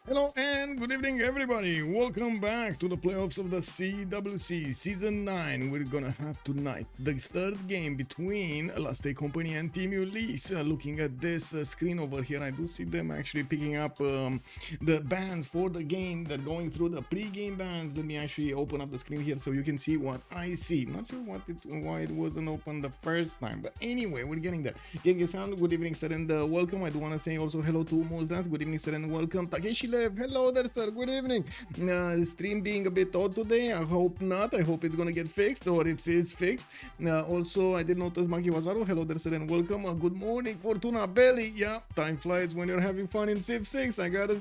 Hello and good evening, everybody. Welcome back to the playoffs of the CWC Season 9. We're gonna have tonight the third game between Last Day Company and Team Ulyss. Looking at this screen over here, I do see them actually picking up the bans for the game. They're going through the pre-game bans. Let me actually open up the screen here so you can see what I see. Not sure why it wasn't open the first time, but anyway, we're getting there. Genghis, good evening, sir, and welcome. I do want to say also hello to Mozdat. Good evening, sir, and welcome. Takeshi, hello there, sir. Good evening. Stream being a bit odd today. I hope not. I hope it's gonna get fixed, or it is fixed. Also, I did notice Maki Wazaru. Hello there, sir, and welcome. Good morning, Fortuna Belly. Yeah, time flies when you're having fun in Civ6. I gotta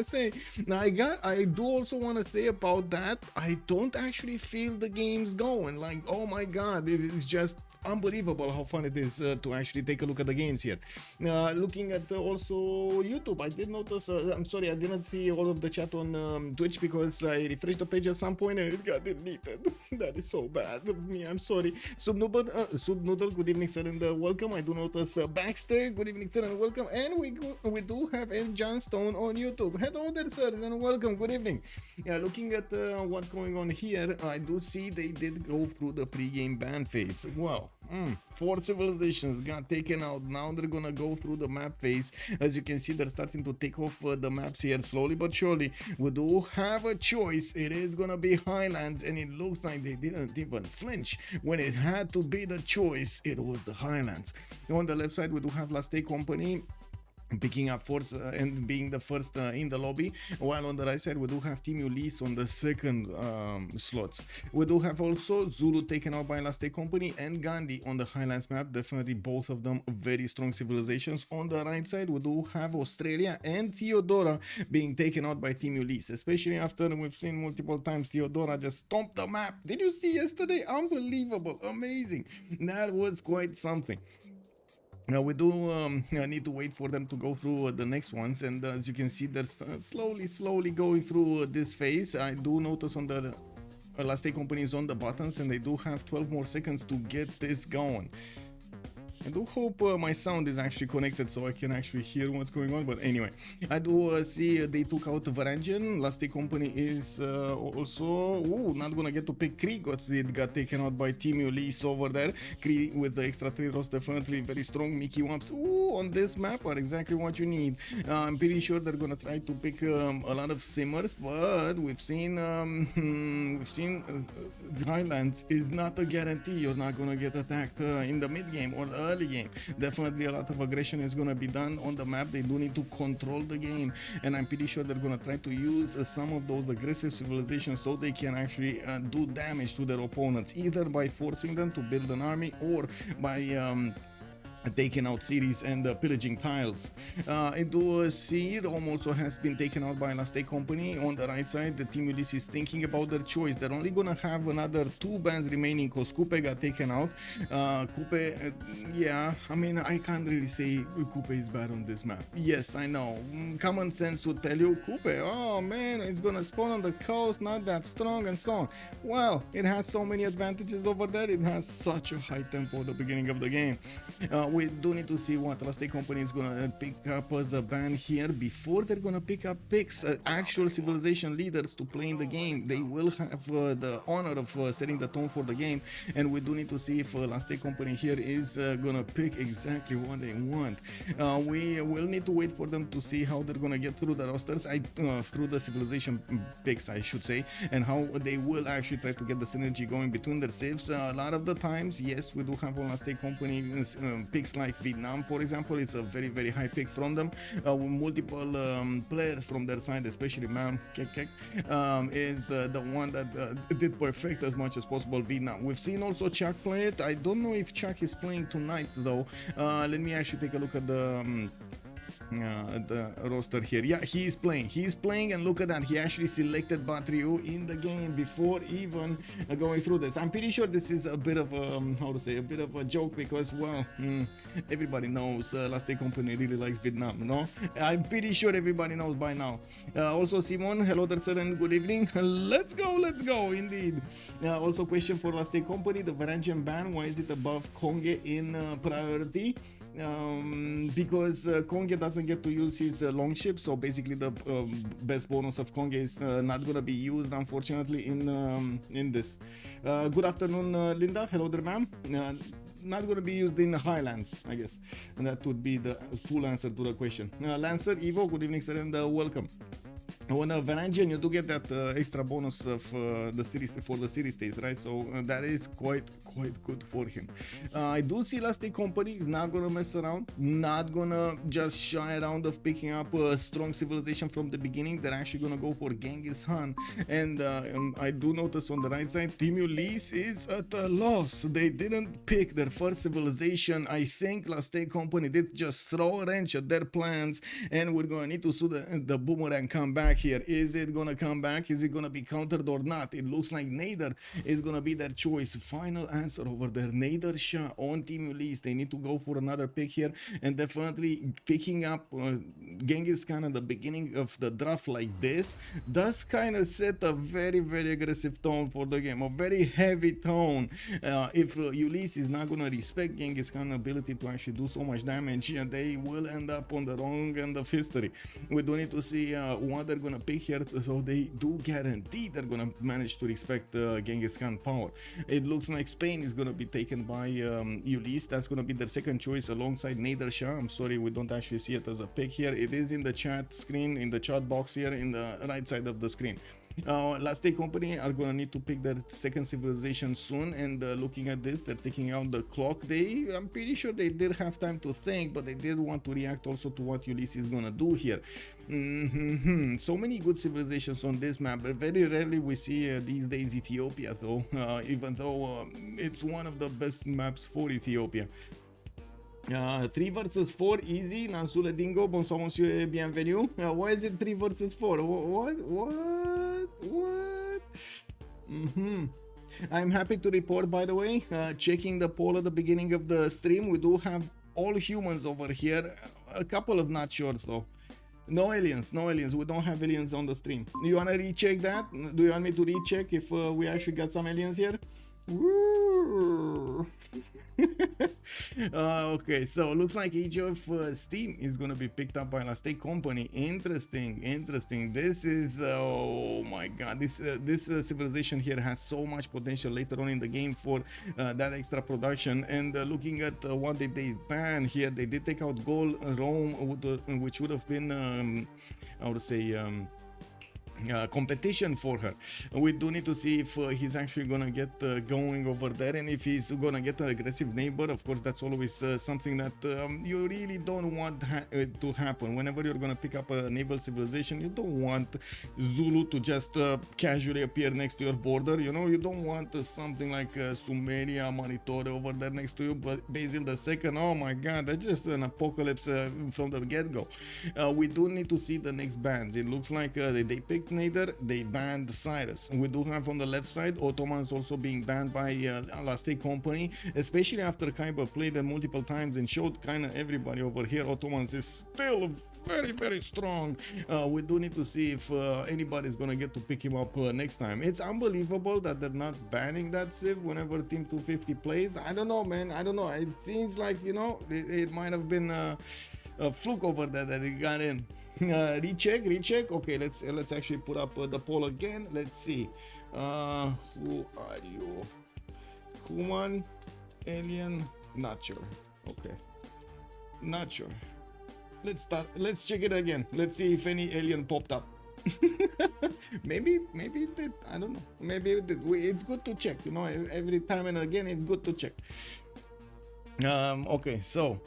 say. Now, I do also want to say about that. I don't actually feel the game's going. Like, oh my god, it is just unbelievable how fun it is to actually take a look at the games here. Looking at also YouTube, I did notice, I'm sorry, I didn't see all of the chat on Twitch because I refreshed the page at some point and it got deleted. That is so bad of me, I'm sorry. Subnoodle, good evening, sir, and welcome. I do notice Baxter, good evening, sir, and welcome. And we do have M. Johnstone on YouTube. Hello there, sir, and welcome, good evening. Looking at what's going on here, I do see they did go through the pre-game ban phase. Wow. 4 civilizations got taken out. Now they're gonna go through the map phase. As you can see, they're starting to take off the maps here slowly but surely. We do have a choice. It is gonna be Highlands, and it looks like they didn't even flinch when it had to be the choice. It was the Highlands. On the left side, we do have Last Day Company picking up force and being the first in the lobby, while on the right side we do have Team Ulyss on the second slots. We do have also Zulu taken out by Last Day Company and Gandhi on the Highlands map. Definitely both of them very strong civilizations. On the right side we do have Australia and Theodora being taken out by Team Ulyss, especially after we've seen multiple times Theodora just stomp the map. Did you see yesterday? Unbelievable, amazing. That was quite something. Now we do need to wait for them to go through the next ones, and as you can see, they're slowly going through this phase. I do notice on the Last Day Company is on the buttons, and they do have 12 more seconds to get this going. I do hope my sound is actually connected so I can actually hear what's going on, but anyway, I do see they took out Varangian. Last Day Company is also not gonna get to pick Kree. It got taken out by Team Ulyss over there. Kree with the extra 3 rows, definitely very strong. Mickey Wumps on this map are exactly what you need. I'm pretty sure they're gonna try to pick a lot of simmers, but we've seen the Highlands is not a guarantee. You're not gonna get attacked in the mid game or early game. Definitely a lot of aggression is going to be done on the map. They do need to control the game, and I'm pretty sure they're going to try to use some of those aggressive civilizations so they can actually do damage to their opponents, either by forcing them to build an army or by taking out cities and pillaging tiles. I do see Rome also has been taken out by Last Day Company. On the right side, the Team Ulyss is thinking about their choice. They're only gonna have another 2 bans remaining because Coupe got taken out. Coupe, yeah, I mean, I can't really say Coupe is bad on this map. Yes, I know. Common sense would tell you, Coupe, oh man, it's gonna spawn on the coast, not that strong, and so on. Well, it has so many advantages over there. It has such a high tempo at the beginning of the game. We do need to see what Last Day Company is gonna pick up as a ban here before they're gonna pick up picks, actual civilization leaders to play in the game. They will have the honor of setting the tone for the game, and we do need to see if Last Day Company here is gonna pick exactly what they want. We will need to wait for them to see how they're gonna get through the rosters, through the civilization picks, I should say, and how they will actually try to get the synergy going between their civs. A lot of the times, yes, we do have Last Day Company picks like Vietnam, for example. It's a very high pick from them. Multiple players from their side, especially Malm is the one that did perfect as much as possible Vietnam. We've seen also Chuck play it. I don't know if Chuck is playing tonight though. Let me actually take a look at the roster here. Yeah, he is playing, and look at that, he actually selected Batriu in the game before even going through this. I'm pretty sure this is a bit of a a bit of a joke, because well, everybody knows Last Day Company really likes Vietnam, no? I'm pretty sure everybody knows by now. Also Simon, hello there, sir, and good evening. Let's go indeed. Also question for Last Day Company, the Varangian ban, why is it above Kongo in priority? because Kongo doesn't get to use his longship, so basically the best bonus of Kongo is not gonna be used, unfortunately, in this. Good afternoon, Linda. Hello there, ma'am. Not going to be used in the Highlands, I guess, and that would be the full answer to the question. Lancer, Evo, good evening, sir, and welcome. On Varangian, you do get that extra bonus of the series for the series stays, right? So that is quite good for him. I do see Last Day Company is not gonna mess around, not gonna just shy around of picking up a strong civilization from the beginning. They're actually gonna go for Genghis Khan, and I do notice on the right side, Team Ulyss is at a loss. They didn't pick their first civilization. I think Last Day Company did just throw a wrench at their plans, and we're gonna need to see the boomerang come back here. Is it gonna come back? Is it gonna be countered or not? It looks like Nader is gonna be their choice. Final answer over there. Nader Shah on Team Ulyss. They need to go for another pick here, and definitely picking up Genghis Khan at the beginning of the draft like this does kind of set a very aggressive tone for the game, a very heavy tone. If Ulyss is not gonna respect Genghis Khan's ability to actually do so much damage, they will end up on the wrong end of history. We do need to see what they're gonna pick here, so they do guarantee they're gonna manage to respect Genghis Khan power. It looks like Spain is gonna be taken by Ulyss. That's gonna be their second choice alongside Nader Shah. I'm sorry we don't actually see it as a pick here. It is in the chat screen, in the chat box here in the right side of the screen. Last Day Company are gonna need to pick their second civilization soon, and looking at this, they're taking out the clock. I'm pretty sure they did have time to think, but they did want to react also to what Ulyss is gonna do here. So many good civilizations on this map, but very rarely we see these days Ethiopia though, even though it's one of the best maps for Ethiopia. 3 versus 4, easy. Nansule Dingo, bonsoir monsieur, bienvenue. Why is it 3 versus 4? What? I'm happy to report, by the way, checking the poll at the beginning of the stream, we do have all humans over here. A couple of not sures though. No aliens, we don't have aliens on the stream. You wanna recheck that? Do you want me to recheck if we actually got some aliens here? Okay, so looks like Age of Steam is gonna be picked up by Last Day Company. Interesting. This is oh my god, this civilization here has so much potential later on in the game for that extra production. And looking at what they did ban here, they did take out Gaul, Rome, which would have been I would say competition for her. We do need to see if he's actually gonna get going over there, and if he's gonna get an aggressive neighbor. Of course, that's always something that you really don't want to happen. Whenever you're gonna pick up a naval civilization, you don't want Zulu to just casually appear next to your border. You know, you don't want something like Sumeria, Manitore over there next to you. But Basil II, oh my god, that's just an apocalypse from the get-go. We do need to see the next bans. It looks like they picked Nader, they banned Cyrus. We do have on the left side Ottomans also being banned by Last Day Company, especially after Khyber played them multiple times and showed kind of everybody over here Ottomans is still very strong. We do need to see if anybody's gonna get to pick him up next time. It's unbelievable that they're not banning that Civ whenever Team 250 plays. I don't know, man, I don't know. It seems like, you know, it might have been a fluke over there that it got in. Recheck. Okay, let's actually put up the poll again. Let's see. Who are you? Human, alien, not sure. Okay, not sure. Let's check it again. Let's see if any alien popped up. maybe it did. I don't know. Maybe it did. It's good to check, you know, every time and again. It's good to check. Okay, so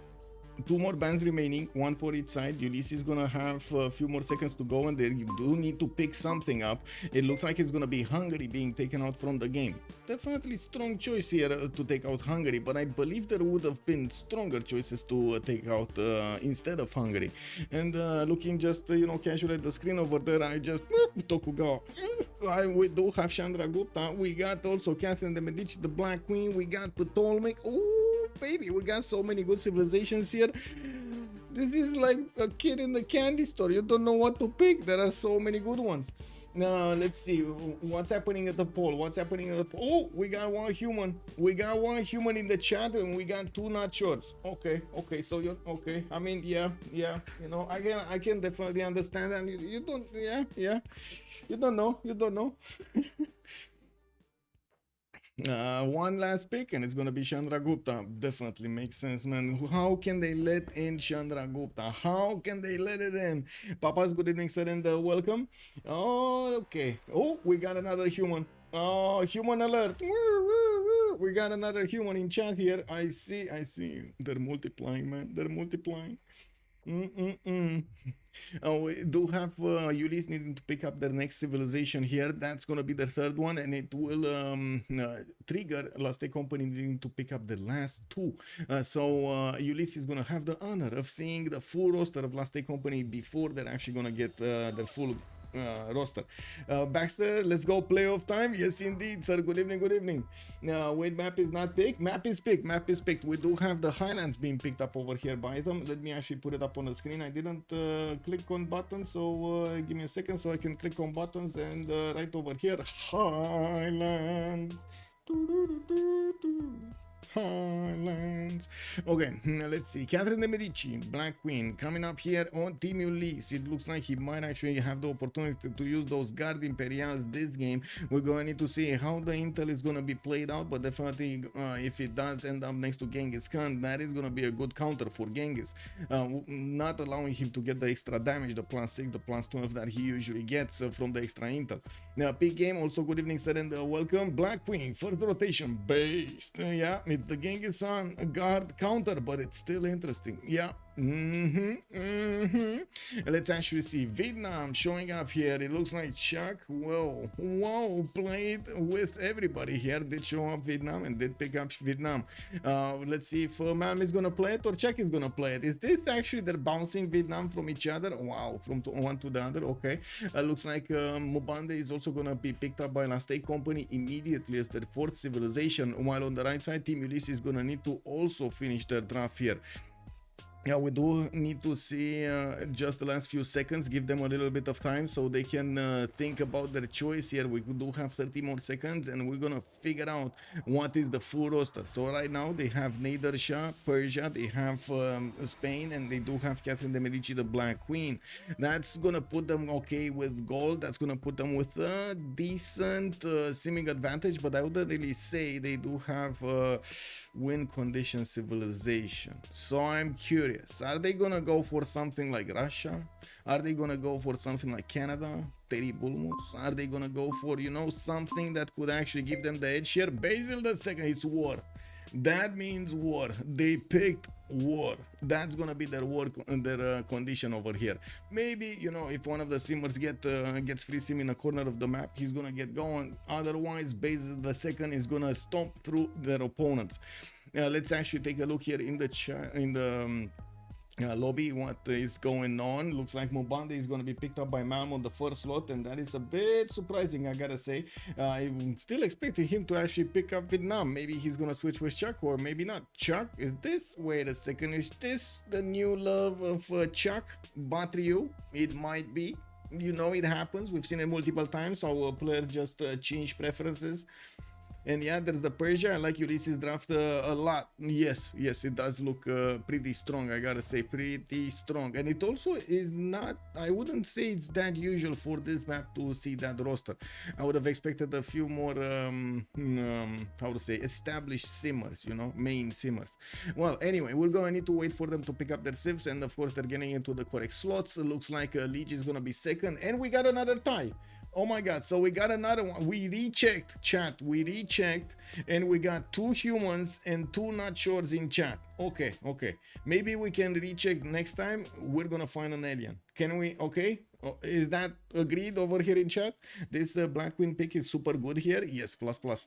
2 more bans remaining, 1 for each side. Ulyss is gonna have a few more seconds to go, and they do need to pick something up. It looks like it's gonna be Hungary being taken out from the game. Definitely strong choice here to take out Hungary, but I believe there would have been stronger choices to take out instead of Hungary. And looking just you know, casually at the screen over there, I just Tokugawa. We do have Chandragupta. We got also Catherine de Medici, the Black Queen. We got Ptolemaic. Oh baby, we got so many good civilizations here. This is like a kid in the candy store. You don't know what to pick. There are so many good ones. No, let's see what's happening at the poll. What's happening at the poll? Oh, we got one human. We got one human in the chat, and we got two not shorts. Okay, okay. So you're okay. I mean, yeah. You know, I can definitely understand. And you don't, yeah. You don't know. One last pick, and it's gonna be Chandragupta. Definitely makes sense, man. How can they let in Chandragupta? How can they let it in? Papas, good evening, sir, and welcome. Oh, okay. Oh, we got another human. Oh, human alert. We got another human in chat here. I see. They're multiplying, man. They're multiplying. We do have Ulyss needing to pick up their next civilization here. That's gonna be the third one, and it will trigger Last Company needing to pick up the last two. So Ulyss is gonna have the honor of seeing the full roster of Last Company before they're actually gonna get their full roster. Baxter, let's go playoff time. Yes, indeed, sir. Good evening. Wait, map is not picked. Map is picked. We do have the Highlands being picked up over here by them. Let me actually put it up on the screen. I didn't click on buttons, so give me a second so I can click on buttons, and right over here, Highlands. Highlands. Okay, let's see. Catherine de Medici, Black Queen, coming up here on Team Ulyss. It looks like he might actually have the opportunity to use those Guard Imperials this game. We're going to need to see how the intel is going to be played out, but definitely if it does end up next to Genghis Khan, that is going to be a good counter for Genghis, not allowing him to get the extra damage, the +6, the +12 that he usually gets from the extra intel. Now, big game. Also, good evening, sir, and welcome. Black Queen, first rotation based. Yeah, it's the Genghis Khan guard counter, but it's still interesting. Yeah. Let's actually see Vietnam showing up here. It looks like Chuck, whoa, played with everybody here. Did show up Vietnam and did pick up Vietnam. Let's see if Malm is gonna play it or Chuck is gonna play it. Is this actually they're bouncing Vietnam from each other? Wow, from one to the other. Okay. Looks like Mbande is also gonna be picked up by Last Company immediately as their fourth civilization, while on the right side Team Ulyss is gonna need to also finish their draft here. Yeah, we do need to see just the last few seconds, give them a little bit of time so they can think about their choice here. We do have 30 more seconds, and we're gonna figure out what is the full roster. So right now they have Nader, Shah, Persia, they have Spain, and they do have Catherine de Medici, the Black Queen. That's gonna put them okay with gold. That's gonna put them with a decent seeming advantage, but I wouldn't really say they do have win condition civilization. So I'm curious. Are they gonna go for something like Russia? Are they gonna go for something like Canada? Terry Bulmus? Are they gonna go for, you know, something that could actually give them the edge here? Basil II, it's war. That means war. They picked war. That's gonna be their war, their condition over here. Maybe, you know, if one of the simmers gets free sim in a corner of the map, he's gonna get going. Otherwise, Basil II is gonna stomp through their opponents. Let's actually take a look here in the chat, in the lobby, what is going on. Looks like Mbande is going to be picked up by Malm on the first slot, and that is a bit surprising, I gotta say. I'm still expecting him to actually pick up Vietnam. Maybe he's going to switch with Chuck, or maybe not. Chuck, is this, wait a second, is this the new love of Chuck? Batriu? It might be. You know, it happens. We've seen it multiple times. Our players just change preferences. And yeah, there's the Persia. I like Ulyss's draft a lot. Yes, it does look pretty strong, I gotta say, pretty strong. And it also is not, I wouldn't say it's that usual for this map to see that roster. I would have expected a few more, how to say, established simmers, you know, main simmers. Well, anyway, we're gonna need to wait for them to pick up their civs, and of course they're getting into the correct slots. It looks like Lege is gonna be second, and we got another tie. Oh my god, so we got another one. We rechecked, chat, and we got 2 humans and 2 not shorts in chat. Okay, maybe we can recheck next time. We're gonna find an alien. Can we? Okay, is that agreed over here in chat? This Black Queen pick is super good here. Yes, plus.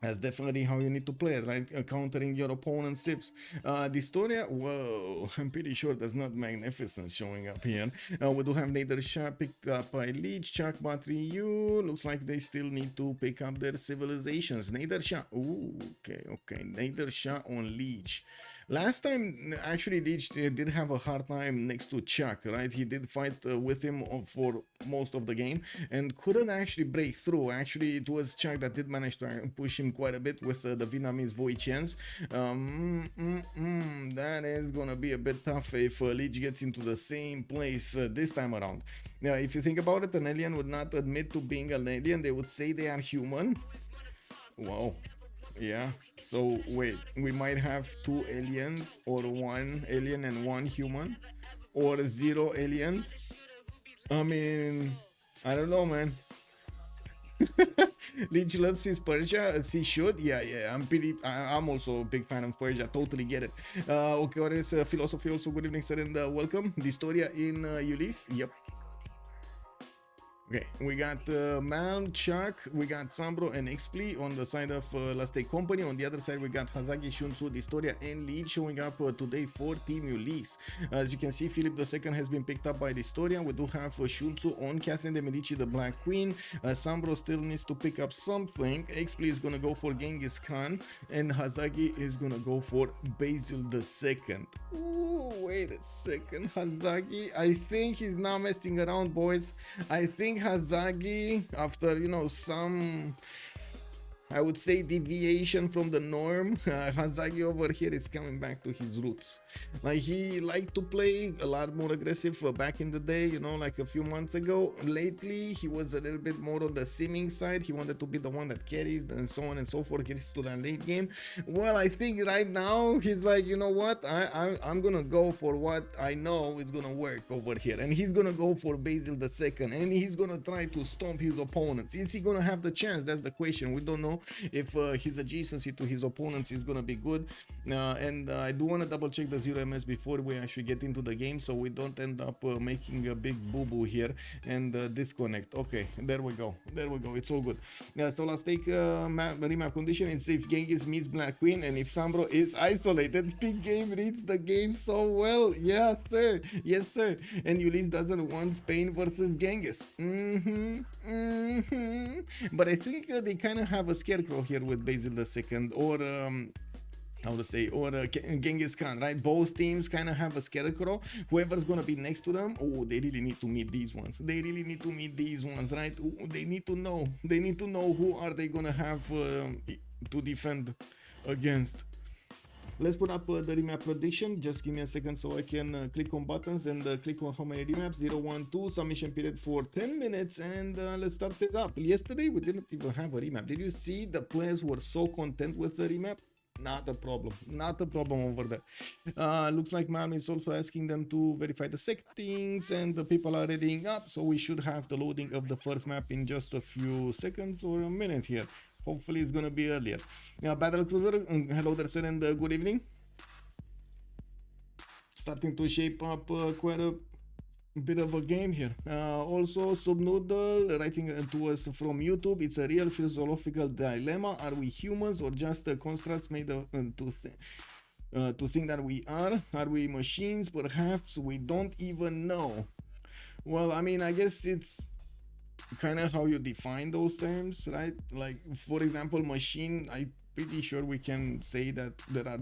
That's definitely how you need to play it, right? Countering your opponent's sips. dISTORIA, whoa, I'm pretty sure there's not Magnificence showing up here. We do have Nader, Shah picked up by Lege, Chuck, Batriu. Looks like they still need to pick up their civilizations. Nader, Shah, ooh, okay. Nader, Shah on Lege. Last time, actually, Lege did have a hard time next to Chuck, right? He did fight with him for most of the game and couldn't actually break through. Actually, it was Chuck that did manage to push him quite a bit with the Vietnamese Voichens. That is gonna be a bit tough if Lege gets into the same place this time around. Now, if you think about it, an alien would not admit to being an alien. They would say they are human. Wow. Yeah, so wait, we might have 2 aliens, or 1 alien and 1 human, or 0 aliens. I mean, I don't know, man. Lege loves his Persia, as he should. Yeah, I'm also a big fan of Persia, totally get it. Okay, what is philosophy also? Good evening, sir, and welcome. dISTORIA in Ulyss. Yep. Okay, we got Malm, Chuck, we got SunBro and Xpli on the side of Last Company. On the other side, we got Hazaggi, Sun-Tzu, dISTORIA, and Lege showing up today for Team Ulyss. As you can see, Philip II has been picked up by dISTORIA. We do have Sun-Tzu on Catherine de Medici, the Black Queen. SunBro still needs to pick up something. Xpli is gonna go for Genghis Khan, and Hazaggi is gonna go for Basil II. Ooh, wait a second, Hazaggi. I think he's not messing around, boys. I think Hazaggi, after some, I would say, deviation from the norm, Hazaggi over here is coming back to his roots. Like, he liked to play a lot more aggressive back in the day, like a few months ago. Lately, he was a little bit more on the simming side. He wanted to be the one that carries and so on and so forth, gets to that late game. Well, I think right now, he's like, you know what, I'm gonna go for what I know is gonna work over here. And he's gonna go for Basil II, and he's gonna try to stomp his opponents. Is he gonna have the chance? That's the question. We don't know if his adjacency to his opponents is gonna be good. And I do want to double check the 0 MS before we actually get into the game, so we don't end up making a big boo-boo here and disconnect. Okay, there we go, it's all good. So let's take remap condition. It's if Genghis meets Black Queen and if SunBro is isolated. Big game reads the game so well. Yes sir, and Ulyss doesn't want Spain versus Genghis. But I think they kind of have a scarecrow here with Basil II, or how to say, or Genghis Khan, right? Both teams kind of have a scarecrow. Whoever's gonna be next to them, oh, they really need to meet these ones. Right? Ooh, they need to know who are they gonna have to defend against. Let's put up the remap prediction. Just give me a second so I can click on buttons and click on how many remaps. 0, 1, 2, submission period for 10 minutes, and let's start it up. Yesterday we didn't even have a remap. Did you see the players were so content with the remap? Not a problem over there. Looks like Malm is also asking them to verify the settings, and the people are readying up, so we should have the loading of the first map in just a few seconds or a minute here. Hopefully it's gonna be earlier. Battle Cruiser, hello there, sir, and good evening. Starting to shape up quite a bit of a game here. Also, Subnoodle writing to us from YouTube. It's a real philosophical dilemma. Are we humans or just constructs made of, to think that we are? Are we machines? Perhaps we don't even know. Well, I mean, I guess it's kind of how you define those terms, right? Like, for example, machine, I'm pretty sure we can say that there are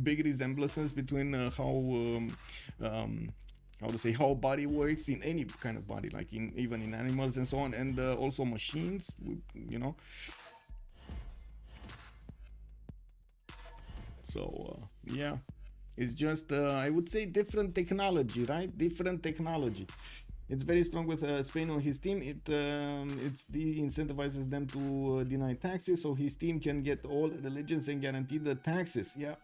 big resemblances between how to say, how body works in any kind of body, like even in animals and so on, and also machines, so yeah, it's just I would say different technology, right? It's very strong with Spain on his team. It incentivizes them to deny taxes, so his team can get all religions and guarantee the taxes. Yeah.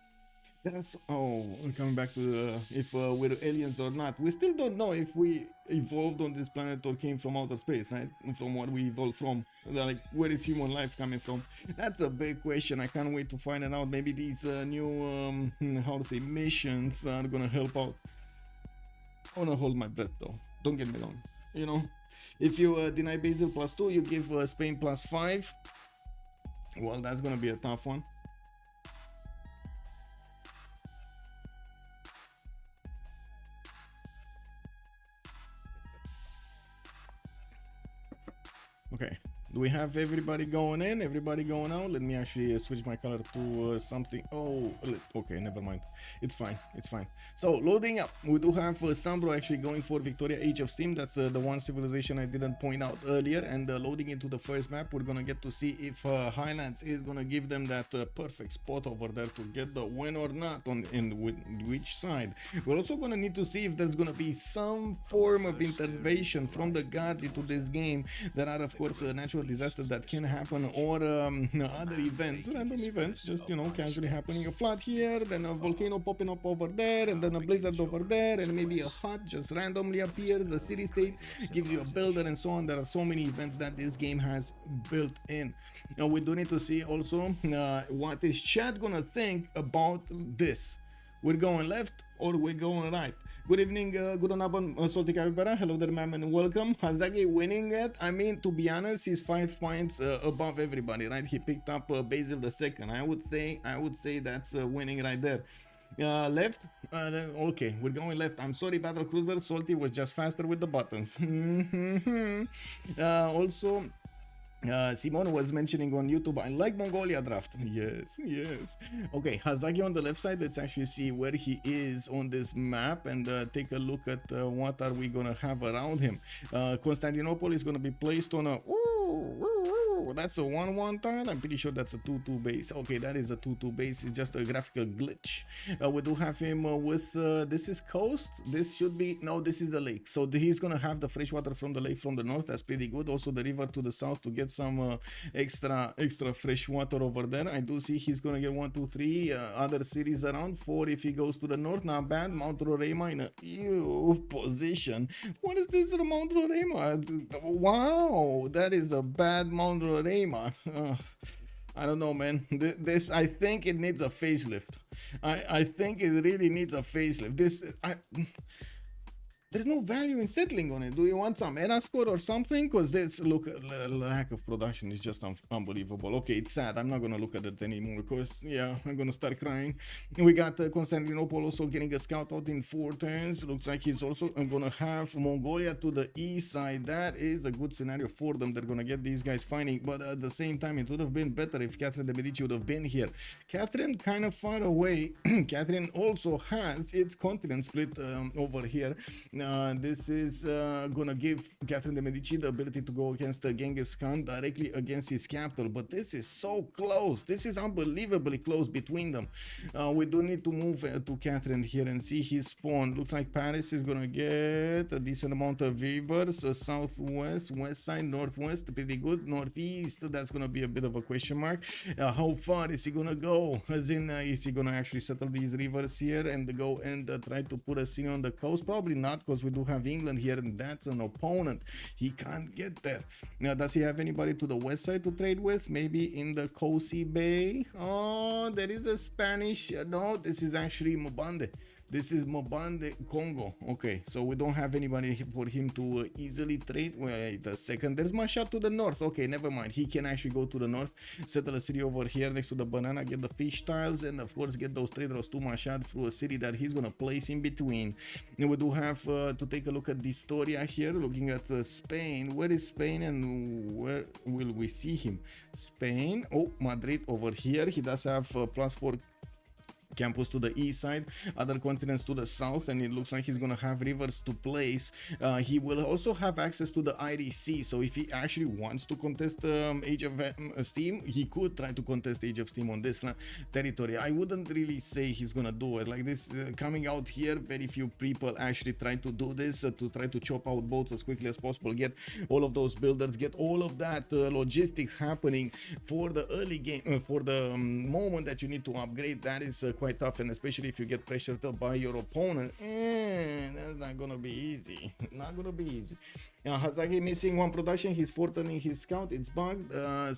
That's coming back to if we're aliens or not. We still don't know if we evolved on this planet or came from outer space, right? From what we evolved from. Like, where is human life coming from? That's a big question. I can't wait to find it out. Maybe these new how to say, missions are gonna help out. I wanna hold my breath though. Don't get me wrong. If you deny Basil +2, you give Spain +5. Well, that's gonna be a tough one. Okay, Do we have everybody going in? Everybody going out? Let me actually switch my color to something. Oh, okay, never mind. It's fine. It's fine. So loading up, we do have SunBro actually going for Victoria Age of Steam. That's the one civilization I didn't point out earlier. And loading into the first map, we're gonna get to see if Highlands is gonna give them that perfect spot over there to get the win or not on which side. We're also gonna need to see if there's gonna be some form of intervention from the gods into this game. There are of course natural disasters that can happen, or other events, random events, just you know, casually happening. A flood here, then a volcano popping up over there, and then a blizzard over there, and maybe a hut just randomly appears. A city state gives you a builder, and so on. There are so many events that this game has built in. Now we do need to see also what is chat gonna think about this. We're going left or we're going right. Good evening, good on Salty Capybara. Hello there, ma'am, and welcome. Hazaggi winning it. I mean, to be honest, he's 5 points above everybody, right? He picked up Basil II. I would say that's winning right there. Left, okay, we're going left. I'm sorry, Battle Cruiser. Salty was just faster with the buttons. Also, Simone was mentioning on YouTube, I like Mongolia draft. Yes, yes. Okay, Hazaggi on the left side. Let's actually see where he is on this map and take a look at what are we gonna have around him. Constantinople is gonna be placed on a that's a 1-1 tile. I'm pretty sure that's a 2-2 base. Okay, that is a 2-2 base. It's just a graphical glitch. We do have him with this is coast. This should be, no, this is the lake. So he's gonna have the fresh water from the lake from the north. That's pretty good. Also the river to the south to get some extra fresh water over there. I do see he's gonna get 1, 2, 3 other cities around. 4 if he goes to the north. Not bad. Mount Roraima in a position. What is this Mount Roraima? Wow, that is a bad Mount Roraima. I don't know, man. This, I think it needs a facelift. I think it really needs a facelift. There's no value in settling on it. Do you want some era score or something? Because this look, lack of production is just unbelievable. Okay, it's sad. I'm not gonna look at it anymore because yeah, I'm gonna start crying. We got Constantinople also getting a scout out in 4 turns. Looks like he's also gonna have Mongolia to the east side. That is a good scenario for them. They're gonna get these guys fighting, but at the same time, it would have been better if Catherine de Medici would have been here. Catherine kind of far away. Catherine also has its continent split over here. This is gonna give Catherine de Medici the ability to go against Genghis Khan directly against his capital, but this is so close. This is unbelievably close between them. We do need to move to Catherine here and see his spawn. Looks like Paris is gonna get a decent amount of rivers. Southwest, west side, northwest, pretty good. Northeast, that's gonna be a bit of a question mark. How far is he gonna go? As in, is he gonna actually settle these rivers here and go and try to put a city on the coast? Probably not, because we do have England here, and that's an opponent. He can't get there. Now, does he have anybody to the west side to trade with? Maybe in the Kosi Bay? Oh, there is a Spanish. No, this is actually Mbande. This is Mbande, Kongo. Okay, so we don't have anybody for him to easily trade. Wait a second. There's Masha to the north. Okay, never mind. He can actually go to the north, settle a city over here next to the banana, get the fish tiles, and of course get those trade routes to Masha through a city that he's gonna place in between. And we do have to take a look at dISTORIA here, looking at Spain. Where is Spain and where will we see him? Spain. Oh, Madrid over here. He does have +4 campus to the east side, other continents to the south, and it looks like he's gonna have rivers to place. He will also have access to the IDC, so if he actually wants to contest Age of Steam, he could try to contest Age of Steam on this territory. I wouldn't really say he's gonna do it like this. Coming out here, very few people actually try to do this, to try to chop out boats as quickly as possible, get all of those builders, get all of that logistics happening for the early game, for the moment that you need to upgrade. That is quite tough, and especially if you get pressured by your opponent, that's not gonna be easy. Not gonna be easy. Hazaggi missing 1 production. He's forturning his scout. It's bugged. Let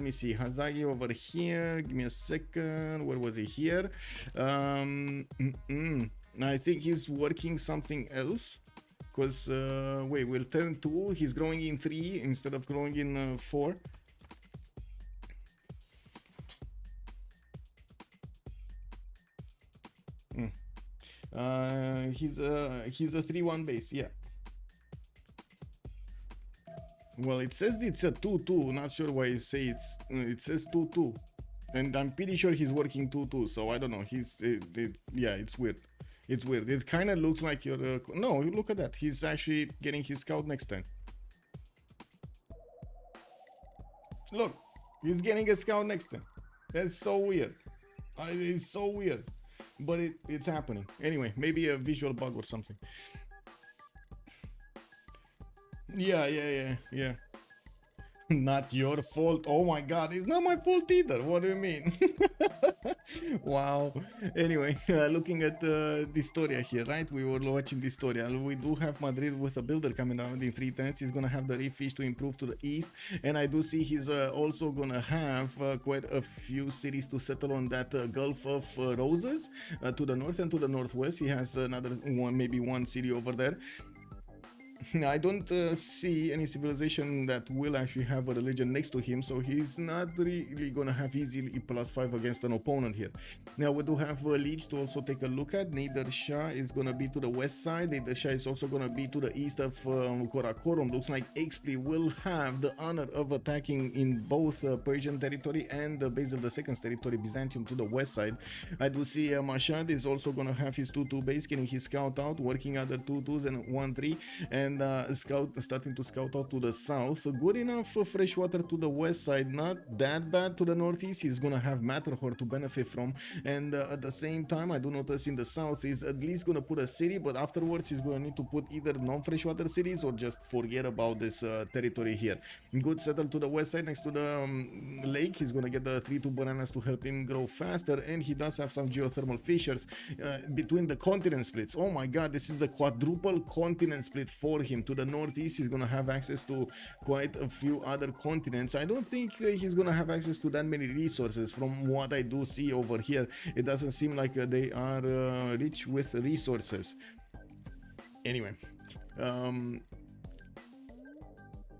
me see. Hazaggi over here. Give me a second. Where was he? Here. I think he's working something else. Because wait, we'll turn 2. He's growing in 3 instead of growing in 4. He's a 3-1 base, yeah. Well, it says it's a 2-2. Not sure why you say it says 2-2. And I'm pretty sure he's working 2-2, so I don't know. Yeah, it's weird. It's weird. It kind of looks like you're... no, look at that. He's actually getting his scout next turn. Look, he's getting a scout next turn. That's so weird. It's so weird. But it's happening. Anyway, maybe a visual bug or something. Yeah. Not your fault. Oh my god, it's not my fault either. What do you mean? Wow. Anyway, looking at dISTORIA here, right? We were watching dISTORIA. We do have Madrid with a builder coming out in 3 turns. He's gonna have the reef fish to improve to the east, and I do see he's also gonna have quite a few cities to settle on that Gulf of Roses to the north and to the northwest. He has another one, maybe one city over there. I don't see any civilization that will actually have a religion next to him, so he's not really gonna have easily +5 against an opponent here. Now we do have Lege to also take a look at. Nader Shah is gonna be to the west side. Nader Shah is also gonna be to the east of Karakorum. Looks like Xpli will have the honor of attacking in both Persian territory and Basil II's territory, Byzantium, to the west side. I do see Mashhad is also gonna have his 2-2 base, getting his scout out, working other 2-2s and 1-3, and starting to scout out to the south. Good enough for freshwater to the west side, not that bad to the northeast. He's gonna have Matterhorn to benefit from, and at the same time I do notice in the south he's at least gonna put a city, but afterwards he's gonna need to put either non-freshwater cities or just forget about this territory here. Good settle to the west side next to the lake. He's gonna get the 3-2 bananas to help him grow faster, and he does have some geothermal fissures between the continent splits. Oh my god, this is a quadruple continent split for him. To the northeast he's gonna have access to quite a few other continents. I don't think he's gonna have access to that many resources. From what I do see over here, it doesn't seem like they are rich with resources. Anyway,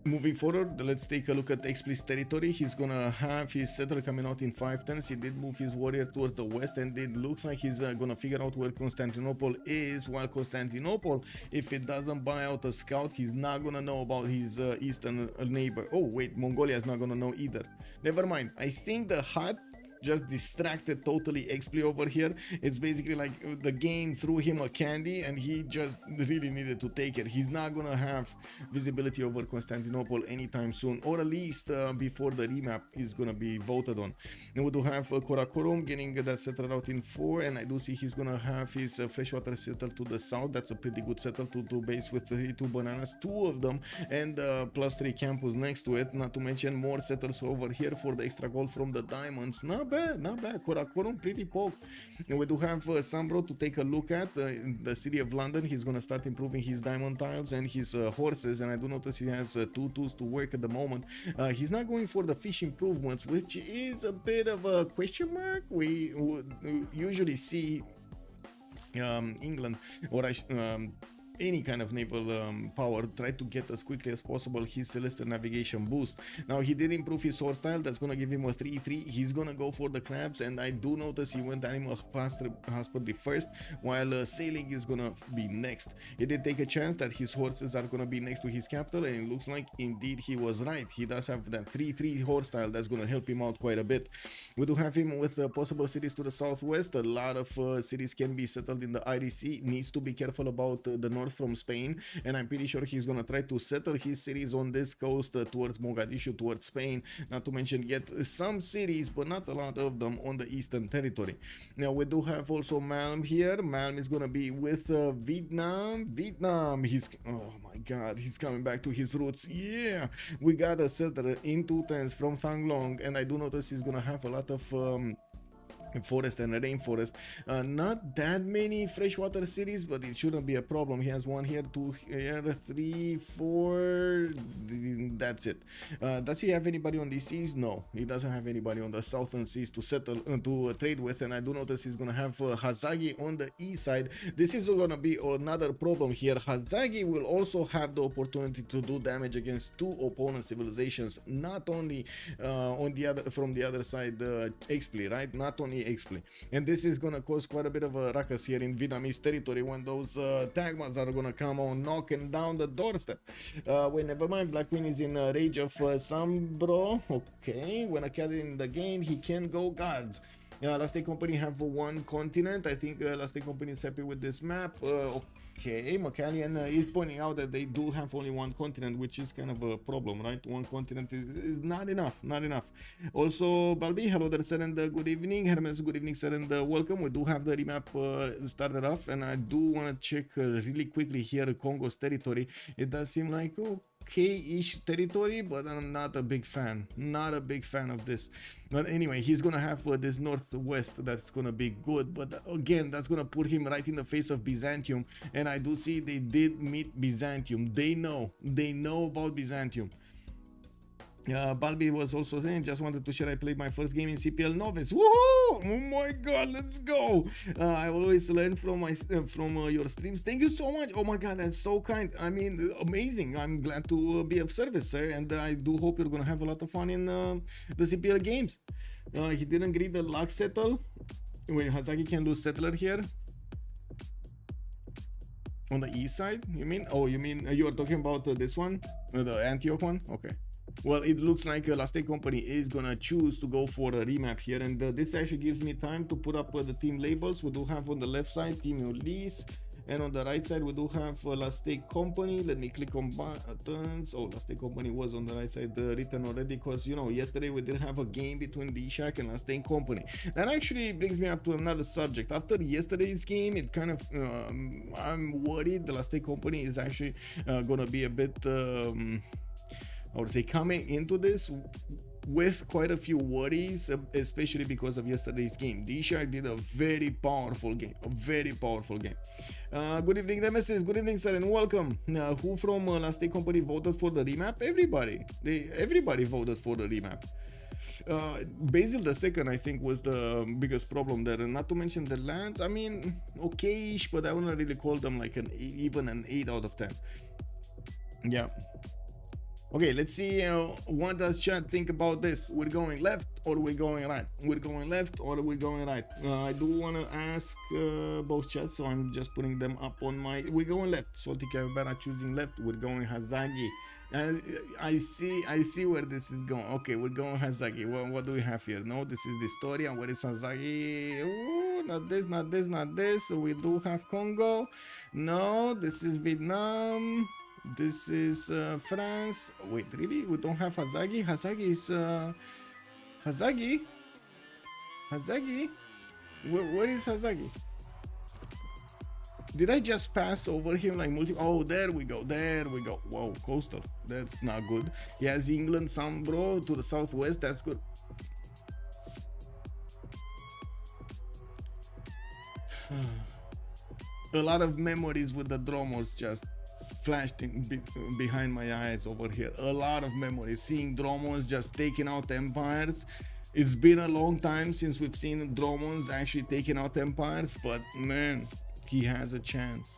moving forward, let's take a look at Xpli's territory. He's gonna have his settler coming out in 5 turns. He did move his warrior towards the west, and it looks like he's gonna figure out where Constantinople is. While Constantinople, if it doesn't buy out a scout, he's not gonna know about his eastern neighbor. Oh wait, Mongolia is not gonna know either. Never mind. I think the hut just distracted totally Xpli over here. It's basically like the game threw him a candy and he just really needed to take it. He's not gonna have visibility over Constantinople anytime soon, or at least before the remap is gonna be voted on. And we do have Karakorum getting that settled out in 4, and I do see he's gonna have his freshwater settle to the south. That's a pretty good settle to base with 3-2 bananas, 2 of them, and +3 campus next to it. Not to mention more settles over here for the extra gold from the diamonds. Not bad. Karakorum pretty poked. And we do have SunBro to take a look at the city of London. He's gonna start improving his diamond tiles and his horses, and I do notice he has 2-2s to work at the moment. He's not going for the fish improvements, which is a bit of a question mark. We would usually see England, or any kind of naval power, try to get as quickly as possible his celestial navigation boost. Now he did improve his sword style. That's gonna give him a 3-3. He's gonna go for the crabs, and I do notice he went animal husbandry first, while sailing is gonna be next. He did take a chance that his horses are gonna be next to his capital, and it looks like indeed he was right. He does have that 3-3 horse style that's gonna help him out quite a bit. We do have him with possible cities to the southwest. A lot of cities can be settled in the IDC. Needs to be careful about the north from Spain, and I'm pretty sure he's gonna try to settle his cities on this coast towards Mogadishu, towards Spain, not to mention get some cities, but not a lot of them, on the eastern territory. Now we do have also Malm here. Malm is gonna be with Vietnam. He's, oh my god, he's coming back to his roots. Yeah, we got a settler in 2 turns from Thang Long, and I do notice he's gonna have a lot of forest and rainforest. Not that many freshwater cities, but it shouldn't be a problem. He has 1 here, 2 here, 3, 4. That's it. Does he have anybody on the seas? No, he doesn't have anybody on the southern seas to settle to trade with, and I do notice he's gonna have Hazaggi on the east side. This is gonna be another problem here. Hazaggi will also have the opportunity to do damage against 2 opponent civilizations, not only on the other, from the other side, Xpli, right? Not only any Xpli. And this is gonna cause quite a bit of a ruckus here in Vietnamese territory when those tagmas are gonna come on knocking down the doorstep. Wait, never mind. Black Queen is in Rage of SunBro. Okay, when a cat in the game, he can go guards. Last Day Company have one continent. I think Last Day Company is happy with this map. Okay, McCallion is pointing out that they do have only one continent, which is kind of a problem, right? One continent is not enough, not enough. Also, Balbi, hello there, sir, and good evening. Hermes, good evening, sir, and welcome. We do have the remap started off, and I do want to check really quickly here Congo's territory. It does seem like okay-ish territory, but I'm not a big fan. Not a big fan of this. But anyway, he's gonna have this northwest that's gonna be good, but again, that's gonna put him right in the face of Byzantium. And I do see they did meet Byzantium. They know about Byzantium. Balbi was also saying, just wanted to share I played my first game in CPL Novice. Woohoo! Oh my god, let's go! I always learn from your streams. Thank you so much. Oh my god, that's so kind. I mean, amazing. I'm glad to be of service, sir, and I do hope you're gonna have a lot of fun in the CPL games. He didn't agree the lock settle. Wait, Hazaggi can do settler here. On the east side, you mean? Oh, you mean you are talking about this one? The Antioch one? Okay. Well, it looks like Last Day Company is gonna choose to go for a remap here, and this actually gives me time to put up the team labels. We do have on the left side Team Ulyss, and on the right side we do have Last Day Company. Let me click on buttons. Oh, Last Day Company was on the right side written already, because you know yesterday we did have a game between D-Shack and Last Day Company. That actually brings me up to another subject. After yesterday's game, it kind of I'm worried the Last Day Company is actually gonna be a bit I would say coming into this with quite a few worries, especially because of yesterday's game. D-Shack did a very powerful game, Good evening, Nemesis. Good evening, sir, and welcome. Who from Last Day Company voted for the remap? Everybody voted for the remap. Basil II, I think, was the biggest problem there, and not to mention the lands. I mean, okay-ish, but I wouldn't really call them like even an 8 out of 10. Yeah. Okay, let's see what does chat think about this. We're going left or we're going right? We're going left or we're going right? I do want to ask both chats, so I'm just putting them up on my... We're going left. Salty Capybara choosing left. We're going Hazaggi. I see where this is going. Okay, we're going Hazaggi. What do we have here? No, this is dISTORIA. Where is Hazaggi? Ooh, not this, not this, not this. So we do have Kongo. No, this is Vietnam. This is France. Wait, really? We don't have Hazaggi? Hazaggi is... Hazaggi? Hazaggi? Where is Hazaggi? Did I just pass over him like multi... Oh, there we go. There we go. Whoa, coastal. That's not good. He has England, SunBro to the southwest. That's good. A lot of memories with the Dromos just flashed behind my eyes over here. A lot of memories. Seeing Dromos just taking out empires. It's been a long time since we've seen Dromos actually taking out empires, but man, he has a chance.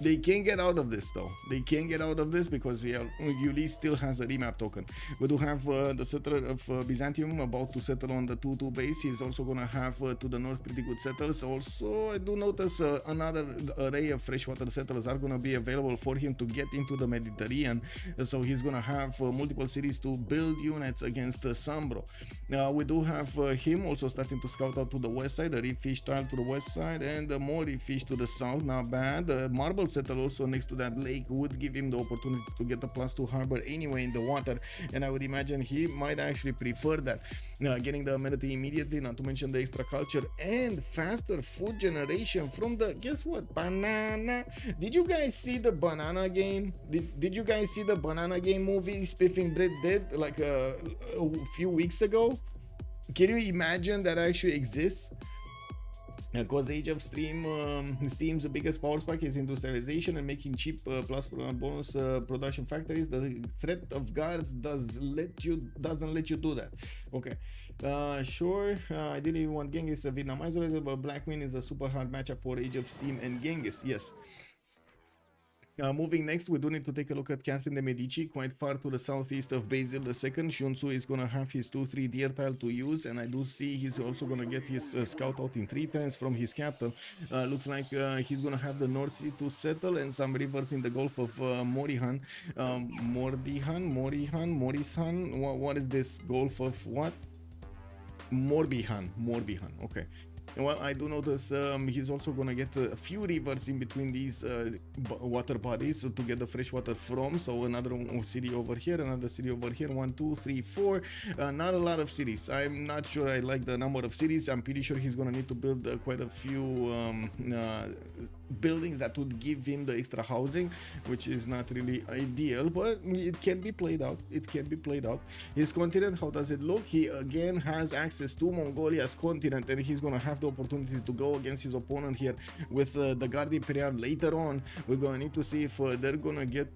They can't get out of this though. They can't get out of this because Ulyss still has a remap token. We do have the settler of Byzantium about to settle on the 2-2 base. He's also gonna have to the north pretty good settlers. Also, I do notice another array of freshwater settlers are gonna be available for him to get into the Mediterranean. So he's gonna have multiple cities to build units against SunBro. We do have him also starting to scout out to the west side, the reef fish tile to the west side, and the more reef fish to the south. Not bad. Marble settle also next to that lake would give him the opportunity to get a +2 harbor anyway in the water, and I would imagine he might actually prefer that. Getting the amenity immediately, not to mention the extra culture and faster food generation from the, guess what, banana. Did you guys see the banana game? Did you guys see the banana game movie Spiffing Bread did like a few weeks ago? Can you imagine that actually exists? Because Age of Steam's biggest power spike is industrialization and making cheap plus bonus production factories. The threat of guards doesn't let you do that. Okay, sure. I didn't even want Genghis Vietnam isolated, but Black Queen is a super hard matchup for Age of Steam and Genghis. Yes. Moving next, we do need to take a look at Catherine de' Medici, quite far to the southeast of Basil II. Sun-Tzu is going to have his 2-3 deer tile to use, and I do see he's also going to get his scout out in 3 turns from his capital. Looks like he's going to have the North Sea to settle and some rivers in the Gulf of Morihan. Morisan. What is this Gulf of what? Morbihan, okay. Well, I do notice he's also going to get a few rivers in between these water bodies to get the fresh water from. So another city over here, another city over here, 1, 2, 3, 4. Not a lot of cities. I'm not sure I like the number of cities. I'm pretty sure he's going to need to build quite a few buildings that would give him the extra housing, which is not really ideal, but it can be played out. His continent, how does it look? He again has access to Mongolia's continent, and he's going to have the opportunity to go against his opponent here with the Guard Imperial later on. We're going to need to see if they're going to get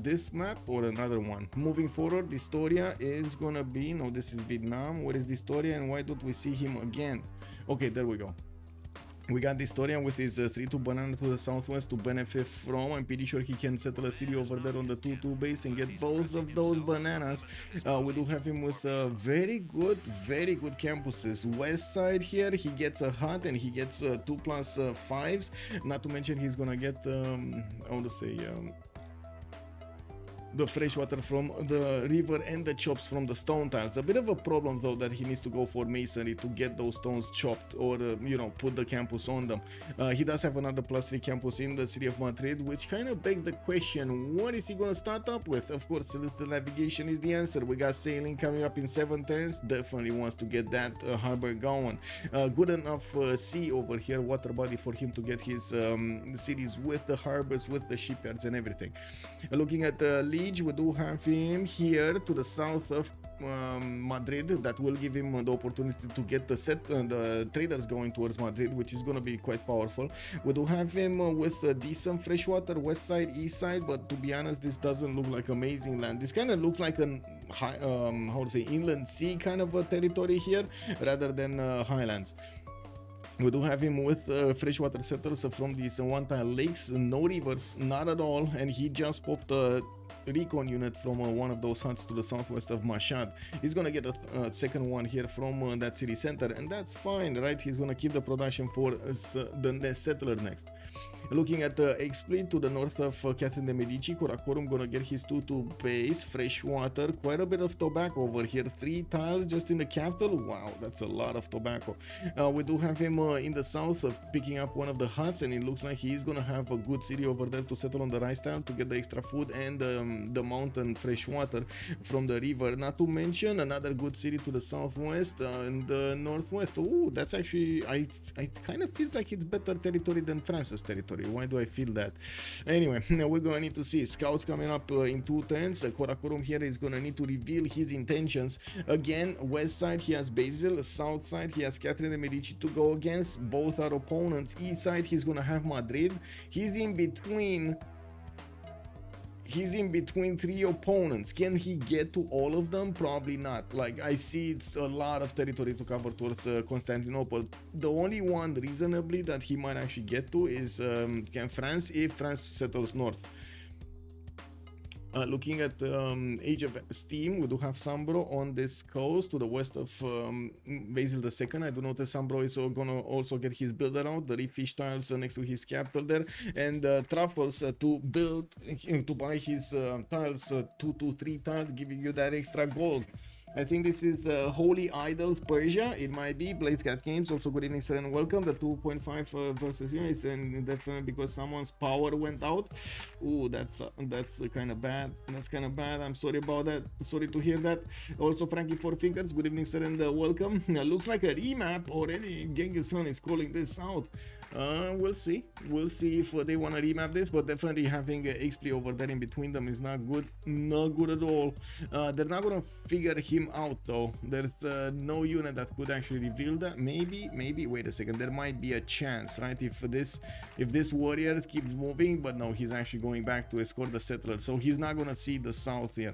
this map or another one. Moving forward, dISTORIA is going to be, no, this is Vietnam. Where is dISTORIA, and why don't we see him again? Okay, there we go. We got dISTORIA with his 3-2 banana to the southwest to benefit from. I'm pretty sure he can settle a city over there on the 2-2 base and get both of those bananas. We do have him with very good campuses. West side here, he gets a hut and he gets 2+5s. Not to mention he's gonna get, I want to say, the fresh water from the river and the chops from the stone tiles. A bit of a problem though that he needs to go for masonry to get those stones chopped or you know, put the campus on them. He does have another +3 campus in the city of Madrid, which kind of begs the question, what is he going to start up with? Of course, celestial navigation is the answer. We got sailing coming up in 7 turns. Definitely wants to get that harbor going. Good enough sea over here, water body for him to get his cities with the harbors, with the shipyards and everything. Looking at the Lege, we do have him here to the south of Madrid. That will give him the opportunity to get the traders going towards Madrid, which is going to be quite powerful. We do have him with decent freshwater, west side, east side, but to be honest, this doesn't look like amazing land. This kind of looks like an how to say, inland sea kind of a territory here rather than highlands. We do have him with freshwater settlers from these one-tile lakes, no rivers, not at all, and he just popped a recon unit from one of those huts to the southwest of Mashhad. He's gonna get a second one here from that city center, and that's fine, right? He's gonna keep the production for the settler next. Looking at Xpli to the north of Catherine de' Medici, Karakorum gonna get his 2-2 base, fresh water, quite a bit of tobacco over here, 3 tiles just in the capital. Wow, that's a lot of tobacco. We do have him in the south of picking up one of the huts, and it looks like he's gonna have a good city over there to settle on the rice tile to get the extra food and the mountain fresh water from the river. Not to mention another good city to the southwest and the northwest. Oh, that's actually, I kind of feels like it's better territory than France's territory. Why do I feel that? Anyway, we're gonna need to see scouts coming up in 2 turns. Karakorum here is gonna need to reveal his intentions. Again, west side he has Basil, south side he has Catherine de' Medici to go against. Both are opponents. East side he's gonna have Madrid. He's in between 3 opponents. Can he get to all of them? Probably not. Like, I see it's a lot of territory to cover towards Constantinople. The only one reasonably that he might actually get to is France, if France settles north. Looking at Age of Steam, we do have SunBro on this coast to the west of Basil II. I do notice SunBro is gonna also get his builder out, the reef fish tiles next to his capital there, and truffles to buy his tiles, 2-3 tiles, giving you that extra gold. I think this is Holy Idols Persia. It might be Blades Cat Games. Also, good evening, sir, and welcome. The 2.5 versus here is definitely because someone's power went out. Ooh, that's kind of bad. That's kind of bad. I'm sorry about that. Sorry to hear that. Also, Frankie Four Fingers. Good evening, sir, and welcome. Looks like a remap already. Genghis Khan is calling this out. We'll see. We'll see if they want to remap this, but definitely having Xpli over there in between them is not good. Not good at all. They're not gonna figure him out though. There's no unit that could actually reveal that. Maybe wait a second, there might be a chance, right? If this warrior keeps moving, but no, he's actually going back to escort the settlers, so he's not gonna see the south here.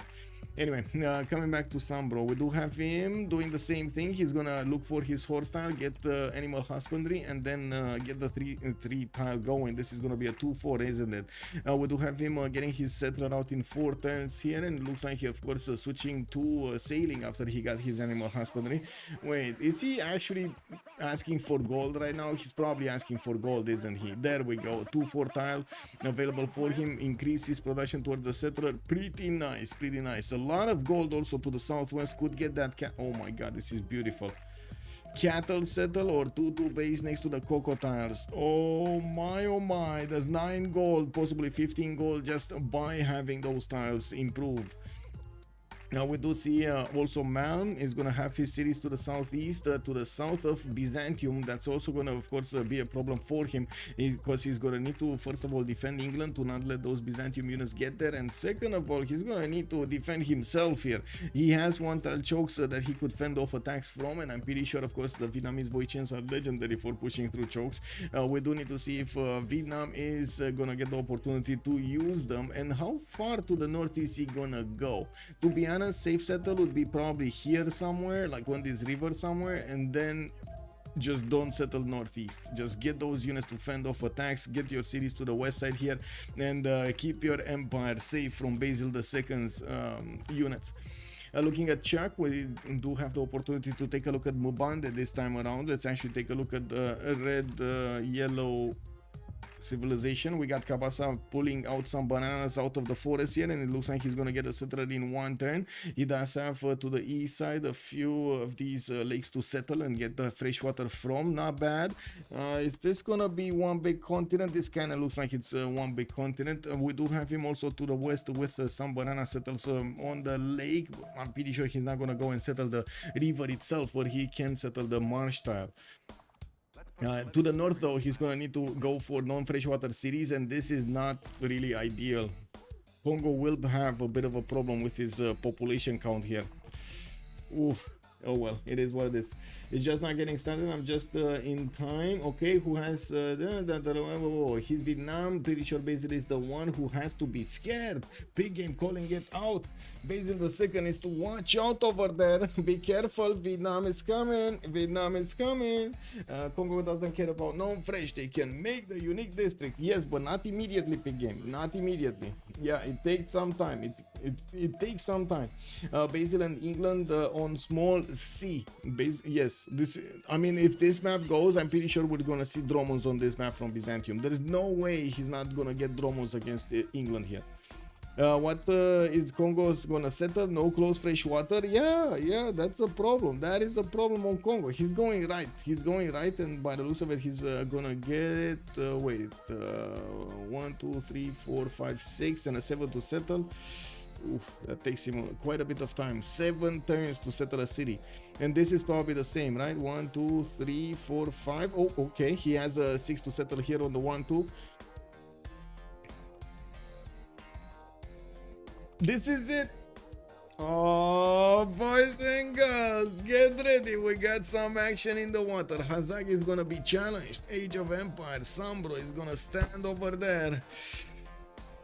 Anyway, coming back to SunBro, we do have him doing the same thing. He's gonna look for his horse tile, get animal husbandry, and then get the a three tile going. This is gonna be a 2-4, isn't it? We do have him getting his settler out in 4 turns here, and it looks like he, of course, switching to sailing after he got his animal husbandry. Wait, is he actually asking for gold right now? He's probably asking for gold, isn't he? There we go, 2-4 tile available for him. Increase his production towards the settler. Pretty nice, pretty nice. A lot of gold also to the southwest. Could get that oh my god, this is beautiful. Cattle settle or 2-2 base next to the cocoa tiles. Oh my, there's 9 gold, possibly 15 gold just by having those tiles improved. Now we do see also Malm is going to have his cities to the southeast, to the south of Byzantium. That's also going to, of course, be a problem for him, because he's going to need to, first of all, defend England to not let those Byzantium units get there, and second of all, he's going to need to defend himself here. He has 1 tile chokes that he could fend off attacks from, and I'm pretty sure, of course, the Vietnamese Voichens are legendary for pushing through chokes. We do need to see if Vietnam is going to get the opportunity to use them, and how far to the north is he going to go. To be honest, safe settle would be probably here somewhere, like on this river somewhere, and then just don't settle northeast. Just get those units to fend off attacks, get your cities to the west side here, and keep your empire safe from Basil II's units. Looking at Chuck, we do have the opportunity to take a look at Mbande this time around. Let's actually take a look at the red, yellow civilization. We got Kabasa pulling out some bananas out of the forest here, and it looks like he's gonna get a settler in 1 turn. He does have to the east side a few of these lakes to settle and get the fresh water from. Not bad. Is this gonna be one big continent? This kind of looks like it's one big continent. We do have him also to the west with some banana settles on the lake. I'm pretty sure he's not gonna go and settle the river itself, but he can settle the marsh tile. To the north though, he's gonna need to go for non-freshwater cities, and this is not really ideal. Kongo will have a bit of a problem with his population count here. Oof. Oh well, it is what it is. It's just not getting started. I'm just in time. Okay, who has he's Vietnam. Pretty sure Basil is the one who has to be scared. Big game calling it out. Basil II is to watch out over there. Be careful, Vietnam is coming. Vietnam is coming. Kongo doesn't care about no fresh. They can make the unique district. Yes, but not immediately, big game. Not immediately. Yeah, it takes some time. It takes some time. Basil and England on small C. Yes, this. I mean, if this map goes, I'm pretty sure we're gonna see Dromos on this map from Byzantium. There is no way he's not gonna get Dromos against England here. What is Congo's gonna settle? No close fresh water. Yeah, that's a problem. That is a problem on Congo. He's going right. He's going right, and by the looks of it, he's gonna get 1, 2, 3, 4, 5, 6, and a 7 to settle. Oof, that takes him quite a bit of time. 7 turns to settle a city, and this is probably the same, right? 1, 2, 3, 4, 5. Oh, okay. He has a 6 to settle here on the 1, 2. This is it. Oh, boys and girls, get ready. We got some action in the water. Hazaggi is gonna be challenged. Age of Empire. SunBro is gonna stand over there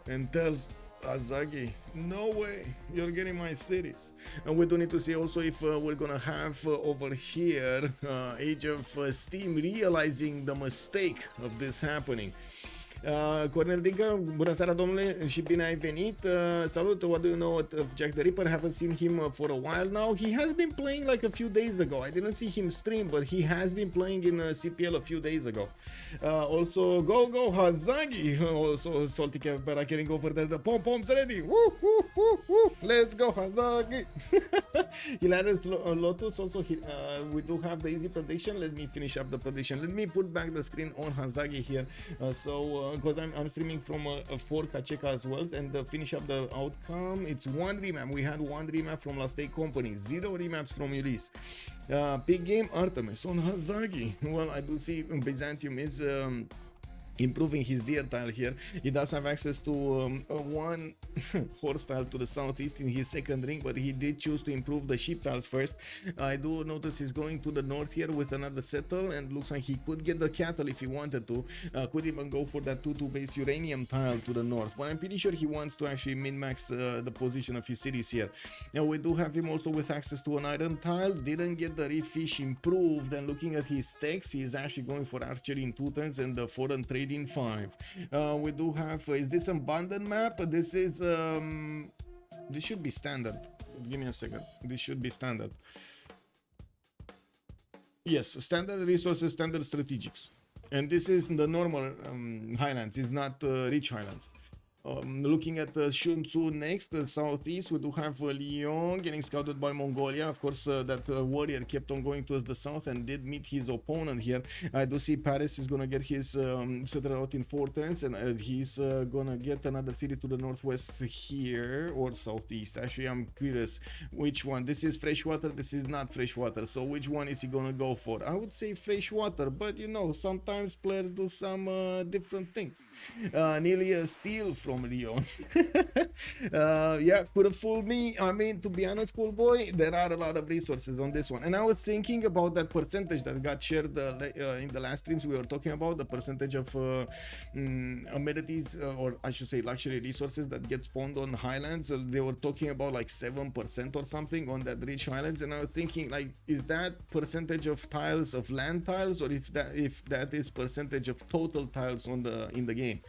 and tells Hazaggi, no way, you're getting my cities. And we do need to see also if we're gonna have over here Age of Steam realizing the mistake of this happening. Cornel Dincă, bună seara domnule și bine ai venit. Salut, what do you know of Jack the Ripper? Haven't seen him for a while now. He has been playing like a few days ago. I didn't see him stream, but he has been playing in CPL a few days ago. Also, go Hazaggi. Also, Salty Campera getting over there. The pom-poms ready. Woo. Let's go, Hazaggi. Hilarious Lotus. Also, we do have the easy prediction. Let me finish up the prediction. Let me put back the screen on Hazaggi here. Because I'm streaming from a 4 check as well, and finish up the outcome. It's 1 remap. We had 1 remap from Last Day Company, 0 remaps from Ulyss. Big game Artemis on Hazaggi. Well, I do see Byzantium is improving his deer tile here. He does have access to one horse tile to the southeast in his second ring, but he did choose to improve the sheep tiles first. I do notice he's going to the north here with another settle, and looks like he could get the cattle if he wanted to. Could even go for that 2-2 base uranium tile to the north, but I'm pretty sure he wants to actually min-max the position of his cities here. Now we do have him also with access to an iron tile. Didn't get the reef fish improved, and looking at his stacks, he's actually going for archery in 2 turns and the foreign trade in 5. We do have, is this a Mbande map? This is, this should be standard. Give me a second. This should be standard. Yes, standard resources, standard strategics. And this is the normal highlands, it's not rich highlands. Looking at Sun-Tzu next, the southeast, we do have Lyon getting scouted by Mongolia. Of course, that warrior kept on going towards the south and did meet his opponent here. I do see Paris is gonna get his settler out in 4 turns, and he's gonna get another city to the northwest here, or southeast. Actually, I'm curious which one. This is freshwater, this is not freshwater. So which one is he gonna go for? I would say freshwater, but you know, sometimes players do some different things. Nearly a steal from Lyon. Yeah, could have fooled me. I mean, to be honest, cool boy, there are a lot of resources on this one. And I was thinking about that percentage that got shared in the last streams. We were talking about the percentage of amenities, or I should say luxury resources that get spawned on highlands. They were talking about like 7% or something on that rich highlands, and I was thinking, like, is that percentage of tiles, of land tiles, or if that is percentage of total tiles on in the game?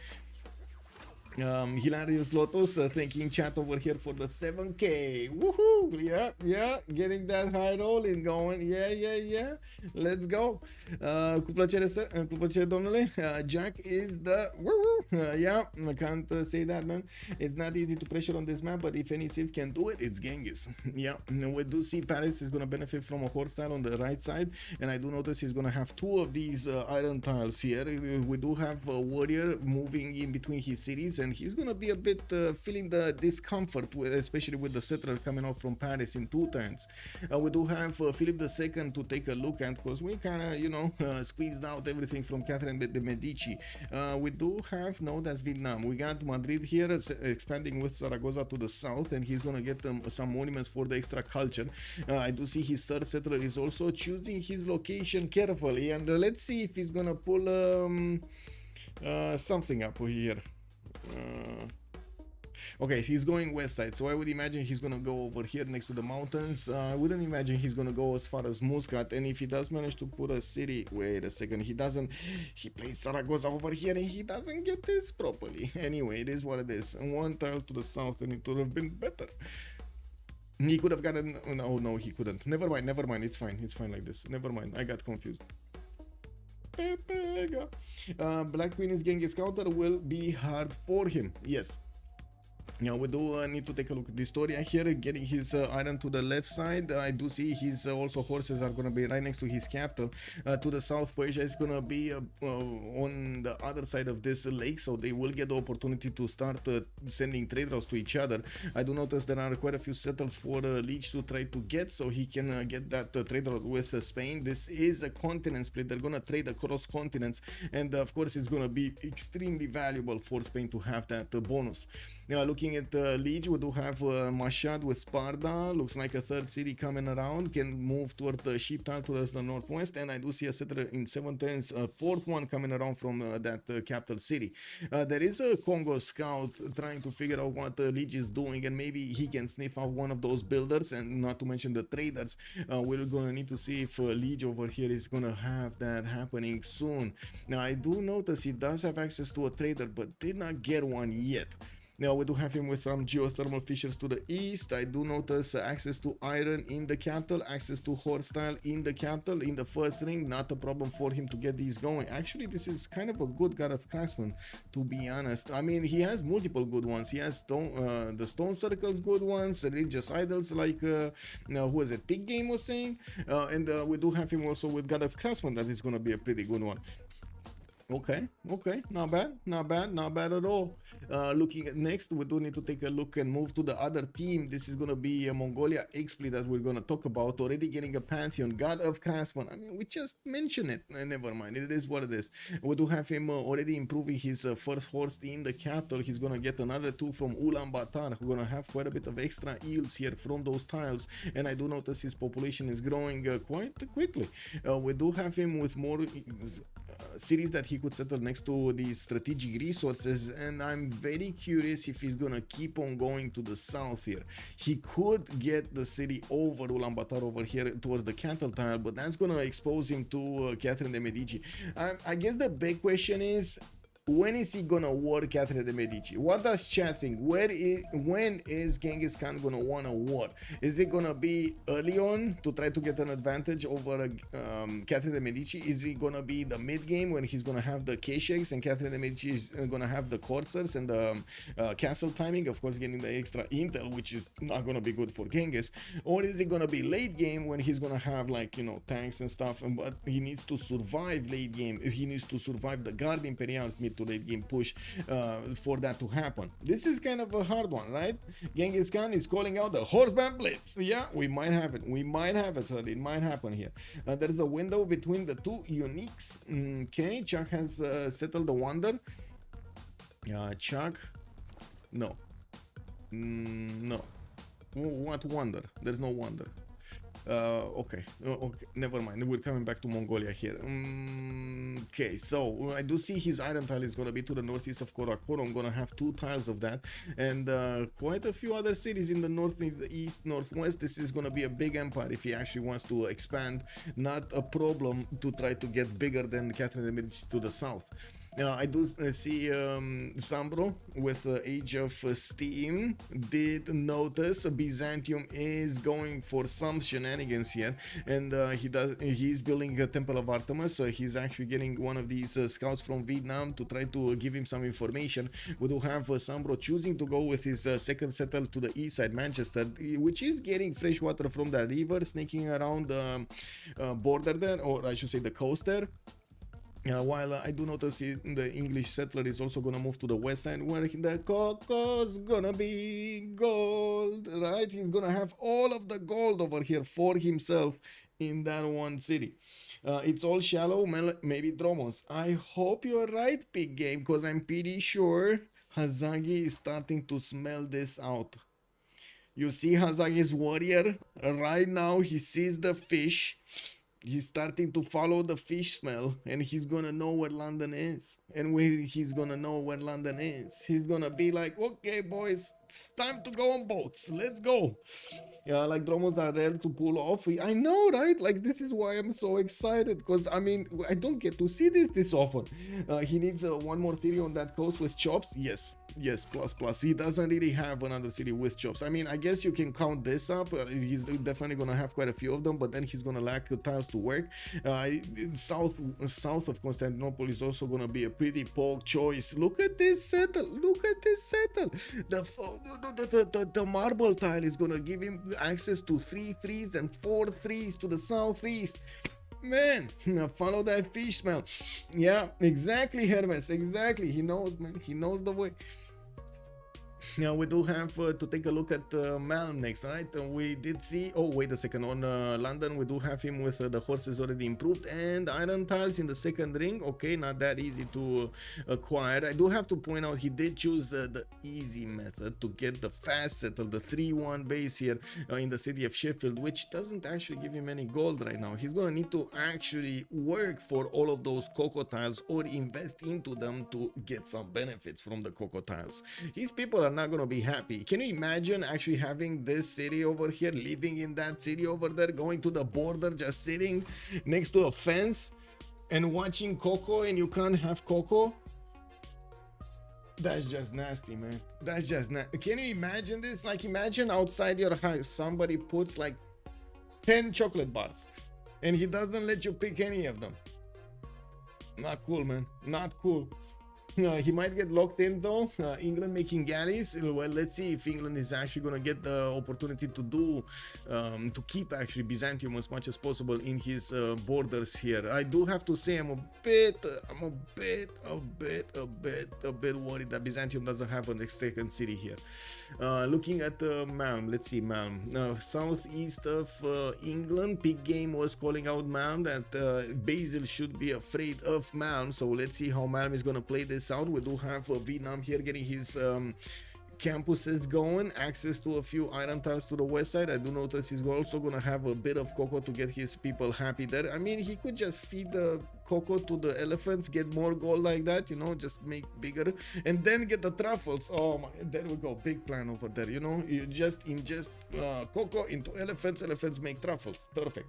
Hilarious Lotus, thanking chat over here for the 7k. Woohoo! Yeah, getting that high rolling going. Yeah. Let's go. Cu plăcere, cu plăcere, domnule. Jack is the woohoo. Yeah, I can't say that, man. It's not easy to pressure on this map, but if any Civ can do it, it's Genghis. Yeah, we do see Paris is gonna benefit from a horse tile on the right side, and I do notice he's gonna have 2 of these iron tiles here. We do have a warrior moving in between his cities, and he's gonna be a bit feeling the discomfort, especially with the settler coming off from Paris in 2 turns. We do have Philip II to take a look at, because we kind of, you know, squeezed out everything from Catherine de Medici. We do have, no, that's Vietnam. We got Madrid here expanding with Zaragoza to the south, and he's gonna get some monuments for the extra culture. I do see his 3rd settler is also choosing his location carefully, and let's see if he's gonna pull something up here. Okay, he's going west side, so I would imagine he's gonna go over here next to the mountains. I wouldn't imagine he's gonna go as far as Muscat, and if he does manage to put a city, wait a second, he doesn't, he plays Zaragoza over here and he doesn't get this properly. Anyway, it is what it is. 1 tile to the south, and it would have been better. He could have gotten, no, he couldn't. Never mind, it's fine like this. Never mind, I got confused. Black Queen is Genghis counter will be hard for him. Yes. Now we do need to take a look at dISTORIA here, getting his iron to the left side. I do see his also horses are gonna be right next to his capital. To the south, Persia is gonna be on the other side of this lake, so they will get the opportunity to start sending trade routes to each other. I do notice there are quite a few settles for Lege to try to get, so he can get that trade route with Spain. This is a continent split. They're gonna trade across continents, and of course it's gonna be extremely valuable for Spain to have that bonus. Now looking at Lege, we do have Mashhad with Sparta. Looks like a 3rd city coming around, can move towards the sheep tile towards the northwest, and I do see a settler in 7 turns, a 4th one coming around from that capital city. There is a Kongo scout trying to figure out what Lege is doing, and maybe he can sniff out one of those builders, and not to mention the traders. We're gonna need to see if Lege over here is gonna have that happening soon. Now I do notice he does have access to a trader, but did not get one yet. Now we do have him with some geothermal fissures to the east. I do notice access to iron in the capital, access to horse tile in the capital in the 1st ring. Not a problem for him to get these going. Actually, this is kind of a good god of craftsman, to be honest. I mean, he has multiple good ones. He has the stone circles good ones, religious idols like who was it, Pig Game was saying, and we do have him also with god of craftsman. That is going to be a pretty good one. Okay, okay, not bad, not bad, not bad at all. Looking at next, we do need to take a look and move to the other team. This is gonna be Mongolia Xpli that we're gonna talk about. Already getting a pantheon, God of Craftsman. I mean, we just mentioned it. Never mind, it is what it is. We do have him already improving his first horse in the capital. He's gonna get another two from Ulaanbaatar. We're gonna have quite a bit of extra yields here from those tiles, and I do notice his population is growing quite quickly. We do have him with more cities that he could settle next to these strategic resources, and I'm very curious if he's gonna keep on going to the south here. He could get the city over Ulaanbaatar over here towards the cattle tile, but that's gonna expose him to Catherine de Medici. I guess the big question is, when is he gonna war Catherine de Medici? What does chat think? When is Genghis Khan gonna wanna war? Is it gonna be early on to try to get an advantage over Catherine de Medici? Is it gonna be the mid game when he's gonna have the K-Shakes and Catherine de Medici is gonna have the coursers and the castle timing? Of course, getting the extra intel, which is not gonna be good for Genghis. Or is it gonna be late game when he's gonna have, like, you know, tanks and stuff, but he needs to survive late game. He needs to survive the Guard Imperials mid to late game push for that to happen. This is kind of a hard one, right? Genghis Khan is calling out the horseman blitz. Yeah, we might have it. We might have it. It might happen here. There's a window between the two uniques. Okay, Chuck has settled the wonder. Chuck, no, no. What wonder? There's no wonder. Okay, never mind. We're coming back to Mongolia here. Okay, so I do see his iron tile is gonna be to the northeast of Korakoro. I'm gonna have two tiles of that, and quite a few other cities in the north, east, northwest. This is gonna be a big empire if he actually wants to expand. Not a problem to try to get bigger than Catherine de Medici to the south. I do see SunBro with Age of Steam did notice Byzantium is going for some shenanigans here, and he's building a Temple of Artemis. He's actually getting one of these scouts from Vietnam to try to give him some information. We do have SunBro choosing to go with his second settle to the east side, Manchester, which is getting fresh water from the river, snaking around the border there, or I should say the coast there. While I do notice the English settler is also gonna move to the west side, where the coco's gonna be gold, right? He's gonna have all of the gold over here for himself in that one city. It's all shallow, maybe Dromos. I hope you're right, big game, because I'm pretty sure Hazaggi is starting to smell this out. You see Hazaggi's warrior? Right now, he sees the fish. He's starting to follow the fish smell, and he's gonna know where London is. And when he's gonna know where London is, he's gonna be like, okay, boys, it's time to go on boats. Let's go. Yeah, like Dromos are there to pull off. I know, right? Like, this is why I'm so excited, because I mean, I don't get to see this often. He needs one more theory on that coast with chops. Yes, plus. He doesn't really have another city with chops. I mean, I guess you can count this up. He's definitely gonna have quite a few of them, but then he's gonna lack tiles to work. South of Constantinople is also gonna be a pretty poor choice. Look at this settle. The marble tile is gonna give him access to 3 3s and 4 3s to the southeast. Man, follow that fish smell. Yeah, exactly, Hermes, exactly. He knows, man. He knows the way. Now we do have to take a look at Malm next, right? We did see, oh wait a second, on London we do have him with the horses already improved and iron tiles in the second ring. Okay, not that easy to acquire. I do have to point out he did choose the easy method to get the fast settle, the 3-1 base here in the city of Sheffield, which doesn't actually give him any gold right now. He's gonna need to actually work for all of those cocoa tiles or invest into them to get some benefits from the cocoa tiles. His people are not gonna be happy. Can you imagine actually having this city over here, living in that city over there, going to the border, just sitting next to a fence and watching cocoa, and you can't have cocoa? That's just nasty, man. That's just nasty. Can you imagine this? Like, imagine outside your house somebody puts like 10 chocolate bars and he doesn't let you pick any of them. Not cool, man. Not cool. He might get locked in though. England making galleys. Well, let's see if England is actually gonna get the opportunity to do to keep actually Byzantium as much as possible in his borders here. I do have to say I'm a bit worried that Byzantium doesn't have an second city here. Looking at Malm, let's see Malm, southeast of England. Big Game was calling out Malm that Basil should be afraid of Malm. So let's see how Malm is gonna play this out. We do have Vietnam here getting his campuses going, access to a few iron tiles to the west side. I do notice he's also gonna have a bit of cocoa to get his people happy there. I mean, he could just feed the cocoa to the elephants, get more gold like that, you know, just make bigger, and then get the truffles. Oh my, there we go, big plan over there, you know, you just ingest cocoa into elephants, elephants make truffles. Perfect.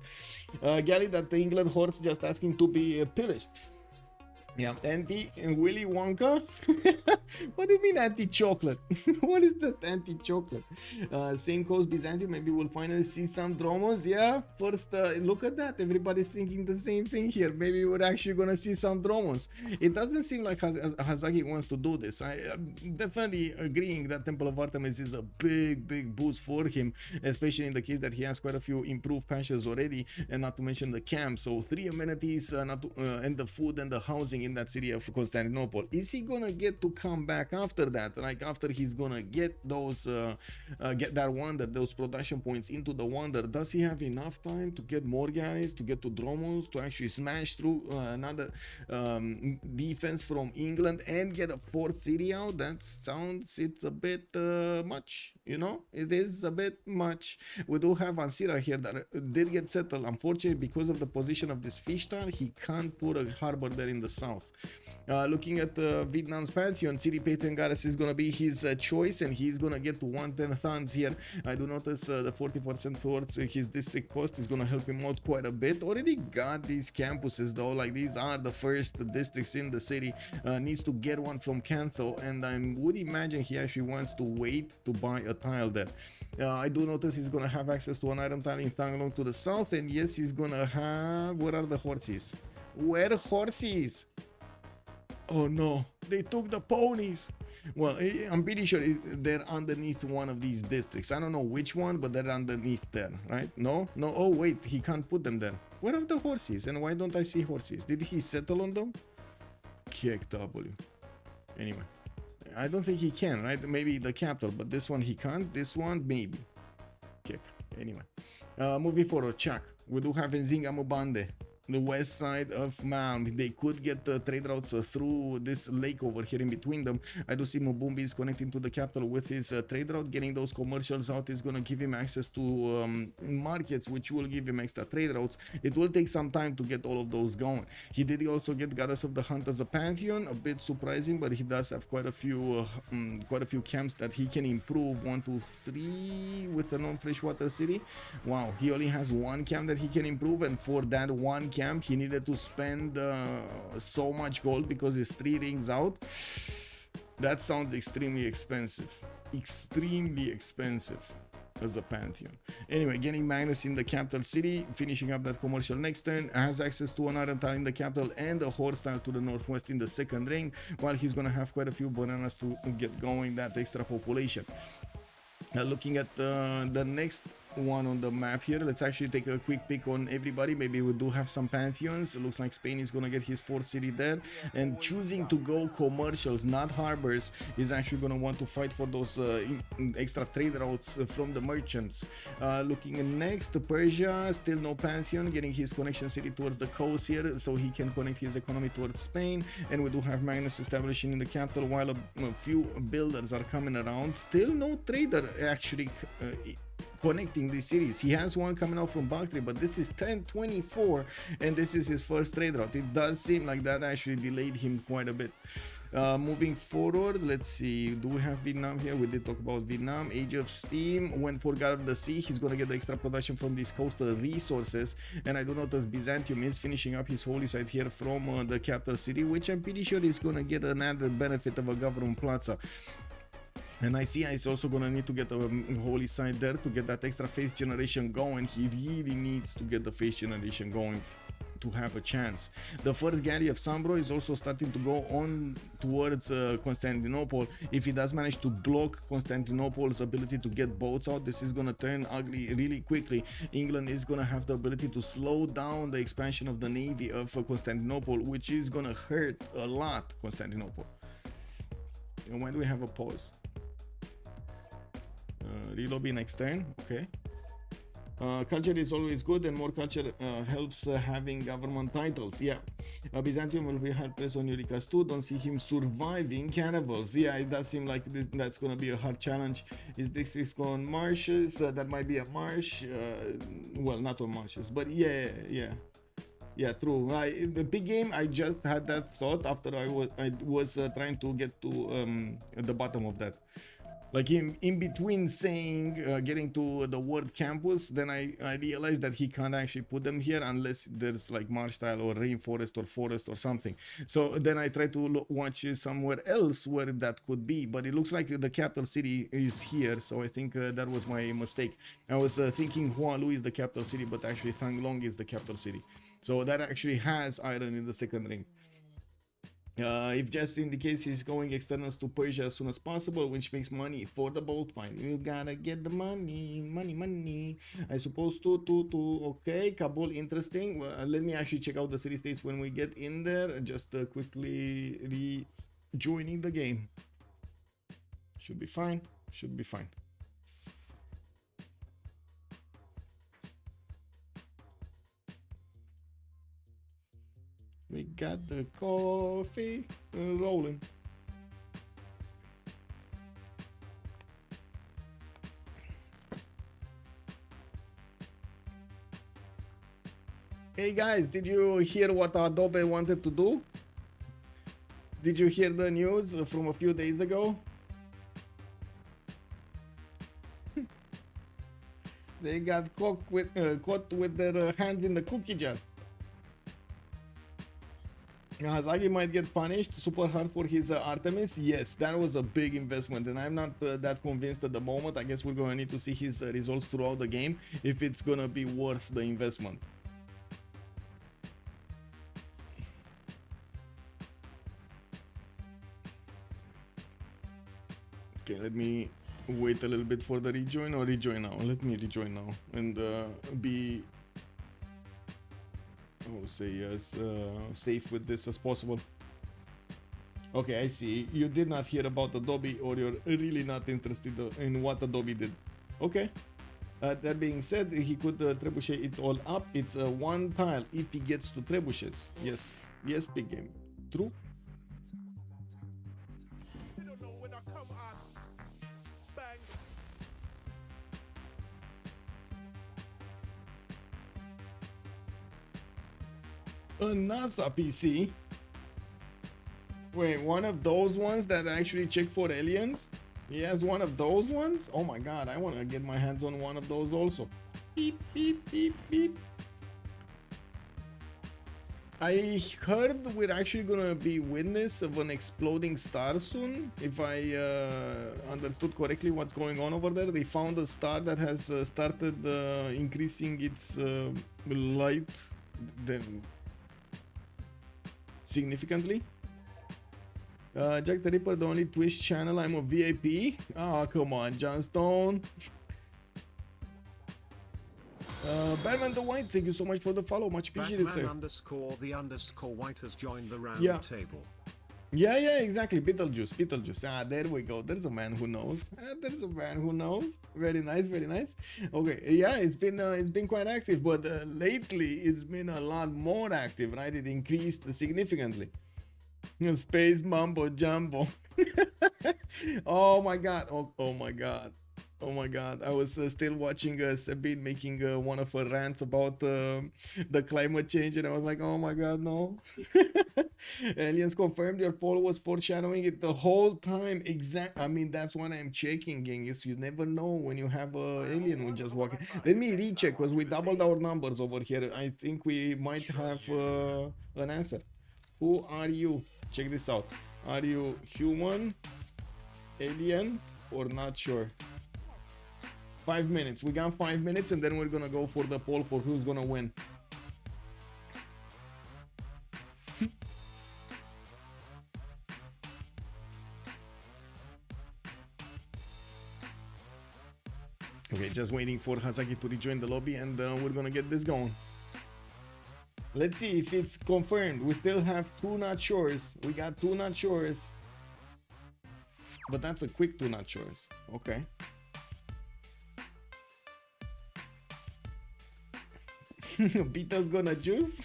Galley that the England horse just asking to be pillaged. Yeah, anti-Willy Wonka? What do you mean anti-chocolate? What is that anti-chocolate? Same coast Byzantium, maybe we'll finally see some dromos. Yeah, first look at that, everybody's thinking the same thing here. Maybe we're actually gonna see some dromos. It doesn't seem like Hazaggi wants to do this. I'm definitely agreeing that Temple of Artemis is a big boost for him, especially in the case that he has quite a few improved patches already, and not to mention the camp. So 3 amenities and the food and the housing in that city of Constantinople. Is he gonna get to come back after that? Like after he's gonna get those get that wonder, those production points into the wonder, does he have enough time to get more galleys, to get to dromos, to actually smash through another defense from England and get a fourth city out? That sounds, it's a bit much, you know, it is a bit much. We do have Ansira here that did get settled. Unfortunately, because of the position of this fish town, he can't put a harbor there in the south. Looking at Vietnam's Pantheon, City Patron Goddess is gonna be his choice, and he's gonna get to 110 tons here. I do notice the 40% towards his district cost is gonna help him out quite a bit. Already got these campuses though, like these are the first districts in the city. Needs to get one from Cantho, and I would imagine he actually wants to wait to buy a tile there. I do notice he's gonna have access to an iron tile in Tanglong to the south, and yes, he's gonna have, where are the horses? Where horses? Oh no, they took the ponies. Well, I'm pretty sure they're underneath one of these districts. I don't know which one, but they're underneath there, right? No? Oh wait, he can't put them there. Where are the horses? And why don't I see horses? Did he settle on them? KW. Anyway, I don't think he can, right? Maybe the capital, but this one he can't. This one, maybe. Okay, anyway. Moving forward, Chak. We do have Nzinga Mbande, the west side of Malm. They could get the trade routes through this lake over here in between them. I do see Mbumbi is connecting to the capital with his trade route. Getting those commercials out is going to give him access to markets, which will give him extra trade routes. It will take some time to get all of those going. He did also get Goddess of the Hunt as a pantheon, a bit surprising, but he does have quite a few camps that he can improve. 1, 2, 3 with the non-freshwater city. Wow, he only has one camp that he can improve, and for that one camp he needed to spend so much gold because his 3 rings out. That sounds extremely expensive as a pantheon. Anyway, getting Magnus in the capital city, finishing up that commercial next turn, has access to an iron tile in the capital and a horse tile to the northwest in the second ring, while he's gonna have quite a few bananas to get going that extra population. Looking at the next one on the map here, let's actually take a quick pick on everybody. Maybe we do have some pantheons. It looks like Spain is gonna get his 4th city there, and choosing to go commercials, not harbors, is actually gonna want to fight for those extra trade routes from the merchants. Looking next to Persia, still no pantheon, getting his connection city towards the coast here so he can connect his economy towards Spain. And we do have Magnus establishing in the capital, while a few builders are coming around. Still no trader actually connecting these cities. He has one coming out from Bactri, but this is 1024 and this is his first trade route. It does seem like that actually delayed him quite a bit. Moving forward, let's see, do we have Vietnam here? We did talk about Vietnam. Age of Steam went for God of the Sea. He's gonna get the extra production from these coastal resources, and I do notice Byzantium is finishing up his holy site here from the capital city, which I'm pretty sure is gonna get another benefit of a government plaza. And I see he's also gonna need to get a holy site there to get that extra faith generation going. He really needs to get the faith generation going to have a chance. The first galley of SunBro is also starting to go on towards Constantinople. If he does manage to block Constantinople's ability to get boats out, this is gonna turn ugly really quickly. England is gonna have the ability to slow down the expansion of the navy of Constantinople, which is gonna hurt a lot Constantinople. And when do we have a pause? Relobby next turn. Okay. Culture is always good, and more culture helps having government titles. Yeah. Byzantium will be hard pressed on Ulyss too. Don't see him surviving cannibals. Yeah, it does seem like that's gonna be a hard challenge. Is this on marshes? That might be a marsh. Well, not on marshes, but yeah. True. The big game, I just had that thought after I was trying to get to the bottom of that. Like in between saying getting to the word campus, then I realized that he can't actually put them here unless there's like marsh tile or rainforest or forest or something. So then I tried to watch somewhere else where that could be, but it looks like the capital city is here. So I think that was my mistake. I was thinking Hualu is the capital city, but actually Thang is the capital city. So that actually has iron in the second ring. If just in the case he's going externals to Persia as soon as possible, which makes money for the boat fight. You gotta get the money. I suppose to okay, Kabul, interesting. Let me actually check out the city states when we get in there. Just quickly rejoining the game. Should be fine. Should be fine. We got the coffee rolling. Hey guys, did you hear what Adobe wanted to do? Did you hear the news from a few days ago? They got caught with their hands in the cookie jar. Hazaggi might get punished super hard for his Artemis. Yes, that was a big investment, and I'm not that convinced at the moment. I guess we're gonna need to see his results throughout the game if it's gonna be worth the investment. Okay, let me wait a little bit for the rejoin, or rejoin now. Let me rejoin now and be, I'll say as safe with this as possible. Okay, I see. You did not hear about Adobe, or you're really not interested in what Adobe did. Okay. That being said, he could trebuchet it all up. It's one tile if he gets to trebuchets. Yes. Yes, big game. True. A NASA PC? Wait, one of those ones that actually check for aliens? He has one of those ones? Oh my god, I want to get my hands on one of those also. Beep, beep, beep, beep. I heard we're actually gonna be witness of an exploding star soon. If I understood correctly what's going on over there. They found a star that has started increasing its light significantly. Jack the Ripper, the only Twitch channel. I'm a VIP. Oh, come on, Johnstone. Batman the White, thank you so much for the follow. Much appreciated, sir. _the_white has joined the round table. Yeah, exactly. Beetlejuice. Ah, there we go. There's a man who knows. There's a man who knows. Very nice, very nice. Okay, yeah, it's been quite active, but lately it's been a lot more active, right? It increased significantly. Space Mumbo Jumbo. Oh my god. Oh my god. Oh my god, I was still watching Sabine making one of her rants about the climate change, and I was like, oh my god, no. Aliens confirmed your poll was foreshadowing it the whole time. I mean, that's what I'm checking, Genghis. You never know when you have an alien who just walking. Let me recheck, because we doubled our numbers over here. I think we might have an answer. Who are you? Check this out. Are you human, alien, or not sure? 5 minutes. We got 5 minutes, and then we're gonna go for the poll for who's gonna win. Okay, just waiting for Hazaggi to rejoin the lobby, and we're gonna get this going. Let's see if it's confirmed. We still have 2 not shores. We got 2 not shores. But that's a quick 2 not shores. Okay. Beetle's gonna juice?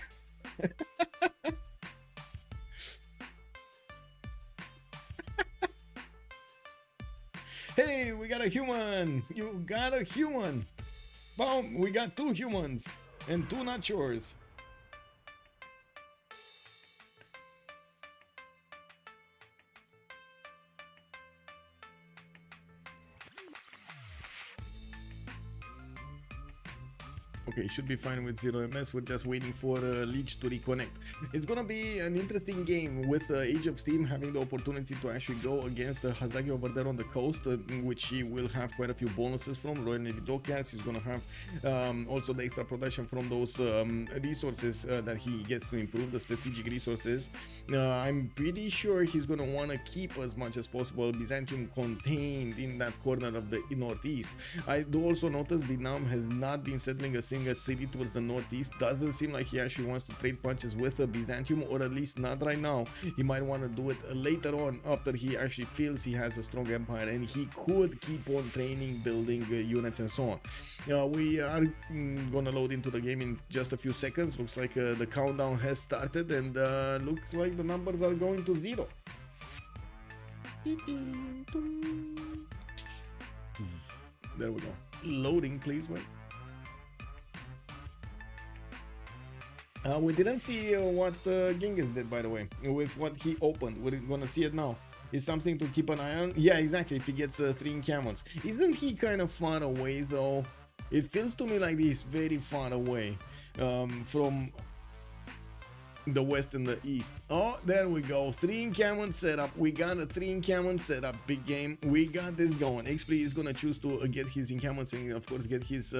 Hey, we got a human! You got a human! Boom! We got 2 humans and 2 not shores. Okay, should be fine with 0 MS. We're just waiting for Lege to reconnect. It's gonna be an interesting game with Age of Steam having the opportunity to actually go against Hazaggi over there on the coast, which he will have quite a few bonuses from. Royal Navy Dogcats, he's gonna have also the extra production from those resources that he gets to improve, the strategic resources. I'm pretty sure he's gonna want to keep as much as possible Byzantium contained in that corner of the northeast. I do also notice Vietnam has not been settling a single city towards the northeast. Doesn't seem like he actually wants to trade punches with Byzantium, or at least not right now. He might want to do it later on after he actually feels he has a strong empire and he could keep on training, building units and so on. We are gonna load into the game in just a few seconds. Looks like the countdown has started, and looks like the numbers are going to 0. There we go. Loading, please wait. We didn't see what Genghis did, by the way, with what he opened. We're gonna see it now. It's something to keep an eye on. Yeah, exactly, if he gets 3 encampments. Isn't he kind of far away, though? It feels to me like he's very far away from the west and the east. Oh, there we go. 3 encampment setup. We got a 3 encampment setup. Big game. We got this going. Xpli is gonna choose to get his encampments and, of course, get his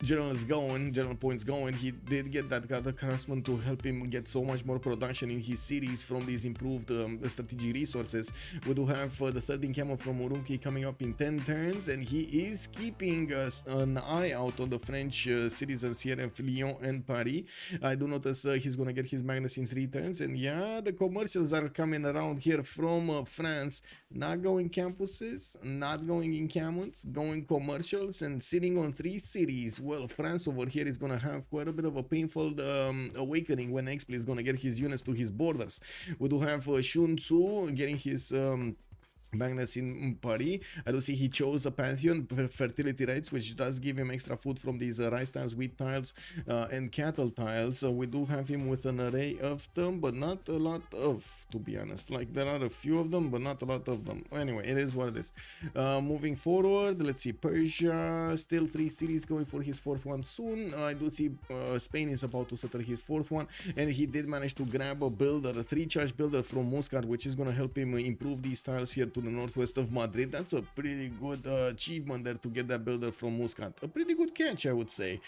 generals going, general points going. He did get that craftsman to help him get so much more production in his cities from these improved strategic resources. We do have the 3rd encampment from Urumqi coming up in 10 turns, and he is keeping an eye out on the French citizens here in Lyon and Paris. I do notice he's gonna get his Magnus in 3 turns, and yeah, the commercials are coming around here from France, not going campuses, not going encampments, going commercials, and sitting on 3 cities. Well, France over here is gonna have quite a bit of a painful awakening when Xpli is gonna get his units to his borders. We do have Sun-Tzu getting his Magnus in Paris. I do see he chose a pantheon, fertility rates, which does give him extra food from these rice tiles, wheat tiles, and cattle tiles. So we do have him with an array of them, but not a lot of, to be honest. Like, there are a few of them, but not a lot of them. Anyway, it is what it is. Moving forward, let's see. Persia, still 3 cities, going for his 4th one soon. I do see Spain is about to settle his 4th one, and he did manage to grab a builder, a 3-charge builder from Muscat, which is going to help him improve these tiles here to the northwest of Madrid. That's a pretty good achievement there to get that builder from Muscat. A pretty good catch, I would say.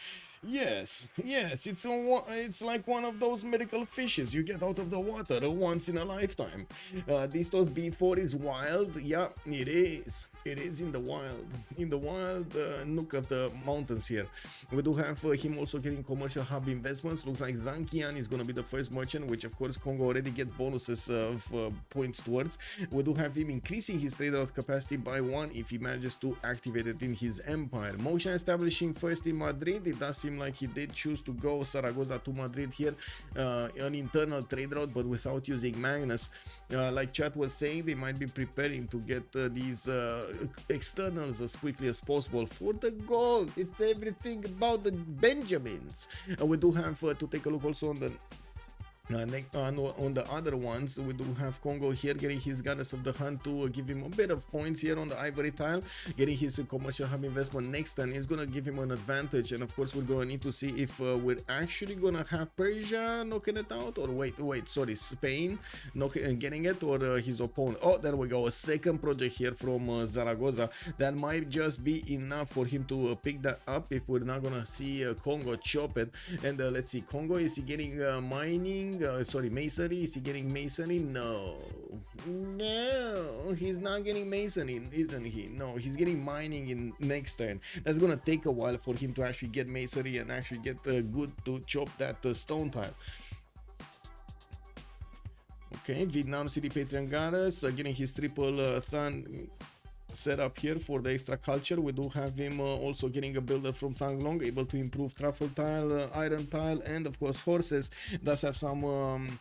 Yes, it's like one of those miracle fishes you get out of the water once in a lifetime. dISTOS B4 is wild. Yeah, it is. It is in the wild nook of the mountains here. We do have him also getting commercial hub investments. Looks like Zankian is going to be the first merchant, which of course Kongo already gets bonuses of points towards. We do have him increasing his trade route capacity by 1 if he manages to activate it in his empire. Motion establishing first in Madrid. It does seem like he did choose to go Zaragoza to Madrid here, an internal trade route, but without using Magnus. Like chat was saying, they might be preparing to get these externals as quickly as possible for the gold. It's everything about the Benjamins. We do have to take a look also on the on the other ones. We do have Kongo here getting his Goddess of the Hunt to give him a bit of points here on the ivory tile. Getting his commercial hub investment next turn is gonna give him an advantage, and of course we're gonna need to see if we're actually gonna have Persia knocking it out, or wait, sorry, Spain getting it, or his opponent. Oh, there we go, a second project here from Zaragoza. That might just be enough for him to pick that up if we're not gonna see Kongo chop it. And let's see, Kongo, is he getting mining? Sorry, masonry. Is he getting masonry? No. No, he's not getting masonry, isn't he? No, he's getting mining in next turn. That's gonna take a while for him to actually get masonry and actually get good to chop that stone tile. Okay, Vietnam City Patriot Goddess getting his triple thun set up here for the extra culture. We do have him also getting a builder from Thang Long, able to improve truffle tile, iron tile, and of course horses. Does have some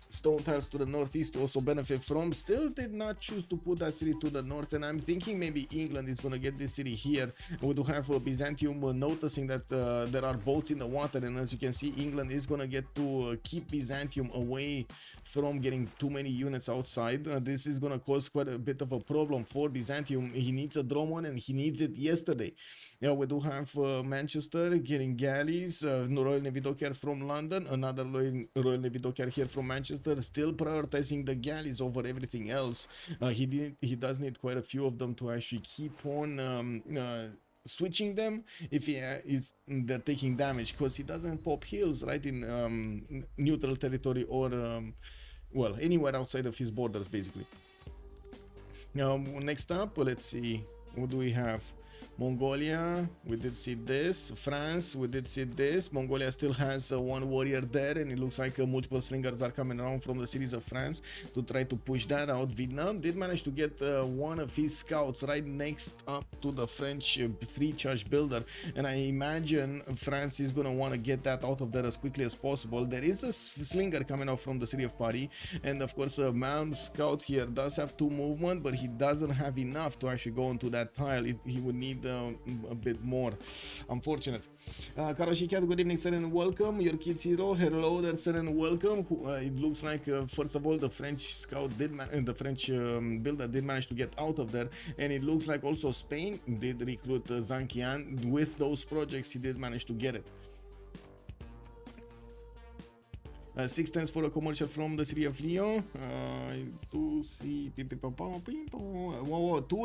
stone tiles to the northeast to also benefit from. Still did not choose to put that city to the north, and I'm thinking maybe England is going to get this city here. We do have Byzantium noticing that there are boats in the water, and as you can see, England is going to get to keep Byzantium away from getting too many units outside. This is going to cause quite a bit of a problem for Byzantium. He needs a drone and he needs it yesterday. Yeah, we do have Manchester getting galleys, Royal Navy dockyards from London, another Royal Navy dockyard here from Manchester, still prioritizing the galleys over everything else. He does need quite a few of them to actually keep on switching them if they're taking damage, because he doesn't pop heals right in neutral territory or well, anywhere outside of his borders basically. Now next up, let's see, what do we have? Mongolia, we did see this. France, we did see this. Mongolia still has one warrior there, and it looks like multiple slingers are coming around from the cities of France to try to push that out. Vietnam did manage to get one of his scouts right next up to the French 3-charge builder, and I imagine France is going to want to get that out of there as quickly as possible. There is a slinger coming out from the city of Paris, and of course Malm scout here does have 2 movement, but he doesn't have enough to actually go into that tile. He would need a bit more. Unfortunate. Karashikat, good evening, sir, and welcome. Your kids hero, hello there, sir, and welcome. It looks like first of all the French scout did the French builder did manage to get out of there, and it looks like also Spain did recruit Zankian. With those projects he did manage to get it. 6 turns for a commercial from the city of Lyon. I do see 2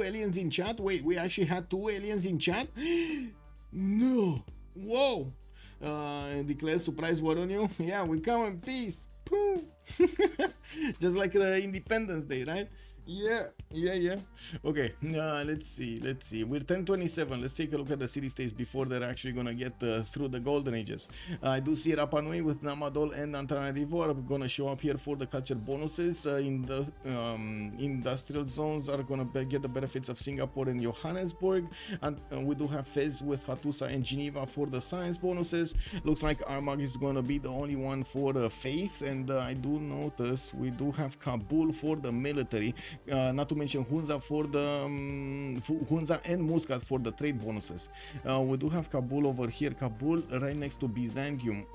aliens in chat. Wait, we actually had 2 aliens in chat? No. Whoa. Declare surprise war on you. Yeah, we come in peace. Just like the Independence Day, right? Yeah. Okay, let's see. We're 1027. Let's take a look at the city states before they're actually gonna get through the golden ages. I do see Rapa Nui with Namadol and Antananarivo are gonna show up here for the culture bonuses. In the industrial zones are gonna get the benefits of Singapore and Johannesburg, and we do have Fez with Hattusa and Geneva for the science bonuses. Looks like Armagh is gonna be the only one for faith, and I do notice we do have Kabul for the military. Not to mention Hunza for the Hunza and Muscat for the trade bonuses. We do have Kabul over here. Kabul right next to Byzantium.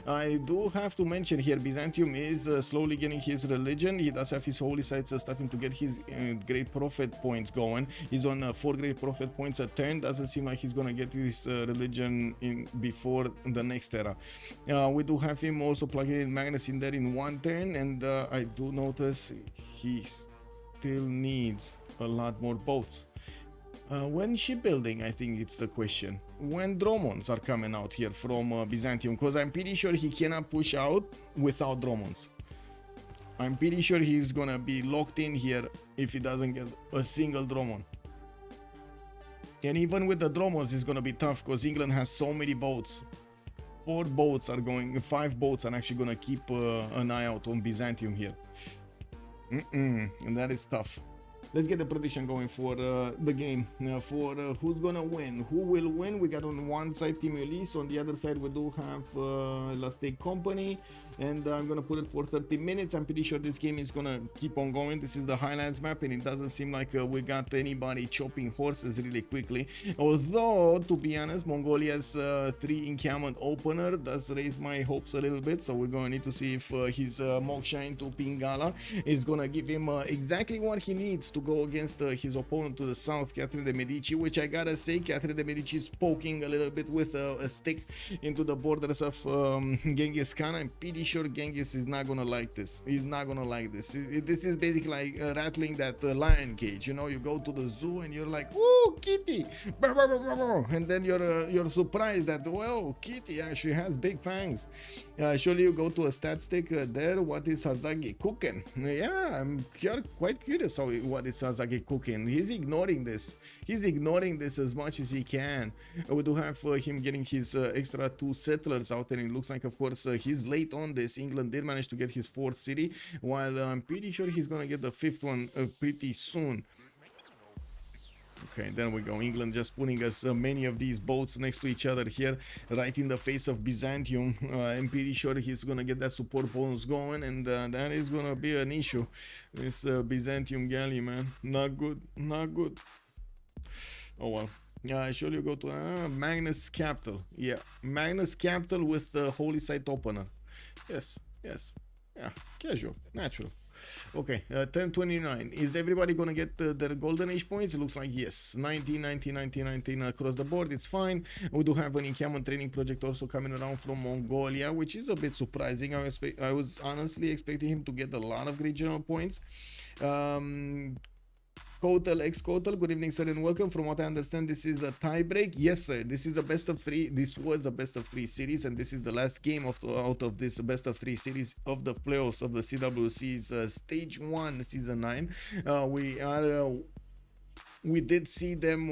I do have to mention here Byzantium is slowly getting his religion. He does have his holy sites starting to get his great prophet points going. He's on 4 great prophet points a turn. Doesn't seem like he's gonna get his religion in before the next era. We do have him also plugging in Magnus in there in 1 turn, and I do notice he still needs a lot more boats. When shipbuilding, I think it's the question. When Dromons are coming out here from Byzantium, because I'm pretty sure he cannot push out without Dromons. I'm pretty sure he's gonna be locked in here if he doesn't get a single Dromon. And even with the Dromons, it's gonna be tough because England has so many boats. 5 boats are actually gonna keep an eye out on Byzantium here. And that is tough. Let's get the prediction going for the game. For who's gonna win, who will win. We got on one side Team Ulyss, on the other side we do have Last Day Company, and I'm gonna put it for 30 minutes. I'm pretty sure this game is gonna keep on going. This is the Highlands map, and it doesn't seem like we got anybody chopping horses really quickly. Although, to be honest, Mongolia's 3 encampment opener does raise my hopes a little bit, so we're gonna need to see if his Moksha into Pingala is gonna give him exactly what he needs to go against his opponent to the south, Catherine de Medici, which I gotta say, Catherine de Medici is poking a little bit with a stick into the borders of Genghis Khan. I'm pretty sure Genghis is not gonna like this. He's not gonna like this. This is basically like rattling that lion cage. You know, you go to the zoo and you're like, "Ooh, kitty!" And then you're surprised that, well, kitty actually has big fangs. Surely you go to a stat stick there. What is Hazaggi cooking? Yeah, I'm quite curious what is Hazaggi cooking. He's ignoring this. He's ignoring this as much as he can. We do have him getting his extra 2 settlers out, and it looks like, of course, he's late on this. England did manage to get his 4th city, while I'm pretty sure he's gonna get the 5th one pretty soon. Okay, there we go. England just putting us many of these boats next to each other here, right in the face of Byzantium. I'm pretty sure he's gonna get that support bonus going, and that is gonna be an issue. This Byzantium galley, man, not good, not good. Oh well. Yeah, surely you go to Magnus Capital. Yeah, Magnus Capital with the Holy Site opener. Yes, yes. Yeah, casual, natural. Okay, 1029. Is everybody gonna get their golden age points? It looks like yes. 19, 19, 19, 19 across the board. It's fine. We do have an encampment training project also coming around from Mongolia, which is a bit surprising. I was honestly expecting him to get a lot of great general points. Kotal, ex-Kotal, good evening, sir, and welcome. From what I understand, this is a tie break. Yes, sir, this is a best of 3. This was a best of 3 series, and this is the last game out of this best of 3 series of the playoffs of the CWC's Stage 1 Season 9. We did see them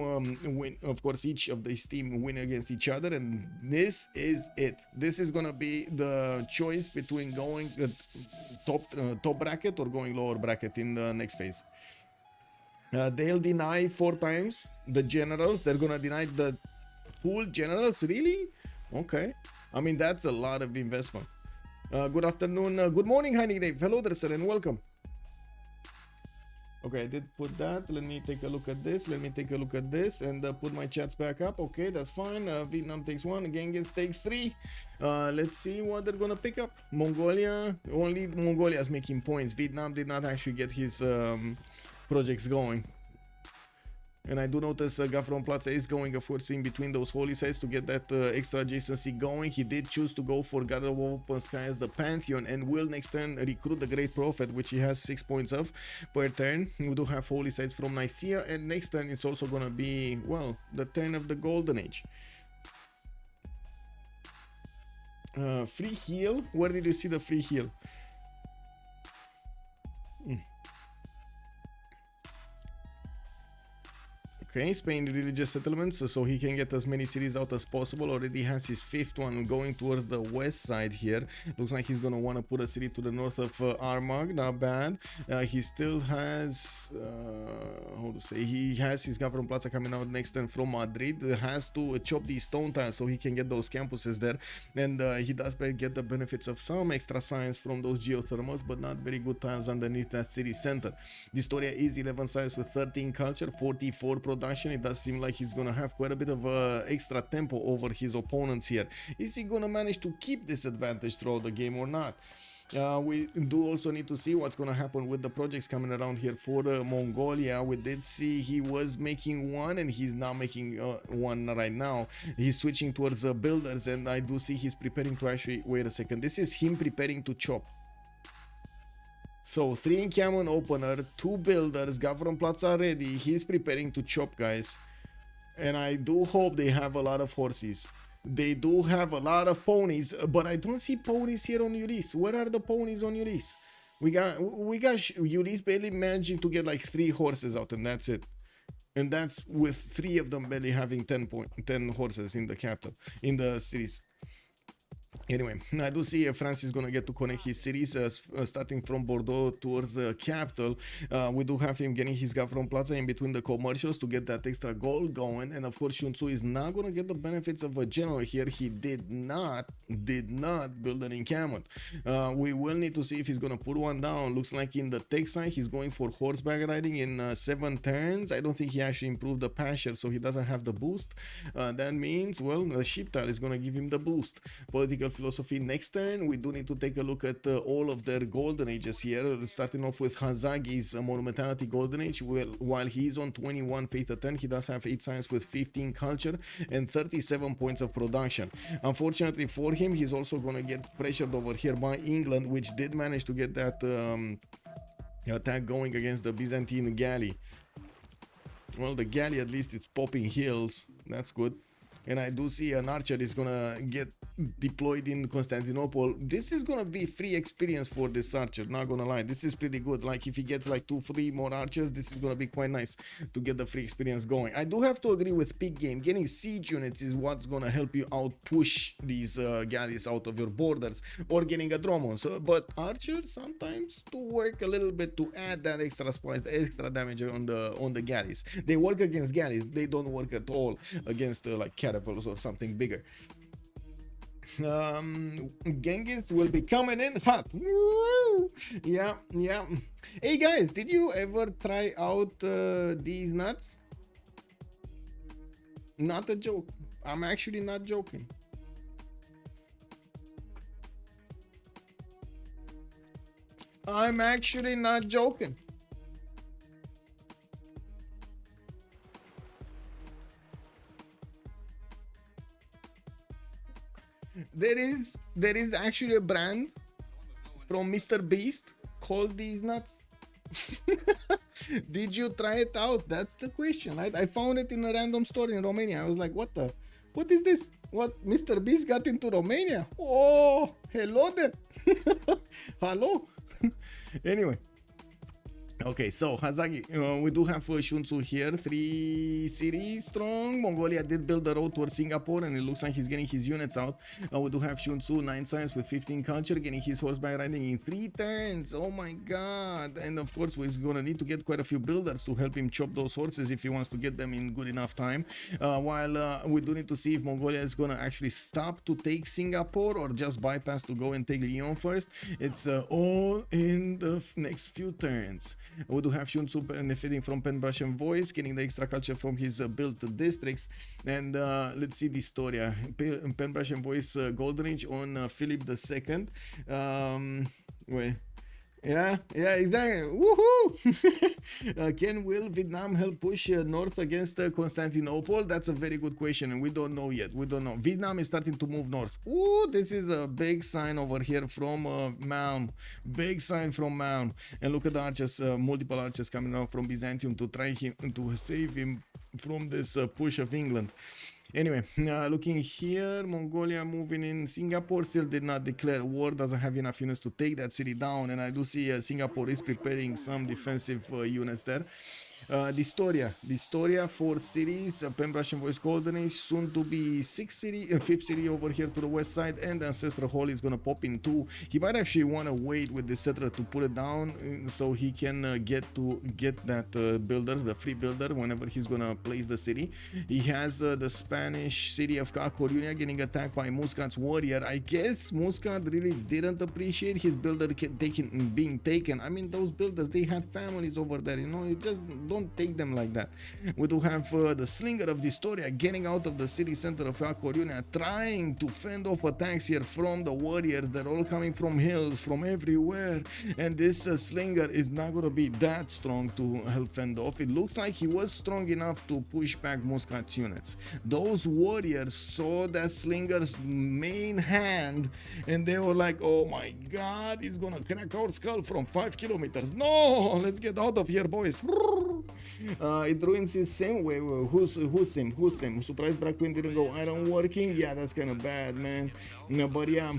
win, of course, each of these teams win against each other, and this is it. This is gonna be the choice between going top bracket or going lower bracket in the next phase. They'll deny 4 times the generals. They're gonna deny the pool generals. Really? Okay. I mean, that's a lot of investment. Good afternoon. Good morning, Heining Dave. Hello there, sir, and welcome. Okay, I did put that. Let me take a look at this. Let me take a look at this and put my chats back up. Okay, that's fine. Vietnam takes 1. Genghis takes 3. Let's see what they're gonna pick up. Mongolia. Only Mongolia is making points. Vietnam did not actually get his projects going. And I do notice Gafron Plaza is going, of course, in between those holy sites to get that extra adjacency going. He did choose to go for God of Open Sky as the Pantheon, and will next turn recruit the Great Prophet, which he has 6 points of per turn. We do have holy sites from Nicaea, and next turn it's also gonna be, well, the turn of the Golden Age. Free heal. Where did you see the free heal? Okay, Spain religious settlements, so he can get as many cities out as possible. Already has his 5th one going towards the west side here. Looks like he's gonna want to put a city to the north of Armagh. Not bad. He still has, how to say, he has his Gavron Plaza coming out next turn from Madrid. Has to chop these stone tiles so he can get those campuses there. And he does get the benefits of some extra science from those geothermals, but not very good tiles underneath that city center. dISTORIA is 11 science with 13 culture, 44 production. It does seem like he's gonna have quite a bit of extra tempo over his opponents here. Is he gonna manage to keep this advantage throughout the game or not? We do also need to see what's gonna happen with the projects coming around here for Mongolia. We did see he was making 1, and he's now making 1 right now. He's switching towards builders, and I do see he's preparing to actually, wait a second, this is him preparing to chop. So 3 encampment opener, 2 builders, Gavron Plaza ready. He's preparing to chop, guys. And I do hope they have a lot of horses. They do have a lot of ponies, but I don't see ponies here on Ulyss. Where are the ponies on Ulyss? We got Ulyss barely managing to get like 3 horses out, and that's it. And that's with 3 of them barely having 10 horses in the capital, in the cities. Anyway, I do see France is going to get to connect his cities, starting from Bordeaux towards the capital. We do have him getting his Gavron Plaza in between the commercials to get that extra gold going. And of course, Sun-Tzu is not going to get the benefits of a general here. He did not build an encampment. We will need to see if he's going to put one down. Looks like in the tech side, he's going for horseback riding in 7 turns. I don't think he actually improved the pasture, so he doesn't have the boost. That means, well, the sheep tile is going to give him the boost. Political philosophy. Next turn, we do need to take a look at all of their golden ages here, starting off with Hazaggi's monumentality golden age. While he's on 21 faith a turn, he does have 8 science with 15 culture and 37 points of production. Unfortunately for him, he's also going to get pressured over here by England, which did manage to get that attack going against the Byzantine galley. Well, the galley, at least it's popping heals. That's good. And I do see an archer is gonna get deployed in Constantinople. This is gonna be free experience for this archer, not gonna lie. This is pretty good. Like, if he gets like 2-3 more archers, this is gonna be quite nice to get the free experience going. I do have to agree with Peak Game. Getting siege units is what's gonna help you out push these galleys out of your borders, or getting a dromos. But archers sometimes do work a little bit to add that extra spice, the extra damage on the galleys. They work against galleys. They don't work at all against like caravels or something bigger. Genghis will be coming in hot. Woo! Yeah. Hey guys, did you ever try out these nuts? Not a joke. I'm actually not joking. I'm actually not joking. There is actually a brand from Mr. Beast called these nuts. Did you try it out? That's the question. I found it in a random store in Romania. I was like, what is this? What, Mr. Beast got into Romania? Oh, hello there. Hello. Anyway. Okay, so Hazaggi, we do have Sun-Tzu here, 3 cities strong. Mongolia did build the road towards Singapore, and it looks like he's getting his units out. We do have Sun-Tzu, 9 science with 15 culture, getting his horseback riding in 3 turns. Oh my god. And of course, we're gonna need to get quite a few builders to help him chop those horses if he wants to get them in good enough time. While we do need to see if Mongolia is gonna actually stop to take Singapore or just bypass to go and take Lyon first. It's all in the next few turns. We do have Sun-Tzu benefiting from pen, brush, and voice, getting the extra culture from his built districts. And let's see dISTORIA. Pen, brush, and voice golden age on Philip II. Wait. Yeah, exactly. Woohoo! Will Vietnam help push north against Constantinople? That's a very good question, and we don't know yet. We don't know. Vietnam is starting to move north. Ooh, this is a big sign over here from Malm. Big sign from Malm. And look at the archers, multiple archers coming out from Byzantium to try to save him from this push of England. Anyway, looking here, Mongolia moving in. Singapore still did not declare war, doesn't have enough units to take that city down, and I do see Singapore is preparing some defensive units there. dISTORIA 4 cities, Pembroke and Voice Golden Age, soon to be 5th city over here to the west side, and the Ancestral Hall is gonna pop in too. He might actually want to wait with the settler to put it down so he can get that builder, the free builder, whenever he's gonna place the city. He has the Spanish city of Coruña getting attacked by Muscat's warrior. I guess Muscat really didn't appreciate his builder being taken. I mean, those builders, they had families over there, you know, you just don't take them like that. We do have the Slinger of dISTORIA getting out of the city center of Coruña, trying to fend off attacks here from the warriors. They're all coming from hills, from everywhere, and this Slinger is not gonna be that strong to help fend off. It looks like he was strong enough to push back Muscat's units. Those warriors saw that Slinger's main hand, and they were like, oh my god, he's gonna crack our skull from 5 kilometers. No, let's get out of here, boys. It ruins his same way. Who's him? Surprise Black Queen didn't go iron working. Yeah, that's kind of bad, man. No, but yeah,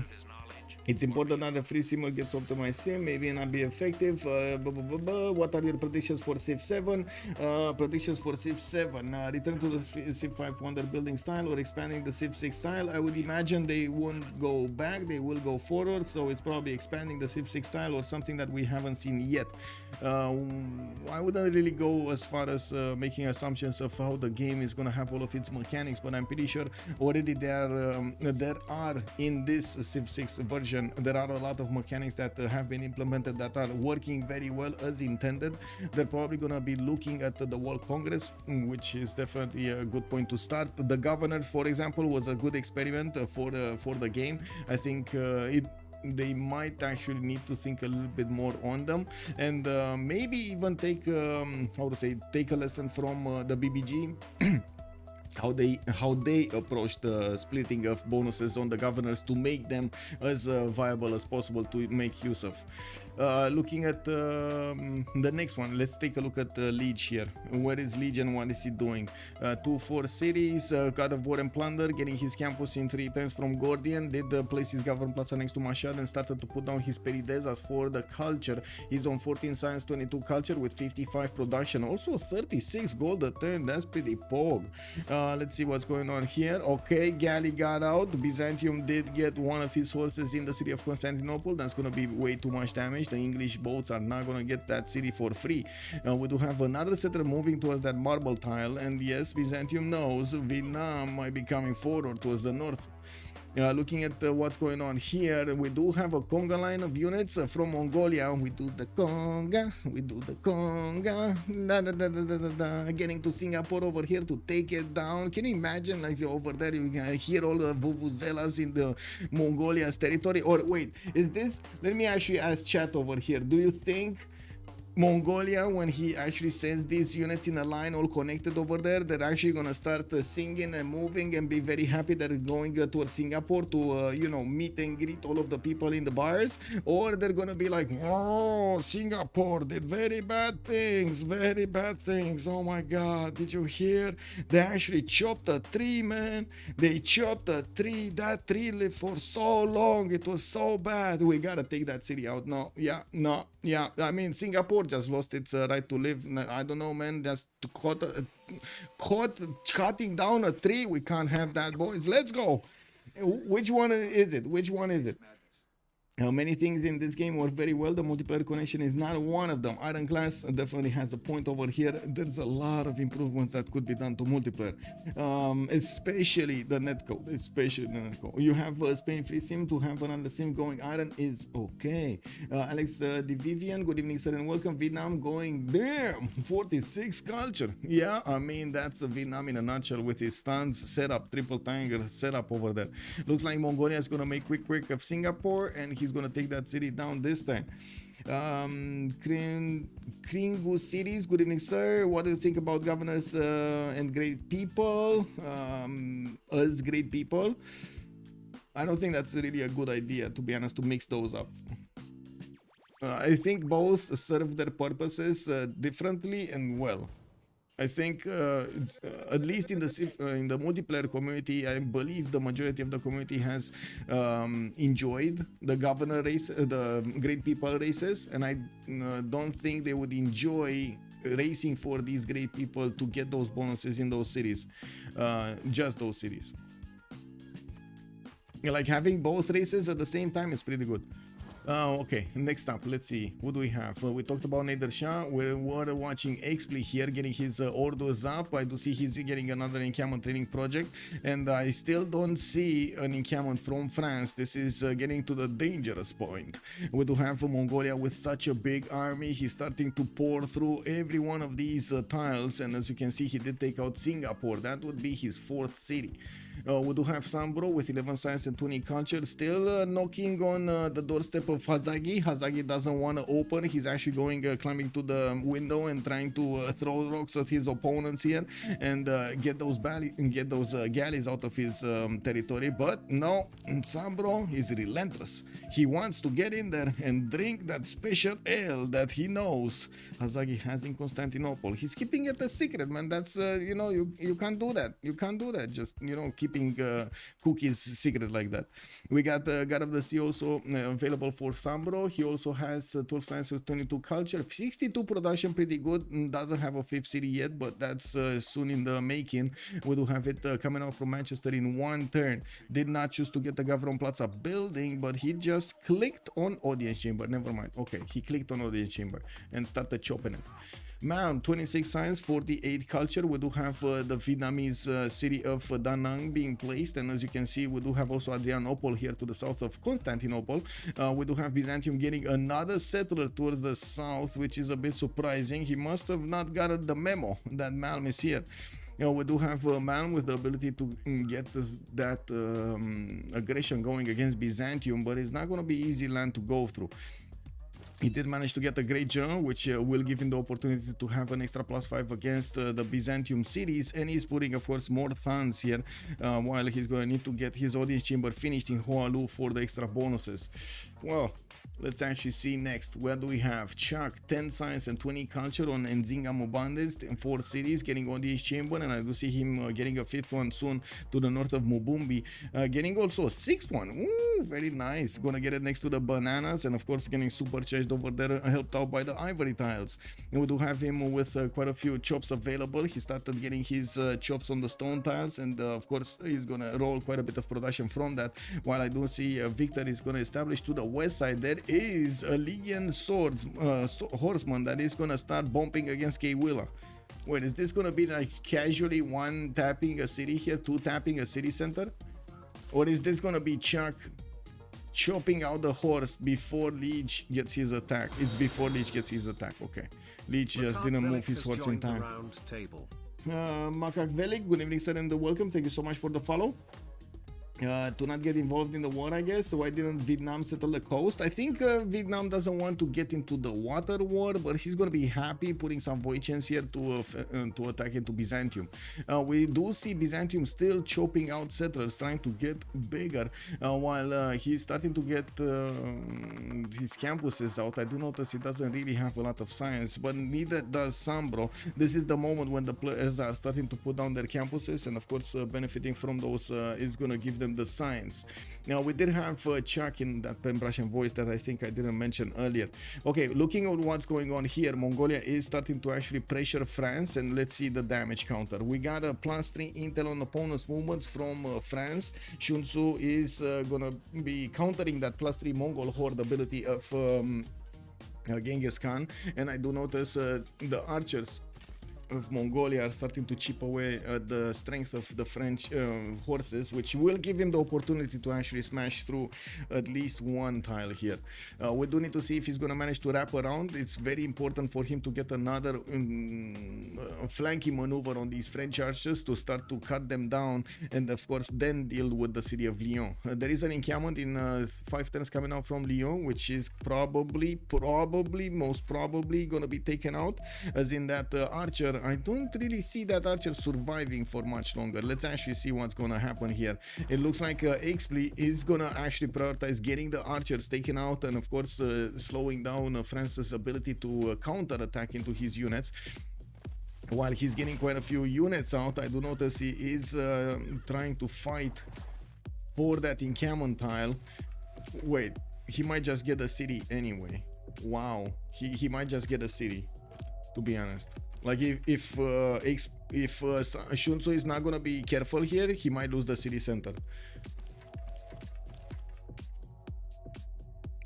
it's important that the free simmer gets optimized sim, maybe not be effective. What are your predictions for Civ7? Predictions for Civ7. Return to the Civ5 wonder building style or expanding the Civ6 style. I would imagine they won't go back, they will go forward, so it's probably expanding the Civ6 style or something that we haven't seen yet. I wouldn't really go as far as making assumptions of how the game is gonna have all of its mechanics, but I'm pretty sure already there are in this Civ6 version version, there are a lot of mechanics that have been implemented that are working very well as intended. They're probably gonna be looking at the World Congress, which is definitely a good point to start. The governor, for example, was a good experiment for the game. I think they might actually need to think a little bit more on them, and maybe even take take a lesson from the BBG. How they approach the splitting of bonuses on the governors to make them as viable as possible to make use of. Looking at the next one, let's take a look at Lege here. Where is Lege and what is he doing? 2-4 cities, God of War and Plunder, getting his campus in 3 turns from Gordian, did place his government plaza next to Mashad and started to put down his Perides. As for the culture, he's on 14 science, 22 culture with 55 production, also 36 gold a turn. That's pretty pog. Let's see what's going on here. Okay, Galley got out. Byzantium did get one of his horses in the city of Constantinople. That's gonna be way too much damage. The English boats are not gonna get that city for free. We do have another settler moving towards that marble tile, and yes, Byzantium knows Vietnam might be coming forward towards the north. Looking at what's going on here, we do have a conga line of units from Mongolia. We do the conga, da, da, da, da, da, da. Getting to Singapore over here to take it down. Can you imagine, like, over there you can hear all the vuvuzelas in the Mongolia's territory? Or wait, is this, let me actually ask chat over here, do you think Mongolia, when he actually sends these units in a line all connected over there, they're actually gonna start singing and moving and be very happy that they're going towards Singapore to you know, meet and greet all of the people in the bars? Or they're gonna be like, oh, Singapore did very bad things, oh my god, did you hear? They actually chopped a tree, man. They chopped a tree. That tree lived for so long, it was so bad. We gotta take that city out. No, yeah, I mean, Singapore just lost its right to live. I don't know, man. Just cutting down a tree. We can't have that, boys. Let's go. Which one is it? Many things in this game work very well. The multiplayer connection is not one of them. Iron Class definitely has a point over here. There's a lot of improvements that could be done to multiplayer, especially the netcode. You have Spain free sim. To have another sim going Iron is okay. Alex Divivian, good evening, sir, and welcome. Vietnam going, damn, 46 culture. Yeah, I mean, that's Vietnam in a nutshell with his stuns setup, triple tiger setup over there. Looks like Mongolia is gonna make quick work of Singapore, and he's gonna take that city down this time. Kringu cities, good evening, sir. What do you think about governors and great people? Us great people? I don't think that's really a good idea, to be honest, to mix those up. I think both serve their purposes differently and well. I think at least in the multiplayer community, I believe the majority of the community has enjoyed the governor race, the great people races, and I don't think they would enjoy racing for these great people to get those bonuses in those cities, just those cities. Like having both races at the same time is pretty good. Okay, next up, let's see, what do we have? We talked about Nader Shah. We're watching Xpli here, getting his orders up. I do see he's getting another encampment training project, and I still don't see an encampment from France. This is getting to the dangerous point. We do have Mongolia with such a big army. He's starting to pour through every one of these tiles, and as you can see, he did take out Singapore. That would be his 4th city. We do have SunBro with 11 science and 20 culture, still knocking on the doorstep of Hazaggi. Hazaggi doesn't want to open. He's actually going climbing to the window and trying to throw rocks at his opponents here and get those galleys out of his territory. But no, SunBro is relentless. He wants to get in there and drink that special ale that he knows Hazaggi has in Constantinople. He's keeping it a secret, man. That's you know, you can't do that. You can't do that. Just, you know, keeping cookies secret like that. We got God of the Sea also available for for SunBro. He also has 12 science of 22 culture, 62 production, pretty good. Doesn't have a 5th city yet, but that's soon in the making. We do have it coming out from Manchester in one turn. Did not choose to get the Gavron Plaza building, but he just clicked on audience chamber. Never mind. Okay, he clicked on audience chamber and started chopping it. Malm, 26 science, 48 culture. We do have the Vietnamese city of Da Nang being placed, and as you can see, we do have also Adrianople here to the south of Constantinople. We do have Byzantium getting another settler towards the south, which is a bit surprising. He must have not gotten the memo that Malm is here. We do have Malm with the ability to get that aggression going against Byzantium, but it's not going to be easy land to go through. He did manage to get a great general, which will give him the opportunity to have an extra +5 against the Byzantium cities, and he's putting, of course, more Thans here, while he's going to need to get his audience chamber finished in Hoalu for the extra bonuses. Well, let's actually see next. Where do we have Chuck, 10 science and 20 culture on Nzinga Mbande in 4 cities, getting audience chamber, and I do see him getting a 5th one soon to the north of Mubumbi, getting also a 6th one. Ooh, very nice. Gonna get it next to the bananas, and of course getting supercharged over there, helped out by the ivory tiles. And we do have him with quite a few chops available. He started getting his chops on the stone tiles, and of course he's gonna roll quite a bit of production from that. While I do see Victor is gonna establish to the west side. There is a Legion swords horseman that is gonna start bumping against K-Willa. Wait, is this gonna be like casually one tapping a city here, 2 tapping a city center? Or is this gonna be Chuck chopping out the horse before Lege gets his attack? It's before Lege gets his attack, okay. Lege just didn't move his horse in time. Makak Velik, good evening sir, and welcome. Thank you so much for the follow. To not get involved in the war, I guess. Why didn't Vietnam settle the coast? I think Vietnam doesn't want to get into the water war, but he's gonna be happy putting some Voichens here to attack into Byzantium. We do see Byzantium still chopping out settlers, trying to get bigger, while he's starting to get his campuses out. I do notice he doesn't really have a lot of science, but neither does SunBro. This is the moment when the players are starting to put down their campuses, and of course benefiting from those is gonna give them the science. Now we did have Chuck in that Pembrasian voice that I think I didn't mention earlier. Okay, looking at what's going on here, Mongolia is starting to actually pressure France, and let's see the damage counter. We got a +3 intel on opponent's movements from France. Sun-Tzu is gonna be countering that +3 Mongol horde ability of Genghis Khan, and I do notice the archers of Mongolia are starting to chip away at the strength of the French horses, which will give him the opportunity to actually smash through at least one tile here. We do need to see if he's going to manage to wrap around. It's very important for him to get another flanking maneuver on these French archers to start to cut them down, and of course then deal with the city of Lyon. There is an encampment in 5 turns coming out from Lyon, which is most probably going to be taken out, as in that archer. I don't really see that archer surviving for much longer. Let's actually see what's gonna happen here. It looks like Xpli is gonna actually prioritize getting the archers taken out, and of course slowing down France's ability to counter attack into his units. While he's getting quite a few units out, I do notice he is trying to fight for that encampment tile. Wait, he might just get a city anyway. Wow, he might just get a city, to be honest. Like if Sun-Tzu is not gonna be careful here, he might lose the city center.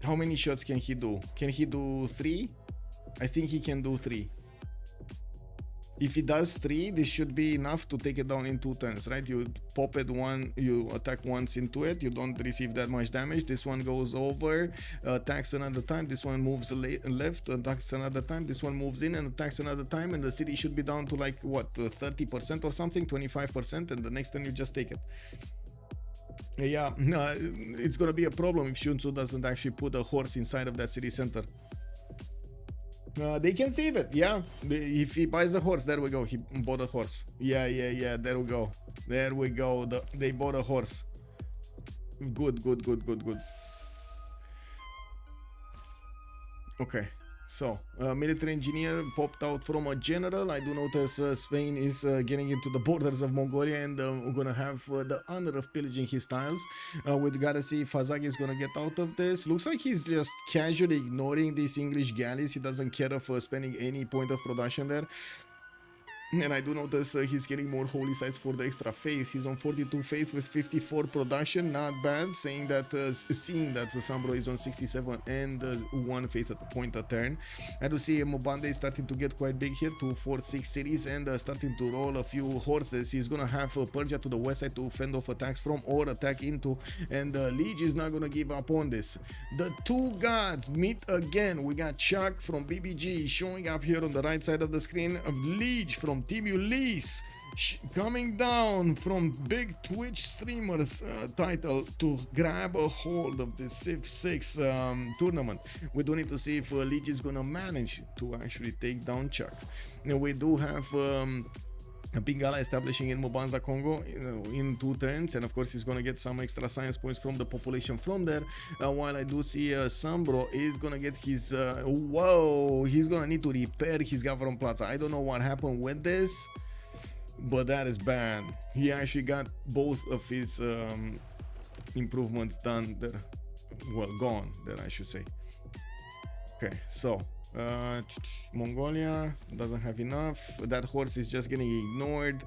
How many shots can he do? Can he do 3? I think he can do 3. If he does 3, this should be enough to take it down in 2 turns, right? You pop it one, you attack once into it, you don't receive that much damage. This one goes over, attacks another time. This one moves left, attacks another time. This one moves in and attacks another time, and the city should be down to like what, 30% or something, 25%, and the next turn you just take it. Yeah, no, it's gonna be a problem if Sun-Tzu doesn't actually put a horse inside of that city center. They can save it, yeah. If he buys a horse, there we go. He bought a horse. Yeah. There we go. They bought a horse. Good. Okay. So, military engineer popped out from a general. I do notice Spain is getting into the borders of Mongolia, and we're gonna have the honor of pillaging his tiles. We gotta see if Hazaggi is gonna get out of this. Looks like he's just casually ignoring these English galleys. He doesn't care of spending any point of production there. And I do notice he's getting more holy sites for the extra faith. He's on 42 faith with 54 production, not bad. Seeing that SunBro is on 67 and 1 faith at the point a turn. I do see Mbande is starting to get quite big here, 2, 4, 6 cities, and starting to roll a few horses. He's gonna have Persia to the west side to fend off attacks from or attack into, and Lege is not gonna give up on this. The two gods meet again. We got Shah from BBG showing up here on the right side of the screen. Lege from Team Ulyss coming down from big Twitch streamers title to grab a hold of the Civ6 tournament. We do need to see if Lege is gonna manage to actually take down Shah. Now we do have a big ally establishing in Mbande, Kongo in 2 turns, and of course he's gonna get some extra science points from the population from there. While I do see SunBro is gonna get his whoa, he's gonna need to repair his government plaza. I don't know what happened with this, but that is bad. He actually got both of his improvements done there, well, gone there, I should say. Okay, so Mongolia doesn't have enough. That horse is just getting ignored.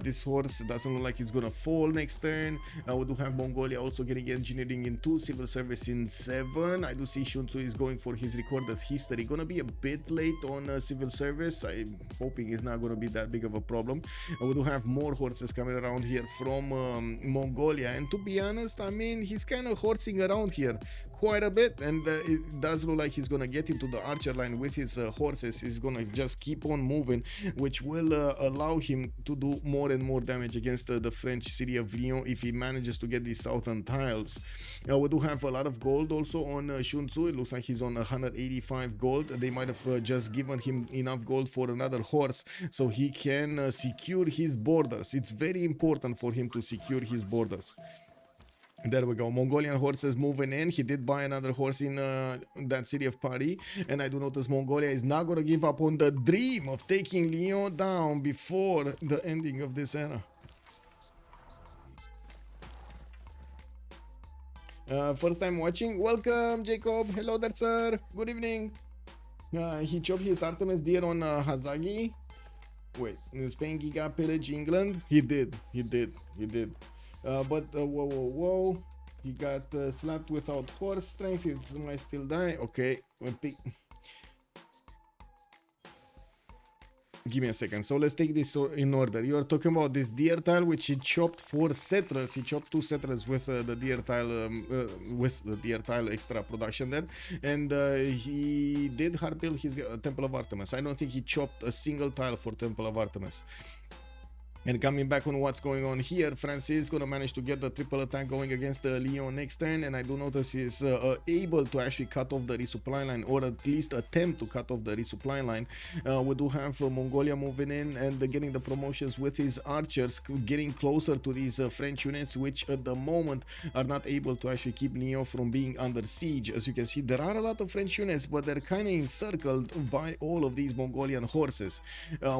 This horse doesn't look like it's gonna fall next turn. We do have Mongolia also getting engineering in 2, civil service in 7. I do see Sun-Tzu is going for his recorded history. Gonna be a bit late on civil service. I'm hoping it's not gonna be that big of a problem. We do have more horses coming around here from Mongolia, and to be honest, I mean, he's kind of horsing around here quite a bit, and it does look like he's gonna get into the archer line with his horses. He's gonna just keep on moving, which will allow him to do more and more damage against the French city of Lyon if he manages to get these southern tiles. We do have a lot of gold also on Sun-Tzu. It looks like he's on 185 gold. They might have just given him enough gold for another horse so he can secure his borders. It's very important for him to secure his borders. There we go, Mongolian horses moving in. He did buy another horse in that city of Paris, and I do notice Mongolia is not gonna give up on the dream of taking Lyon down before the ending of this era. First time watching, welcome Jacob. Hello there, sir. Good evening. He chopped his Artemis deer on Hazaggi. Wait, Spain giga pillage England? He did. But whoa, he got slapped without horse strength. It might still die. Okay, give me a second. So let's take this in order. You are talking about this deer tile, which he chopped 4 settlers. He chopped 2 settlers with the deer tile extra production there, and he did hard build his Temple of Artemis. I don't think he chopped a single tile for Temple of Artemis. And coming back on what's going on here, France is going to manage to get the triple attack going against Lyon next turn, and I do notice he's able to actually cut off the resupply line, or at least attempt to cut off the resupply line. We do have Mongolia moving in and getting the promotions with his archers, getting closer to these French units, which at the moment are not able to actually keep Lyon from being under siege. As you can see, there are a lot of French units, but they're kind of encircled by all of these Mongolian horses.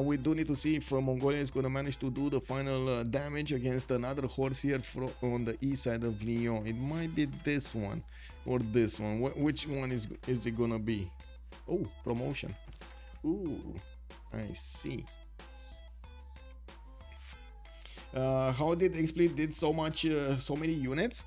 We do need to see if Mongolia is going to manage to do the final damage against another horse here on the east side of Lyon. It might be this one or this one. Which one is it gonna be? Oh, promotion. Ooh, I see. How did Xpli did so many units?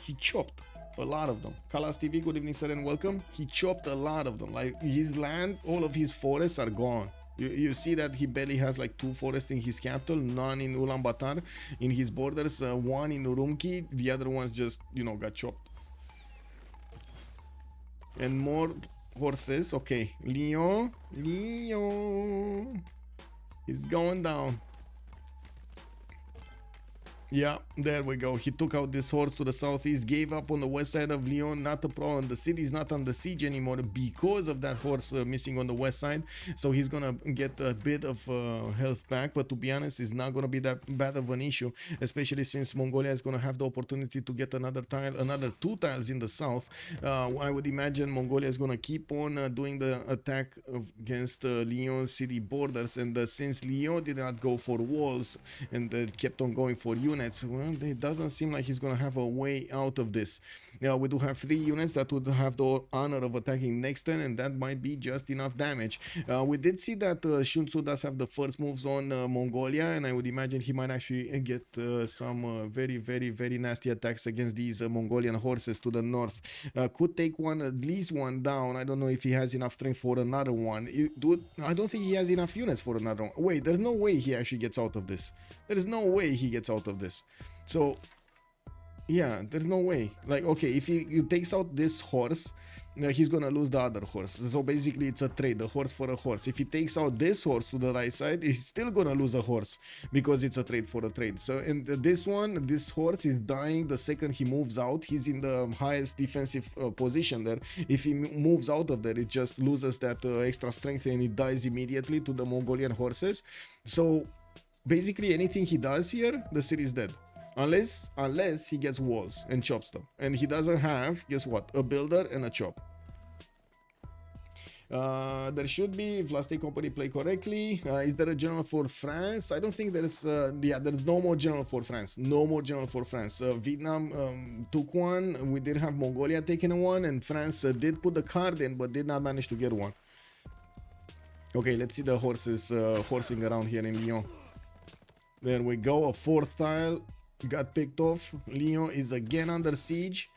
He chopped a lot of them. Kalas TV, good evening, sir, and welcome. He chopped a lot of them. Like his land, all of his forests are gone. You see that he barely has like 2 forests in his capital, none in Ulaanbaatar, in his borders, 1 in Urumqi, the other ones just, got chopped. And more horses. Okay, Lyon is going down. Yeah, there we go. He took out this horse to the southeast, gave up on the west side of Lyon. Not a problem. The city's not under siege anymore because of that horse missing on the west side. So he's gonna get a bit of health back. But to be honest, it's not gonna be that bad of an issue, especially since Mongolia is gonna have the opportunity to get another tile, another 2 tiles in the south. I would imagine Mongolia is gonna keep on doing the attack against Lyon city borders. And since Lyon did not go for walls and kept on going for units, well, it doesn't seem like he's gonna have a way out of this. We do have 3 units that would have the honor of attacking next turn, and that might be just enough damage. We did see that Sun-Tzu does have the first moves on Mongolia, and I would imagine he might actually get some very nasty attacks against these Mongolian horses to the north. Could take at least one down. I don't know if he has enough strength for another one. I don't think he has enough units for another one. Wait, there's no way he actually gets out of this. There is no way he gets out of this. So yeah, there's no way. Like, okay, if he takes out this horse, he's gonna lose the other horse. So basically it's a trade, a horse for a horse. If he takes out this horse to the right side, he's still gonna lose a horse because it's a trade for a trade. So in this one, this horse is dying the second he moves out. He's in the highest defensive position there. If he moves out of there, it just loses that extra strength and it dies immediately to the Mongolian horses. So basically anything he does here, the city is dead. Unless he gets walls and chops them. And he doesn't have, guess what, a builder and a chop. There should be, if last day company play correctly. Is there a general for France? I don't think there's, yeah, there's no more general for France. No more general for France. Vietnam took one. We did have Mongolia taking one, and France did put the card in, but did not manage to get one. Okay, let's see the horses horsing around here in Lyon. There we go, a 4th tile got picked off. Lyon is again under siege.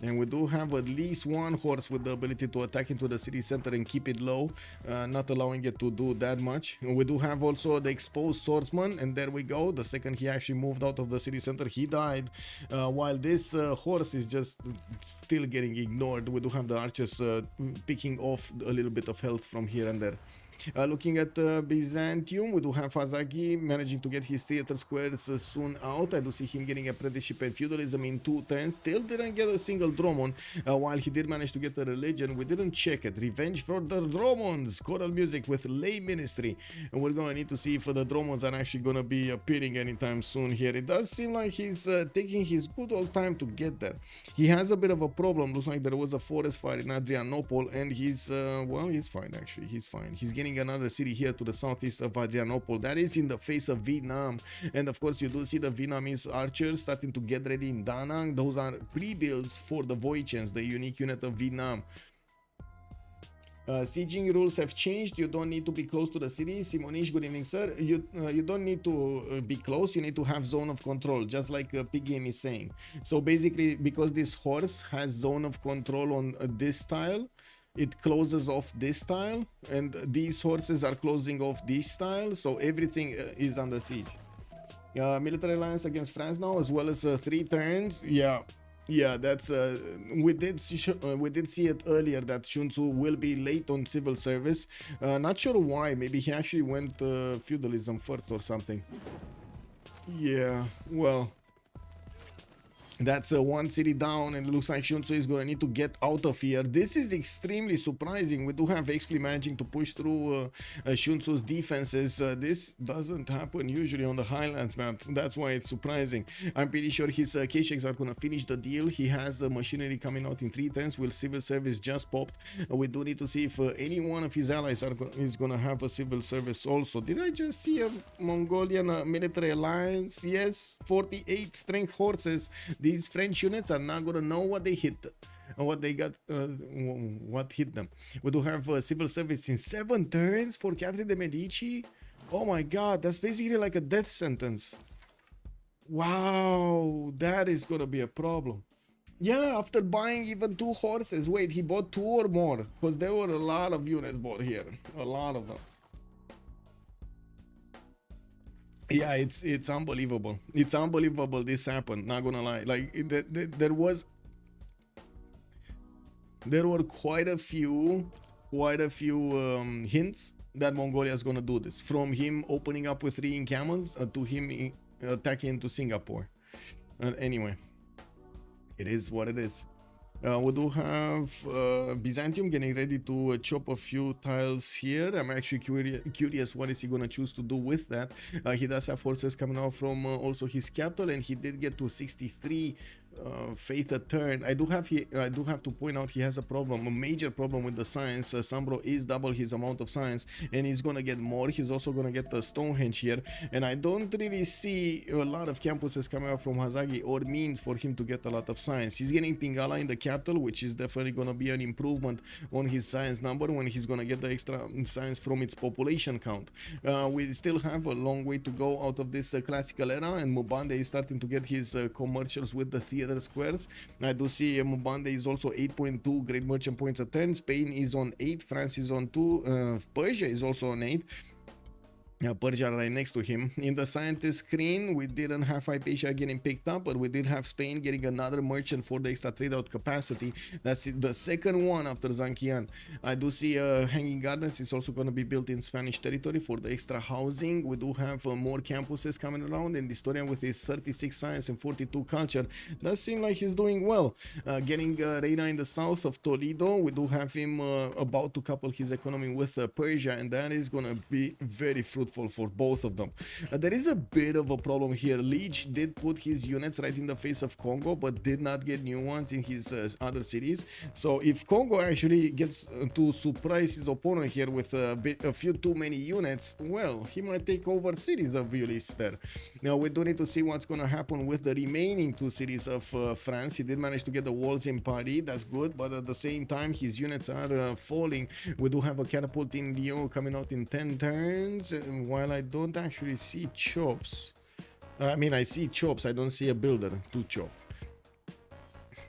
And we do have at least one horse with the ability to attack into the city center and keep it low, not allowing it to do that much. We do have also the exposed swordsman, and there we go. The second he actually moved out of the city center, he died, while this horse is just still getting ignored. We do have the archers picking off a little bit of health from here and there. Looking at Byzantium, we do have Hazaggi managing to get his theater squares soon out. I do see him getting apprenticeship and feudalism in 2 turns. Still didn't get a single Dromon, while he did manage to get a religion. We didn't check it. Revenge for the Dromons. Choral music with lay ministry. And we're gonna need to see if the Dromons are actually gonna be appearing anytime soon here. It does seem like he's taking his good old time to get there. He has a bit of a problem. Looks like there was a forest fire in Adrianople, and he's well, he's fine actually. He's fine. He's getting another city here to the southeast of Adrianople. That is in the face of Vietnam, and of course you do see the Vietnamese archers starting to get ready in Da Nang. Those are pre-builds for the Voichens, the unique unit of Vietnam. Sieging rules have changed. You don't need to be close to the city. Simonish, good evening, sir. You don't need to be close. You need to have zone of control, just like Pig Game is saying. So basically, because this horse has zone of control on this tile, it closes off this tile, and these horses are closing off this tile, so everything is under siege. Military alliance against France now, as well as 3 turns. Yeah, that's we did see it earlier that Sun-Tzu will be late on civil service. Not sure why. Maybe he actually went feudalism first or something. Yeah, well, that's 1 city down, and it looks like Sun-Tzu is going to need to get out of here. This is extremely surprising. We do have Xpli managing to push through Sun-Tzu's defenses. This doesn't happen usually on the Highlands map. That's why it's surprising. I'm pretty sure his K-Shakes are going to finish the deal. He has machinery coming out in 3 turns, while civil service just popped. We do need to see if any one of his allies is going to have a civil service also. Did I just see a Mongolian military alliance? Yes, 48 strength horses. These French units are not gonna know what they hit, what they got, what hit them. We do have civil service in 7 turns for Catherine de Medici. Oh my god, that's basically like a death sentence. Wow, that is gonna be a problem. Yeah, after buying even 2 horses. Wait, he bought 2 or more? Because there were a lot of units bought here, a lot of them. Yeah, it's unbelievable. It's unbelievable this happened, not gonna lie. Like there were quite a few hints that Mongolia is gonna do this. From him opening up with 3 encampments to him attacking into Singapore. Anyway, it is what it is. We do have Byzantium getting ready to chop a few tiles here. I'm actually curious what is he going to choose to do with that. He does have forces coming out from also his capital, and he did get to 63 faith a turn. I do have to point out he has a problem, a major problem with the science. SunBro is double his amount of science, and he's gonna get more. He's also gonna get the Stonehenge here, and I don't really see a lot of campuses coming out from Hazaggi or means for him to get a lot of science. He's getting Pingala in the capital, which is definitely gonna be an improvement on his science number when he's gonna get the extra science from its population count. We still have a long way to go out of this classical era, and Mbande is starting to get his commercials with the theater squares. I do see Mbande is also 8.2 great merchant points a turn. Spain is on 8, France is on 2, Persia is also on 8. Persia right next to him. In the scientist screen, we didn't have Hypatia getting picked up, but we did have Spain getting another merchant for the extra trade out capacity. That's the second one after Zankian. I do see Hanging Gardens is also going to be built in Spanish territory for the extra housing. We do have more campuses coming around, and dISTORIA with his 36 science and 42 culture does seem like he's doing well. Getting Reina in the south of Toledo, we do have him about to couple his economy with Persia, and that is going to be very fruitful for both of them. There is a bit of a problem here. Lege did put his units right in the face of Kongo, but did not get new ones in his other cities. So if Kongo actually gets to surprise his opponent here with a few too many units, well, he might take over cities of Ulyss there. Now we do need to see what's going to happen with the remaining 2 cities of France. He did manage to get the walls in Paris, that's good, but at the same time his units are falling. We do have a catapult in Lyon coming out in 10 turns. While I don't actually see chops, I mean I see chops, I don't see a builder to chop.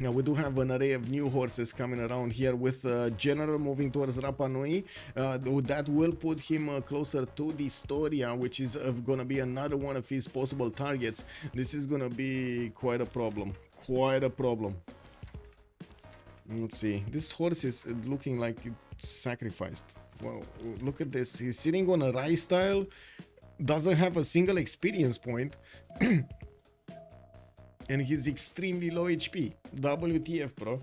Now we do have an array of new horses coming around here with General moving towards Rapa Nui. That will put him closer to dISTORIA, which is gonna be another one of his possible targets. This is gonna be quite a problem, Let's see, this horse is looking like it's sacrificed. Wow, look at this. He's sitting on a rice tile, doesn't have a single experience point, and he's extremely low HP. WTF, bro.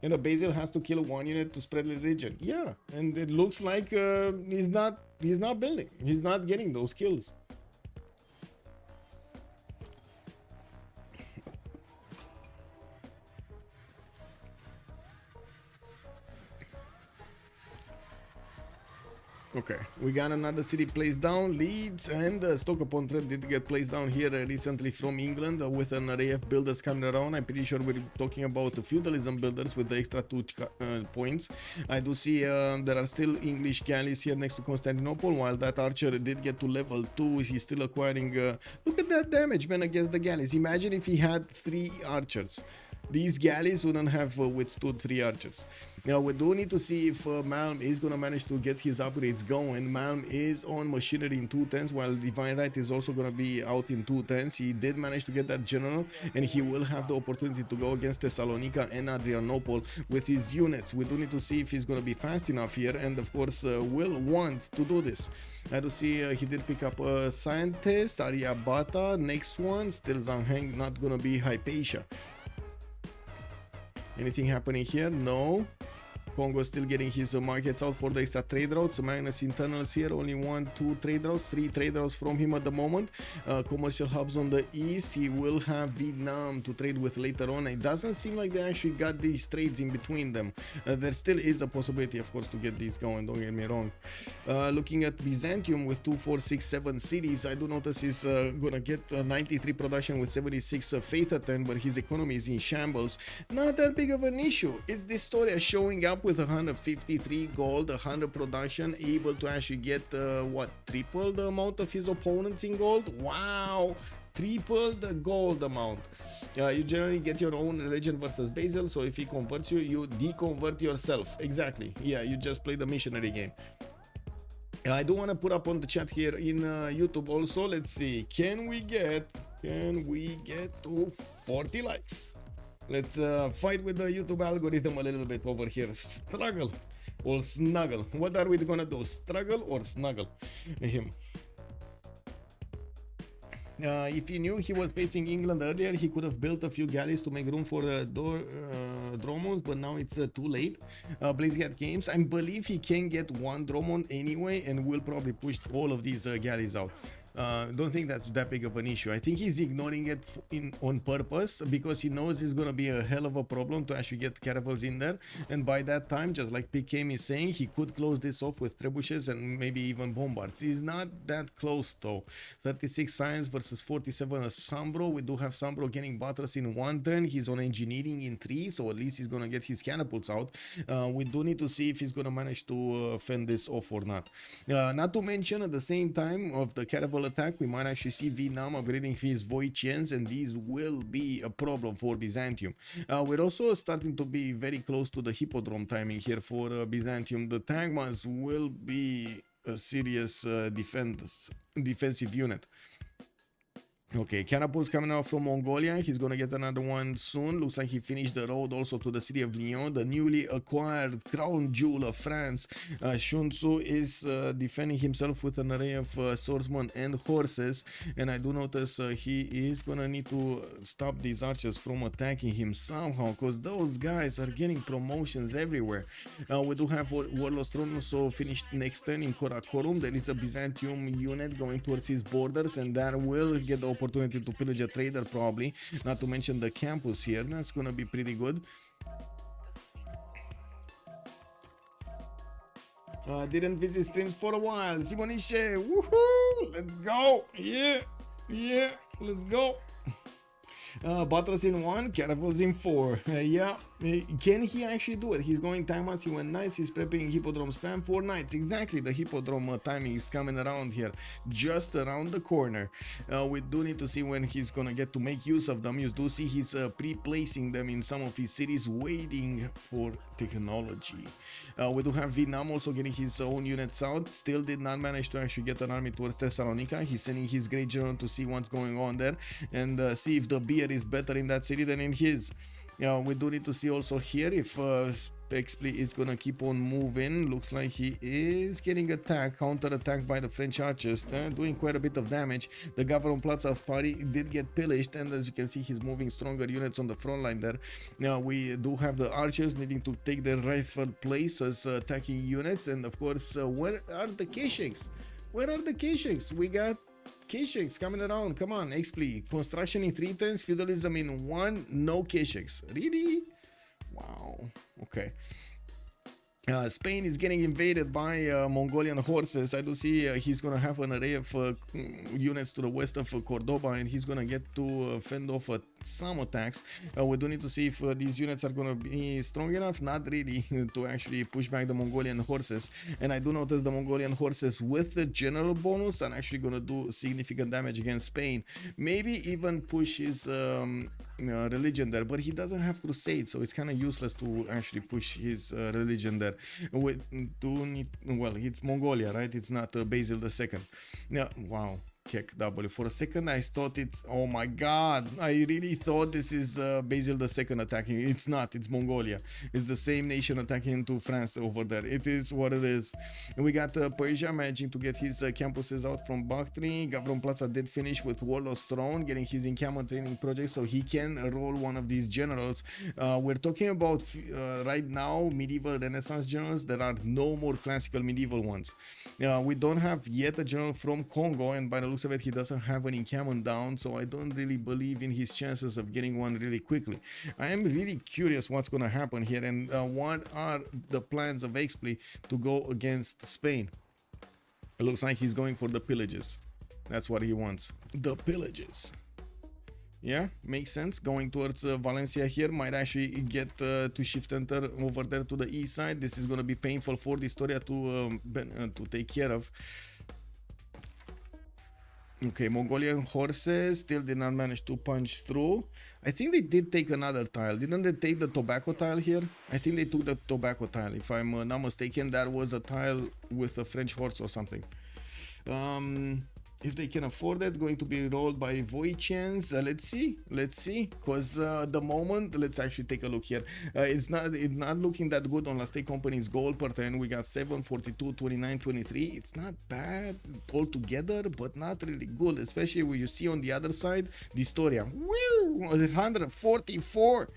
And the Basil has to kill 1 unit to spread religion. Yeah, and it looks like he's not building. He's not getting those kills. Okay, we got another city placed down. Leeds and Stoke-upon-Trent did get placed down here recently from England with an array of builders coming around. I'm pretty sure we're talking about feudalism builders with the extra 2 points. I do see there are still English galleys here next to Constantinople, while that archer did get to level 2. He's still acquiring... look at that damage, man, against the galleys. Imagine if he had 3 archers. These galleys wouldn't have withstood 3 archers. Now we do need to see if Malm is gonna manage to get his upgrades going. Malm is on machinery in 210s, while Divine Right is also gonna be out in 210s. He did manage to get that general, and he will have the opportunity to go against Thessalonica and Adrianople with his units. We do need to see if he's gonna be fast enough here, and of course will want to do this. I do see he did pick up a scientist, Aryabhata. Next one, still Zanheng, not gonna be Hypatia. Anything happening here? No. Kongo still getting his markets out for the extra trade routes. Magnus internals here, only 1, 2 trade routes, 3 trade routes from him at the moment. Commercial hubs on the east. He will have Vietnam to trade with later on. It doesn't seem like they actually got these trades in between them. There still is a possibility, of course, to get these going, don't get me wrong. Looking at Byzantium with 2, 4, 6, 7 cities, I do notice he's gonna get 93 production with 76 faith at 10, but his economy is in shambles. Not that big of an issue. It's dISTORIA showing up with 153 gold, 100 production, able to actually get what, triple the amount of his opponents in gold. Wow, triple the gold amount. You generally get your own religion versus Basil, so if he converts you, you deconvert yourself. Exactly, yeah, you just play the missionary game. I do want to put up on the chat here in YouTube also. Let's see, can we get to 40 likes? Let's fight with the YouTube algorithm a little bit over here. Struggle. or snuggle? What are we gonna do? Struggle or snuggle him? If he knew he was facing England earlier, he could have built a few galleys to make room for the Dromos, but now it's too late. Blazegat Games, I believe he can get one Dromon anyway, and will probably push all of these galleys out. Don't think that's that big of an issue. I think he's ignoring it on purpose because he knows it's gonna be a hell of a problem to actually get caravels in there, and by that time, just like PKM is saying, he could close this off with trebuchets and maybe even bombards. He's not that close though. 36 science versus 47 as SunBro. We do have SunBro getting battles in 1 turn. He's on engineering in 3, so at least he's gonna get his catapults out. We do need to see if he's gonna manage to fend this off or not. Not to mention, at the same time of the caravel attack, we might actually see Vietnam upgrading his Voicians, and these will be a problem for Byzantium. We're also starting to be very close to the Hippodrome timing here for Byzantium. The Tagmas will be a serious defensive unit. Okay, catapults coming out from Mongolia. He's gonna get another one soon. Looks like he finished the road also to the city of Lyon, the newly acquired crown jewel of France. Sun-Tzu is defending himself with an array of swordsmen and horses, and I do notice he is gonna need to stop these archers from attacking him somehow, because those guys are getting promotions everywhere. We do have Warlord's Throne also finished next turn in Karakorum. There is a Byzantium unit going towards his borders, and that will get the opportunity to pillage a trader probably, not to mention the campus here. That's gonna be pretty good. Didn't visit streams for a while. Simoniche, woohoo, let's go. Yeah, let's go. Battles in 1, caravels in 4. Yeah, can he actually do it? He's going Timas, he went nice, he's preparing Hippodrome spam 4 nights. Exactly, the Hippodrome timing is coming around here, just around the corner. We do need to see when he's gonna get to make use of them. You do see he's pre-placing them in some of his cities, waiting for technology. We do have Vietnam also getting his own units out. Still did not manage to actually get an army towards Thessalonica. He's sending his great general to see what's going on there and see if the beer is better in that city than in his. We do need to see also here if Xpli is gonna keep on moving. Looks like he is getting attacked, counter-attacked by the French archers, doing quite a bit of damage. The Government Plaza of Paris did get pillaged, and as you can see, he's moving stronger units on the front line there. Now we do have the archers needing to take their rightful place as attacking units, and of course, where are the K-Shakes? Where are the K-Shakes? We got K-Shakes coming around. Come on, Xpli. Construction in 3 turns, feudalism in 1, no K-Shakes. Really? Wow. Okay. Spain is getting invaded by Mongolian horses. I do see he's gonna have an array of units to the west of Cordoba, and he's gonna get to fend off some attacks. We do need to see if these units are gonna be strong enough. Not really to actually push back the Mongolian horses. And I do notice the Mongolian horses with the general bonus are actually gonna do significant damage against Spain. Maybe even push his religion there, but he doesn't have crusade, so it's kind of useless to actually push his religion there. We do need, well, it's Mongolia, right? It's not Basil II. Yeah, wow. Kick W. For a second I thought it's, oh my god, I really thought this is Basil II attacking. It's not, it's Mongolia. It's the same nation attacking into France over there. It is what it is. And we got Persia managing to get his campuses out from Bakhtri. Gavron Plaza did finish with Warlord's Throne, getting his encampment training project so he can roll one of these generals. We're talking about right now medieval Renaissance generals. There are no more classical medieval ones. We don't have yet a general from Kongo, and by the looks of it, he doesn't have an encampment down, so I don't really believe in his chances of getting one really quickly. I am really curious what's going to happen here, and what are the plans of Xpli to go against Spain. It looks like he's going for the pillages. That's what he wants. The pillages. Yeah, makes sense. Going towards Valencia here might actually get to shift enter over there to the east side. This is going to be painful for dISTORIA to take care of. Okay, Mongolian horses still did not manage to punch through. I think they did take another tile. Didn't they take the tobacco tile here? I think they took the tobacco tile. If I'm not mistaken, that was a tile with a French horse or something. If they can afford it, going to be rolled by Voichens. Let's see, because the moment, let's actually take a look here. It's not looking that good on Last Day Company's goal per turn. We got 7, 42, 29, 23. It's not bad altogether, but not really good, especially when you see on the other side, dISTORIA. Woo! 144.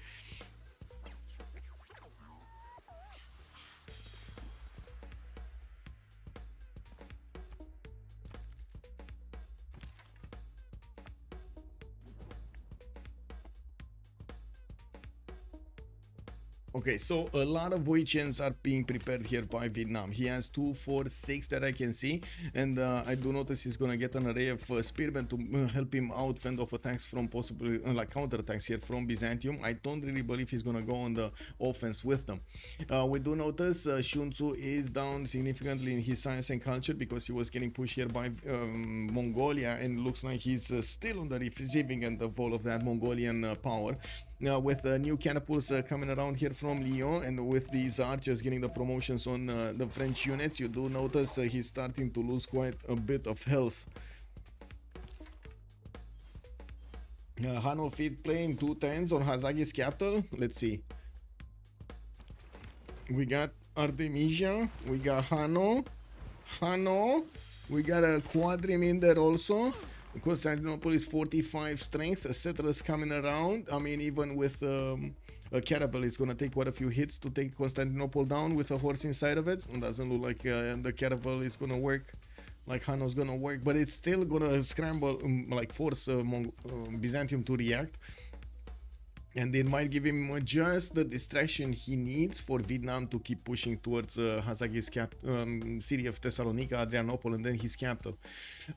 Okay, so a lot of Voichens are being prepared here by Vietnam. He has 2, 4, 6 that I can see, and I do notice he's gonna get an array of spearmen to help him out fend off attacks from possibly like counter attacks here from Byzantium. I don't really believe he's gonna go on the offense with them. We do notice Sun-Tzu is down significantly in his science and culture because he was getting pushed here by Mongolia, and looks like he's still on the receiving end of all of that Mongolian power. Now with new catapults coming around here from Lyon, and with these archers getting the promotions on the French units, you do notice he's starting to lose quite a bit of health. Hanno feet playing 2 turns on Hazaggi's capital. Let's see. We got Artemisia, we got Hanno, we got a quadrim in there also. Constantinople is 45 strength, settlers coming around. I mean, even with a caravel, it's gonna take quite a few hits to take Constantinople down with a horse inside of it. It doesn't look like the caravel is gonna work like Hanno's gonna work, but it's still gonna scramble, like force Byzantium to react. And it might give him just the distraction he needs for Vietnam to keep pushing towards Hazaggi's city of Thessalonica, Adrianople, and then his capital.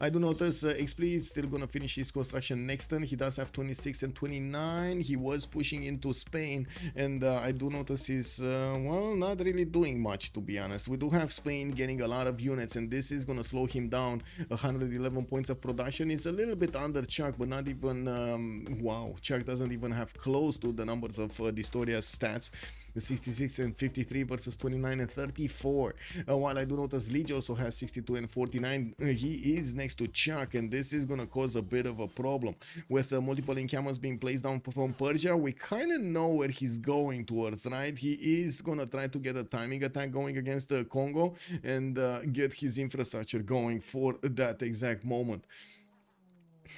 I do notice Xpli is still going to finish his construction next turn. He does have 26 and 29. He was pushing into Spain, and I do notice he's, well, not really doing much, to be honest. We do have Spain getting a lot of units, and this is going to slow him down. 111 points of production. It's a little bit under Chuck, but not even, wow, Chuck doesn't even have close to the numbers of dISTORIA's stats. 66 and 53 versus 29 and 34. While I do notice Lege also has 62 and 49, he is next to Chuck, and this is gonna cause a bit of a problem. With multiple encampments being placed down from Persia, we kind of know where he's going towards, right? He is gonna try to get a timing attack going against Kongo and get his infrastructure going for that exact moment.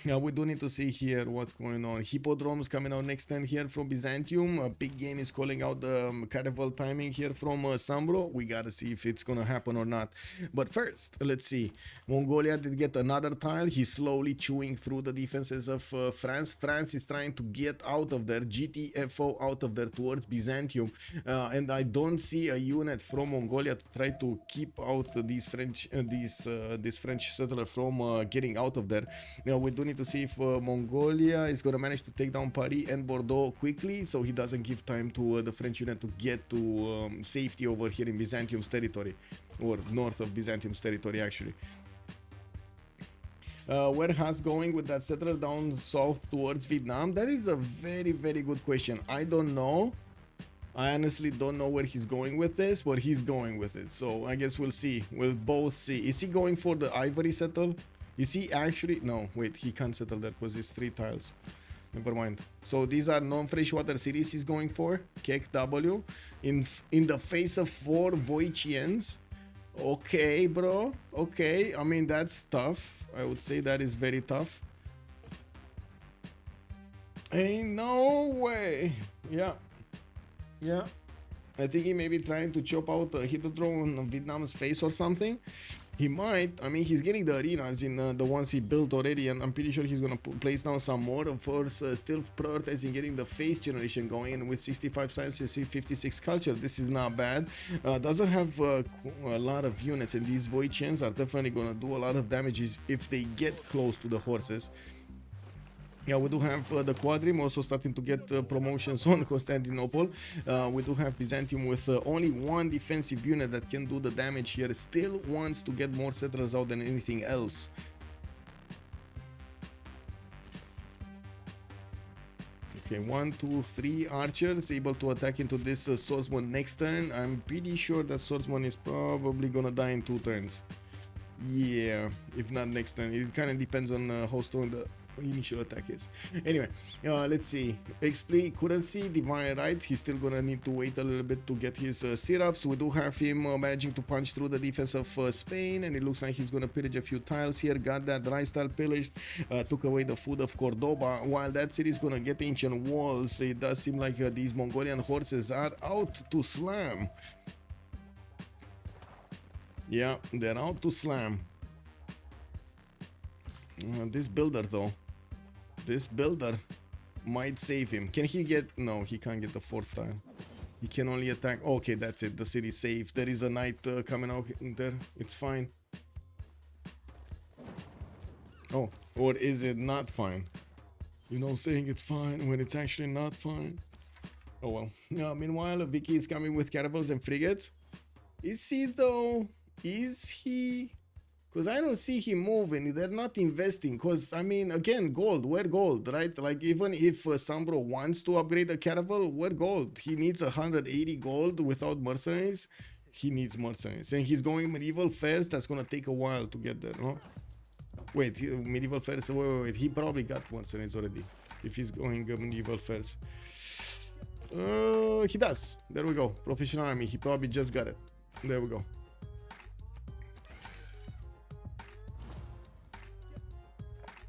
Now we do need to see here what's going on. Hippodromes coming out next turn here from Byzantium. A big game is calling out the caravel timing here from SunBro. We gotta see if it's gonna happen or not. But first, let's see. Mongolia did get another tile. He's slowly chewing through the defenses of France. France is trying to get out of there, GTFO out of there towards Byzantium. And I don't see a unit from Mongolia to try to keep out these French, this French settler from getting out of there. Now we do need to see if Mongolia is going to manage to take down Paris and Bordeaux quickly, so he doesn't give time to the French unit to get to safety over here in Byzantium's territory, or north of Byzantium's territory actually. Where Has going with that settler down south towards Vietnam? That is a very, very good question. I don't know. I honestly don't know where he's going with this, but he's going with it. So I guess we'll see. We'll both see. Is he going for the ivory settle? Is he actually? No, wait, he can't settle that because it's 3 tiles. Never mind. So these are non-freshwater cities he's going for. Kek W. In the face of 4 Voichians. Okay, bro. Okay. I mean, that's tough. I would say that is very tough. Ain't no way. Yeah. Yeah. I think he may be trying to chop out a hippodrome on Vietnam's face or something. He might. I mean, he's getting the arenas in the ones he built already, and I'm pretty sure he's gonna place down some more. Of course, still prioritizing getting the face generation going, and with 65 science and 56 culture, this is not bad. Doesn't have a lot of units, and these Voichians are definitely gonna do a lot of damage if they get close to the horses. Yeah, we do have the Quadrim also starting to get promotions on Constantinople. We do have Byzantium with only 1 defensive unit that can do the damage here. Still wants to get more settlers out than anything else. Okay, 1, 2, 3 archers able to attack into this swordsman next turn. I'm pretty sure that swordsman is probably gonna die in 2 turns. Yeah, if not next time. It kind of depends on how strong the initial attack is. Anyway, let's see. Xpli couldn't see Divine Right. He's still gonna need to wait a little bit to get his syrups. We do have him managing to punch through the defense of Spain, and it looks like he's gonna pillage a few tiles here. Got that dry style pillaged, took away the food of Cordoba. While that city is gonna get ancient walls, it does seem like these Mongolian horses are out to slam. Yeah, they're out to slam. This builder though, this builder might save him. Can he get, no, he can't get the fourth tile. He can only attack. Okay, that's it, the city's safe. There is a knight coming out there, it's fine. Oh, or is it not fine? You know, saying it's fine when it's actually not fine. Oh well. Meanwhile, Vicky is coming with caravels and frigates. Is he though? Is he? Because I don't see him moving. They're not investing. Because, I mean, again, gold. Where gold, right? Like, even if SunBro wants to upgrade a caravel, where gold? He needs 180 gold without mercenaries. He needs mercenaries. And he's going medieval first. That's going to take a while to get there, no? Wait, medieval first. Wait. He probably got mercenaries already. If he's going medieval first. He does. There we go. Professional army. He probably just got it. There we go.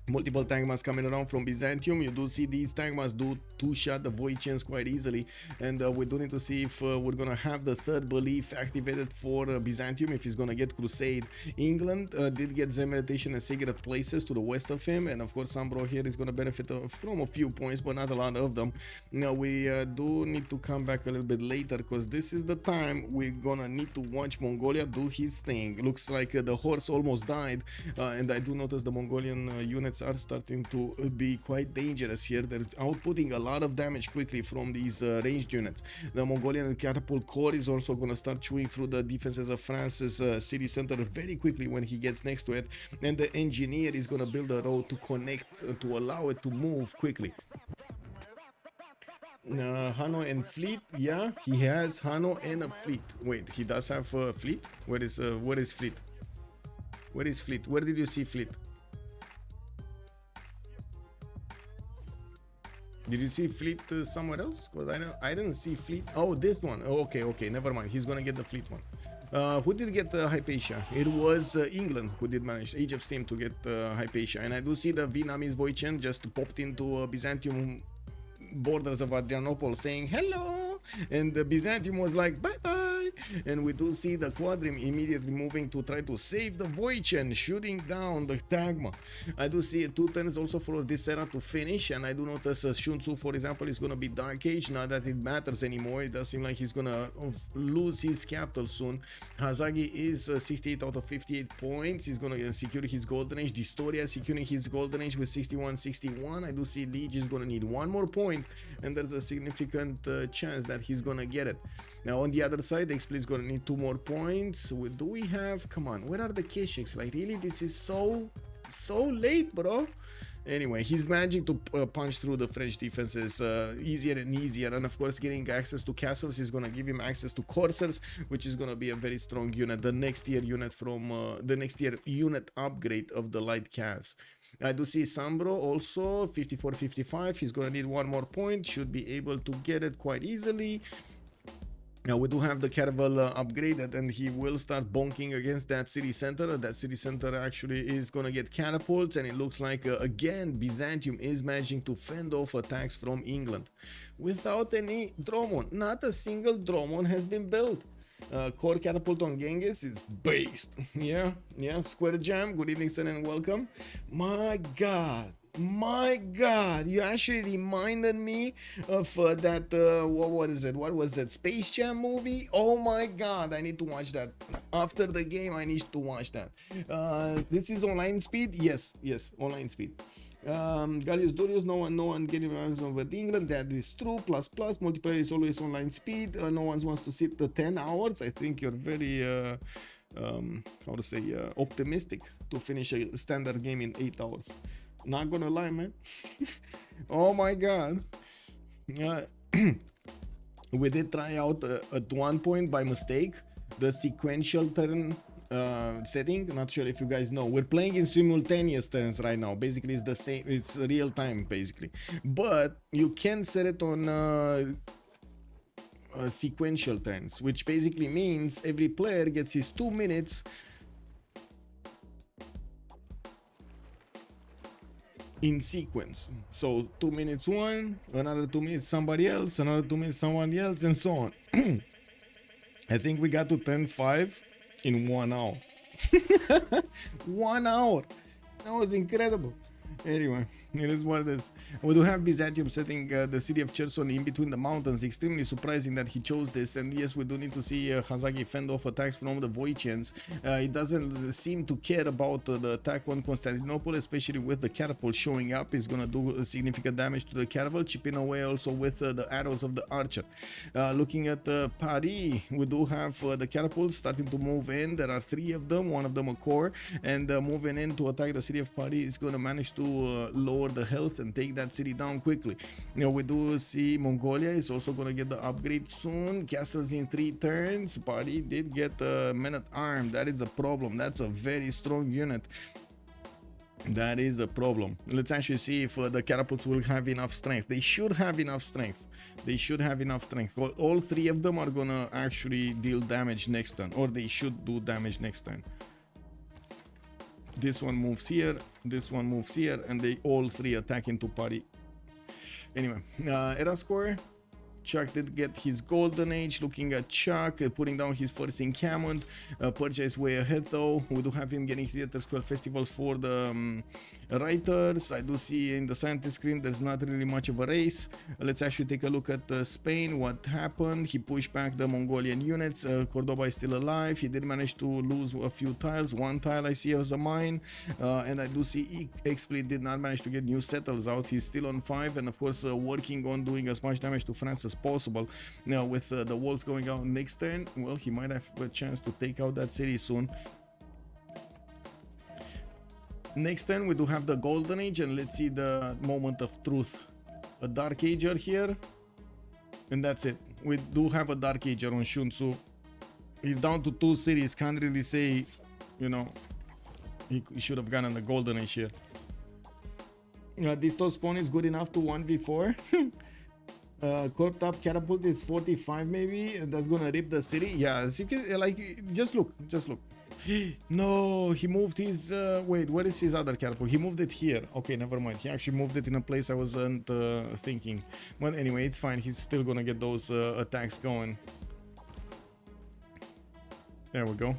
Multiple Tangmas coming around from Byzantium. You do see these Tangmas do two-shot the Voichens quite easily, and we do need to see if we're gonna have the third belief activated for Byzantium, if he's gonna get Crusade. England did get Zen Meditation and Sacred Places to the west of him, and of course SunBro here is gonna benefit from a few points, but not a lot of them. Now we do need to come back a little bit later, because this is the time we're gonna need to watch Mongolia do his thing. Looks like the horse almost died, and I do notice the Mongolian units are starting to be quite dangerous here. They're outputting a lot of damage quickly from these ranged units. The Mongolian catapult core is also going to start chewing through the defenses of France's city center very quickly when he gets next to it, and the engineer is going to build a road to connect to allow it to move quickly. Hanno and fleet, yeah, he has Hanno and a fleet. Wait, he does have a fleet? Where is fleet? Where is fleet? Where did you see fleet? Did you see fleet somewhere else? Because I didn't see fleet. Oh, this one. Oh, okay, never mind. He's gonna get the fleet one. Who did get Hypatia? It was England who did manage, Age of Steam, to get Hypatia. And I do see the Vietnamese Voichen just popped into Byzantium borders of Adrianople saying hello, and the Byzantium was like bye bye. And we do see the Quadrim immediately moving to try to save the Voichen, shooting down the Tagma. I do see 2 turns also for this era to finish, and I do notice Sun-Tzu, for example, is gonna be Dark Age. Not that it matters anymore. It does seem like he's gonna lose his capital soon. Hazaggi is 68 out of 58 points. He's gonna secure his golden age. dISTORIA securing his golden age with 61. I do see Lege is gonna need 1 more point, and there's a significant chance that he's gonna get it. Now on the other side, Xpli is gonna need 2 more points. Do we have, come on, where are the Kesheks? Like, really, this is so late, bro. Anyway, he's managing to punch through the French defenses easier and easier, and of course getting access to castles is gonna give him access to coursers, which is gonna be a very strong unit, the next tier unit from the next tier unit upgrade of the light calves. I do see SunBro also 54-55. He's gonna need 1 more point, should be able to get it quite easily. Now we do have the caravel upgraded, and he will start bonking against that city center. That city center actually is gonna get catapults, and it looks like again Byzantium is managing to fend off attacks from England without any dromon. Not a single dromon has been built. Core catapult on Genghis is based. Yeah, Square Jam, good evening, son, and welcome. My god, you actually reminded me of that what was that Space Jam movie? Oh my god, I need to watch that after the game. I need to watch that. This is online speed. Yes, online speed. Gallius Dorius, no one getting around with England. That is true. Plus multiplayer is always online speed. No one wants to sit the 10 hours. I think you're very how to say optimistic to finish a standard game in 8 hours. Not gonna lie, man. Oh my god. We did try out at one point by mistake the sequential turn setting. Not sure if you guys know. We're playing in simultaneous turns right now. Basically, it's the same. It's real time, basically. But you can set it on sequential turns, which basically means every player gets his 2 minutes in sequence. So 2 minutes one, another 2 minutes somebody else, another 2 minutes someone else, and so on. I think we got to turn 5 in 1 hour. 1 hour. That was incredible. Anyway, it is what it is. We do have Byzantium setting the city of Cherson in between the mountains. Extremely surprising that he chose this. And yes, we do need to see Hazaggi fend off attacks from the Voicians. He doesn't seem to care about the attack on Constantinople, especially with the catapult showing up. He's gonna do significant damage to the catapult, chipping away also with the arrows of the archer. Looking at Paris, we do have the catapults starting to move in. There are 3 of them, one of them a core, and moving in to attack the city of Paris is gonna manage to lower the health and take that city down quickly. You know, we do see Mongolia is also gonna get the upgrade soon. Castles in 3 turns. Paris did get a men-at-arms. That is a problem. That's a very strong unit. That is a problem. Let's actually see if the catapults will have enough strength. They should have enough strength. They should have enough strength. All 3 of them are gonna actually deal damage next turn, or they should do damage next turn. This one moves here, this one moves here, and they all 3 attack into Paris. Anyway, era score. Chuck did get his golden age. Looking at Chuck putting down his first encampment. Persia is way ahead though. We do have him getting theater square festivals for the writers. I do see in the scientist screen there's not really much of a race. Let's actually take a look at Spain. What happened? He pushed back the Mongolian units. Cordoba is still alive. He did manage to lose a few tiles. 1 tile I see as a mine, and I do see Xpli did not manage to get new settles out. He's still on 5, and of course working on doing as much damage to France as possible. Now with the walls going out next turn, well, he might have a chance to take out that city soon. Next turn we do have the golden age, and let's see the moment of truth. A dark ager here, and that's it. We do have a dark ager on Sun-Tzu. He's down to 2 cities. Can't really say, you know, he should have gotten the golden age here. This top spawn is good enough to 1v4. Corp top catapult is 45 maybe, and that's gonna rip the city. Yeah, so you can, like, just look. No, he moved his wait, where is his other catapult? He moved it here. Okay, never mind. He actually moved it in a place I wasn't thinking. But anyway, it's fine. He's still gonna get those attacks going. There we go.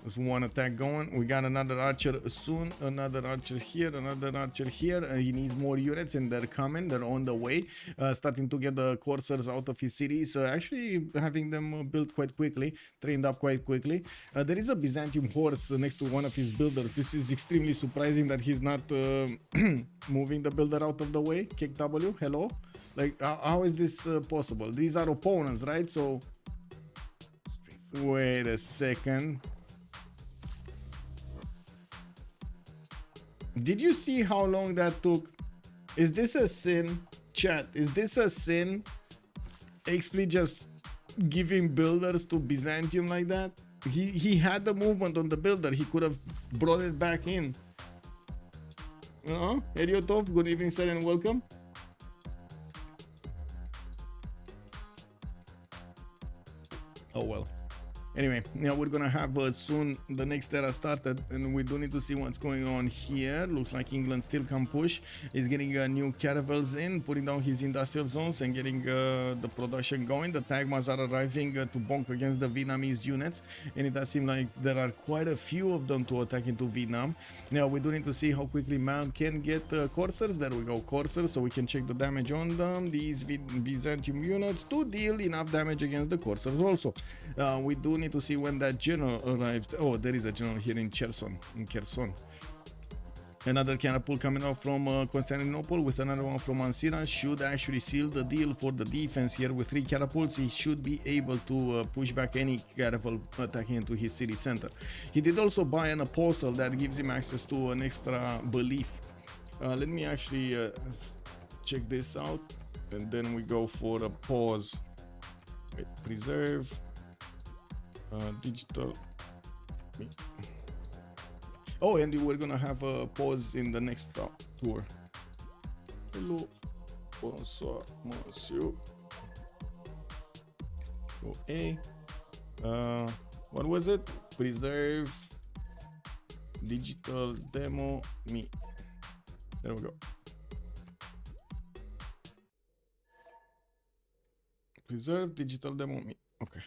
There's 1 attack going. We got another archer soon. Another archer here. Another archer here. He needs more units, and they're coming. They're on the way. Starting to get the coursers out of his cities. Actually having them built quite quickly. Trained up quite quickly. There is a Byzantium horse next to one of his builders. This is extremely surprising that he's not moving the builder out of the way. Kick W. Hello. Like, how is this possible? These are opponents, right? So wait a second. Did you see how long that took? Is this a sin? Chat, is this a sin? Xpli just giving builders to Byzantium like that? He had the movement on the builder. He could have brought it back in. Heliotov, good evening, sir, and welcome. Oh well. Anyway, yeah, we're gonna have soon the next era started, and we do need to see what's going on here. Looks like England still can push. He's getting new caravels in, putting down his industrial zones and getting the production going. The Tagmas are arriving to bonk against the Vietnamese units, and it does seem like there are quite a few of them to attack into Vietnam. Now we do need to see how quickly Malm can get coursers. There we go, coursers, so we can check the damage on them. These Byzantium units to deal enough damage against the coursers also. We do need to see when that general arrived. Oh, there is a general here in Cherson, Another catapult coming off from Constantinople with another one from Ansira should actually seal the deal for the defense here. With 3 catapults, he should be able to push back any catapult attacking into his city center. He did also buy an apostle that gives him access to an extra belief. Let me actually check this out, and then we go for a pause. Wait, preserve. Digital. Me. Oh, and we're gonna have a pause in the next tour. Hello. Bonsoir, monsieur. Go A. What was it? Preserve digital demo me. There we go. Preserve digital demo me. Okay.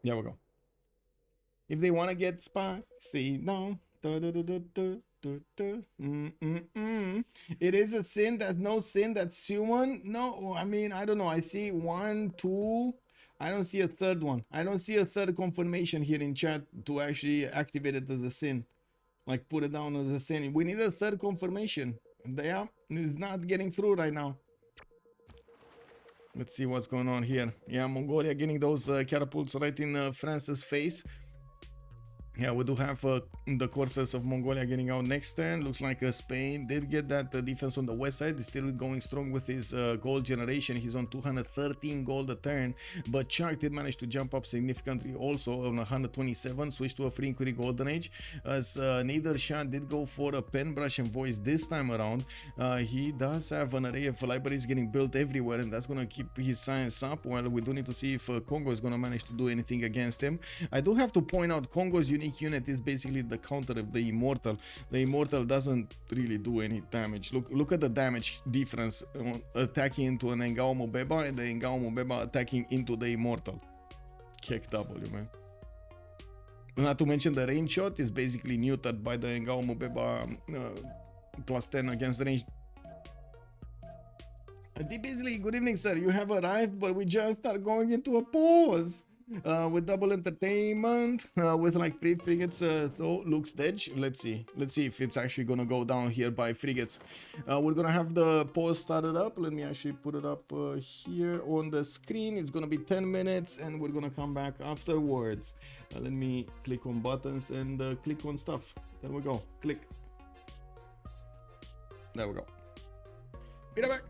There we go. If they want to get spicy, no. It is a sin. That's no sin. That's human. No, I mean, I don't know. I see 1, 2. I don't see a third one. I don't see a third confirmation here in chat to actually activate it as a sin. Like put it down as a sin. We need a third confirmation. Yeah, it's not getting through right now. Let's see what's going on here. Yeah, Mongolia getting those catapults right in France's face. Yeah, we do have the courses of Mongolia getting out next turn. Looks like Spain did get that defense on the west side. He's still going strong with his gold generation. He's on 213 gold a turn. But Chuck did manage to jump up significantly also on 127. Switched to a free inquiry golden age. As Nader Shah did go for a pen brush and voice this time around. He does have an array of libraries getting built everywhere. And that's going to keep his science up. Well, we do need to see if Kongo is going to manage to do anything against him. I do have to point out Kongo's unique unit is basically the counter of the Immortal. The Immortal doesn't really do any damage. Look at the damage difference attacking into an Ngao Mobeba and the Ngao Mobeba attacking into the Immortal. Kick W, man. Not to mention the range shot is basically neutered by the Ngao Mobeba plus 10 against the range. Basically, good evening, sir. You have arrived, but we just are going into a pause. With double entertainment, with like 3 frigates, so looks dead. Let's see if it's actually gonna go down here by frigates. We're gonna have the pause started up. Let me actually put it up here on the screen. It's gonna be 10 minutes and we're gonna come back afterwards. Let me click on buttons and click on stuff. There we go. Click. There we go. Be right back.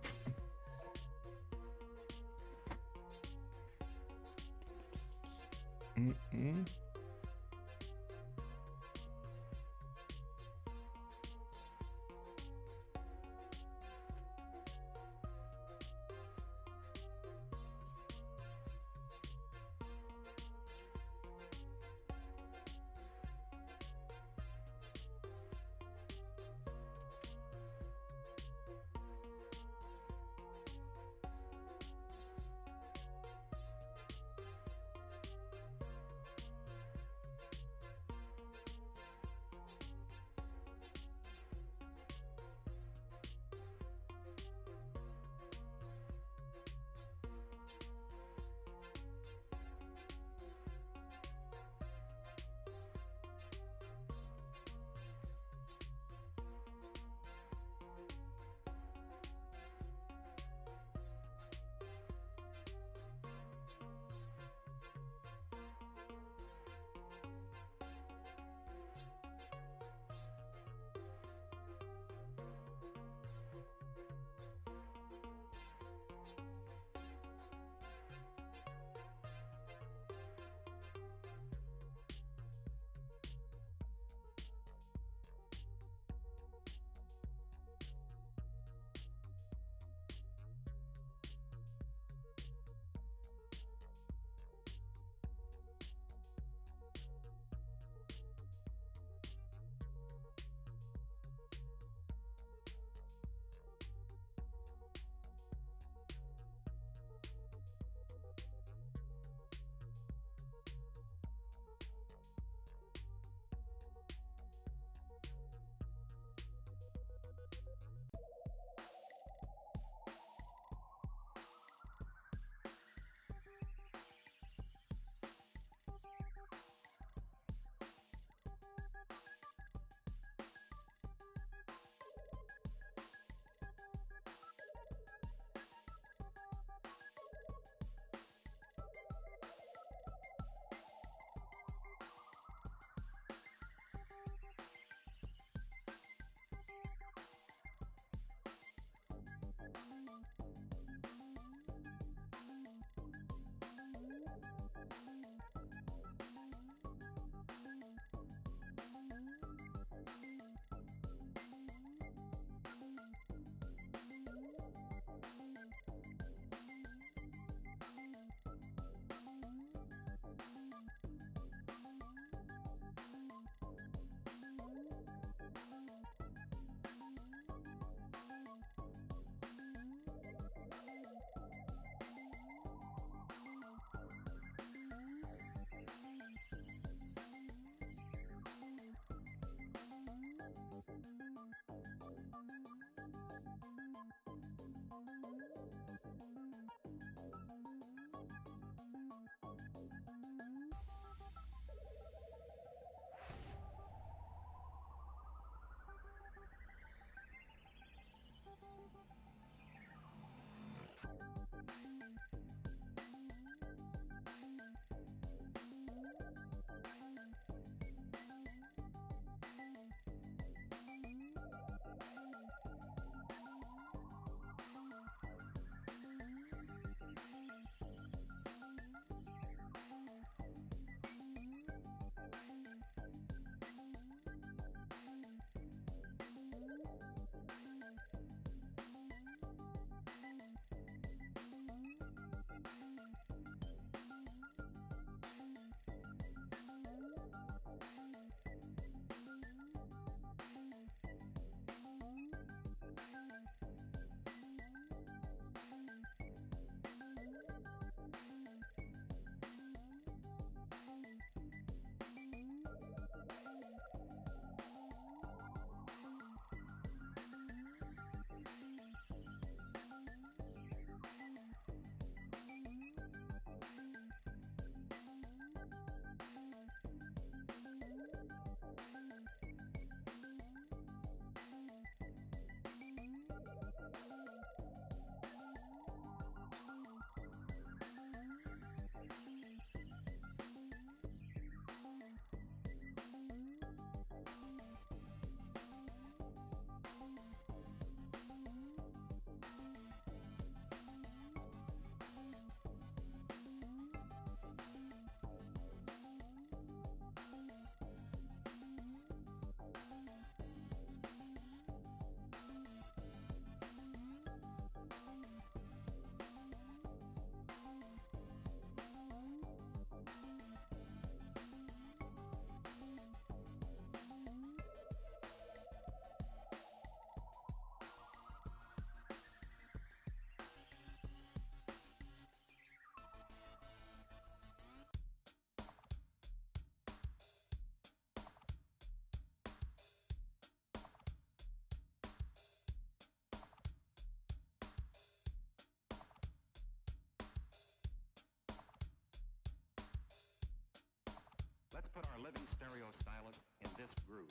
living stereo stylus in this groove.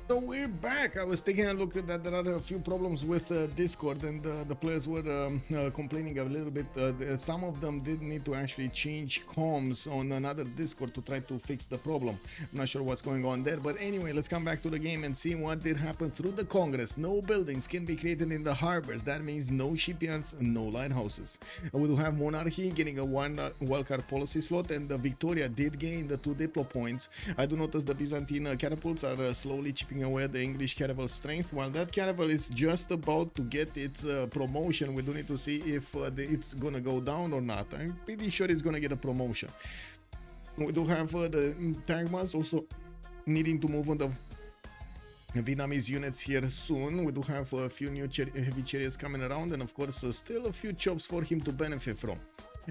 So we're back. I was taking a look at that. There are a few problems with Discord, and the players were complaining a little bit. Some of them did need to actually change comms on another Discord to try to fix the problem. I'm not sure what's going on there, but anyway, let's come back to the game and see what did happen through the Congress. No buildings can be created in the harbors. That means no shipyards, no lighthouses. We do have monarchy getting a one wildcard policy slot, and Victoria did gain the 2 diplo points. I do notice the Byzantine catapults are slowly chipping away the English caravel strength, while that caravel is just about to get its promotion. We do need to see if it's gonna go down or not. I'm pretty sure it's gonna get a promotion. We do have the Tagmas also needing to move on the Vietnamese units here soon. We do have a few new heavy chariots coming around, and of course still a few chops for him to benefit from.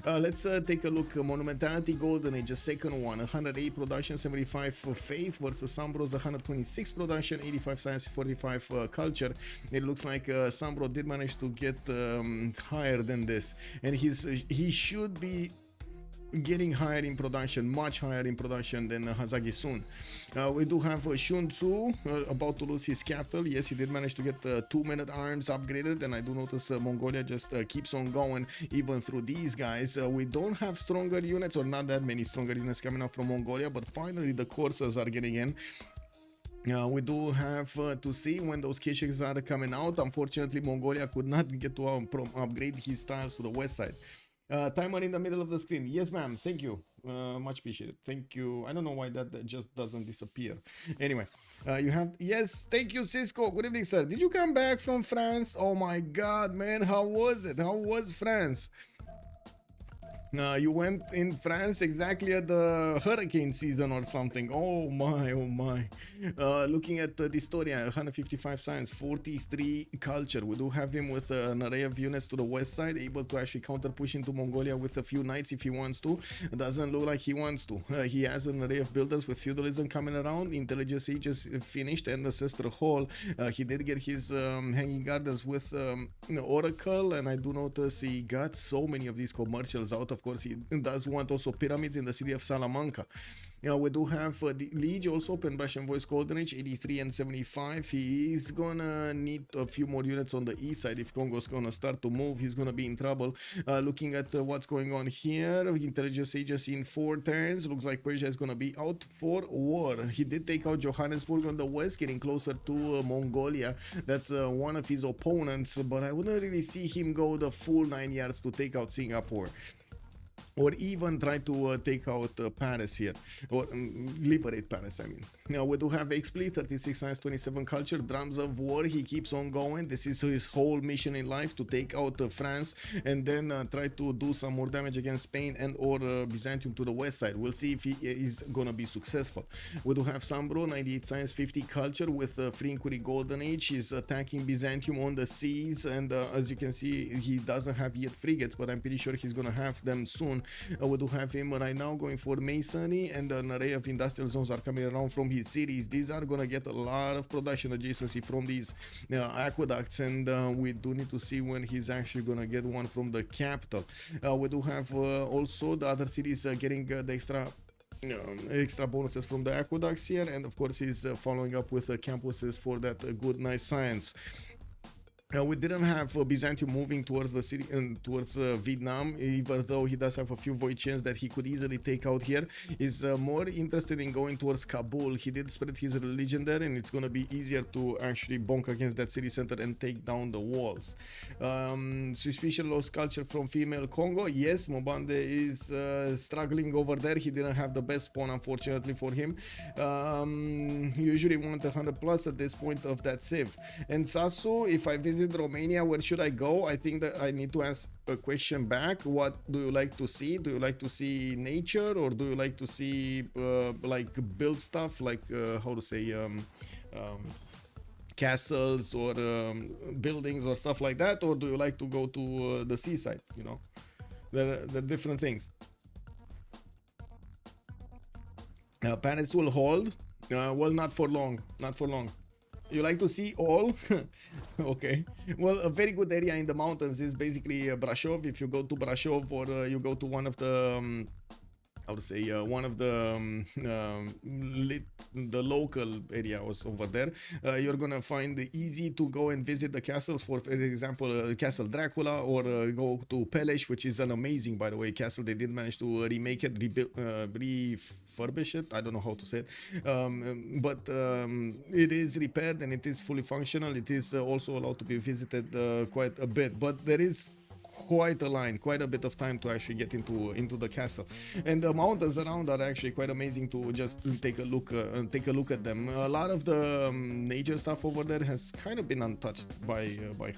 Let's take a look. Monumentality Golden Age, a second one, 108 production, 75 faith versus SunBro's 126 production, 85 science, 45 culture. It looks like SunBro did manage to get higher than this, and he should be getting higher in production, much higher in production than Hazaggi soon. We do have Sun-Tzu about to lose his capital. Yes, he did manage to get 2 men-at-arms upgraded, and I do notice Mongolia just keeps on going even through these guys. We don't have stronger units, or not that many stronger units coming up from Mongolia, but finally the courses are getting in. We do have to see when those caches are coming out. Unfortunately, Mongolia could not get to upgrade his tiles to the west side. Timer in the middle of the screen. Yes, ma'am. Thank you. Much appreciated. Thank you. I don't know why that just doesn't disappear. Anyway, you have... Yes, thank you, Cisco. Good evening, sir. Did you come back from France? Oh my God, man. How was it? How was France? You went in France exactly at the hurricane season or something. Oh my, oh my. Looking at dISTORIA, 155 science, 43 culture. We do have him with an array of units to the west side, able to actually counter push into Mongolia with a few knights if he wants to. It doesn't look like he wants to. He has an array of builders with feudalism coming around. Intelligence Age is finished, and Ancestral Hall. He did get his hanging gardens with Oracle, and I do notice he got so many of these commercials out. Of course, he does want also pyramids in the city of Salamanca. We do have the Lege also open Russian voice golden age, 83 and 75. He is gonna need a few more units on the east side. If Congo's gonna start to move, he's gonna be in trouble. Looking at what's going on here, intelligence ages in 4 turns. Looks like Persia is gonna be out for war. He did take out Johannesburg on the west, getting closer to Mongolia. That's one of his opponents, but I wouldn't really see him go the full 9 yards to take out Singapore, or even try to take out Paris here, or liberate Paris, I mean. Now we do have Xpli, 36 science, 27 culture, drums of war. He keeps on going. This is his whole mission in life, to take out France and then try to do some more damage against Spain and or Byzantium to the west side. We'll see if he is gonna be successful. We do have SunBro, 98 science, 50 culture with free inquiry golden age. He's attacking Byzantium on the seas, and as you can see, he doesn't have yet frigates, but I'm pretty sure he's gonna have them soon. We do have him right now going for masonry, and an array of industrial zones are coming around from his cities. These are gonna get a lot of production adjacency from these aqueducts, and we do need to see when he's actually gonna get one from the capital. We do have also the other cities getting the extra bonuses from the aqueducts here, and of course he's following up with campuses for that good nice science. We didn't have Byzantium moving towards the city and towards Vietnam, even though he does have a few Voichens that he could easily take out here. He's more interested in going towards Kabul. He did spread his religion there, and it's going to be easier to actually bonk against that city center and take down the walls. Suspicion lost culture from female Kongo. Yes, Mbande is struggling over there. He didn't have the best spawn, unfortunately for him. Usually want 100 plus at this point of that Civ. And Sasu, if I visit Romania, where should I go? I think that I need to ask a question back. What do you like to see? Do you like to see nature, or do you like to see like build stuff, like how to say castles or buildings or stuff like that, or do you like to go to the seaside? You know, they're different things. Paris will hold. Well, not for long. Not for long. You like to see all? Okay. Well, a very good area in the mountains is basically Brashov. If you go to Brashov, or you go to one of the I would say one of the local areas over there, you're gonna find it easy to go and visit the castles. For example, Castle Dracula, or go to Pelesh, which is an amazing, by the way, castle. They did manage to remake it, refurbish it. I don't know how to say it, but it is repaired and it is fully functional. It is also allowed to be visited quite a bit, but there is quite a line, quite a bit of time to actually get into the castle, and the mountains around are actually quite amazing to just take a look at them. A lot of the nature stuff over there has kind of been untouched by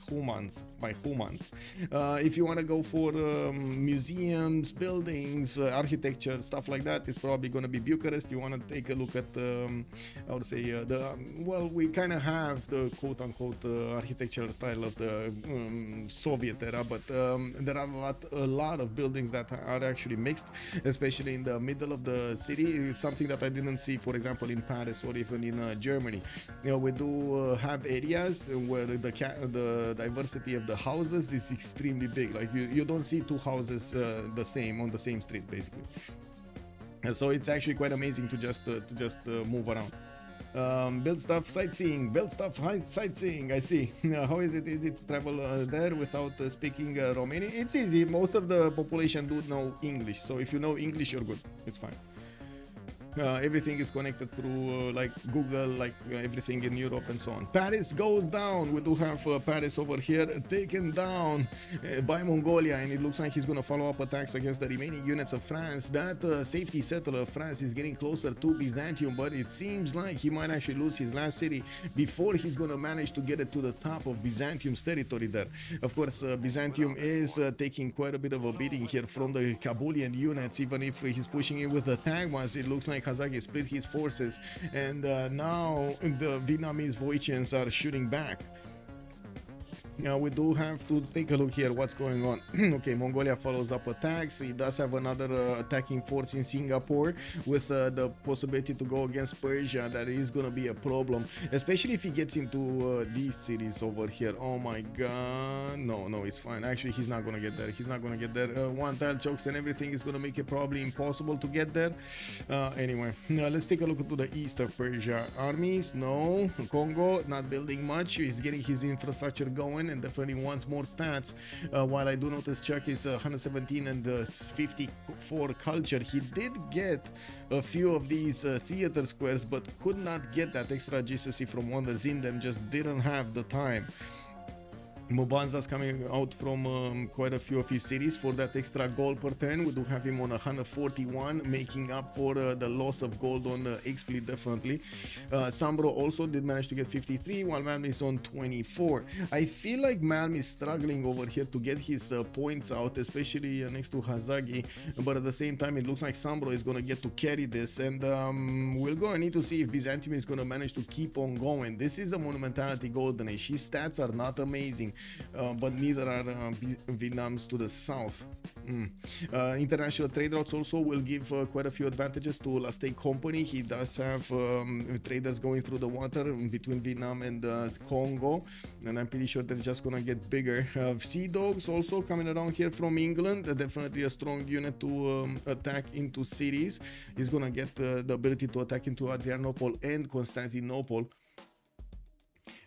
humans. If you want to go for museums, buildings, architecture, stuff like that, it's probably going to be Bucharest. You want to take a look at I would say well, we kind of have the quote-unquote architectural style of the Soviet era, but there are a lot of buildings that are actually mixed, especially in the middle of the city. It's something that I didn't see, for example, in Paris or even in Germany. You know, we do have areas where the diversity of the houses is extremely big. Like you don't see two houses the same on the same street, basically. And so it's actually quite amazing to just move around. Build stuff sightseeing. I see. How is it easy to travel there without speaking Romanian? It's easy. Most of the population do know English, so if you know English, you're good. It's fine. Everything is connected through like Google, like everything in Europe and so on. Paris goes down. We do have Paris over here taken down by Mongolia, and it looks like he's going to follow up attacks against the remaining units of France. That safety settler of France is getting closer to Byzantium, but it seems like he might actually lose his last city before he's going to manage to get it to the top of Byzantium's territory there. Of course, Byzantium is taking quite a bit of a beating here from the Kabulian units. Even if he's pushing in with the Tagmas, it looks like Hazaggi split his forces, and now the Vietnamese Voichens are shooting back. Now we do have to take a look here what's going on. Okay, Mongolia follows up attacks. He does have another attacking force in Singapore with the possibility to go against Persia. That is going to be a problem, especially if he gets into these cities over here. Oh my god, no, it's fine. Actually, he's not going to get there. One tile chokes and everything is going to make it probably impossible to get there. Anyway, let's take a look to the east of Persia. Armies, no. Kongo, not building much. He's getting his infrastructure going and definitely wants more stats. While I do notice Chuck is 117 and 54 culture. He did get a few of these theater squares, but could not get that extra GCC from Wonders in them, just didn't have the time. Mubanza's coming out from quite a few of his cities for that extra gold per turn. We do have him on 141, making up for the loss of gold on Xpli, definitely. SunBro also did manage to get 53, while Malm is on 24. I feel like Malm is struggling over here to get his points out, especially next to Hazaggi, but at the same time it looks like SunBro is going to get to carry this, and we're going to need to see if Byzantium is going to manage to keep on going. This is a Monumentality Golden Age. His stats are not amazing. but neither are Vietnam's to the south. International trade routes also will give quite a few advantages to Lastay Company. He does have traders going through the water between Vietnam and Kongo, and I'm pretty sure they're just gonna get bigger. Sea Dogs also coming around here from England, definitely a strong unit to attack into cities. He's gonna get the ability to attack into Adrianople and Constantinople.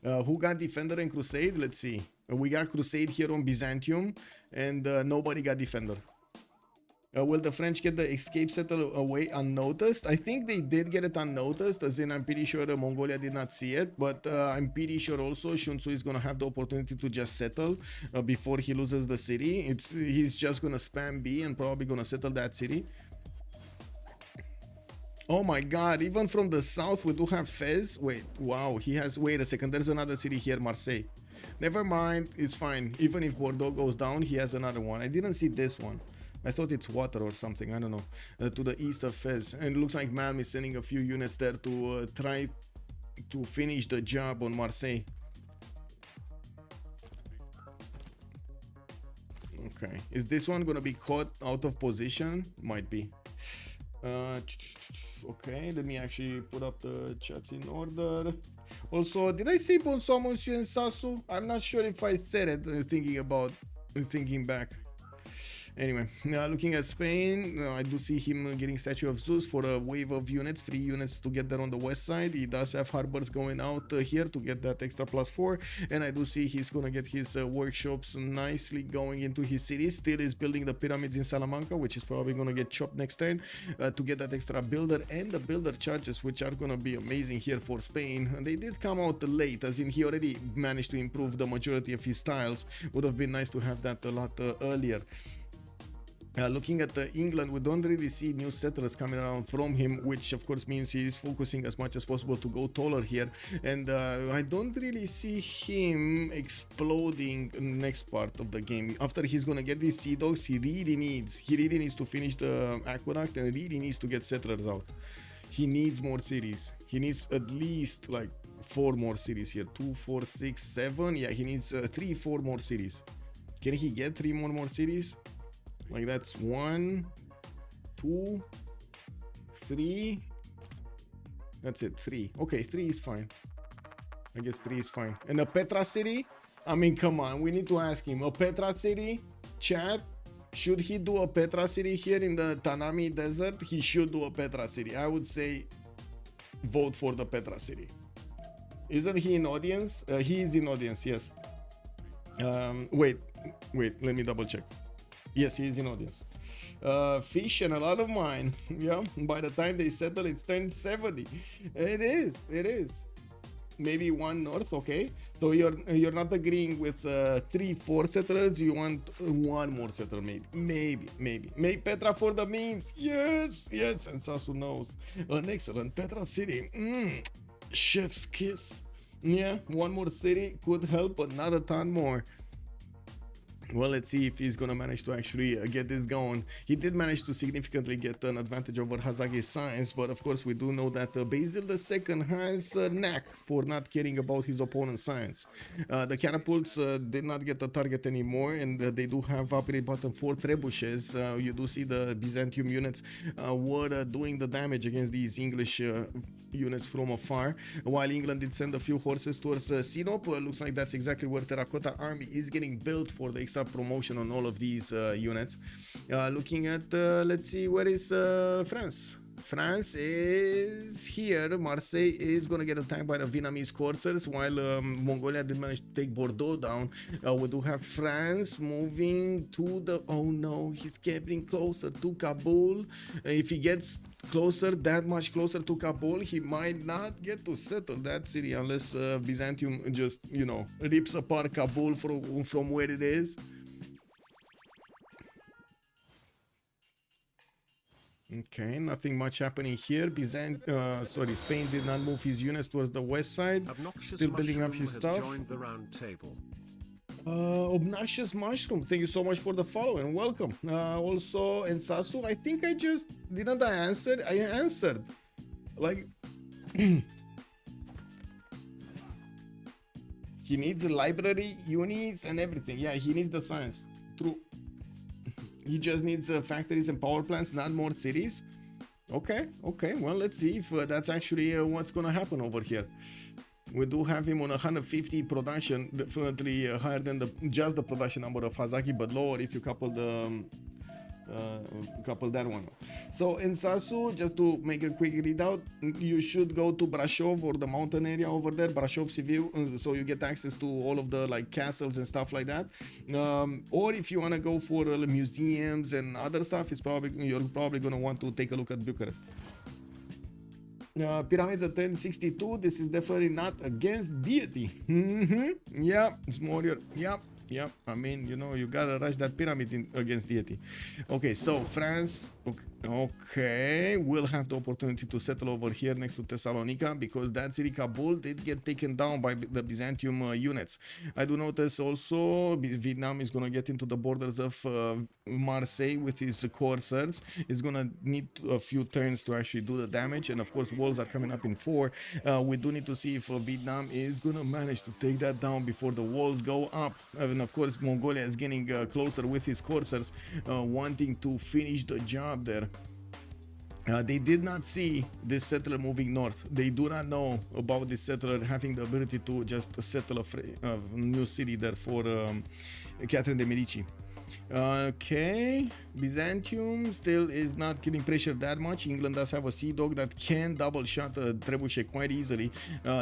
Who got Defender and Crusade? Let's see. We got Crusade here on Byzantium, and nobody got Defender. Will the French get the escape settle away unnoticed? I think they did get it unnoticed, as in I'm pretty sure Mongolia did not see it, but I'm pretty sure also Sun-Tzu is going to have the opportunity to just settle before he loses the city. He's just going to spam B and probably going to settle that city. Oh my god, even from the south we do have Fez. Wait, wow, he has, wait a second, there's another city here, Marseille. Never mind, it's fine. Even if Bordeaux goes down, he has another one. I didn't see this one. I thought it's water or something, I don't know. To the east of Fez. And it looks like Malm is sending a few units there to try to finish the job on Marseille. Okay, is this one gonna be caught out of position? Might be. Okay, let me actually put up the chats in order. Also, did I say bonsoir, monsieur and Sasu? I'm not sure if I said it, thinking back. Anyway, looking at Spain, I do see him getting Statue of Zeus for a wave of units, 3 units to get there on the west side. He does have harbors going out here to get that extra +4, and I do see he's gonna get his workshops nicely going into his city. Still is building the pyramids in Salamanca, which is probably gonna get chopped next turn to get that extra builder and the builder charges, which are gonna be amazing here for Spain. And they did come out late, as in he already managed to improve the majority of his styles. Would have been nice to have that a lot earlier. Looking at England, we don't really see new settlers coming around from him, which of course means he's focusing as much as possible to go taller here. And I don't really see him exploding next part of the game. After he's gonna get these Sea Dogs, he really needs to finish the aqueduct and really needs to get settlers out. He needs more cities. He needs at least like 4 more cities here. 2, 4, 6, 7. Yeah, he needs 3, 4 more cities. Can he get 3 more cities? Like that's 1, 2, 3. That's it, 3. Okay, 3 is fine. I guess 3 is fine. And a Petra city? I mean, come on, we need to ask him. A Petra city? Chat? Should he do a Petra city here in the Tanami desert? He should do a Petra city. I would say vote for the Petra city. Isn't he in audience? He is in audience, yes. Wait, let me double check. Yes, he is in audience. Fish and a lot of mine. Yeah, by the time they settle, it's 1070. It is. Maybe 1 north, okay. So you're not agreeing with 3, 4 settlers. You want 1 more settler, maybe. Make Petra for the memes. Yes. And Sasu knows. An excellent Petra city. Chef's kiss. Yeah, 1 more city could help, but not a ton more. Well, let's see if he's gonna manage to actually get this going. He did manage to significantly get an advantage over Hazaggi's science, but of course we do know that Basil II has a knack for not caring about his opponent's science. The catapults did not get the target anymore, and they do have upgrade button 4 trebuchets. You do see the Byzantium units were doing the damage against these English units from afar, while England did send a few horses towards Sinop. Looks like that's exactly where Terracotta Army is getting built for the extra promotion on all of these units. Looking at, let's see, where is France? France is here. Marseille is going to get attacked by the Vietnamese coursers, while Mongolia did manage to take Bordeaux down. We do have France moving to the... Oh no, he's getting closer to Kabul. If he gets closer, that much closer to Kabul, he might not get to settle that city unless Byzantium just, you know, rips apart Kabul from where it is. Okay, nothing much happening here. Spain did not move his units towards the west side. Still building up his stuff. Obnoxious Mushroom, thank you so much for the follow and welcome. Also, and Sasu, I think I just didn't I answer? I answered. Like He needs a library, unis, and everything. Yeah, he needs the science. True. He just needs factories and power plants, not more cities. Okay, okay. Well, let's see if that's actually what's gonna happen over here. We do have him on 150 production, definitely higher than just the production number of Hazaggi, but lower if you couple the couple that one. So in Sasu, just to make a quick readout, you should go to Brashov or the mountain area over there, Brashov Civil, so you get access to all of the like castles and stuff like that. Or if you want to go for museums and other stuff, you're probably gonna want to take a look at Bucharest. Pyramids at 1062. This is definitely not against deity. Yeah, it's more your yeah. I mean, you know, you gotta rush that pyramids against deity. Okay, so France. Okay, we'll have the opportunity to settle over here next to Thessalonica because that city Kabul did get taken down by the Byzantium units. I do notice also Vietnam is gonna get into the borders of Marseille with his corsairs. It's gonna need a few turns to actually do the damage, and of course walls are coming up in 4. We do need to see if Vietnam is gonna manage to take that down before the walls go up. And of course Mongolia is getting closer with his corsairs, wanting to finish the job there. They did not see this settler moving north. They do not know about this settler having the ability to just settle a new city there for Catherine de Medici. Okay, Byzantium still is not getting pressure that much. England does have a sea dog that can double shot a trebuchet quite easily,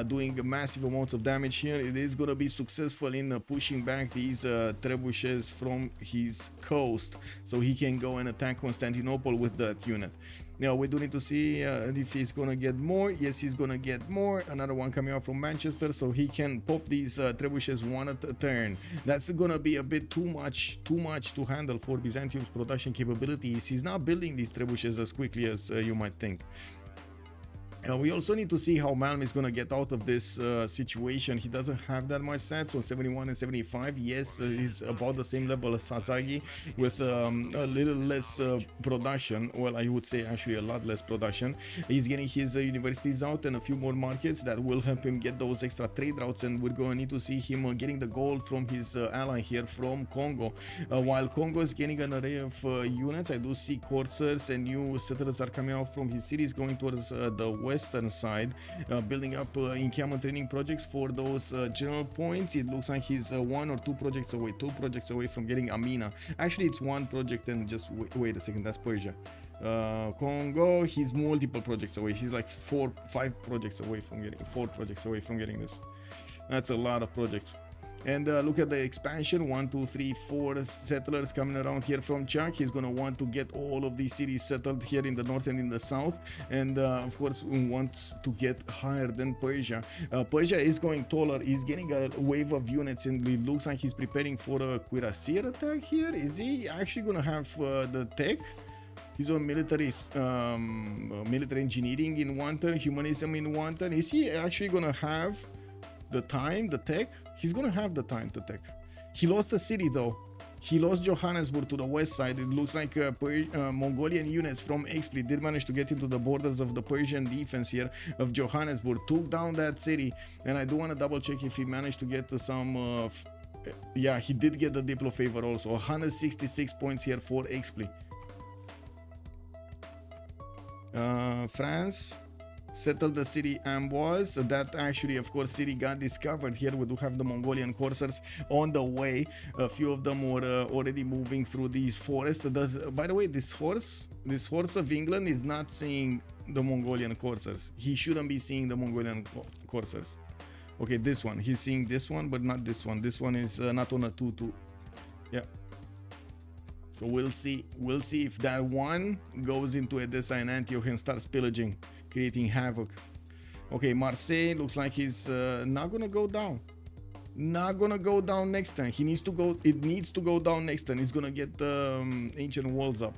doing massive amounts of damage here. It is going to be successful in pushing back these trebuchets from his coast, so he can go and attack Constantinople with that unit. Now we do need to see if he's gonna get more. Yes, he's gonna get more. Another one coming out from Manchester, so he can pop these trebuchets one at a turn. That's gonna be a bit too much to handle for Byzantium's production capabilities. He's not building these trebuchets as quickly as you might think. We also need to see how Malm is going to get out of this situation. He doesn't have that much stats on 71 and 75. Yes, he's about the same level as Hazaggi with a little less production. Well, I would say actually a lot less production. He's getting his universities out and a few more markets that will help him get those extra trade routes, and we're going to need to see him getting the gold from his ally here from Kongo. While Kongo is getting an array of units, I do see corsairs and new settlers are coming out from his cities going towards the western side, building up encampment training projects for those general points. It looks like he's 1 or 2 projects away from getting Amina. Actually, it's 1 project, and just wait a second, that's Persia. Kongo, he's multiple projects away. He's like 4-5 projects away from getting 4 projects away from getting this. That's a lot of projects. And look at the expansion, 1, 2, 3, 4 settlers coming around here from Czech. He's gonna want to get all of these cities settled here in the north and in the south, and of course wants to get higher than Persia. Persia is going taller. He's getting a wave of units, and it looks like he's preparing for a cuirassier attack here. Is he actually gonna have the tech? He's on military engineering in one turn, humanism in one turn. Is he actually gonna have the time, the tech? He's gonna have the time to tech. He lost a city though. He lost Johannesburg to the west side. It looks like Mongolian units from Xpli did manage to get into the borders of the Persian defense here of Johannesburg, took down that city, and I do want to double check if he managed to get some yeah, he did get the Diplo favor also. 166 points here for Xpli. France settled the city Amboise. That actually, of course, city got discovered here. We do have the Mongolian corsairs on the way. A few of them were already moving through these forests. By the way, this horse of England is not seeing the Mongolian corsairs. He shouldn't be seeing the Mongolian corsairs. Okay, this one, he's seeing this one, but not this one. This one is not on a 2-2. Yeah. So we'll see if that one goes into Edessa and Antioch and starts pillaging, creating havoc. Okay, Marseille looks like he's not gonna go down. Not gonna go down next turn. It needs to go down next turn. It's gonna get ancient walls up.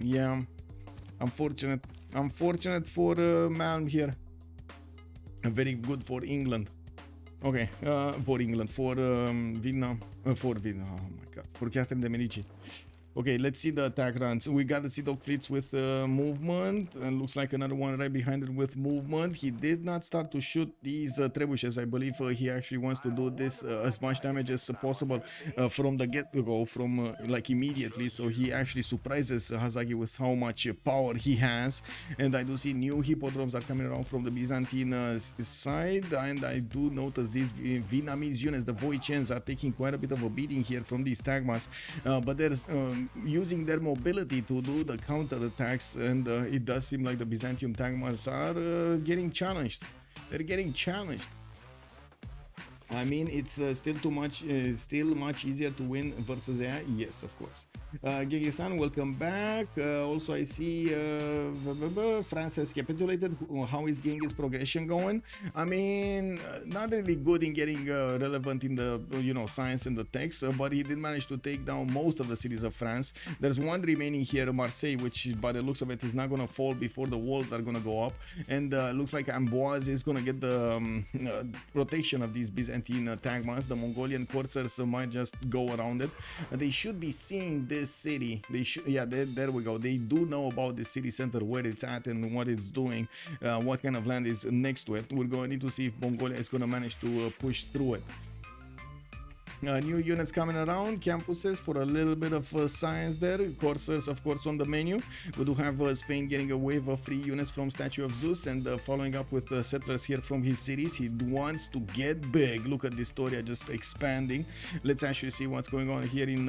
Yeah, unfortunate for Malm here. Very good for England. Okay, for England, for Vietnam, oh my god, for Catherine de Medici. Okay, let's see the attack runs. We got to see the fleets with movement, and looks like another one right behind it with movement. He did not start to shoot these trebuchets. I believe he actually wants to do this as much damage as possible from the get-go, from like immediately. So he actually surprises Hazaggi with how much power he has. And I do see new hippodromes are coming around from the Byzantine side, and I do notice these Vietnamese units, the Voichens, are taking quite a bit of a beating here from these Tagmas, but they're using their mobility to do the counter attacks, and it does seem like the Byzantium Tagmas are getting challenged. They're getting challenged. I mean, it's still much easier to win versus AI. Yes, of course. Genghis, welcome back. Also, I see France has capitulated. How is Genghis' progression going? I mean, not really good in getting relevant in the science and the text, but he did manage to take down most of the cities of France. There's one remaining here, Marseille, which by the looks of it is not gonna fall before the walls are gonna go up, and looks like Amboise is gonna get the protection of these Byzantine Tagmas. The Mongolian corsairs might just go around it. They should be seeing this city. They should, yeah, there we go. They do know about the city center, where it's at and what it's doing, what kind of land is next to it. We're going to need to see if Mongolia is going to manage to push through it. New units coming around, campuses for a little bit of science there. Corsairs, of course, on the menu. We do have Spain getting a wave of free units from Statue of Zeus, and following up with settlers here from his cities. He wants to get big. Look at dISTORIA just expanding. Let's actually see what's going on here in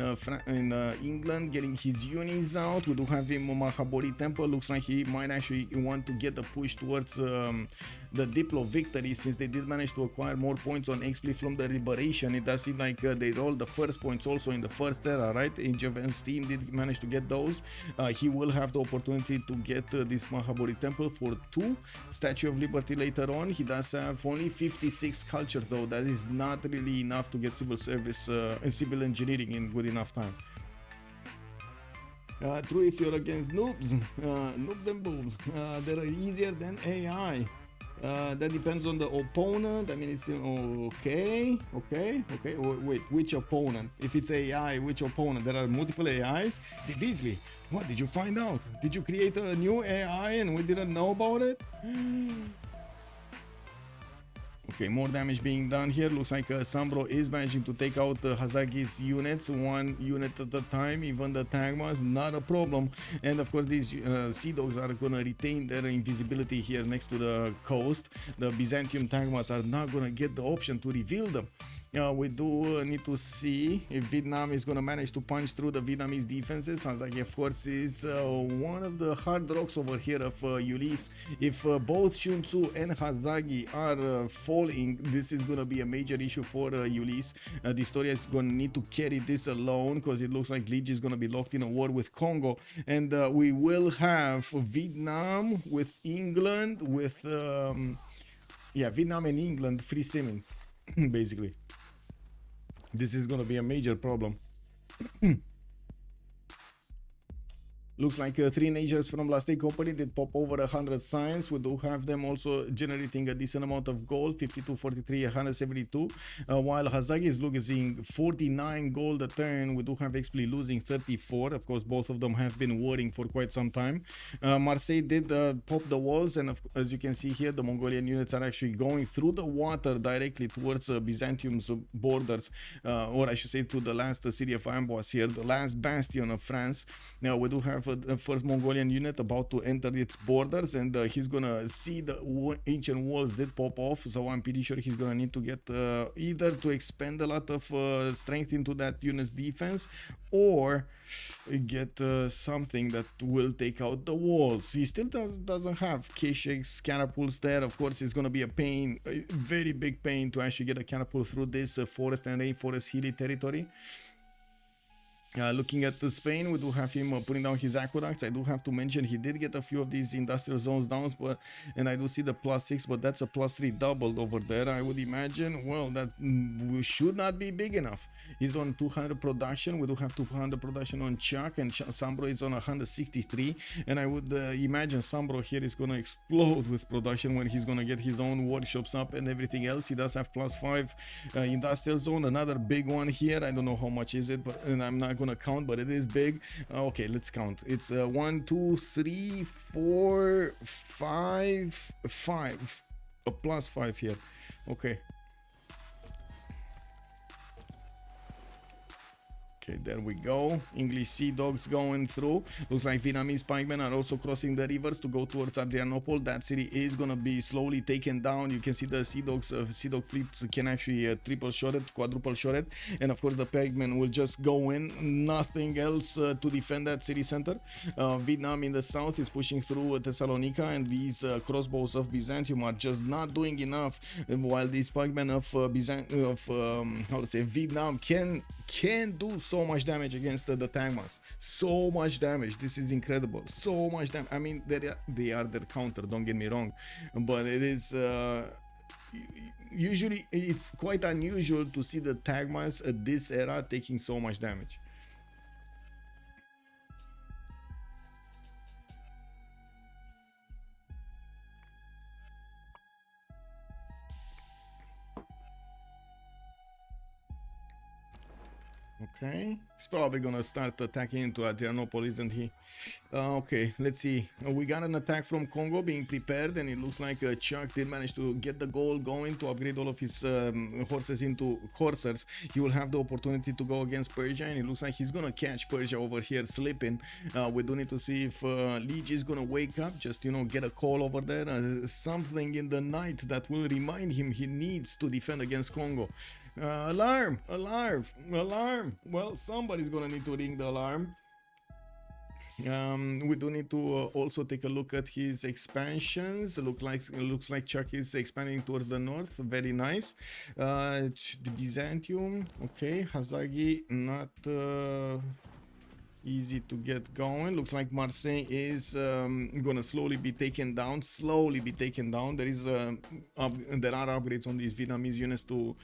England, getting his units out. We do have him Mahabori Temple. Looks like he might actually want to get a push towards the Diplo victory, since they did manage to acquire more points on Xpli from the liberation. It does seem like they rolled the first points also in the first era, right? Age of M's team did manage to get those. He will have the opportunity to get this Mahabori Temple for 2 Statue of Liberty later on. He does have only 56 culture though. That is not really enough to get civil service and civil engineering in good enough time. True if you're against noobs, noobs and boobs, they're easier than AI. That depends on the opponent. I mean, it's okay. Wait, which opponent? If it's AI, which opponent? There are multiple AIs. Beasley, what did you find out? Did you create a new AI and we didn't know about it? Okay, more damage being done here. Looks like SunBro is managing to take out Hazaggi's units, 1 unit at a time. Even the Tagmas, not a problem. And of course, these Sea Dogs are going to retain their invisibility here next to the coast. The Byzantium Tagmas are not going to get the option to reveal them. We do need to see if Vietnam is going to manage to punch through the Vietnamese defenses. Hazaggi, of course, is one of the hard rocks over here of Ulyss. If both Sun-Tzu and Hazaggi are falling, this is going to be a major issue for Ulyss. dISTORIA is going to need to carry this alone, because it looks like Lege is going to be locked in a war with Kongo. And we will have Vietnam with England, with Vietnam and England free simming, basically. This is going to be a major problem. Looks like 3 nations from Last Day Company did pop over 100 signs. We do have them also generating a decent amount of gold, 52, 43, 172. While Hazaggi is losing 49 gold a turn, we do have Xpli losing 34. Of course, both of them have been warring for quite some time. Marseille did pop the walls, and as you can see here, the Mongolian units are actually going through the water directly towards Byzantium's borders, or I should say to the last city of Amboise here, the last bastion of France. Now we do have the first Mongolian unit about to enter its borders, and he's gonna see the ancient walls did pop off, so I'm pretty sure he's gonna need to get either to expend a lot of strength into that unit's defense, or get something that will take out the walls. He still doesn't have K-Shakes, catapults there. Of course, it's gonna be a pain, a very big pain, to actually get a catapult through this forest and rainforest hilly territory. Looking at Spain, we do have him putting down his aqueducts. I do have to mention he did get a few of these industrial zones down, and I do see the +6, but that's a +3 doubled over there. I would imagine, well, that should not be big enough. He's on 200 production. We do have 200 production on Chuck, and SunBro is on 163. And I would imagine SunBro here is going to explode with production when he's going to get his own workshops up and everything else. He does have +5 industrial zone, another big one here. I don't know how much is it, but and I'm not gonna count, but it is big. Okay, let's count. It's 1, 2, 3, 4, 5, 5. A +5 here. Okay. Okay, there we go. English Sea Dogs going through. Looks like Vietnamese pikemen are also crossing the rivers to go towards Adrianople. That city is gonna be slowly taken down. You can see the Sea Dogs, Sea Dog fleets can actually triple shot it, quadruple shot it, and of course the pikemen will just go in. Nothing else to defend that city center. Vietnam in the south is pushing through Thessalonica, and these crossbows of Byzantium are just not doing enough. While these pikemen of Vietnam can do so much damage against the Tagmas. So much damage. This is incredible. So much damage. I mean, they are their counter, don't get me wrong, but it is usually it's quite unusual to see the Tagmas at this era taking so much damage. Okay, he's probably gonna start attacking into Adrianople, isn't he? Okay, let's see. We got an attack from Kongo being prepared, and it looks like Chuck did manage to get the goal going to upgrade all of his horses into coursers. He will have the opportunity to go against Persia, and it looks like he's gonna catch Persia over here slipping. We do need to see if Lege is gonna wake up, just, you know, get a call over there, something in the night that will remind him he needs to defend against Kongo. Alarm! Alarm! Alarm! Well, somebody's gonna need to ring the alarm. We do need to also take a look at his expansions. Looks like Chuck is expanding towards the north. Very nice. The Byzantium. Okay, Hazaggi not easy to get going. Looks like Marseille is gonna slowly be taken down. There is there are upgrades on these Vietnamese units to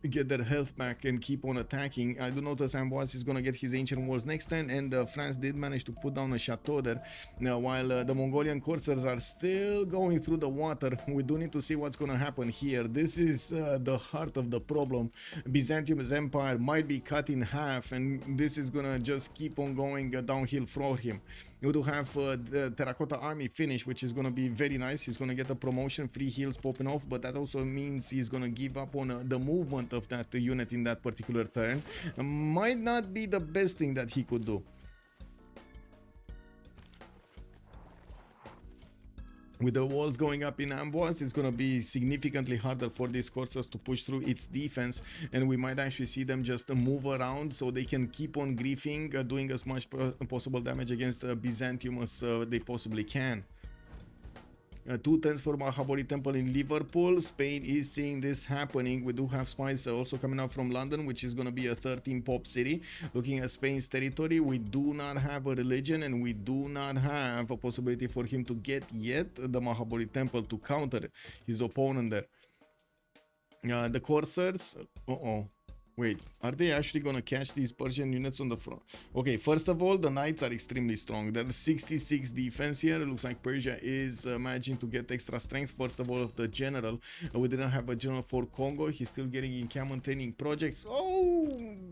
get their health back and keep on attacking. I do notice Amboise is gonna get his ancient walls next turn, and France did manage to put down a chateau there. Now, while the Mongolian coursers are still going through the water, we do need to see what's gonna happen here. This is the heart of the problem. Byzantium's empire might be cut in half, and this is gonna just keep on going downhill for him. We do have the Terracotta Army finish, which is gonna be very nice. He's gonna get a promotion, free heals popping off, but that also means he's gonna give up on the movement of that unit in that particular turn. Might not be the best thing that he could do. With the walls going up in Amboise, it's going to be significantly harder for these coursers to push through its defense, and we might actually see them just move around so they can keep on griefing, doing as much possible damage against Byzantium as they possibly can. 2 turns for Mahabali Temple in Liverpool. Spain is seeing this happening. We do have spies also coming out from London, which is going to be a 13 pop city. Looking at Spain's territory, we do not have a religion, and we do not have a possibility for him to get yet the Mahabali Temple to counter his opponent there. The coursers, wait, are they actually gonna catch these Persian units on the front? Okay, first of all, the knights are extremely strong. There's 66 defense here. It looks like Persia is managing to get extra strength. First of all, of the general. We didn't have a general for Congo. He's still getting encampment training projects. Oh,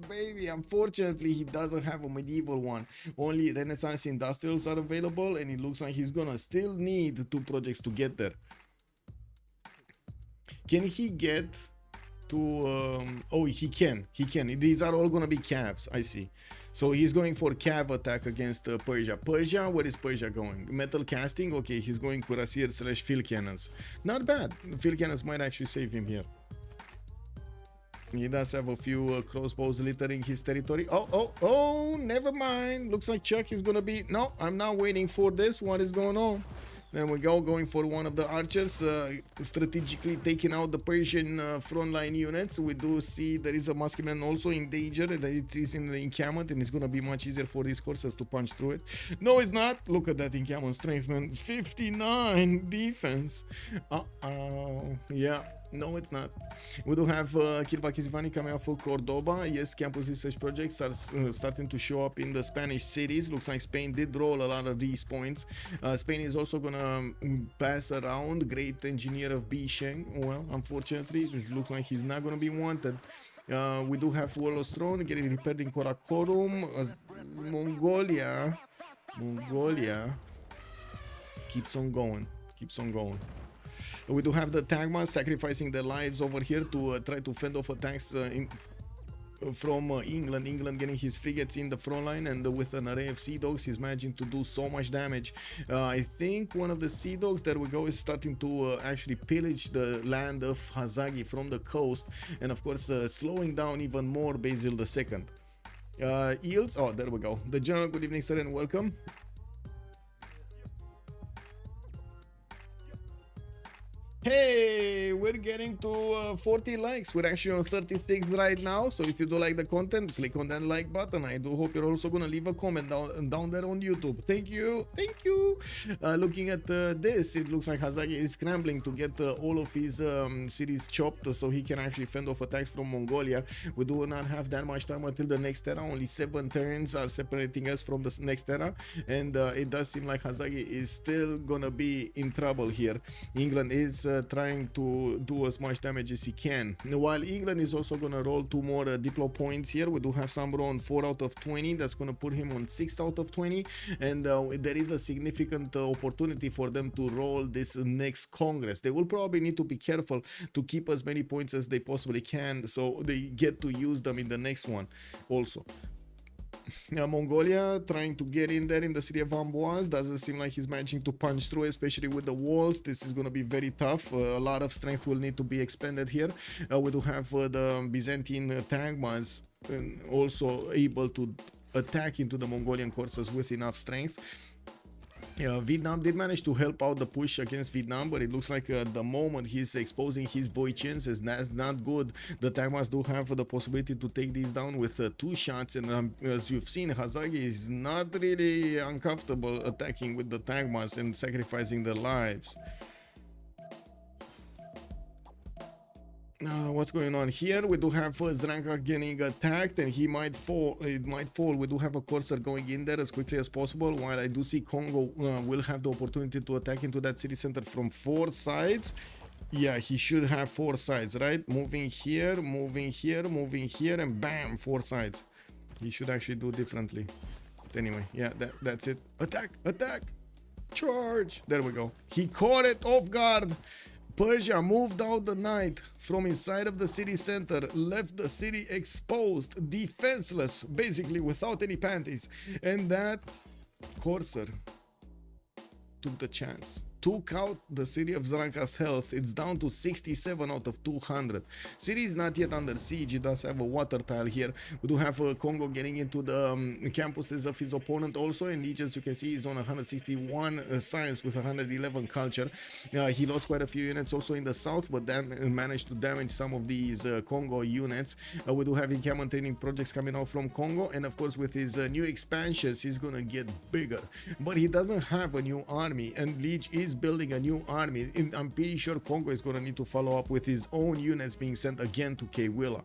baby, unfortunately, he doesn't have a medieval one. Only Renaissance industrials are available, and it looks like he's gonna still need 2 projects to get there. Can he get to oh, he can. These are all gonna be calves. I see. So he's going for cav attack against Persia. Where is Persia going? Metal casting. Okay, he's going cuirassier / field cannons. Not bad. Field cannons might actually save him here. He does have a few crossbows littering his territory. Oh, never mind. Looks like Chuck is gonna be... No, I'm not waiting for this. What is going on? There we go, going for one of the archers, strategically taking out the Persian frontline units. We do see there is a muskeman also in danger, that it is in the encampment, and it's going to be much easier for these coursers to punch through it. No, it's not. Look at that encampment strength, man. 59 defense. Yeah, No, it's not. We do have Kirvakizivani coming out for Cordoba. Yes, campus research projects are starting to show up in the Spanish cities. Looks like Spain did roll a lot of these points. Spain is also gonna pass around Great Engineer of Bisheng. Well, unfortunately, this looks like he's not gonna be wanted. We do have Warlord's Throne getting repaired in Karakorum. Mongolia keeps on going. We do have the Tagmas sacrificing their lives over here to try to fend off attacks from England. England getting his frigates in the front line, and with an array of Sea Dogs, he's managing to do so much damage. I think one of the Sea Dogs, there we go, is starting to actually pillage the land of Hazaggi from the coast, and of course slowing down even more Basil II. Eels, oh, there we go. The General, good evening, sir, and welcome. Hey, we're getting to 40 likes. We're actually on 36 right now, so if you do like the content, click on that like button. I do hope you're also gonna leave a comment down there on YouTube. Thank you. Looking at this, it looks like Hazaggi is scrambling to get all of his cities chopped so he can actually fend off attacks from Mongolia. We do not have that much time until the next era. Only 7 turns are separating us from the next era, and it does seem like Hazaggi is still gonna be in trouble here. England is trying to do as much damage as he can, while England is also gonna roll 2 more Diplo points here. We do have SunBro on 4 out of 20. That's gonna put him on 6 out of 20, and there is a significant opportunity for them to roll this next Congress. They will probably need to be careful to keep as many points as they possibly can, so they get to use them in the next one also. Mongolia trying to get in there in the city of Amboise. Doesn't seem like he's managing to punch through, especially with the walls. This is going to be very tough. A lot of strength will need to be expended here. We do have the Byzantine Tagmas also able to attack into the Mongolian courses with enough strength. Vietnam did manage to help out the push against Vietnam, but it looks like the moment he's exposing his Voichins is not good. The Tagmas do have the possibility to take these down with 2 shots, and as you've seen, Hazaggi is not really uncomfortable attacking with the Tagmas and sacrificing their lives. What's going on here? We do have Zranka getting attacked, and he might fall. It might fall. We do have a Corsair going in there as quickly as possible, while I do see Kongo will have the opportunity to attack into that city center from 4 sides. Yeah, he should have 4 sides, right? Moving here, moving here, moving here, and bam, 4 sides. He should actually do differently. But anyway, yeah, that's it. Attack, charge. There we go. He caught it off guard. Persia moved out the knight from inside of the city center, left the city exposed, defenseless, basically without any panties. And that Corsair took the chance. Took out the city of Zranka's health. It's down to 67 out of 200. City is not yet under siege. It does have a water tile here. We do have Kongo getting into the campuses of his opponent also, and Lege, as you can see, is on 161 science with 111 culture. He lost quite a few units also in the south, but then managed to damage some of these Kongo units. We do have encampment training projects coming out from Kongo, and of course with his new expansions, he's gonna get bigger. But he doesn't have a new army, and Lege is building a new army. I'm pretty sure Kongo is going to need to follow up with his own units being sent again to Kwilla.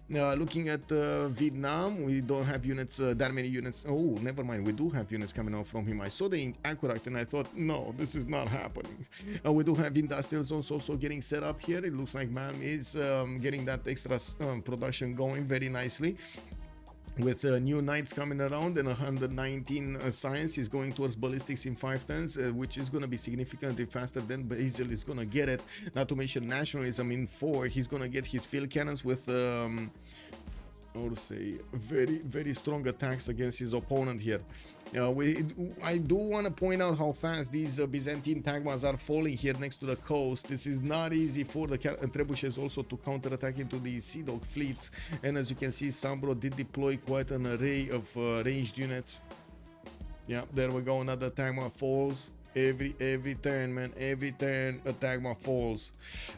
Looking at Vietnam, we don't have units, that many units. Oh, never mind, we do have units coming out from him. I saw the Accurate and I thought, no, this is not happening. We do have industrial zones also getting set up here. It looks like Malm is getting that extra production going very nicely. With new knights coming around and 119 science, he's going towards ballistics in 5 turns, which is going to be significantly faster than Basil is going to get it. Not to mention nationalism in 4. He's going to get his field cannons with I would say very strong attacks against his opponent here. I do want to point out how fast these Byzantine Tagmas are falling here next to the coast. This is not easy for the trebuchets also to counterattack into the Sea Dog fleets, and as you can see, SunBro did deploy quite an array of ranged units. Yeah, there we go, another Tagma falls. Every turn, man, every turn a Tagma falls.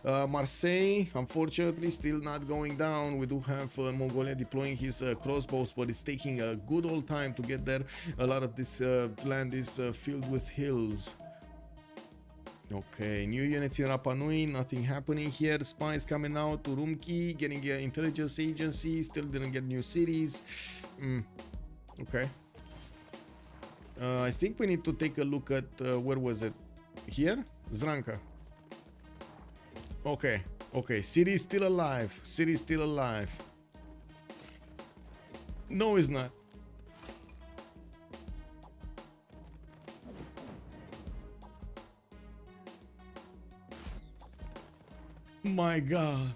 Marseille, unfortunately, still not going down. We do have Mongolia deploying his crossbows, but it's taking a good old time to get there. A lot of this land is filled with hills. Okay, new units in Rapa Nui, nothing happening here. Spies coming out to Urumqi, getting an intelligence agency, still didn't get new cities. Okay. I think we need to take a look at, where was it? Here? Zranka. Okay, okay, city is still alive. City is still alive. No, it's not. My God.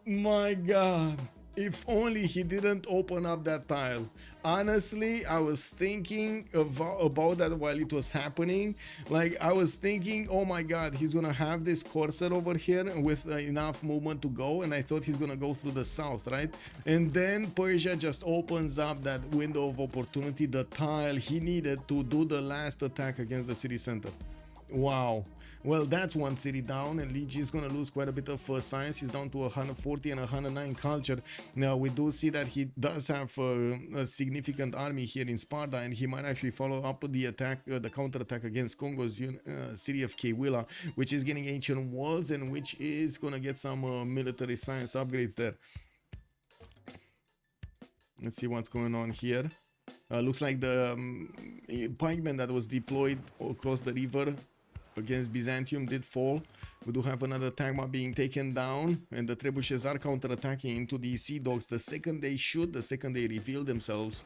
My God. If only he didn't open up that tile. Honestly, I was thinking about that while it was happening. Like, I was thinking, oh my God, he's gonna have this corsair over here with enough movement to go, and I thought he's gonna go through the south, right? And then Persia just opens up that window of opportunity, the tile he needed to do the last attack against the city center. Wow. Well, that's one city down, and Lege is going to lose quite a bit of science. He's down to 140 and 109 culture. Now, we do see that he does have a significant army here in Sparta, and he might actually follow up the attack, the counter-attack against Kongo's city of Kewila, which is getting ancient walls and which is going to get some military science upgrades there. Let's see what's going on here. Looks like the pikeman that was deployed across the river against Byzantium did fall. We do have another Tagma being taken down, and the trebuchets are counter-attacking into the sea dogs. The second they shoot, the second they reveal themselves.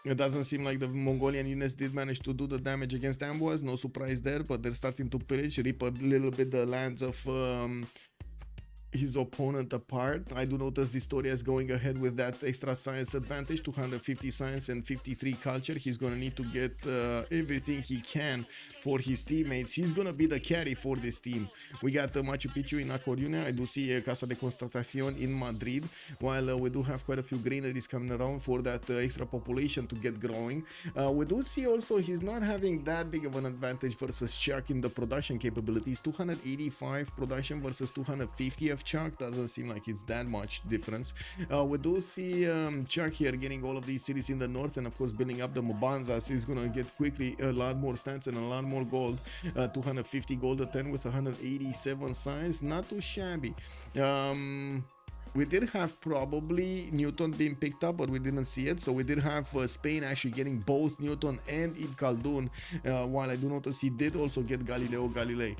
It doesn't seem like the Mongolian units did manage to do the damage against Amboise. No surprise there, but they're starting to pillage, rip a little bit the lands of his opponent apart. I do notice dISTORIA is going ahead with that extra science advantage, 250 science and 53 culture. He's gonna need to get everything he can for his teammates. He's gonna be the carry for this team. We got Machu Picchu in A Coruña. I do see Casa de Constatación in Madrid, while we do have quite a few granaries coming around for that extra population to get growing. We do see also he's not having that big of an advantage versus Chuck in the production capabilities. 285 production versus 250 of Chuck. Doesn't seem like it's that much difference. We do see Chuck here getting all of these cities in the north, and of course building up the Mbanzas. He's gonna get quickly a lot more stats and a lot more gold. 250 gold a 10 with 187 science. Not too shabby. We did have probably Newton being picked up, but we didn't see it. So we did have Spain actually getting both Newton and Ibn Khaldun, while I do notice he did also get Galileo Galilei.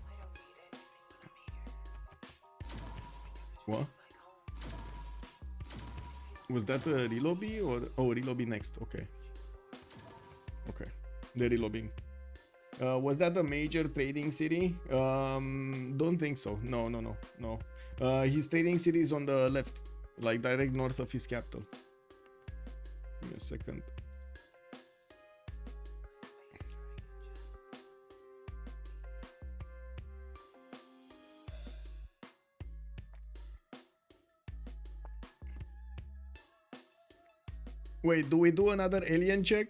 What? Was that a relobby or relobby next? Okay. Okay. The relobbing. Was that a major trading city? Don't think so. No. His trading city is on the left, like direct north of his capital. Give me a second. Wait, do we do another alien check?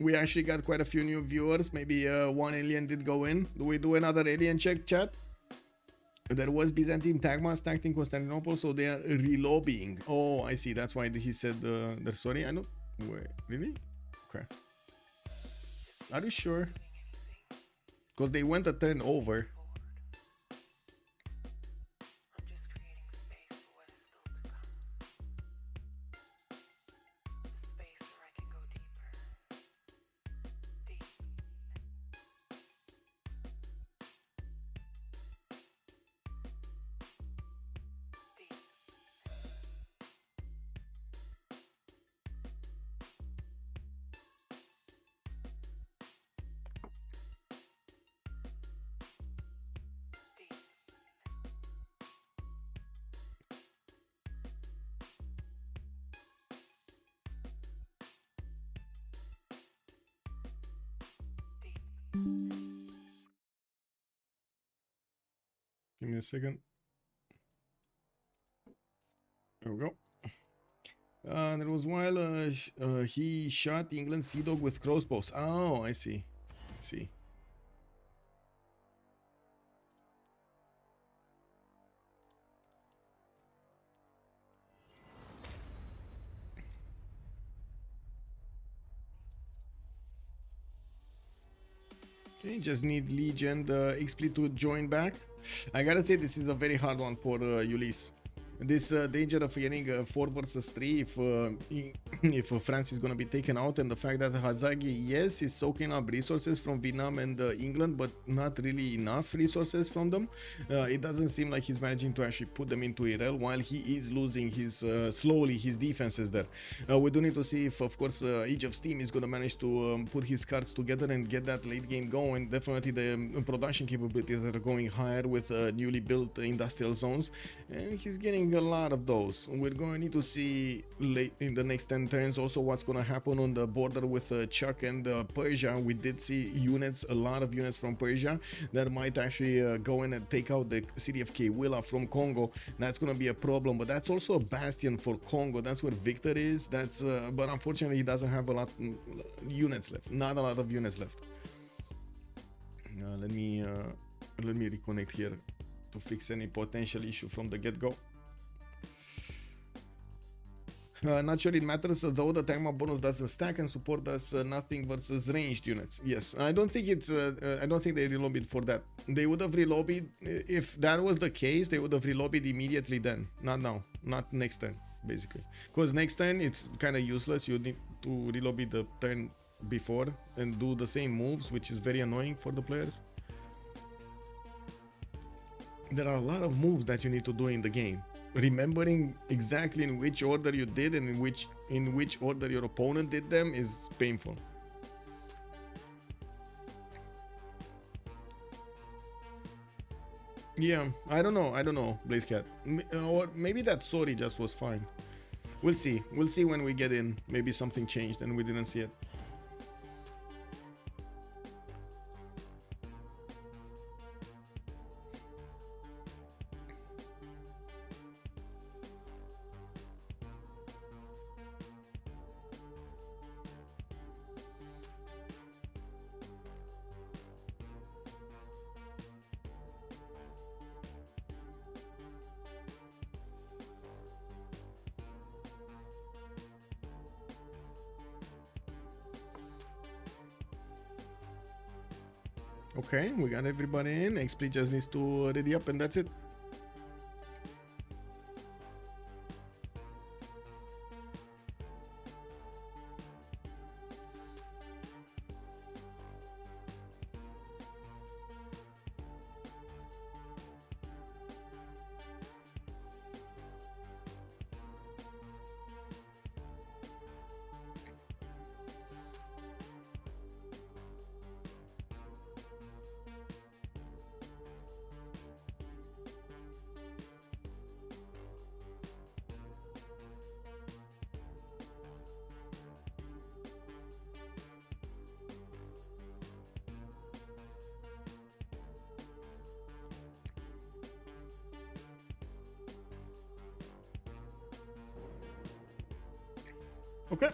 We actually got quite a few new viewers. Maybe one alien did go in. Do we do another alien check, chat? There was Byzantine Tagma stacked in Constantinople, so they are relobbying. Oh, I see. That's why he said they're sorry. I know. Wait, really? Okay. Are you sure? Because they went a turn over. Give me a second. There we go. There was while he shot England's Sea Dog with crossbows. Oh, I see. See. Okay, just need Lege and Xpli to join back. I gotta say, this is a very hard one for Ulyss. This danger of getting 4 versus 3 if France is gonna be taken out, and the fact that Hazaggi, yes, is soaking up resources from Vietnam and England, but not really enough resources from them. It doesn't seem like he's managing to actually put them into Irel, while he is losing his slowly his defenses there. We do need to see if, of course, Age of Steam is gonna manage to put his cards together and get that late game going. Definitely the production capabilities that are going higher with newly built industrial zones, and he's getting a lot of those. We're going to need to see late in the next 10 turns also what's going to happen on the border with Chuck and Persia. We did see units, a lot of units from Persia that might actually go in and take out the city of Kewila from Kongo. That's going to be a problem, but that's also a bastion for Kongo. That's where Victor is. That's but unfortunately he doesn't have a lot units left, not a lot of units left. Let me reconnect here to fix any potential issue from the get-go. Not sure it matters though. The time bonus doesn't stack and support does nothing versus ranged units. Yes, I don't think it's I don't think they relobbied for that. They would have relobbied if that was the case. They would have relobbied immediately then, not now, not next turn basically, because next turn it's kind of useless. You need to relobby the turn before and do the same moves, which is very annoying for the players. There are a lot of moves that you need to do in the game. Remembering exactly in which order you did and in which order your opponent did them is painful. Yeah, I don't know, BlazeCat. Or maybe that sorry just was fine. We'll see when we get in. Maybe something changed and we didn't see it. Okay, we got everybody in. Xpli just needs to ready up and that's it. Okay,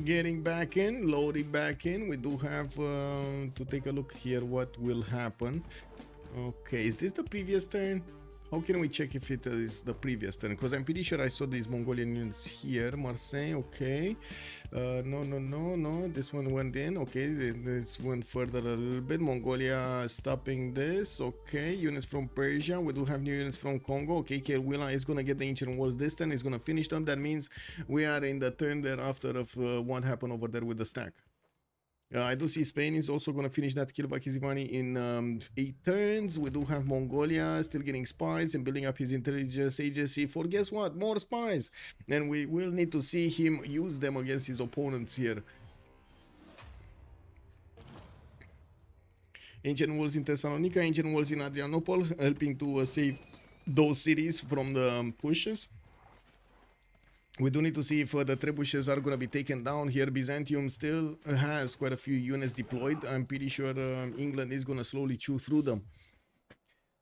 getting back in, loading back in. We do have to take a look here what will happen. Okay, is this the previous turn? How can we check if it is the previous turn? Because I'm pretty sure I saw these Mongolian units here. Marseille, okay. No. This one went in. Okay, this went further a little bit. Mongolia stopping this. Okay, units from Persia. We do have new units from Congo. Okay, Kewila is going to get the ancient walls this turn. It's going to finish them. That means we are in the turn thereafter of what happened over there with the stack. I do see Spain is also going to finish that kill Vakizivani in 8 turns. We do have Mongolia still getting spies and building up his intelligence agency for, guess what, more spies. And we will need to see him use them against his opponents here. Ancient walls in Thessalonica, ancient walls in Adrianople, helping to save those cities from the pushes. We do need to see if the trebuchets are going to be taken down here. Byzantium still has quite a few units deployed. I'm pretty sure England is going to slowly chew through them.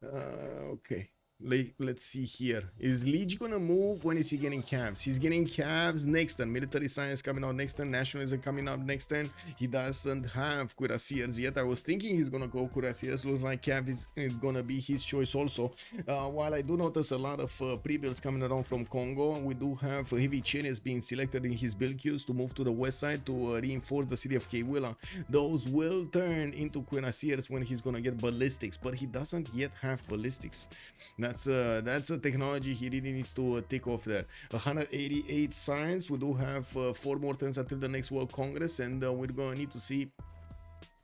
Okay. Let's see here. Is Lege gonna move? When is he getting calves? He's getting calves next turn. Military science coming out next turn. Nationalism coming up next turn. He doesn't have cuirassiers yet. I was thinking he's gonna go cuirassiers. Looks like cav is gonna be his choice also. While I do notice a lot of pre-builds coming around from Kongo, we do have heavy chariots being selected in his build queues to move to the west side to reinforce the city of Kewila. Those will turn into cuirassiers when he's gonna get ballistics, but he doesn't yet have ballistics. That's a technology he really needs to take off there. 188 science. We do have 4 more turns until the next World Congress, and we're gonna need to see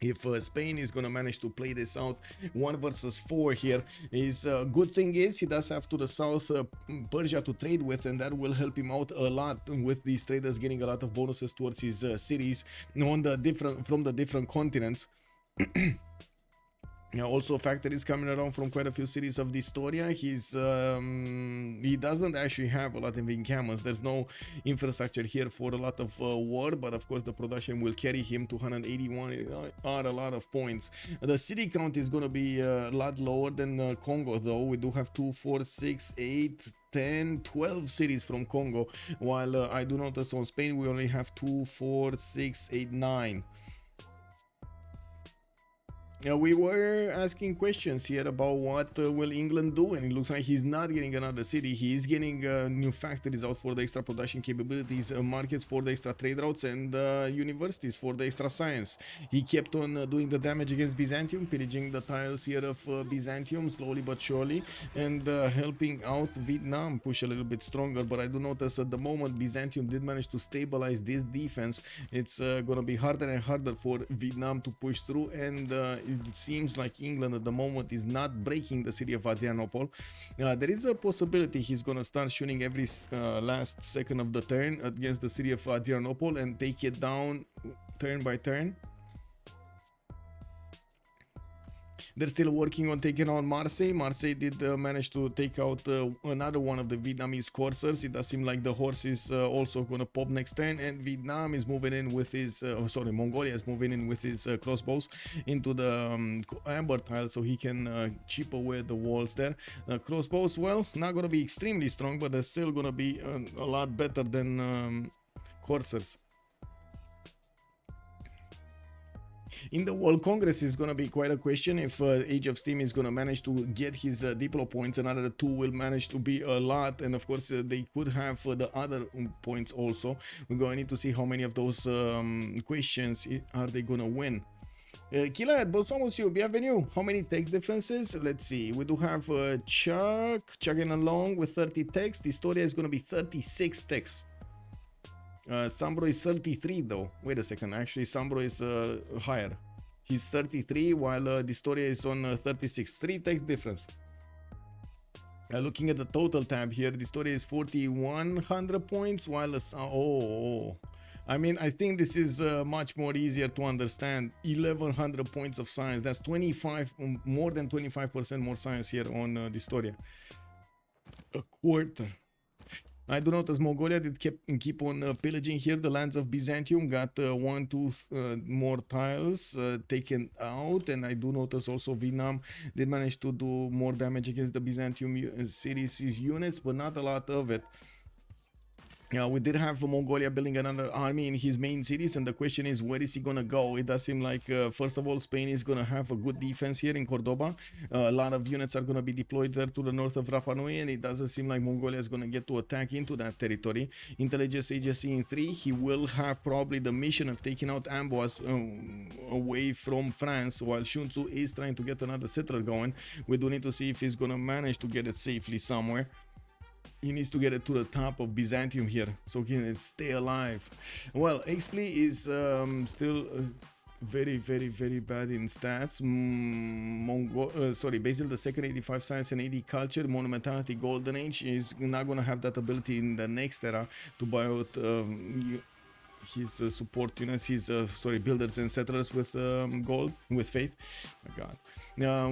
if Spain is gonna manage to play this out 1 versus 4 here. Is good thing is he does have to the south Persia to trade with, and that will help him out a lot with these traders getting a lot of bonuses towards his cities on the different continents. Also factories coming around from quite a few cities of dISTORIA. He doesn't actually have a lot of encampments. There's no infrastructure here for a lot of war, but of course the production will carry him to 181 are a lot of points. The city count is going to be a lot lower than Congo though. We do have 2, 4, 6, 8, 10, 12 cities from Congo, while I do notice on Spain we only have 2, 4, 6, 8, 9. We were asking questions here about what will England do, and it looks like he's not getting another city. He is getting new factories out for the extra production capabilities, markets for the extra trade routes, and universities for the extra science. He kept on doing the damage against Byzantium, pillaging the tiles here of Byzantium slowly but surely, and helping out Vietnam push a little bit stronger. But I do notice at the moment Byzantium did manage to stabilize this defense. It's gonna be harder and harder for Vietnam to push through, and it seems like England at the moment is not breaking the city of Adrianople. There is a possibility he's gonna start shooting every last second of the turn against the city of Adrianople and take it down turn by turn. They're still working on taking on Marseille. Marseille did manage to take out another one of the Vietnamese coursers. It does seem like the horse is also going to pop next turn, and Vietnam is moving in with his, Mongolia is moving in with his crossbows into the amber tile so he can chip away the walls there. Crossbows, well, not going to be extremely strong, but they're still going to be a lot better than coursers. In the World Congress is going to be quite a question if Age of Steam is going to manage to get his Diplo points. Another 2 will manage to be a lot, and of course they could have the other points also. We're going to need to see how many of those questions are they going to win. Kilat, bonsoir monsieur, bienvenue. How many text differences? Let's see. We do have chugging along with 30 text. dISTORIA is going to be 36 text. SunBro is 33 though. Wait a second, actually SunBro is higher. He's 33 while dISTORIA is on 36. 3 text difference. Looking at the total tab here, dISTORIA is 4100 points while I mean, I think this is much more easier to understand. 1100 points of science. That's 25, more than 25% more science here on dISTORIA. A quarter. I do notice Mongolia did keep on pillaging here the lands of Byzantium, got 1, 2 more tiles taken out, and I do notice also Vietnam did manage to do more damage against the Byzantium cities units, but not a lot of it. We did have Mongolia building another army in his main cities, and the question is, where is he gonna go? It does seem like first of all Spain is gonna have a good defense here in Cordoba. A lot of units are gonna be deployed there to the north of Rapa Nui, and it doesn't seem like Mongolia is gonna get to attack into that territory. Intelligence agency in 3, he will have probably the mission of taking out Amboise away from France, while Sun-Tzu is trying to get another settler going. We do need to see if he's gonna manage to get it safely somewhere. He needs to get it to the top of Byzantium here so he can stay alive. Well, Xpli is still very bad in stats. Basil II, 85 science and 80 culture. Monumentality, golden age. Is not gonna have that ability in the next era to buy out his support units, his sorry, builders and settlers with gold, with faith. My God.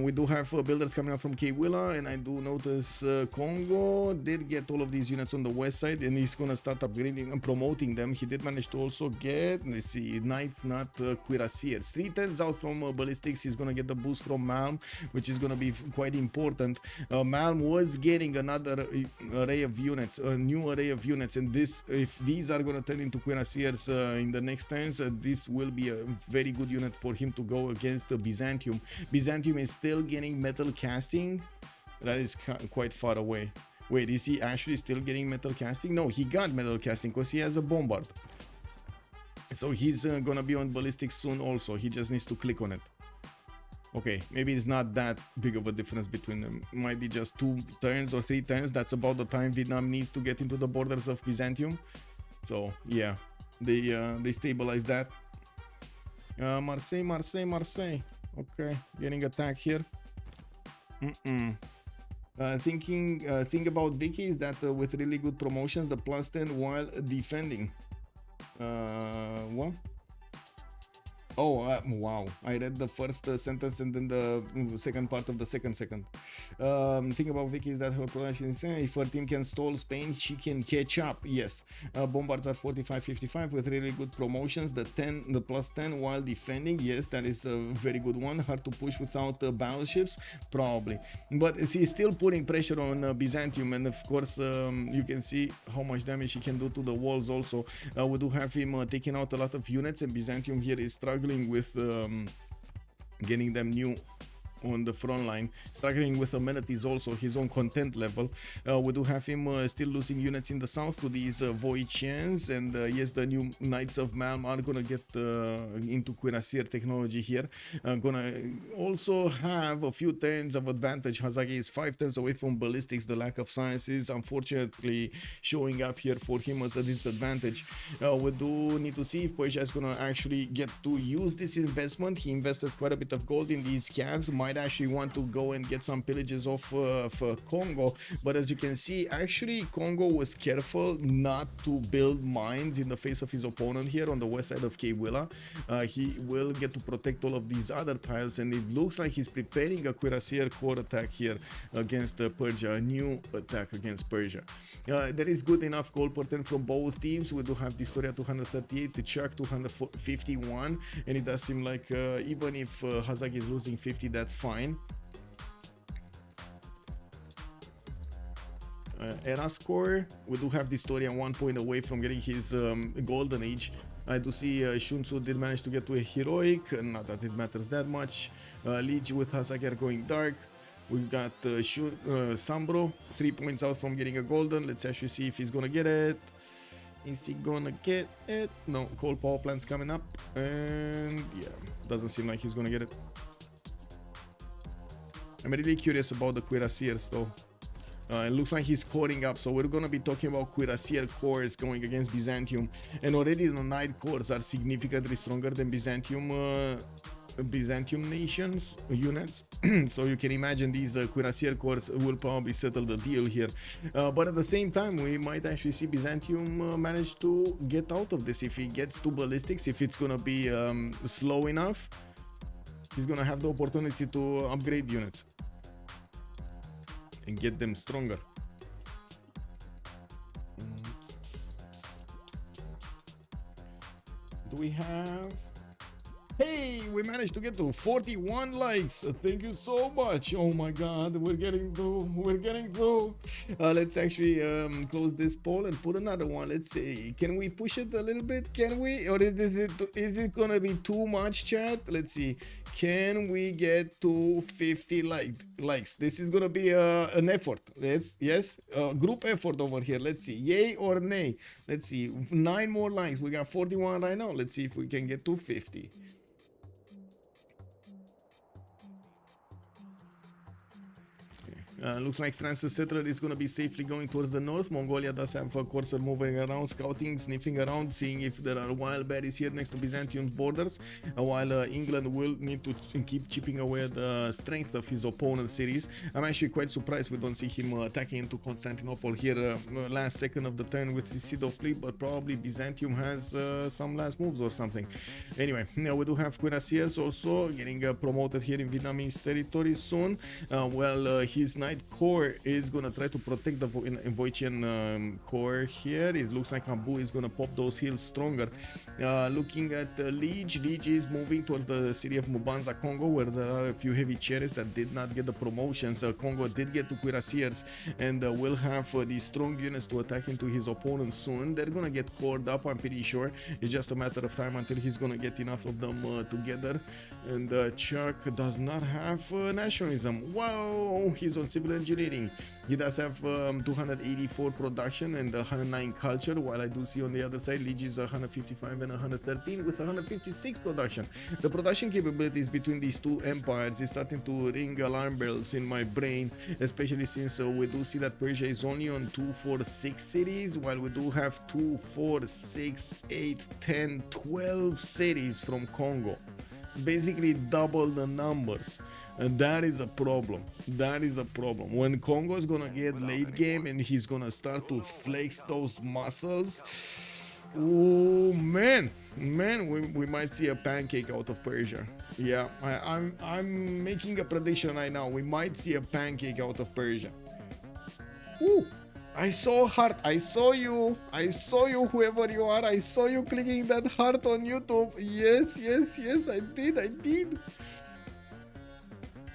We do have builders coming up from Kwila, and I do notice Kongo did get all of these units on the west side, and he's gonna start upgrading and promoting them. He did manage to also get, let's see, knights, not cuirassiers. 3 turns out from ballistics. He's gonna get the boost from Malm, which is gonna be quite important. Malm was getting another array of units, a new array of units, and this, if these are gonna turn into cuirassiers in the next turns, this will be a very good unit for him to go against Byzantium. Byzantium is still getting metal casting. That is quite far away. Wait, is he actually still getting metal casting? No, he got metal casting because he has a bombard. So he's gonna be on ballistics soon also. He just needs to click on it. Okay, maybe it's not that big of a difference between them. Might be just 2 turns or 3 turns. That's about the time Vietnam needs to get into the borders of Byzantium. So yeah, they stabilize that. Marseille. Okay, getting attacked here. Thing about Vicky is that with really good promotions, the +10 while defending. What? Oh, wow. I read the first sentence and then the second part of the second. Thing about Vicky is that her production is insane. If her team can stall Spain, she can catch up. Yes. Bombards are 45-55 with really good promotions. The +10 while defending. Yes, that is a very good one. Hard to push without battleships, probably. But he's still putting pressure on Byzantium, and of course, you can see how much damage he can do to the walls. Also, we do have him taking out a lot of units, and Byzantium here is struggling with getting them new on the front line, struggling with amenities also, his own content level. We do have him still losing units in the south to these Voicians, and yes, the new Knights of Malm are gonna get into cuirassier technology here. Gonna also have a few turns of advantage. Hazaggi is 5 turns away from ballistics. The lack of science is unfortunately showing up here for him as a disadvantage. We do need to see if Persia is gonna actually get to use this investment. He invested quite a bit of gold in these calves. Might actually want to go and get some pillages off Kongo, but as you can see, actually Kongo was careful not to build mines in the face of his opponent here on the west side of Kwila. He will get to protect all of these other tiles, and it looks like he's preparing a cuirassier core attack here against Persia, a new attack against Persia. There is good enough gold per turn from both teams. We do have dISTORIA 238, the Chuck 251, and it does seem like even if Hazaggi is losing 50, that's fine. Era score, we do have dISTORIA 1 point away from getting his golden age. I do see Sun-Tzu did manage to get to a heroic, not that it matters that much. Lege with Hazaggi are going dark. We got SunBro 3 points out from getting a golden. Let's actually see if he's gonna get it. Is he gonna get it? No, coal power plant's coming up, and yeah, doesn't seem like he's gonna get it. I'm really curious about the cuirassiers though. It looks like he's coring up, so we're gonna be talking about cuirassier cores going against Byzantium, and already the knight cores are significantly stronger than Byzantium nations units. So you can imagine these cuirassier cores will probably settle the deal here, but at the same time we might actually see Byzantium manage to get out of this. If he gets to ballistics, if it's gonna be slow enough, he's gonna have the opportunity to upgrade units and get them stronger. Do we have... Hey, we managed to get to 41 likes. Thank you so much. Oh my god, we're getting through. Let's actually close this poll and put another one. Let's see, can we push it a little bit? Can we, or is it gonna be too much, chat? Let's see, can we get to 50 likes? This is gonna be an effort. Yes, group effort over here. Let's see, yay or nay. Let's see, 9 more likes. We got 41 right now. Let's see if we can get to 50. Looks like France's settler is going to be safely going towards the north. Mongolia does have a courser moving around, scouting, sniffing around, seeing if there are wild berries here next to Byzantium's borders, while England will need to keep chipping away at the strength of his opponent's cities. I'm actually quite surprised we don't see him attacking into Constantinople here last second of the turn with his Xpli, but probably Byzantium has some last moves or something. Anyway, now we do have cuirassiers also getting promoted here in Vietnamese territory soon. His Knight Corps is gonna try to protect the Voitian Corps here. It looks like Abu is gonna pop those hills stronger. Looking at Lege, Lege is moving towards the city of Mubanza, Kongo, where there are a few heavy chariots that did not get the promotions. Kongo did get to cuirassiers and will have these strong units to attack into his opponent soon. They're gonna get cored up, I'm pretty sure. It's just a matter of time until he's gonna get enough of them together. And Chuck does not have nationalism. Whoa, he's on civil engineering. He does have 284 production and 109 culture, while I do see on the other side Lege is 155 and 113 with 156 production. The production capabilities between these two empires is starting to ring alarm bells in my brain, especially since we do see that Persia is only on 2, 4, 6 cities, while we do have 2, 4, 6, 8, 10, 12 cities from Congo. It's basically double the numbers, and that is a problem. That is a problem. When Congo is gonna get late game and he's gonna start to flex those muscles, oh man, we might see a pancake out of Persia. Yeah, I'm making a prediction right now. We might see a pancake out of Persia. Woo! I saw heart. I saw you, whoever you are. I saw you clicking that heart on YouTube. Yes, I did.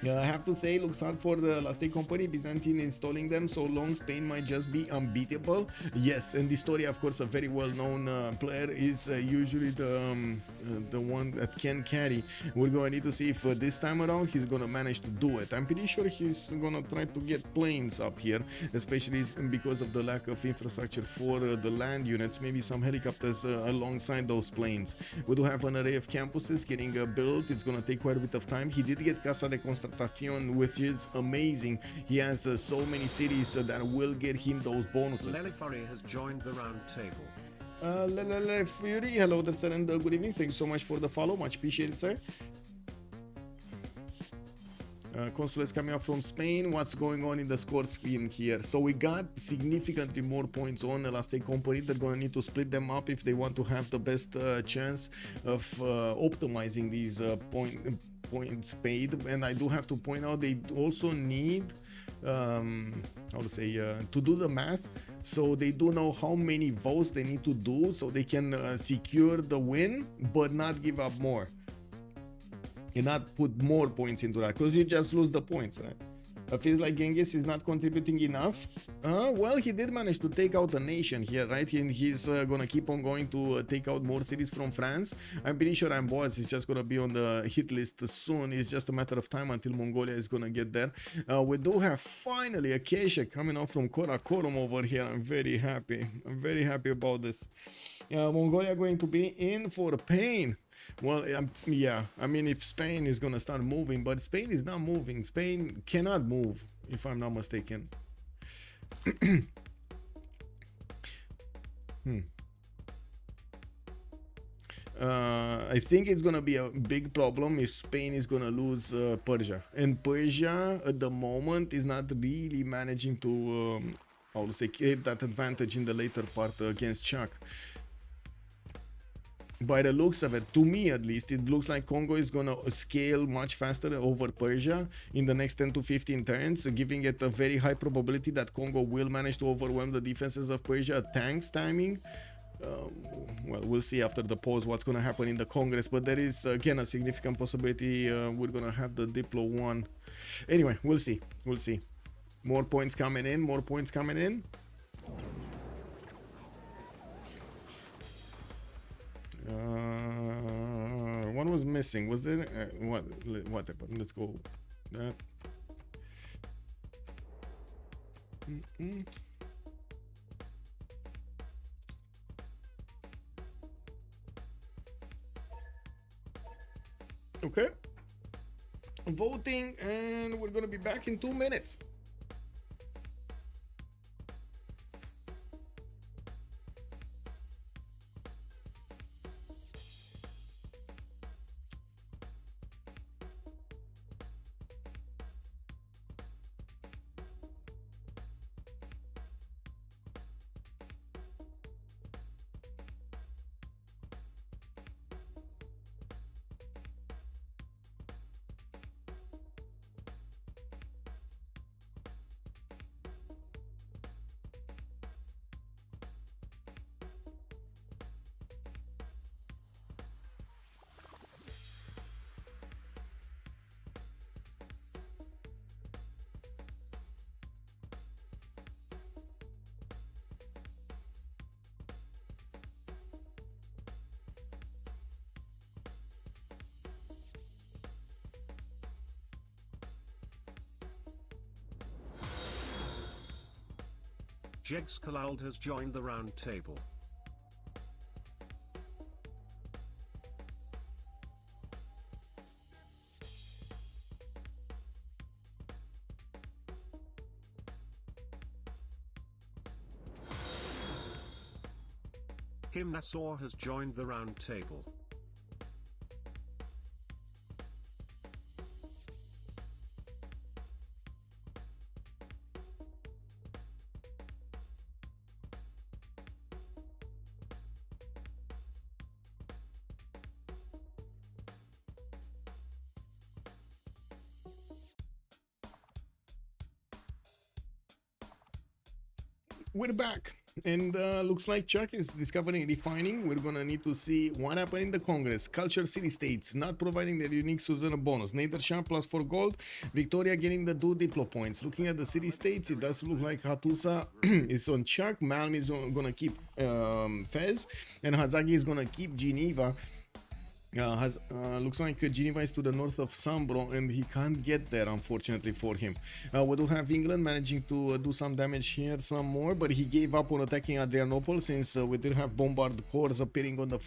I have to say, looks hard for the last day company, Byzantine installing them so long. Spain might just be unbeatable. Yes, and dISTORIA, of course, a very well-known player, is usually the one that can carry. We're going to need to see if this time around he's going to manage to do it. I'm pretty sure he's going to try to get planes up here, especially because of the lack of infrastructure for the land units. Maybe some helicopters alongside those planes. We do have an array of campuses getting built. It's going to take quite a bit of time. He did get Casa de Constatación, which is amazing. He has so many cities that will get him those bonuses. Lele Fury has joined the round table. Lele Fury, hello there, sir, and good evening. Thank you so much for the follow, much appreciated, sir. Consuls coming up from Spain. What's going on in the score screen here? So we got significantly more points on the last day company. They're going to need to split them up if they want to have the best chance of optimizing these points paid. And I do have to point out they also need to do the math, so they do know how many votes they need to do so they can secure the win but not give up more. Cannot put more points into that because you just lose the points, right? It feels like Genghis is not contributing enough. Well, he did manage to take out a nation here, right? He's gonna keep on going to take out more cities from France. I'm pretty sure Mbande is just gonna be on the hit list soon. It's just a matter of time until Mongolia is gonna get there. We do have finally a Acacia coming out from Karakorum over here. I'm very happy. I'm very happy about this. Mongolia going to be in for pain. Well, yeah, I mean, if Spain is gonna start moving, but Spain is not moving. Spain cannot move, if I'm not mistaken. I think it's gonna be a big problem if Spain is gonna lose Persia, and Persia at the moment is not really managing to get that advantage in the later part against Shah. By the looks of it, to me at least, it looks like Congo is gonna scale much faster over Persia in the next 10 to 15 turns, giving it a very high probability that Congo will manage to overwhelm the defenses of Persia. Tanks timing. Well, we'll see after the pause what's gonna happen in the Congress, but there is again a significant possibility we're gonna have the Diplo 1. Anyway, we'll see. More points coming in. What was missing? Was there what happened? Let's go. That. Okay. Voting, and we're gonna be back in 2 minutes. Xpli has joined the round table. Nader has joined the round table. We're back, and looks like Chuck is discovering refining. We're gonna need to see what happened in the Congress. Culture city-states not providing their unique Suzerain bonus. Nader Shah +4 gold. Victoria getting the 2 diplo points. Looking at the city-states, it does look like Hattusa is on Chuck. Malm is gonna keep Fez, and Hazaggi is gonna keep Geneva. Looks like Geneva is to the north of SunBro, and he can't get there, unfortunately for him. We do have England managing to do some damage here, some more, but he gave up on attacking Adrianople since we did have bombard cores appearing on the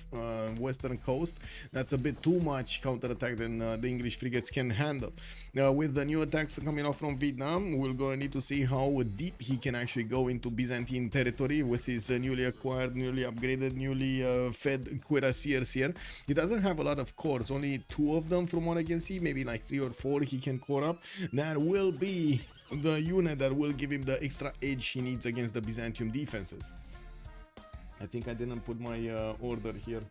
western coast. That's a bit too much counterattack than the English frigates can handle. With the new attack coming off from Vietnam, we're going to need to see how deep he can actually go into Byzantine territory with his newly acquired, newly upgraded, newly fed cuirassiers here. He doesn't have a lot of cores, only 2 of them from what I can see, maybe like 3 or 4 he can core up. That will be the unit that will give him the extra edge he needs against the Byzantium defenses. I think I didn't put my order here.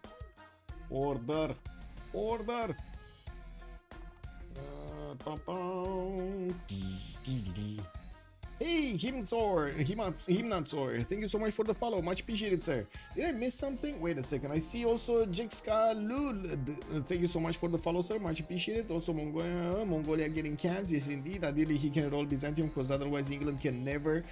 Order! Hey, Himnatsor, thank you so much for the follow, much appreciated, sir. Did I miss something? Wait a second, I see also Jixka Lul, thank you so much for the follow, sir, much appreciated. Also Mongolia getting cans, yes indeed, ideally he can roll Byzantium because otherwise England can never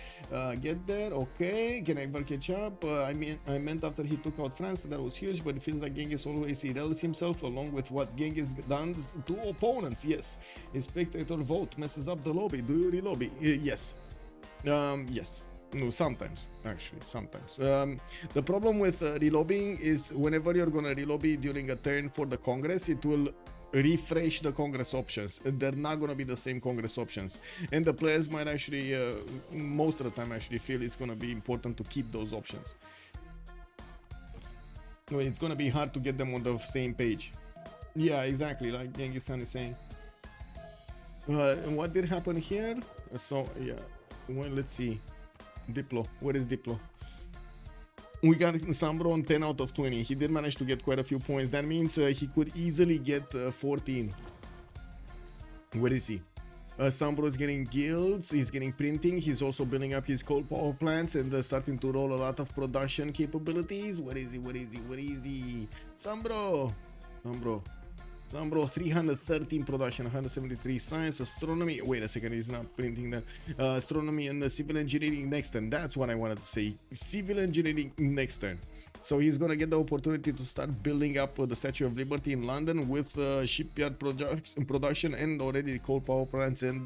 get there. Okay, can I ever catch up? I meant after he took out France, that was huge, but it feels like Genghis always irrelevant himself along with what Genghis does to opponents. Yes, his spectator vote messes up the lobby. Do you relobby? Yes. Yes. No, sometimes, actually, sometimes. The problem with relobbying is whenever you're gonna relobby during a turn for the Congress, it will refresh the Congress options. They're not gonna be the same Congress options, and the players might actually, most of the time, actually feel it's gonna be important to keep those options. No, it's gonna be hard to get them on the same page. Yeah, exactly, like Genghis Khan is saying. What did happen here? So yeah. Well, let's see. Diplo. Where is Diplo? We got SunBro on 10 out of 20. He did manage to get quite a few points. That means he could easily get 14. Where is he? SunBro is getting guilds. He's getting printing. He's also building up his coal power plants and starting to roll a lot of production capabilities. Where is he? SunBro. SunBro, 313 production, 173 science, astronomy. Wait a second, he's not printing that. Astronomy and the civil engineering next turn. That's what I wanted to say. Civil engineering next turn. So he's gonna get the opportunity to start building up the Statue of Liberty in London with shipyard production and already coal power plants and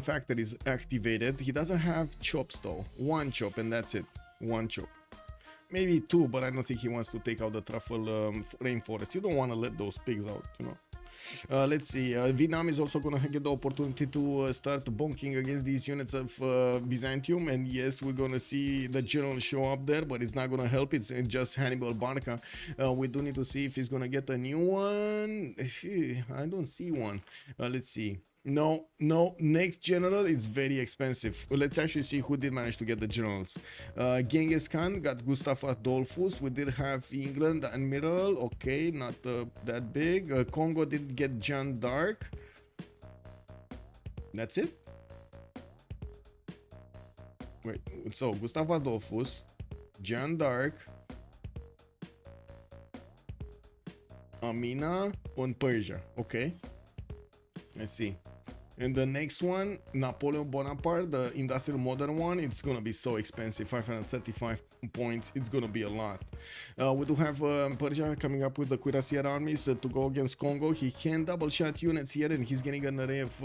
factories activated. He doesn't have chops though. 1 chop and that's it. 1 chop. Maybe 2, but I don't think he wants to take out the truffle rainforest. You don't want to let those pigs out, you know. Let's see. Vietnam is also gonna get the opportunity to start bonking against these units of Byzantium, and yes, we're gonna see the general show up there, but it's not gonna help. It's just Hannibal Barca. We do need to see if he's gonna get a new one. I don't see one. Let's see. No, next general is very expensive. Let's actually see who did manage to get the generals. Genghis Khan got Gustav Adolphus. We did have England Admiral. Okay, not that big. Kongo did get Jeanne d'Arc. That's it. Wait, so Gustav Adolphus, Jeanne d'Arc, Amina on Persia. Okay, I see. And the next one, Napoleon Bonaparte, the industrial modern one, it's gonna be so expensive, 535 points, it's gonna be a lot. We do have Persia coming up with the cuirassier armies to go against Kongo. He can double shot units here and he's getting an array of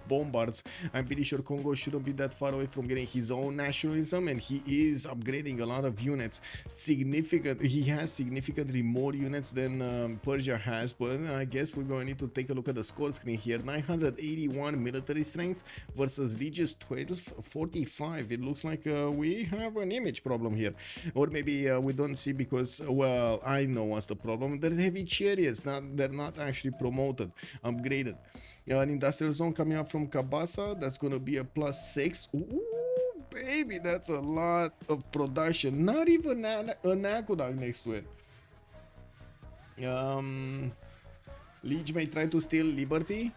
bombards. I'm pretty sure Kongo shouldn't be that far away from getting his own nationalism, and he is upgrading a lot of units. He has significantly more units than Persia has, but I guess we're going to need to take a look at the score screen here. 981 military strength versus Lege's 1245. It looks like we have an image problem here, or maybe we don't see because, well, I know what's the problem. They're heavy chariots, they're not actually promoted, upgraded. An industrial zone coming up from Kabasa, that's going to be a +6. Ooh, baby, that's a lot of production. Not even an aqueduct next to it. Lege may try to steal Liberty,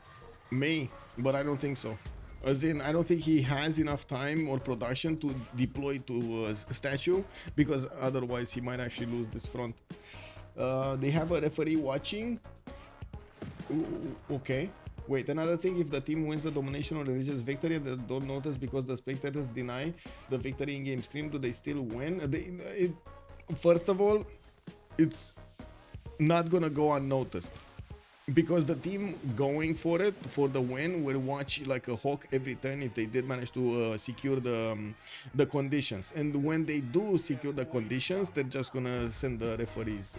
but I don't think so. As in, I don't think he has enough time or production to deploy to a statue, because otherwise he might actually lose this front. They have a referee watching. Ooh, okay. Wait, another thing, if the team wins the domination or religious victory, they don't notice because the spectators deny the victory in game screen, do they still win? First of all, it's not gonna go unnoticed, because the team going for it, for the win, will watch like a hawk every turn if they did manage to secure the conditions. And when they do secure the conditions, they're just gonna send the referees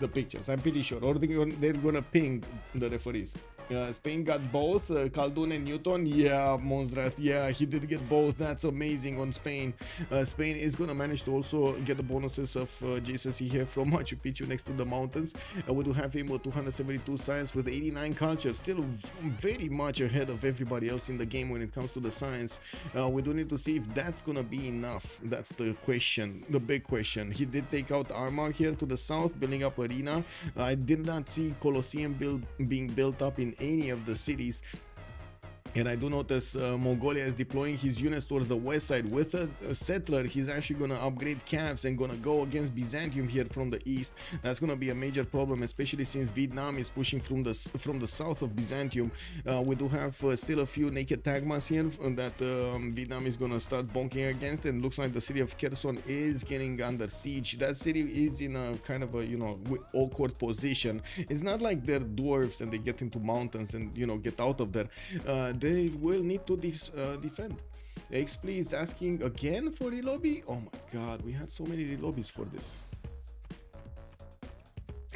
the pictures, I'm pretty sure, or they're gonna ping the referees. Spain got both, Khaldun and Newton. Yeah, Monstrat, yeah, he did get both. That's amazing on Spain. Spain is gonna manage to also get the bonuses of JCC here from Machu Picchu next to the mountains. We do have him with 272 science with 89 culture, still very much ahead of everybody else in the game when it comes to the science. We do need to see if that's gonna be enough. That's the question, the big question. He did take out Armagh here to the south, building up arena. I did not see Colosseum being built up in any of the cities. And I do notice Mongolia is deploying his units towards the west side with a settler. He's actually going to upgrade calves and going to go against Byzantium here from the east. That's going to be a major problem, especially since Vietnam is pushing from the south of Byzantium. We do have still a few naked tagmas here that Vietnam is going to start bonking against, and looks like the city of Kherson is getting under siege. That city is in a kind of a, awkward position. It's not like they're dwarves and they get into mountains and, get out of there. They will need to defend. Xpli is asking again for relobby. Oh my god, we had so many relobbies for this.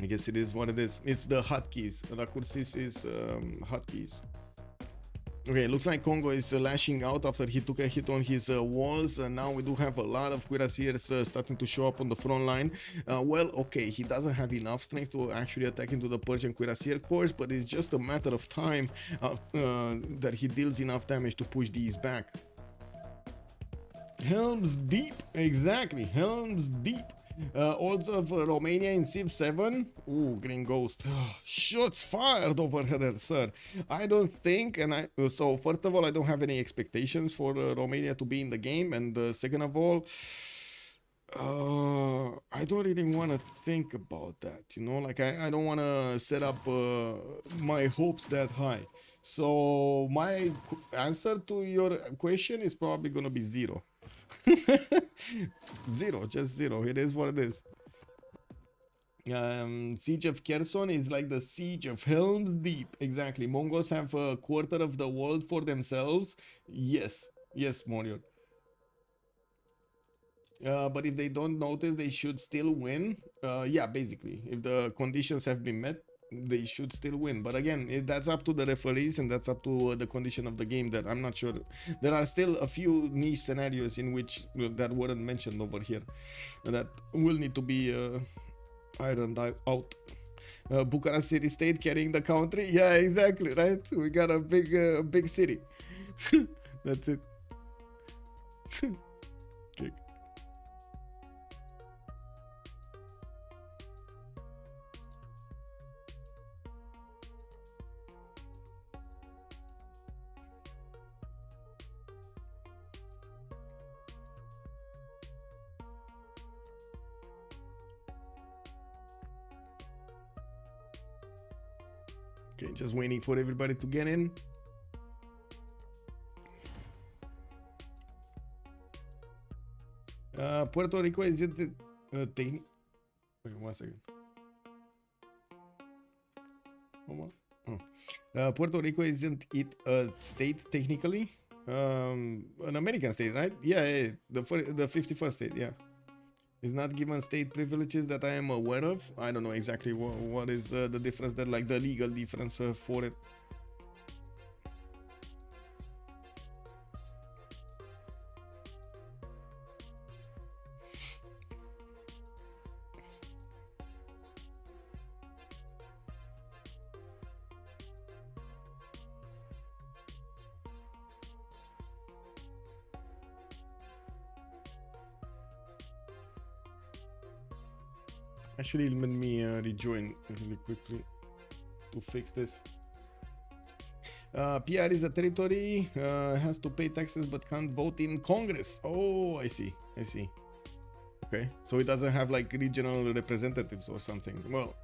I guess it is what it is. It's the hotkeys. Rakursis is hotkeys. Okay, looks like Kongo is lashing out after he took a hit on his walls. Now we do have a lot of cuirassiers starting to show up on the front line. Well, okay, he doesn't have enough strength to actually attack into the Persian cuirassier corps, but it's just a matter of time that he deals enough damage to push these back. Helm's Deep, exactly, Helm's Deep. Odds of Romania in Civ7. Ooh, Green Ghost. Shots fired over there, sir. I don't think, so first of all, I don't have any expectations for Romania to be in the game, and second of all, I don't really want to think about that, like I don't want to set up my hopes that high. So my answer to your question is probably gonna be 0. Zero, just 0. It is what it is. Siege of Kherson is like the siege of Helm's Deep. Exactly. Mongols have a quarter of the world for themselves. Yes, Morion. But if they don't notice, they should still win. Yeah, basically, if the conditions have been met, they should still win. But again, that's up to the referees, and that's up to the condition of the game. That I'm not sure. There are still a few niche scenarios in which that weren't mentioned over here that will need to be ironed out. Bucharest city state carrying the country. Yeah, exactly, right. We got a big city. That's it. Okay. Okay, just waiting for everybody to get in. Puerto Rico isn't it wait 1 second. Puerto Rico isn't it a state technically? An American state, right? Yeah, the 51st state, yeah. Is not given state privileges that I am aware of. I don't know exactly what is the difference there, like the legal difference for it. Actually, let me rejoin really quickly to fix this. PR is a territory, has to pay taxes but can't vote in Congress. Oh, I see. Okay, so it doesn't have like regional representatives or something. Well,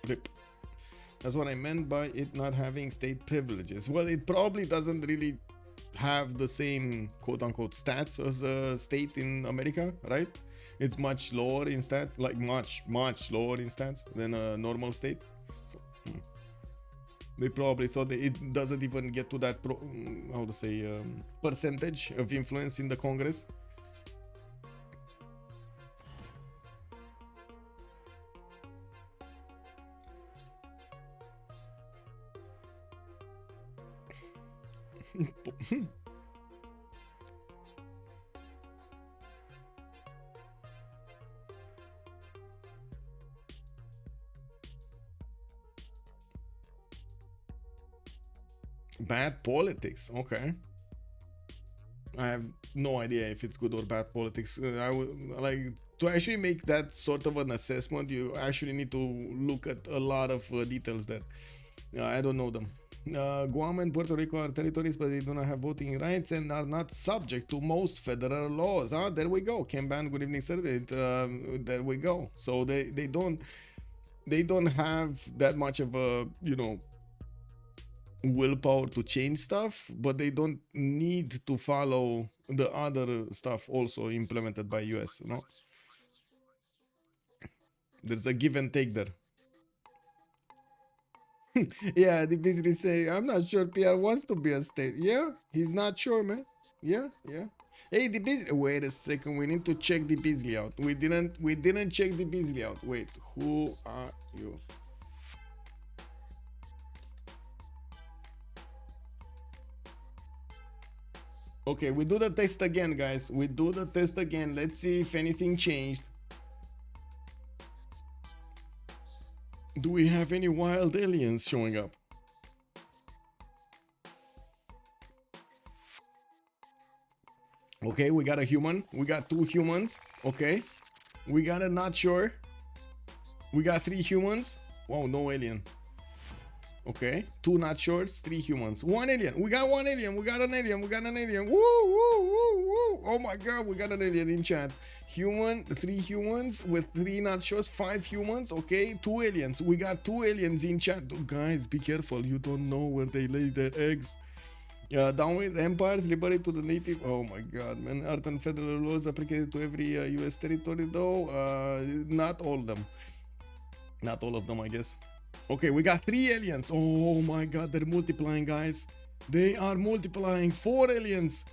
rip. That's what I meant by it not having state privileges. Well, it probably doesn't really have the same quote-unquote stats as a state in America, right? It's much lower in stats, like much lower in stats than a normal state. So they probably thought that it doesn't even get to that how to say percentage of influence in the Congress. Bad politics, okay. I have no idea if it's good or bad politics. I would like to actually make that sort of an assessment. You actually need to look at a lot of details there. I don't know them. Guam and Puerto Rico are territories, but they do not have voting rights and are not subject to most federal laws. There we go. Kamban, good evening, sir. There we go. So they don't have that much of a, you know, willpower to change stuff, but they don't need to follow the other stuff also implemented by US. No, there's a give and take there. Yeah, the business say, I'm not sure PR wants to be a state. Yeah, he's not sure, man. Yeah. Hey, the Beasley. Wait a second, we need to check the Beasley out. We didn't check the Beasley out. Wait, who are you? Okay, we do the test again, guys. We do the test again. Let's see if anything changed. Do we have any wild aliens showing up? Okay, we got a human. We got 2 humans. Okay. We got a not sure. We got 3 humans. Wow, no alien. Okay, 2 not sures, 3 humans. 1 alien. We got 1 alien. We got an alien. We got an alien. Woo, woo, woo, woo. Oh my god, we got an alien in chat. Human, 3 humans with 3 not sures, 5 humans. Okay, 2 aliens. We got 2 aliens in chat. Guys, be careful. You don't know where they lay their eggs. Down with empires, liberate to the native. Oh my god, man. Art and federal laws applied to every US territory, though. Not all of them. Not all of them, I guess. Okay, we got 3 aliens. Oh my god, they're multiplying, guys. They are multiplying. 4 aliens.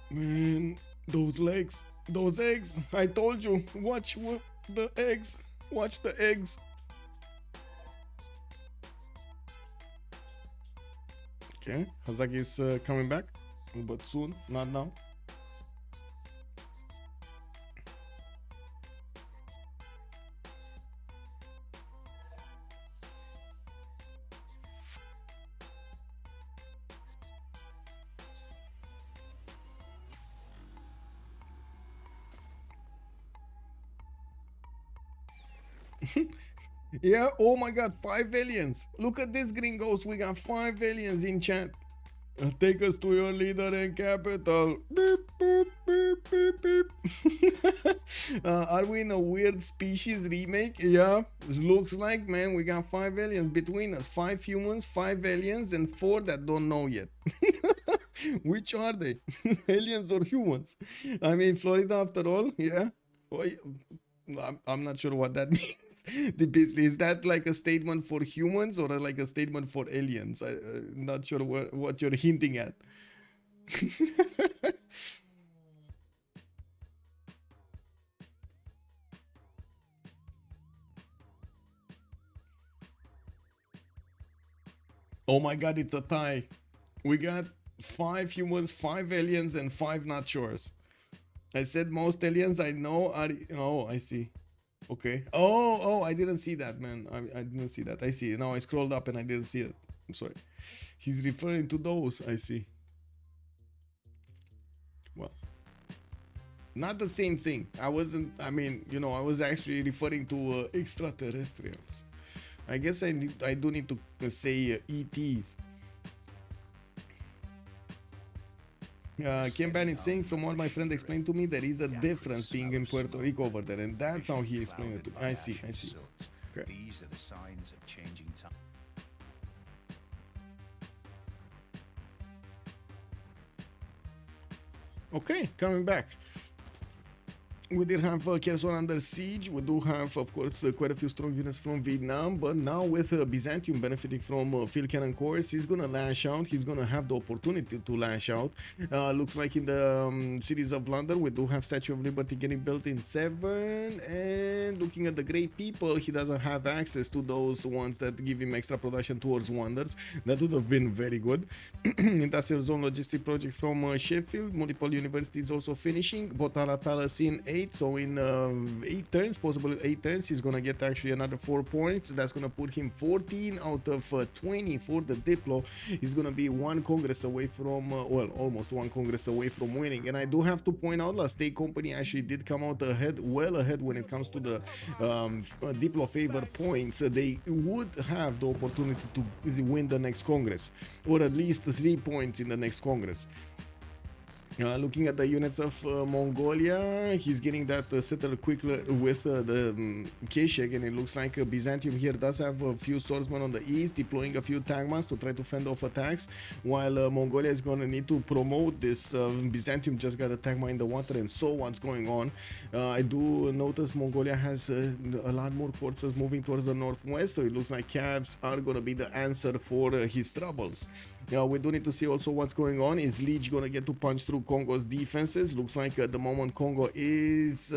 Man, those legs, those eggs. I told you. Watch the eggs. Watch the eggs. Okay, Hazaggi is coming back, but soon, not now. Yeah, oh my god, 5 aliens. Look at this, gringos. We got 5 aliens in chat. Take us to your leader and capital. Beep, boop, beep, beep, beep. Are we in a weird species remake? Yeah, it looks like, man. We got 5 aliens between us. 5 humans, 5 aliens, and 4 that don't know yet. Which are they? Aliens or humans? I mean, Florida after all, yeah. I'm not sure what that means. Basically, is that like a statement for humans or like a statement for aliens? I'm not sure what you're hinting at. Oh my god, it's a tie. We got 5 humans, 5 aliens, and 5 not sures. I said most aliens I know are... Oh, I see. Okay. Oh, I didn't see that, man. I didn't see that. I see. Now I scrolled up and I didn't see it. I'm sorry. He's referring to those. I see. Well, not the same thing. I wasn't... I mean, you know, I was actually referring to extraterrestrials. I guess I do need to say ETs. Mbande is saying, from what my friend explained to me, there is a difference being in Puerto Rico over there, and that's how he explained it to me. I see. Okay. These are the signs of changing time. Okay, coming back. We did have Kherson under siege. We do have, of course, quite a few strong units from Vietnam, but now with Byzantium benefiting from field cannon cores, he's gonna lash out. He's gonna have the opportunity to lash out. Looks like in the cities of London, we do have Statue of Liberty getting built in 7, and looking at the great people, he doesn't have access to those ones that give him extra production towards wonders. That would have been very good. Industrial Zone Logistic Project from Sheffield. Multiple universities also finishing. Botala Palace in 8. So in 8 turns, possible 8 turns, he's gonna get actually another 4 points. That's gonna put him 14 out of 20 for the Diplo. He's gonna be 1 Congress away from, well, almost 1 Congress away from winning. And I do have to point out, Last Day Company actually did come out ahead, well ahead when it comes to the Diplo favor points. They would have the opportunity to win the next Congress, or at least 3 points in the next Congress. Looking at the units of Mongolia, he's getting that settled quickly with the Keshek, and it looks like Byzantium here does have a few swordsmen on the east, deploying a few tankmans to try to fend off attacks, while Mongolia is going to need to promote this. Byzantium just got a tankman in the water, and so what's going on. I do notice Mongolia has a lot more forces moving towards the northwest, so it looks like Cavs are going to be the answer for his troubles. We do need to see also what's going on. Is Lege going to get to punch through Kongo's defenses? Looks like at the moment Kongo is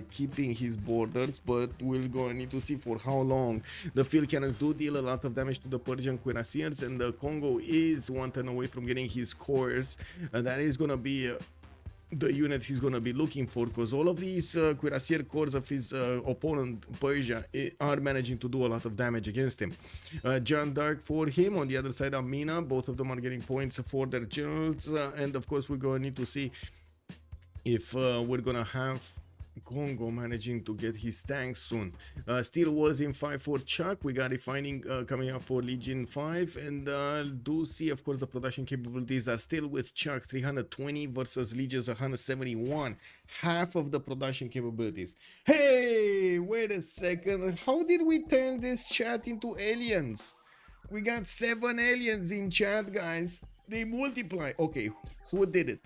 keeping his borders, but we're going to need to see for how long. The field cannons do deal a lot of damage to the Persian cuirassiers, and Kongo is 1 turn away from getting his cores. That is going to be the unit he's going to be looking for, because all of these cuirassier corps of his opponent Persia are managing to do a lot of damage against him. John Dark for him. On the other side, Amina, both of them are getting points for their generals, and of course we're going to need to see if we're going to have Kongo managing to get his tanks soon. Steel walls in 5 for Chuck. We got refining coming up for Legion 5, and do see, of course, the production capabilities are still with Chuck 320 versus Legion's 171. Half of the production capabilities. Hey, wait a second. How did we turn this chat into aliens? We got 7 aliens in chat, guys. They multiply. Okay, who did it?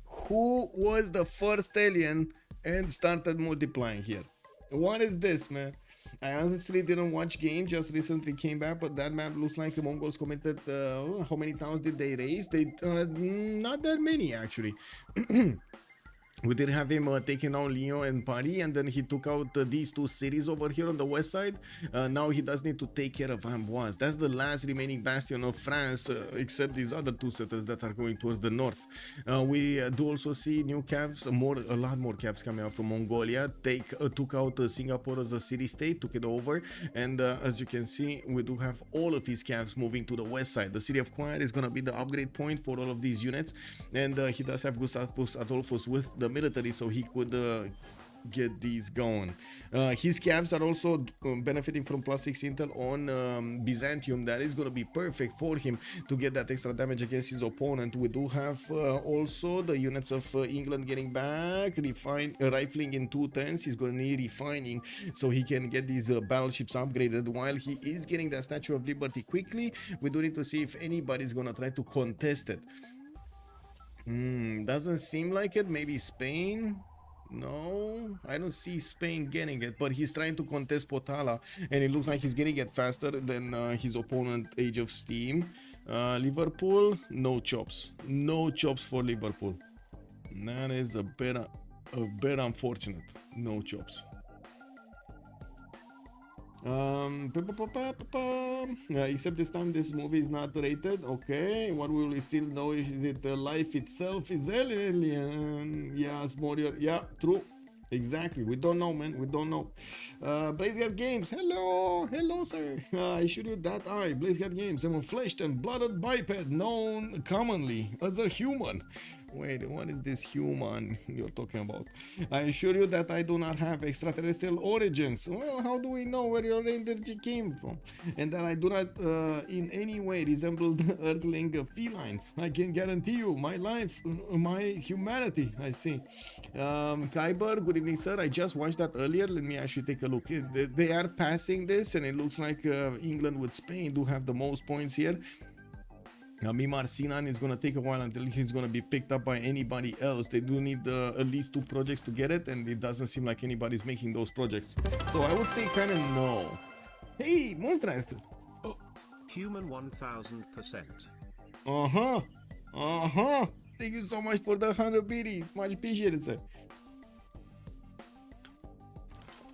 Who was the first alien and started multiplying here? What is this, man? I honestly didn't watch game, just recently came back, but that map looks like the Mongols committed, how many towns did they raise? They not that many actually. We did have him taking out Lyon and Paris, and then he took out these 2 cities over here on the west side. Now he does need to take care of Amboise. That's the last remaining bastion of France, except these other 2 settlers that are going towards the north. We do also see new caps, a lot more caps coming out from Mongolia. Took out Singapore as a city-state, took it over, and as you can see, we do have all of his caps moving to the west side. The city of Choir is going to be the upgrade point for all of these units, and he does have Gustavus Adolphus with the military, so he could get these going. His calves are also benefiting from +6 intel on Byzantium. That is going to be perfect for him to get that extra damage against his opponent. We do have also the units of England getting back, rifling in 2 turns. He's going to need refining so he can get these battleships upgraded while he is getting that Statue of Liberty quickly. We do need to see if anybody's going to try to contest it. Doesn't seem like it. Maybe Spain? No, I don't see Spain getting it, but he's trying to contest Potala, and it looks like he's getting it faster than his opponent, Age of Steam. Liverpool, no chops. No chops for Liverpool. That is a bit unfortunate. No chops. Except this time this movie is not rated. Okay, what will we still know is that life itself is alien. Yes, Morio. Yeah, true. Exactly. We don't know, man. We don't know. BlazeGat Games. Hello, sir. I show you that eye. BlazeGat Games. I'm a fleshed and blooded biped known commonly as a human. Wait, what is this human you're talking about? I assure you that I do not have extraterrestrial origins. Well, how do we know where your energy came from? And that I do not in any way resemble the earthling felines. I can guarantee you my life, my humanity. I see. Kyber, good evening, sir. I just watched that earlier. Let me actually take a look. They are passing this, and it looks like England with Spain do have the most points here. Mimar Sinan is going to take a while until he's going to be picked up by anybody else. They do need at least 2 projects to get it, and it doesn't seem like anybody's making those projects. So I would say kind of no. Hey, Monster! Oh. Human 1000%. Thank you so much for the 100 biddies. Much appreciated, sir.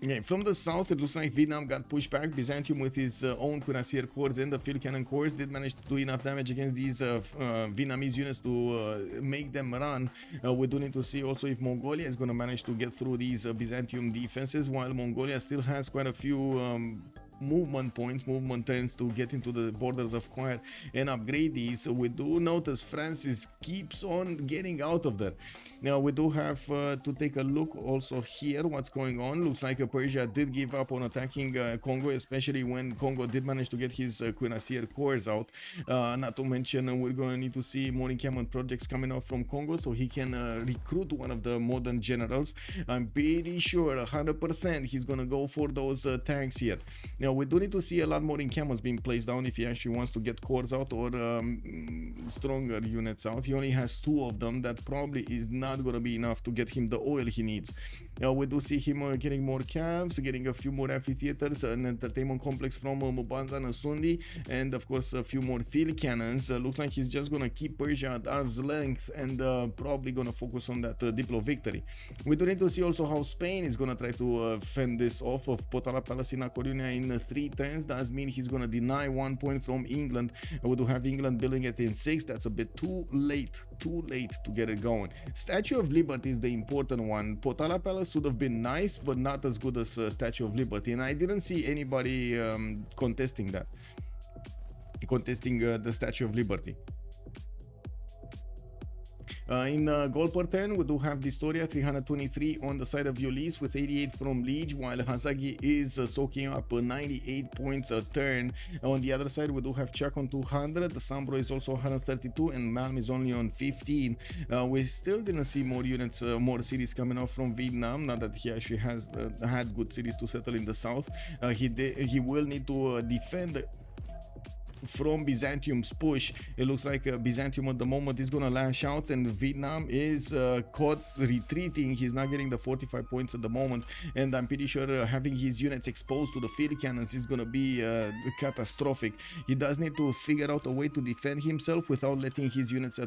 Okay, from the south, it looks like Vietnam got pushed back. Byzantium with his own cuirassier corps and the field cannon corps did manage to do enough damage against these Vietnamese units to make them run. We do need to see also if Mongolia is going to manage to get through these Byzantium defenses, while Mongolia still has quite a few movement points, movement turns to get into the borders of Quire and upgrade these. We do notice Francis keeps on getting out of there. Now we do have to take a look also here what's going on. Looks like Persia did give up on attacking Kongo, especially when Kongo did manage to get his cuirassier corps out. Not to mention we're gonna need to see more encampment projects coming out from Kongo so he can recruit one of the modern generals. I'm pretty sure 100% he's gonna go for those tanks here. Now we do need to see a lot more encampments being placed down if he actually wants to get cores out or stronger units out. He only has 2 of them. That probably is not going to be enough to get him the oil he needs. We do see him getting more camps, getting a few more amphitheaters, an entertainment complex from Mbande and Sundi, and of course a few more field cannons. Looks like he's just going to keep Persia at arm's length and probably going to focus on that Diplo victory. We do need to see also how Spain is going to try to fend this off of Potala Palace in Coruña in 3 turns. Does mean he's going to deny 1 point from England. We do have England building it in 6. That's a bit too late to get it going. Statue of Liberty is the important one. Potala Palace would have been nice, but not as good as Statue of Liberty, and I didn't see anybody contesting the Statue of Liberty. In goal per turn, we do have dISTORIA 323 on the side of Ulyss with 88 from Lege, while Hazaggi is soaking up 98 points a turn. On the other side, we do have Shah on 200, the SunBro is also 132, and Malm is only on 15. We still didn't see more units, more cities coming out from Vietnam, now that he actually has had good cities to settle in the south. He will need to defend from Byzantium's push. It looks like Byzantium at the moment is gonna lash out, and Vietnam is caught retreating. He's not getting the 45 points at the moment, and I'm pretty sure having his units exposed to the field cannons is gonna be catastrophic. He does need to figure out a way to defend himself without letting his units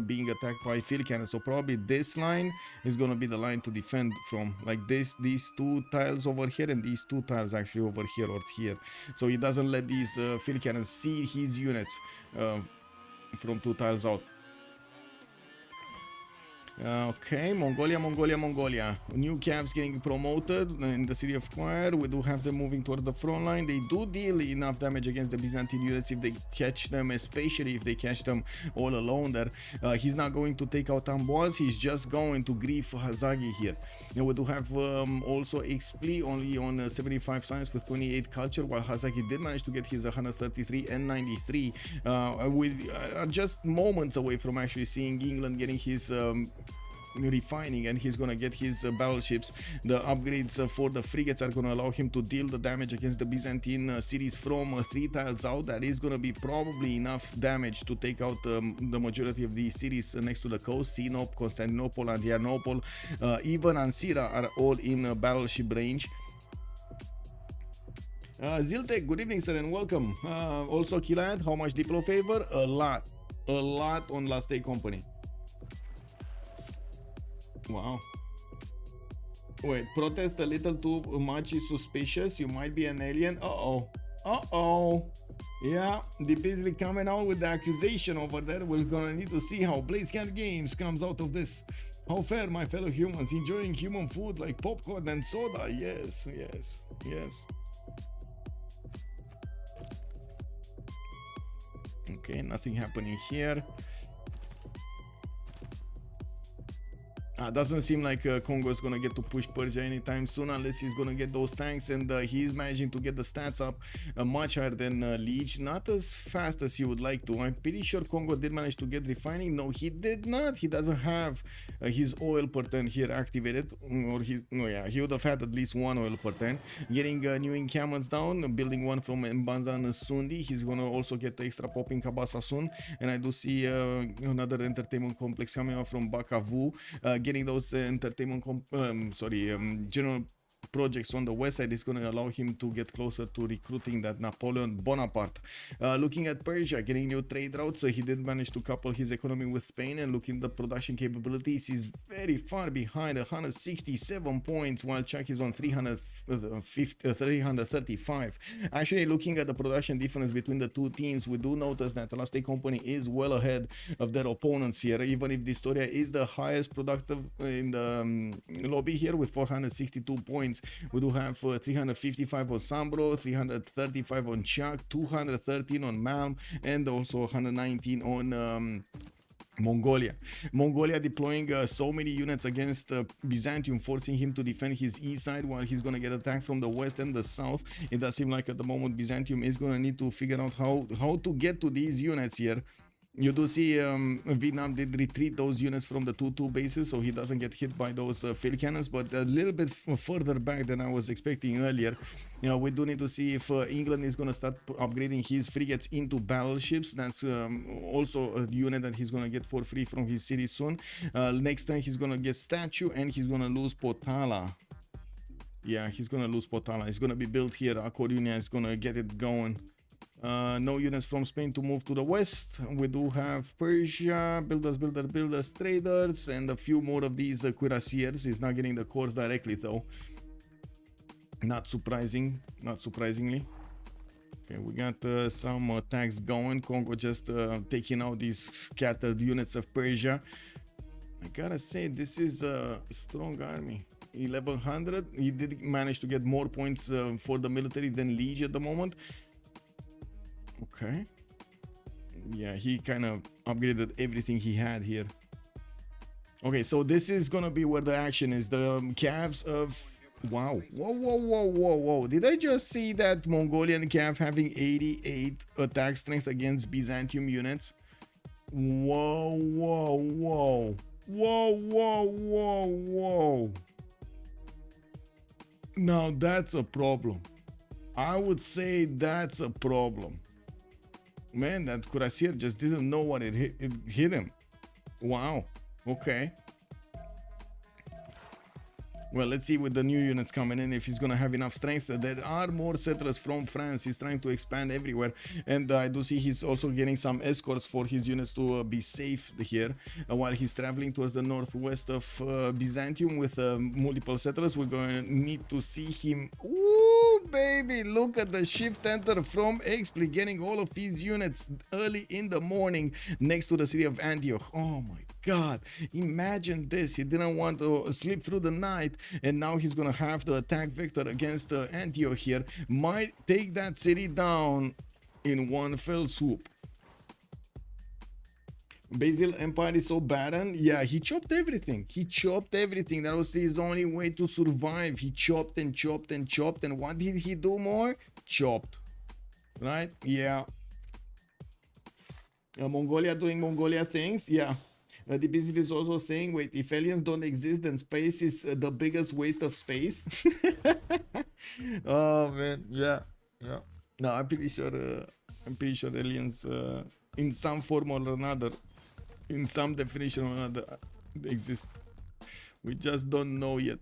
being attacked by field cannons. So probably this line is gonna be the line to defend from, like these 2 tiles over here and these 2 tiles actually over here or here. So he doesn't let these field cannons see his units from 2 tiles out. Okay, Mongolia. New Cavs getting promoted in the city of Choir. We do have them moving toward the front line. They do deal enough damage against the Byzantine units if they catch them, especially if they catch them all alone there. He's not going to take out Amboise, he's just going to grief Hazaggi here. And we do have also Xpli only on 75 science with 28 culture, while Hazaggi did manage to get his 133 and 93. We are just moments away from actually seeing England getting his refining, and he's gonna get his battleships. The upgrades for the frigates are gonna allow him to deal the damage against the Byzantine cities from 3 tiles out. That is gonna be probably enough damage to take out the majority of these cities next to the coast. Sinop, Constantinople, Adrianople, even Ansira are all in battleship range. Ziltek, good evening sir and welcome. Also Kilad, how much Diplo favor? A lot on Last Day Company. Wow. Wait, protest a little too much is suspicious. You might be an alien. Yeah, the Beasley coming out with the accusation over there. We're gonna need to see how BlazeCat Games comes out of this. How fair, my fellow humans, enjoying human food like popcorn and soda. Yes. Okay, nothing happening here. Doesn't seem like Kongo is gonna get to push Persia anytime soon, unless he's gonna get those tanks, and he's managing to get the stats up much higher than Lege. Not as fast as he would like to. I'm pretty sure Kongo did manage to get refining. No, he did not. He doesn't have his oil per turn here activated, or he would have had at least 1 oil per turn. Getting new encampments down, building one from Mbande and Sundi. He's gonna also get the extra popping Kabasa soon, and I do see another entertainment complex coming out from Bakavu. Getting those general projects on the west side is going to allow him to get closer to recruiting that Napoleon Bonaparte. Looking at Persia, getting new trade routes, he did manage to couple his economy with Spain, and looking at the production capabilities, he's very far behind, 167 points, while Czech is on 335. Actually, looking at the production difference between the two teams, we do notice that the Last Day Company is well ahead of their opponents here, even if dISTORIA is the highest productive in the lobby here with 462 points. We do have 355 on SunBro, 335 on Shah, 213 on Malm, and also 119 on Mongolia. Mongolia deploying so many units against Byzantium, forcing him to defend his east side while he's gonna get attacked from the west and the south. It does seem like at the moment Byzantium is gonna need to figure out how to get to these units here. You do see Vietnam did retreat those units from the 2-2 bases, so he doesn't get hit by those field cannons, but a little bit further back than I was expecting earlier. You know, we do need to see if England is going to start upgrading his frigates into battleships. That's also a unit that he's going to get for free from his city soon. Next time he's going to get Statue, and he's going to lose Potala. Yeah, he's going to lose Potala. It's going to be built here. Akorunia is going to get it going. No units from Spain to move to the west. We do have Persia, builders, traders, and a few more of these cuirassiers. He's not getting the cores directly though. Not surprisingly. Okay, we got some attacks going. Kongo just taking out these scattered units of Persia. I gotta say, this is a strong army. 1100. He did manage to get more points for the military than Lege at the moment. Okay. Yeah, he kind of upgraded everything he had here. Okay, so this is gonna be where the action is. The calves of... Wow. Whoa. Did I just see that Mongolian cav having 88 attack strength against Byzantium units? Whoa. Now that's a problem. I would say that's a problem. Man, that cuirassier just didn't know what it hit him. Wow. Okay. Well, let's see with the new units coming in if he's gonna have enough strength. There are more settlers from France. He's trying to expand everywhere, and I do see he's also getting some escorts for his units to be safe here while he's traveling towards the northwest of Byzantium with multiple settlers. We're going to need to see him. Ooh, baby. Look at the shift enter from Xpli, getting all of his units early in the morning next to the city of Antioch. Oh my god, imagine this. He didn't want to sleep through the night, and now he's gonna have the attack vector against Antioch here. Might take that city down in one fell swoop. Basil Empire is so barren. Yeah, he chopped everything. He chopped everything. That was his only way to survive. He chopped and chopped and chopped. And what did he do more? Chopped. Right? Yeah. Mongolia doing Mongolia things. Yeah. The Basil is also saying, wait, if aliens don't exist, then space is the biggest waste of space. Oh man, yeah, yeah. No, I'm pretty sure aliens, in some form or another, in some definition or another, they exist. We just don't know yet.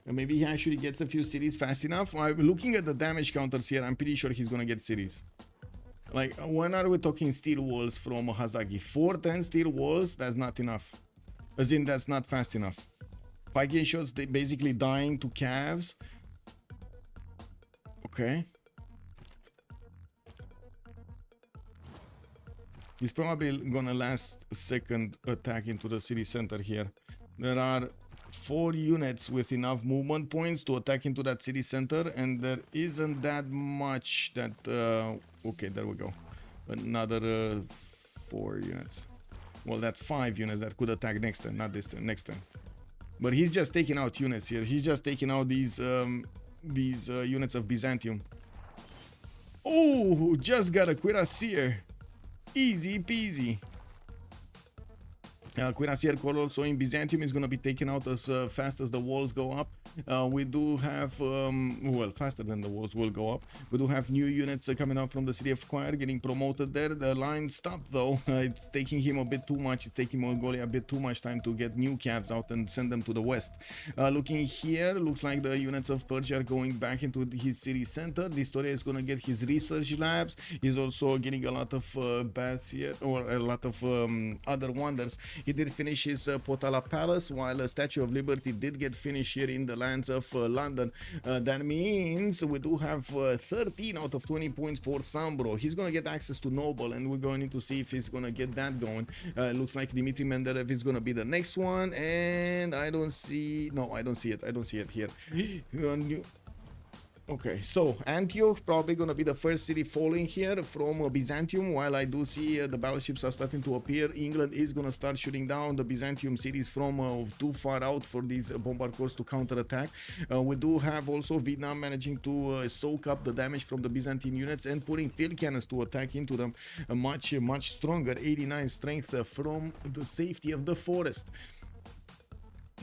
Maybe he actually gets a few cities fast enough. I'm looking at the damage counters here. I'm pretty sure he's gonna get cities. Like, when are we talking steel walls from Hazaggi? 410 steel walls? That's not enough. As in, that's not fast enough. Viking shots, they basically dying to calves. Okay. He's probably gonna last a second attack into the city center here. There are 4 units with enough movement points to attack into that city center, and there isn't that much that okay, there we go. Another 4 units. Well, that's 5 units that could attack next turn, not this turn, next turn. But he's just taking out units here. He's just taking out these units of Byzantium. Oh, just got a cuirassier. Easy peasy. Cuirassier Corps also in Byzantium is going to be taken out as fast as the walls go up. We do have, well, faster than the walls will go up. We do have new units coming out from the city of Choir, getting promoted there. The line stopped though. It's taking him a bit too much. It's taking Mongolia a bit too much time to get new calves out and send them to the west. Looking here, looks like the units of Persia are going back into his city center. dISTORIA is going to get his research labs. He's also getting a lot of baths here, or a lot of other wonders. He did finish his Potala Palace, while a Statue of Liberty did get finished here in the lands of London. That means we do have 13 out of 20 points for SunBro. He's going to get access to Noble, and we're going to see if he's going to get that going. Looks like Dmitry Menderev is going to be the next one, and I don't see... No, I don't see it. I don't see it here. Okay, so Antioch probably gonna be the first city falling here from Byzantium. While I do see the battleships are starting to appear, England is gonna start shooting down the Byzantium cities from too far out for these bombard corps to counterattack. We do have also Vietnam managing to soak up the damage from the Byzantine units and putting field cannons to attack into them. Much stronger 89 strength from the safety of the forest.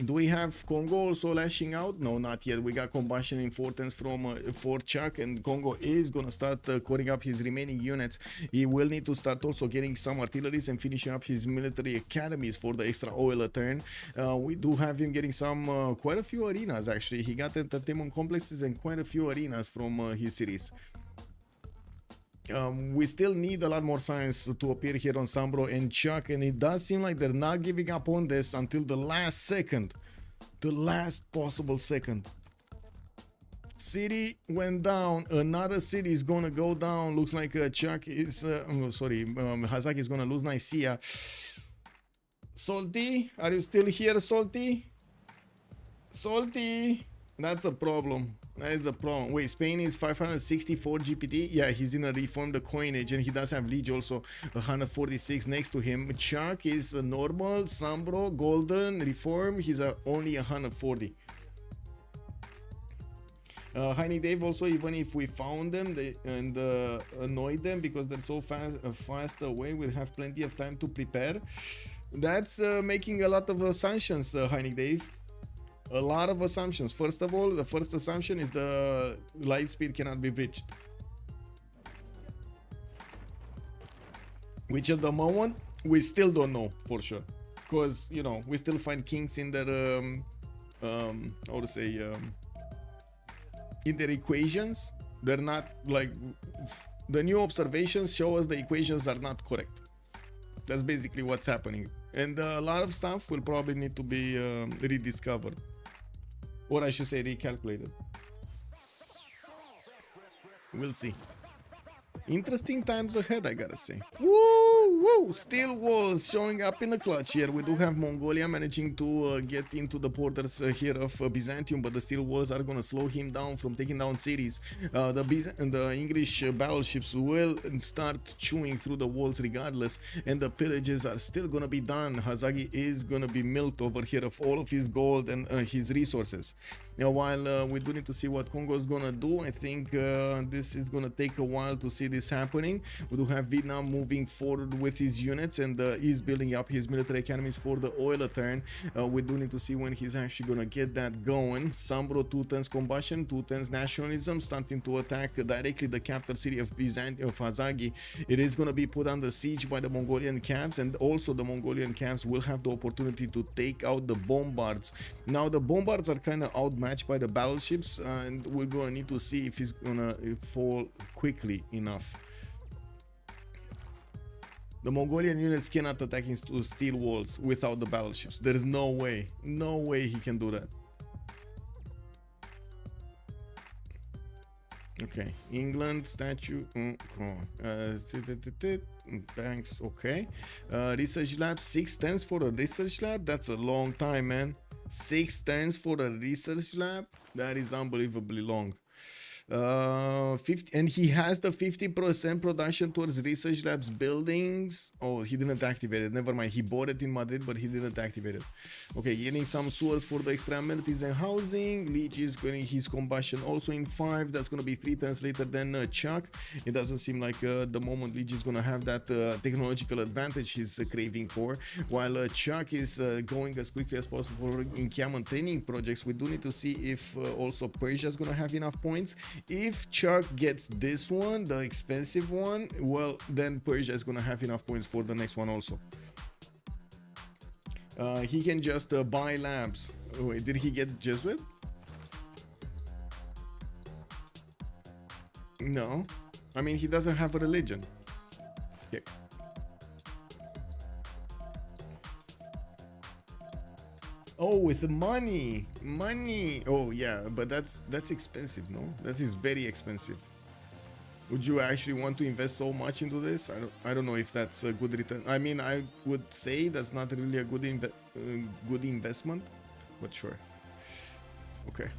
Do we have Kongo also lashing out? No, not yet. We got combustion in Fortens from Fort Chuck, and Kongo is gonna start coring up his remaining units. He will need to start also getting some artilleries and finishing up his military academies for the extra oil turn. We do have him getting some quite a few arenas actually. He got entertainment complexes and quite a few arenas from his cities. We still need a lot more science to appear here on SunBro and Chuck, and it does seem like they're not giving up on this until the last second. The last possible second. City went down, another city is gonna go down. Looks like Chuck is, Hazaggi is gonna lose Nicaea. Salty, are you still here, Salty? Salty, that's a problem. That is a problem. Wait, Spain is 564 GPT. Yeah, he's in a reformed coinage, and he does have Lege also 146 next to him. Chuck is normal, SunBro, golden, reform. He's only 140. Heini Dave also, even if we found them and annoyed them because they're so fast away, we'll have plenty of time to prepare. That's making a lot of assumptions, Heini Dave. A lot of assumptions. First of all, the first assumption is the light speed cannot be breached, which at the moment we still don't know for sure, because you know we still find kinks in their how to say in their equations. They're not like the new observations show us the equations are not correct. That's basically what's happening. And a lot of stuff will probably need to be rediscovered. Or I should say recalculated. We'll see. Interesting times ahead, I gotta say. Woo! Woo! Steel walls showing up in the clutch here. We do have Mongolia managing to get into the borders here of Byzantium, but the steel walls are gonna slow him down from taking down cities. The English battleships will start chewing through the walls regardless, and the pillages are still gonna be done. Hazaggi is gonna be milked over here of all of his gold and his resources. Now, while we do need to see what Kongo is gonna do, I think this is gonna take a while to see this happening. We do have Vietnam moving forward with his units, and he's building up his military academies for the oil turn. We do need to see when he's actually gonna get that going. SunBro 2 turns combustion, 2 turns nationalism, starting to attack directly the capital city of Byzantium, of Hazaggi. It is gonna be put under siege by the Mongolian camps, and also the Mongolian camps will have the opportunity to take out the bombards. Now the bombards are kind of outmatched by the battleships, and we're gonna need to see if he's gonna fall quickly enough. The Mongolian units cannot attack into steel walls without the battleships. There is no way he can do that. Okay, England statue. Thanks. Okay, research lab, 6 turns for a research lab. That's a long time, man. 6 turns for a research lab. That is unbelievably long. 50, and he has the 50% production towards research labs buildings. Oh, he didn't activate it. Never mind. He bought it in Madrid, but he didn't activate it. Okay, getting some sewers for the extra amenities and housing. Lege is getting his combustion also in 5. That's going to be 3 turns later than Chuck. It doesn't seem like the moment Lege is going to have that technological advantage he's craving for. While Chuck is going as quickly as possible in Cameron training projects, we do need to see if also Persia is going to have enough points. If Chuck gets this one, the expensive one, well, then Persia is gonna have enough points for the next one also. He can just buy labs. Wait, did he get Jesuit? No. I mean, he doesn't have a religion. Okay. Oh, with the money. Oh yeah, but that's expensive, no? That is very expensive. Would you actually want to invest so much into this? I don't know if that's a good return. I mean, I would say that's not really a good investment, but sure. Okay.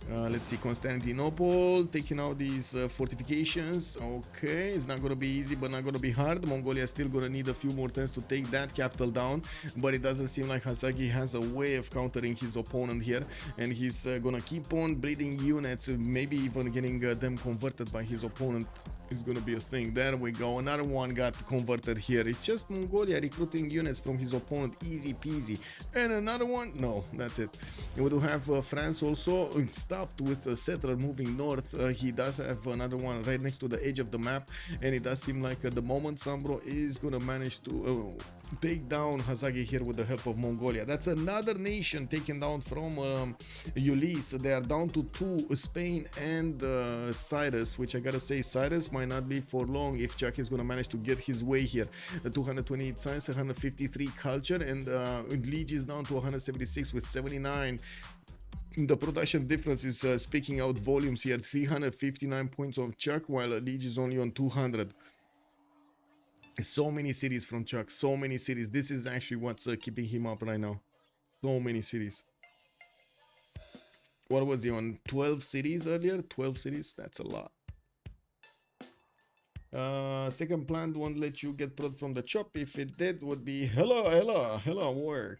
Let's see, Constantinople taking out these fortifications. Okay, it's not gonna be easy, but not gonna be hard. Mongolia is still gonna need a few more turns to take that capital down, but it doesn't seem like Hazaggi has a way of countering his opponent here, and he's gonna keep on bleeding units, maybe even getting them converted by his opponent. Is gonna be a thing. There we go. Another one got converted here. It's just Mongolia recruiting units from his opponent, easy peasy. And another one, no, that's it. And we do have France also stopped with a settler moving north. He does have another one right next to the edge of the map, and it does seem like at the moment SunBro is gonna manage to take down Hazaggi here with the help of Mongolia. That's another nation taken down from Ulyss. They are down to 2, Spain and Cyrus, which I gotta say, Cyrus might not be for long if Chuck is gonna manage to get his way here. 228 science, 153 culture, and Lege is down to 176 with 79. The production difference is speaking out volumes here. 359 points of Chuck, while Lege is only on 200. So many cities from Chuck, so many cities. This is actually what's keeping him up right now. So many cities. What was he on? 12 cities earlier? 12 cities? That's a lot. Second plant won't let you get prod from the chop. If it did, would be hella work.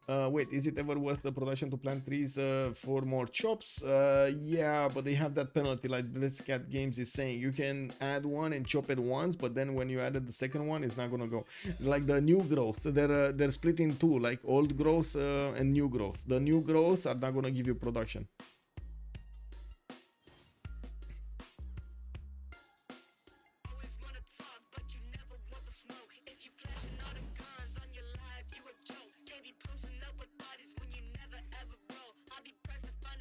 Wait, is it ever worth the production to plant trees for more chops? Yeah, but they have that penalty, like Blitzcat Games is saying. You can add one and chop it once, but then when you added the second one, it's not gonna go. Like the new growth, they're split in two, like old growth and new growth. The new growth are not gonna give you production.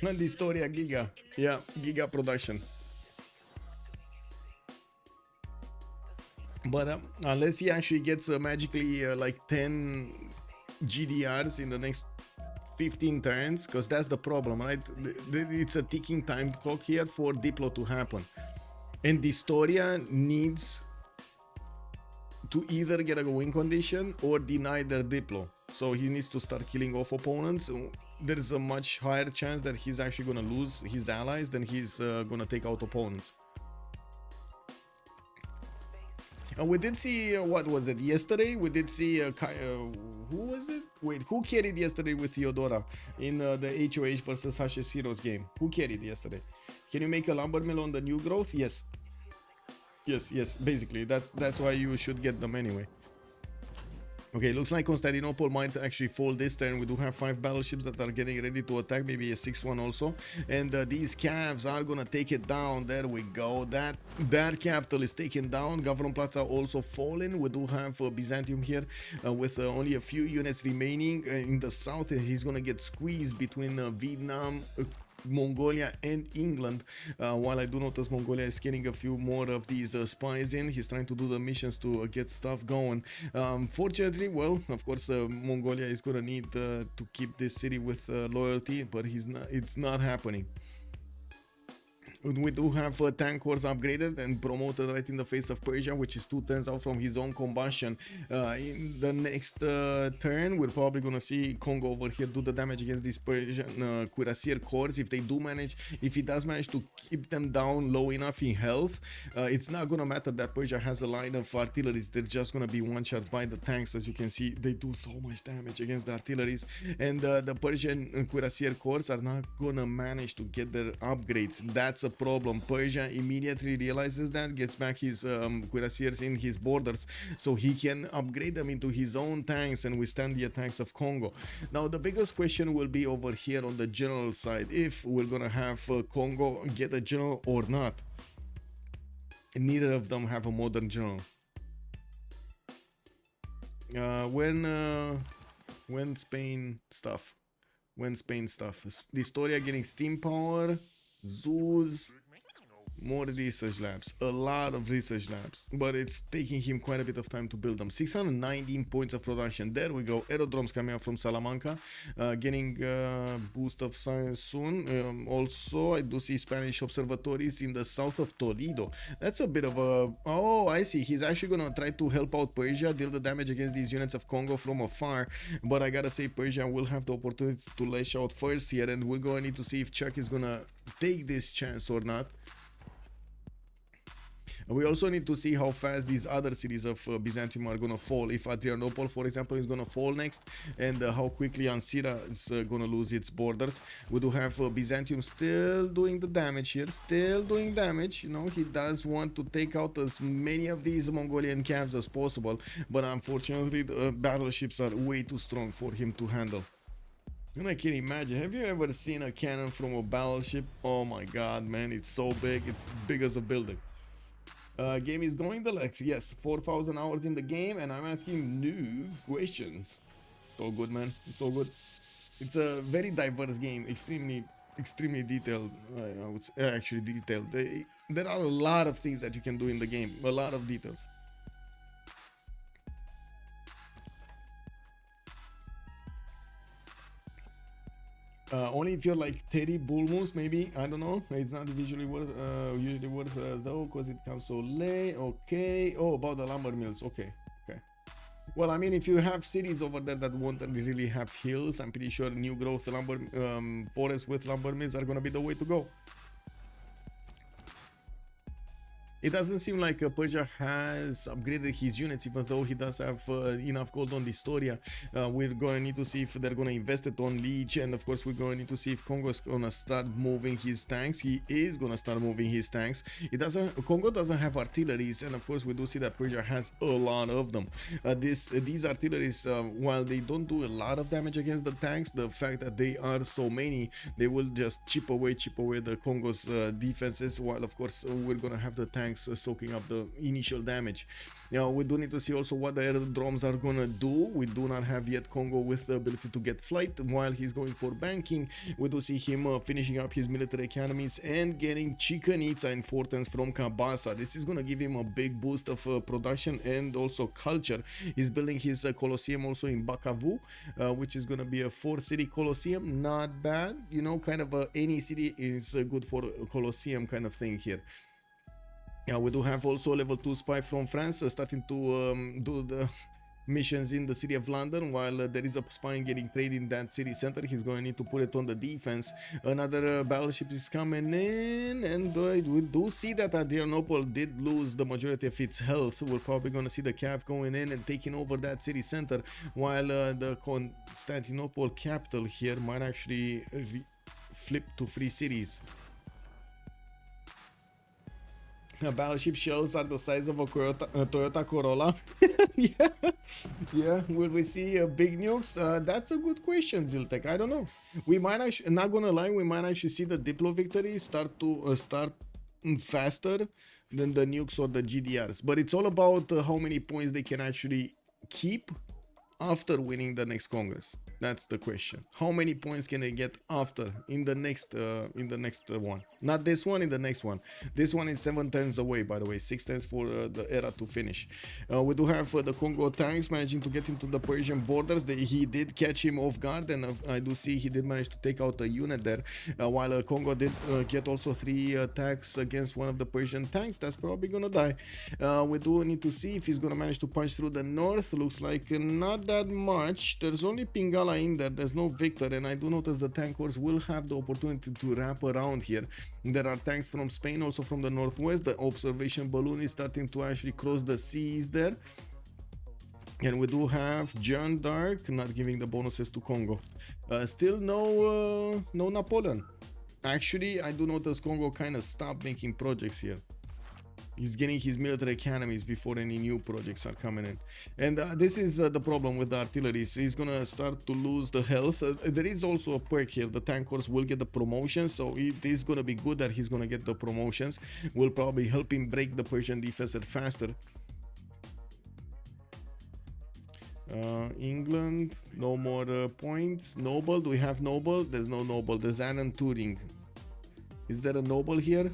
And dISTORIA Giga. Yeah, Giga production. But unless he actually gets magically like 10 GDRs in the next 15 turns, because that's the problem, right? It's a ticking time clock here for Diplo to happen, and dISTORIA needs to either get a win condition or deny their Diplo. So he needs to start killing off opponents. There is a much higher chance that he's actually gonna lose his allies than he's gonna take out opponents. We did see, what was it, yesterday? We did see, who was it? Wait, who carried yesterday with Theodora in the HOH versus Hash's Heroes game? Who carried yesterday? Can you make a lumber mill on the new growth? Yes. Yes, basically, that's why you should get them anyway. Okay, looks like Constantinople might actually fall this turn. We do have 5 battleships that are getting ready to attack, maybe a 6th one also. And these cavs are gonna take it down. There we go. That capital is taken down. Government Plaza also fallen. We do have Byzantium here with only a few units remaining in the south. And he's gonna get squeezed between Vietnam, Mongolia and England, while I do notice Mongolia is getting a few more of these spies in. He's trying to do the missions to get stuff going. Fortunately, well, of course, Mongolia is gonna need to keep this city with loyalty, but it's not happening. We do have tank cores upgraded and promoted right in the face of Persia, which is 2 turns out from his own combustion. In the next turn, we're probably gonna see Kongo over here do the damage against these Persian cuirassier cores. If he does manage to keep them down low enough in health, it's not gonna matter that Persia has a line of artilleries. They're just gonna be one shot by the tanks. As you can see, they do so much damage against the artilleries, and the Persian cuirassier cores are not gonna manage to get their upgrades. That's a problem. Persia immediately realizes that, gets back his cuirassiers in his borders so he can upgrade them into his own tanks and withstand the attacks of Kongo. Now the biggest question will be over here on the general side, if we're gonna have Kongo get a general or not. Neither of them have a modern general. When Spain stuff, dISTORIA getting steam power, zoos, more research labs, a lot of research labs, but it's taking him quite a bit of time to build them. 619 points of production. There we go. Aerodromes coming out from Salamanca, getting boost of science soon. Also, I do see Spanish observatories in the south of Toledo. That's a bit of a... Oh, I see. He's actually gonna try to help out Persia, deal the damage against these units of Kongo from afar, but I gotta say Persia will have the opportunity to lash out first here, and we're gonna need to see if Chuck is gonna take this chance or not. We also need to see how fast these other cities of Byzantium are gonna fall. If Adrianople, for example, is gonna fall next, and how quickly Ancira is gonna lose its borders. We do have Byzantium still doing the damage here, still doing damage. You know, he does want to take out as many of these Mongolian cavs as possible, but unfortunately the battleships are way too strong for him to handle. And I can imagine, have you ever seen a cannon from a battleship? Oh my god, man, it's so big, it's big as a building. Game is going the length. Yes, 4,000 hours in the game, and I'm asking new questions. It's all good, man. It's all good. It's a very diverse game, extremely detailed. I would say, actually detailed. There are a lot of things that you can do in the game, a lot of details. Only if you're like Teddy Bullmoose, maybe, I don't know. It's not usually worth though, because it comes so late. Okay. Oh, about the lumber mills. Okay. Well, I mean, if you have cities over there that won't really have hills, I'm pretty sure new growth lumber forests with lumber mills are gonna be the way to go. It doesn't seem like Persia has upgraded his units, even though he does have enough gold on dISTORIA. We're going to need to see if they're going to invest it on Lege, and of course we're going to need to see if Kongo is going to start moving his tanks. He is going to start moving his tanks. Kongo doesn't have artilleries, and of course we do see that Persia has a lot of them. These artilleries, while they don't do a lot of damage against the tanks, the fact that they are so many, they will just chip away the Kongo's defenses, while of course we're going to have the tanks tanks soaking up the initial damage. Now we do need to see also what the aerodromes are gonna do. We do not have yet Kongo with the ability to get flight while he's going for banking. We do see him finishing up his military academies and getting Chikanitsa importance from Kabasa. This is gonna give him a big boost of production and also culture. He's building his Colosseum also in Bukavu, which is gonna be a 4-city Colosseum. Not bad, you know, kind of any city is good for a Colosseum kind of thing here. Yeah, we do have also a level 2 spy from France starting to do the missions in the city of London, while there is a spy getting trade in that city center. He's going to need to put it on the defense. Another battleship is coming in, and we do see that Adrianople did lose the majority of its health. We're probably going to see the CAV going in and taking over that city center, while the Constantinople capital here might actually flip to 3 cities. Battleship shells are the size of a Toyota Corolla. yeah. Will we see big nukes? That's a good question, Ziltek. I don't know. We might actually, not gonna lie, we might actually see the Diplo victory start faster than the nukes or the GDRs. But it's all about how many points they can actually keep after winning the next Congress. That's the question. How many points can they get after in the next one? Not this one, in the next one. This one is 7 turns away, by the way, 6 turns for the era to finish. We do have the Kongo tanks managing to get into the Persian borders. He did catch him off guard, and I do see he did manage to take out a unit there, while Kongo did get also 3 attacks against one of the Persian tanks. That's probably gonna die. We do need to see if he's gonna manage to punch through the north. Looks like not that much. There's only Pingala in there, there's no Victor, and I do notice the tank corps will have the opportunity to wrap around here. There are tanks from Spain, also from the northwest. The observation balloon is starting to actually cross the seas there. And we do have John Dark not giving the bonuses to Kongo. Still no Napoleon. Actually, I do notice Kongo kind of stopped making projects here. He's getting his military academies before any new projects are coming in. And this is the problem with the artillery. He's gonna start to lose the health. There is also a perk here. The tank corps will get the promotion, so it is gonna be good that he's gonna get the promotions. Will probably help him break the Persian defense faster. England, no more points. Noble, do we have Noble? There's no Noble. There's Annan Turing. Is there a Noble here?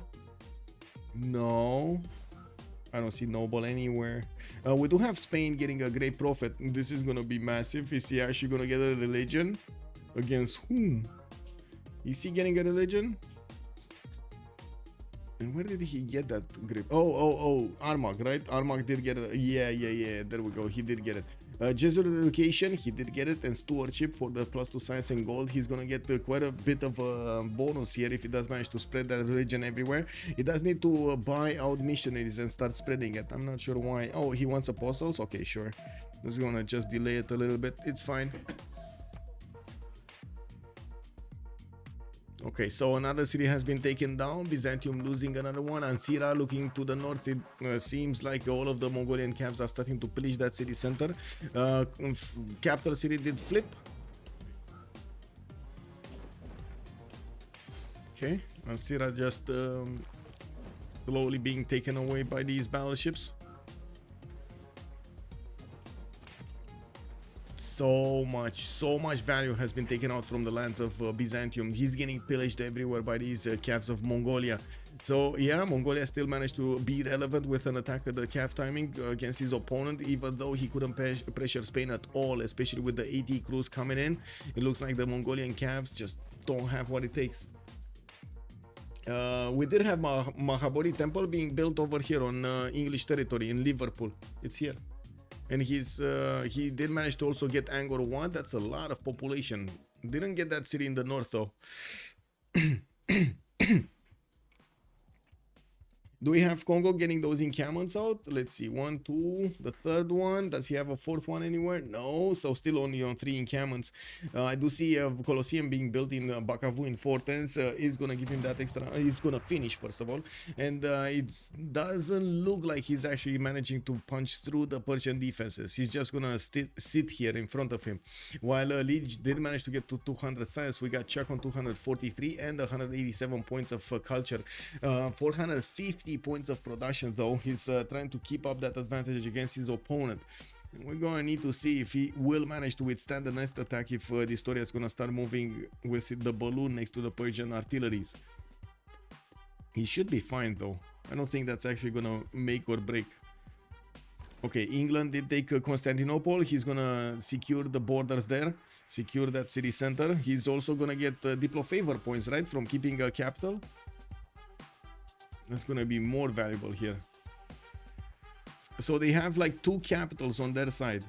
No, I don't see Noble anywhere. We do have Spain getting a great profit. This is gonna be massive. Is he actually gonna get a religion? Against whom? Is he getting a religion? And where did he get that grip? Oh, Armagh, right? Armagh did get it. Yeah, there we go. He did get it. Jesuit education, he did get it, and stewardship for the +2 science and gold. He's gonna get quite a bit of a bonus here if he does manage to spread that religion everywhere. He does need to buy out missionaries and start spreading it. I'm not sure why. Oh, he wants apostles? Okay, sure. Just gonna just delay it a little bit. It's fine. Okay, so another city has been taken down. Byzantium losing another one. Ansira looking to the north. It seems like all of the Mongolian camps are starting to pillage that city center. Capital city did flip. Okay, Ansira just slowly being taken away by these battleships. So much value has been taken out from the lands of Byzantium. He's getting pillaged everywhere by these calves of Mongolia. So yeah, Mongolia still managed to be relevant with an attack at the calf timing against his opponent, even though he couldn't pressure Spain at all, especially with the AT crews coming in. It looks like the Mongolian calves just don't have what it takes. We did have Mahabodhi Temple being built over here on English territory in Liverpool. It's here. And he did manage to also get Angkor Wat. That's a lot of population. Didn't get that city in the north though. Do we have Kongo getting those encampments out? Let's see. 1, 2. The third one. Does he have a fourth one anywhere? No. So still only on 3 encampments. I do see a Colosseum being built in Bukavu in 4 turns. Is going to give him that extra. He's going to finish, first of all. And it doesn't look like he's actually managing to punch through the Persian defenses. He's just going to sit here in front of him. While Lege did manage to get to 200 science, we got Chuck on 243 and 187 points of culture. 450 80 points of production though. He's trying to keep up that advantage against his opponent. And we're gonna need to see if he will manage to withstand the next attack, if dISTORIA is gonna start moving with the balloon next to the Persian artilleries. He should be fine though. I don't think that's actually gonna make or break. Okay, England did take Constantinople. He's gonna secure the borders there, secure that city center. He's also gonna get Diplo favor points, right, from keeping a capital. That's gonna be more valuable here. So they have like 2 capitals on their side.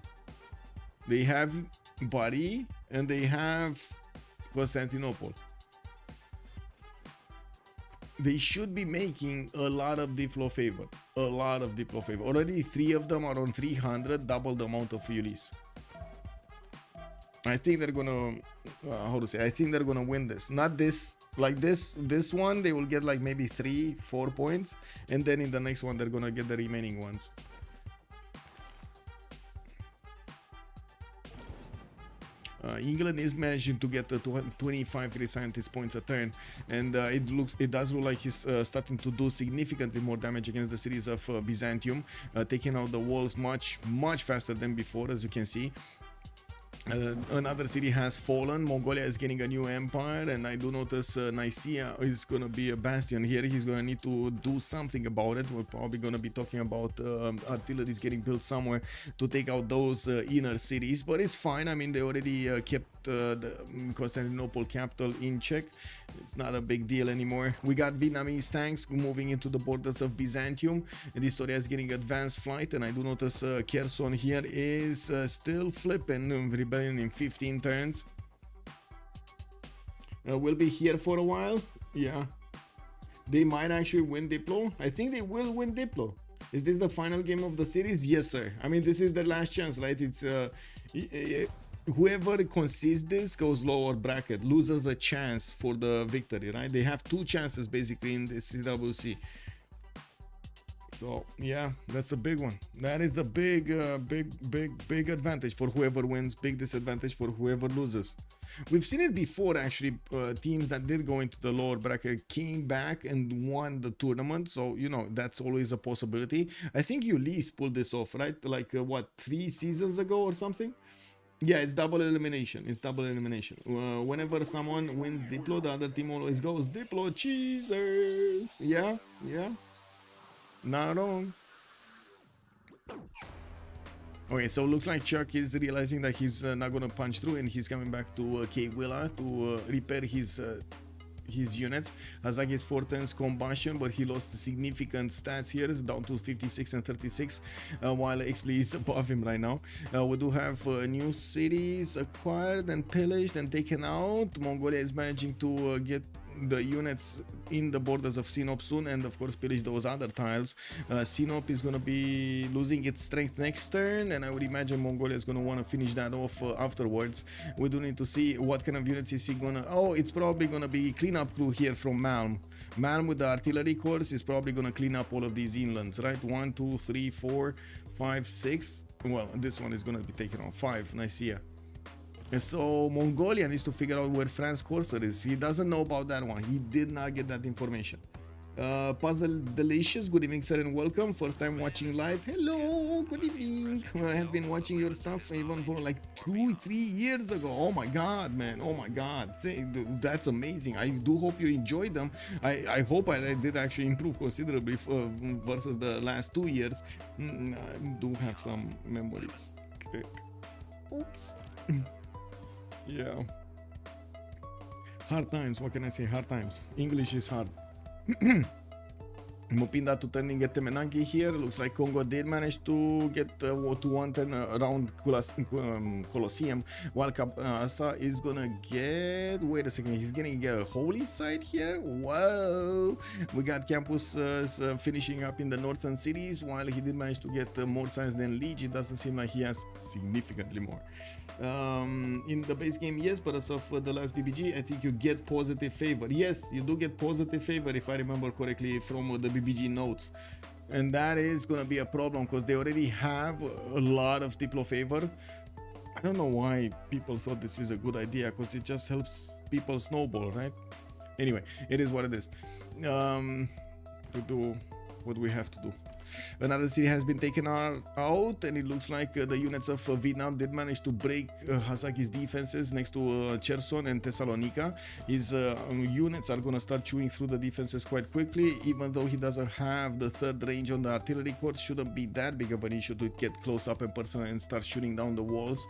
They have Bari and they have Constantinople. They should be making a lot of Diplo favor. A lot of Diplo favor. Already 3 of them are on 300, double the amount of Ulyss. I think they're gonna, how to say, I think they're gonna win this. Not this, like this one, they will get like maybe 3-4 points. And then in the next one, they're gonna get the remaining ones. England is managing to get 25 great scientist points a turn, and it does look like he's starting to do significantly more damage against the cities of Byzantium, taking out the walls much faster than before, as you can see. Another city has fallen. Mongolia is getting a new empire, and I do notice Nicaea is gonna be a bastion here. He's gonna need to do something about it. We're probably gonna be talking about artillery getting built somewhere to take out those inner cities, but it's fine. I mean, they already kept the Constantinople capital in check. It's not a big deal anymore. We got Vietnamese tanks moving into the borders of Byzantium, and dISTORIA is getting advanced flight, and I do notice Kherson here is still flipping, rebellion in 15 turns. We'll be here for a while. Yeah, they might actually win Diplo. I think they will win Diplo. Is this the final game of the series? Yes, sir. I mean, this is the last chance, right? It's whoever concedes this goes lower bracket, loses a chance for the victory, right? They have 2 chances basically in the CWC. So yeah, that's a big one. That is a big advantage for whoever wins, big disadvantage for whoever loses. We've seen it before actually. Teams that did go into the lower bracket came back and won the tournament, so you know that's always a possibility. I think Ulyss pulled this off, right? Like what, 3 seasons ago or something? Yeah, it's double elimination. It's double elimination. Whenever someone wins Diplo, the other team always goes Diplo cheesers. Yeah, yeah. Not wrong. Okay, so looks like Chuck is realizing that he's not gonna punch through, and he's coming back to K-Willa to repair his units. Hazaggi is 4 turns combustion, but he lost significant stats here. It's down to 56 and 36, while Xpli is above him right now. We do have new cities acquired and pillaged and taken out. Mongolia is managing to get the units in the borders of Sinop soon, and of course pillage those other tiles. Sinop is going to be losing its strength next turn, and I would imagine Mongolia is going to want to finish that off afterwards. We do need to see what kind of units is he going to... Oh, it's probably going to be cleanup crew here from Malm. Malm with the artillery corps is probably going to clean up all of these inlands, right? 1, 2, 3, 4, 5, 6. Well, this one is going to be taken on 5, Nicaea. So Mongolia needs to figure out where Franz Corsair is. He doesn't know about that one. He did not get that information. Puzzle Delicious, good evening sir and welcome. First time watching live. Hello, good evening. I have been watching your stuff even for like 2-3 years ago. Oh my god, man. Oh my god. That's amazing. I do hope you enjoyed them. I hope I did actually improve considerably versus the last 2 years. I do have some memories. Oops. Yeah, hard times. What can I say? Hard times. English is hard. Mopinda to turning at Temenanki here. Looks like Kongo did manage to get to 1 turn around Colosseum, while Asa is gonna get... Wait a second, he's getting a holy site here? Whoa! We got Campus finishing up in the northern cities, while he did manage to get more science than Lege. It doesn't seem like he has significantly more. In the base game, yes, but as of the last BBG, I think you get positive favor. Yes, you do get positive favor, if I remember correctly, from the BBG notes. And that is gonna be a problem, because they already have a lot of Diplo favor. I don't know why people thought this is a good idea, because it just helps people snowball, right? Anyway, it is what it is. To do what we have to do. Another city has been taken out, and it looks like the units of Vietnam did manage to break Hazaggi's defenses next to Cherson and Thessalonica. His units are going to start chewing through the defenses quite quickly, even though he doesn't have the third range on the artillery corps. Shouldn't be that big of an issue to get close up and personal and start shooting down the walls.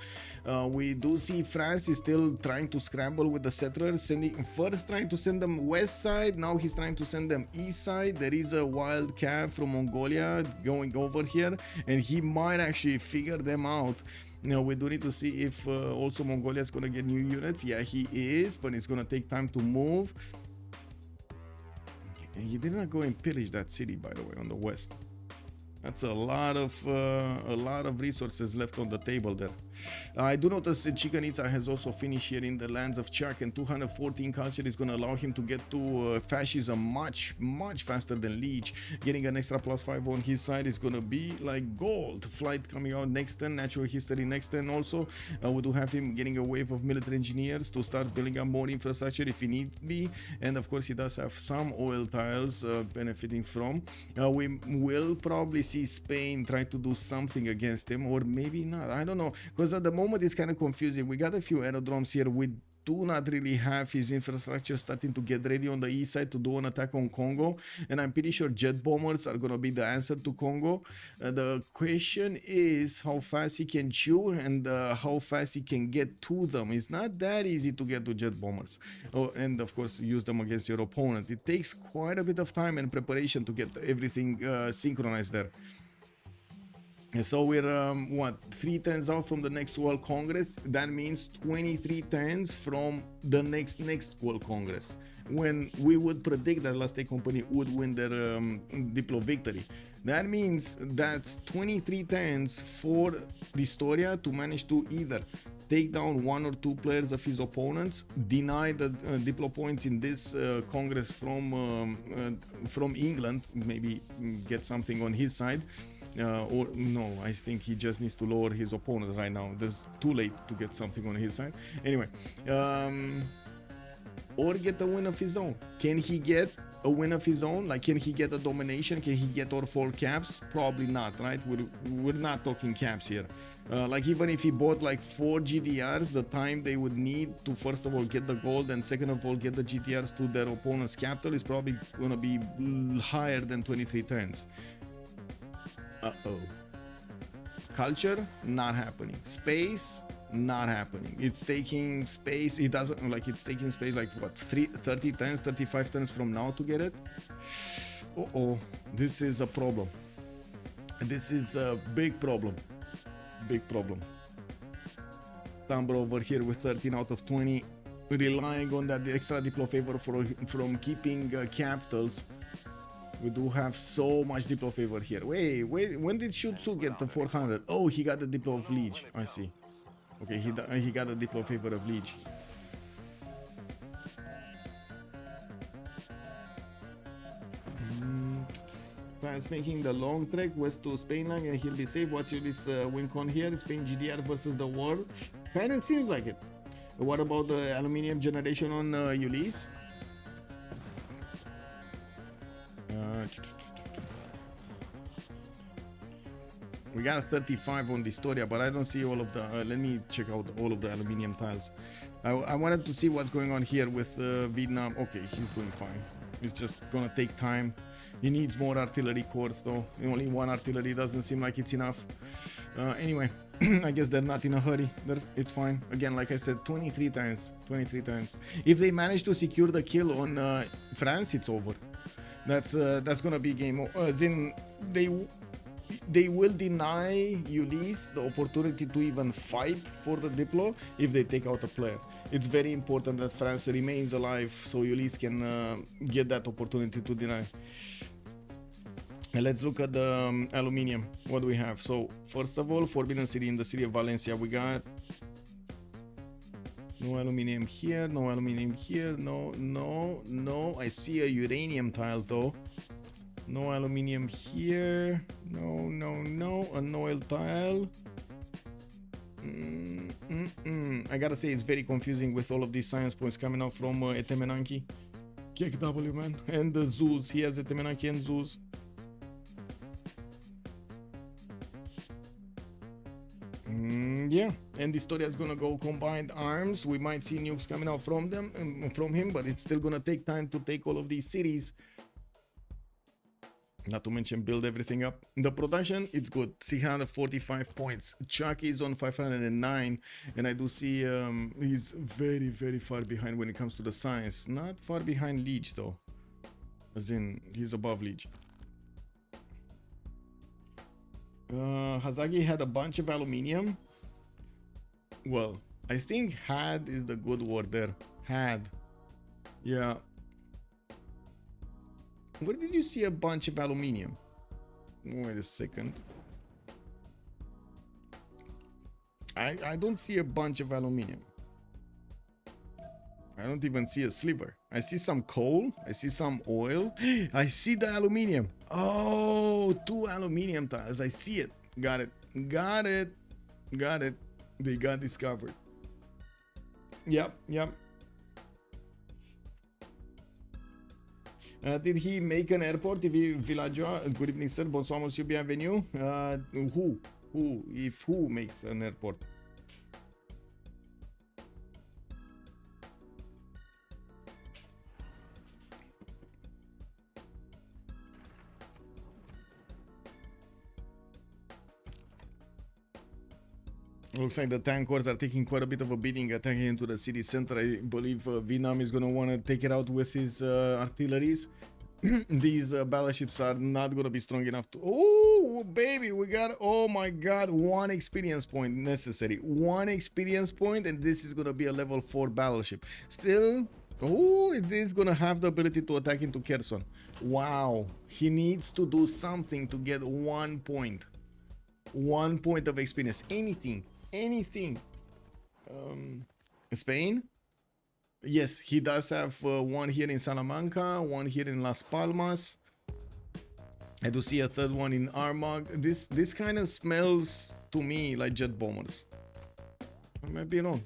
We do see France is still trying to scramble with the settlers, first trying to send them west side, now he's trying to send them east side. There is a wild cat from Mongolia going over here, and he might actually figure them out. We do need to see if also Mongolia is going to get new units. Yeah, he is, but it's going to take time to move. And he did not go and pillage that city, by the way, on the west. That's a lot of resources left on the table there. I do notice that Chichen Itza has also finished here in the lands of Chak, and 214 culture is going to allow him to get to fascism much faster than Lege. Getting an extra +5 on his side is going to be like gold. Flight coming out next turn, natural history next turn also. We do have him getting a wave of military engineers to start building up more infrastructure if he need be, and of course he does have some oil tiles benefiting from. We will probably see Spain try to do something against him, or maybe not. I don't know, because at the moment it's kind of confusing. We got a few aerodromes here. We do not really have his infrastructure starting to get ready on the east side to do an attack on Kongo, and I'm pretty sure jet bombers are going to be the answer to Kongo. The question is how fast he can chew and how fast he can get to them. It's not that easy to get to jet bombers. Oh, and of course use them against your opponent. It takes quite a bit of time and preparation to get everything synchronized there. And so we're, 3 turns out from the next World Congress. That means 23 turns from the next World Congress, when we would predict that Last Day Company would win their Diplo victory. That means that's 23 turns for dISTORIA to manage to either take down 1 or 2 players of his opponents, deny the Diplo points in this Congress from England, maybe get something on his side. Or no, I think he just needs to lower his opponent right now. It's too late to get something on his side. Anyway, or get a win of his own. Can he get a win of his own? Like, can he get a domination? Can he get all 4 caps? Probably not, right? We're not talking caps here. Like, even if he bought like 4 GDRs, the time they would need to first of all get the gold and second of all get the GTRs to their opponent's capital is probably gonna be higher than 23 turns. Culture, not happening. Space, not happening. It's taking space. It doesn't, like, it's taking space like what, 30 turns, 35 turns from now to get it. This is a problem. This is a big problem. Big problem. SunBro over here with 13 out of 20, relying on that extra Diplo favor from keeping capitals. We do have so much Diplo favor here. Wait, when did Sun-Tzu get the 400? Oh, he got the Diplo of Lege. I see. Okay, he got the Diplo favor of Lege. France making the long trek west to Spain line, and he'll be safe. Watch this win con here. Spain GDR versus the world. Kinda seems like it. What about the aluminium generation on Ulyss? We got 35 on dISTORIA, but I don't see all of the let me check out all of the aluminium tiles. I wanted to see what's going on here with Vietnam. Okay, he's doing fine. It's just gonna take time. He needs more artillery corps though. Only 1 artillery doesn't seem like it's enough. Anyway, I guess they're not in a hurry. It's fine. Again, like I said, 23 times. If they manage to secure the kill on France, it's over. That's gonna be game. Then they will deny Ulyss the opportunity to even fight for the Diplo if they take out a player. It's very important that France remains alive so Ulyss can get that opportunity to deny. And let's look at the aluminium. What do we have? So first of all, Forbidden City in the city of Valencia. We got no aluminium here, no aluminium here, no. I see a uranium tile though. No aluminium here. No. An oil tile. I gotta say, it's very confusing with all of these science points coming out from Etemenanki. KW, man. And the zoos. He has Etemenanki and zoos. Yeah, and dISTORIA is gonna go combined arms. We might see nukes coming out from them, from him, but it's still gonna take time to take all of these cities. Not to mention build everything up. The production, it's good. 645 points. Chuck is on 509, and I do see he's very, very far behind when it comes to the science. Not far behind Lege though. As in, he's above Lege. Hazaggi had a bunch of aluminium. Well, I think had is the good word there. Had. Yeah. Where did you see a bunch of aluminium? Wait a second. I don't see a bunch of aluminium. I don't even see a sliver. I see some coal. I see some oil. I see the aluminium. Oh, 2 aluminium tiles. I see it. Got it. Got it. Got it. They got discovered. Yep. Yep. Did he make an airport? TV Villaggio. Good evening, sir. Bonsoir, monsieur. Bienvenue. Who? Who? If who makes an airport? Looks like the tankers are taking quite a bit of a beating, attacking into the city center. I believe Vietnam is going to want to take it out with his artilleries. These battleships are not going to be strong enough to... Oh, baby, we got... Oh, my God. 1 experience point necessary. 1 experience point, and this is going to be a level 4 battleship. Still... Oh, it is going to have the ability to attack into Kherson. Wow. He needs to do something to get 1 point. 1 point of experience. Anything. Anything. Spain? Yes, he does have 1 here in Salamanca, 1 here in Las Palmas. I do see a 3rd one in Armagh. This kind of smells to me like jet bombers. I might be wrong.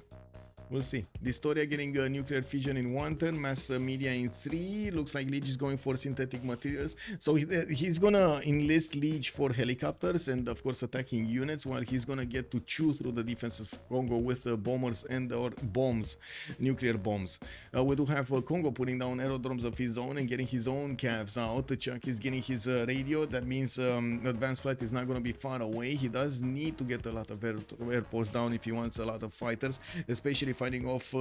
We'll see. dISTORIA getting nuclear fission in 1 turn, mass media in 3. Looks like Lege is going for synthetic materials. So he's gonna enlist Lege for helicopters and of course attacking units, while he's gonna get to chew through the defenses of Congo with bombers and or bombs, nuclear bombs. We do have Congo putting down aerodromes of his own and getting his own calves out. Chuck is getting his radio. That means advanced flight is not gonna be far away. He does need to get a lot of airports down if he wants a lot of fighters, especially fighting off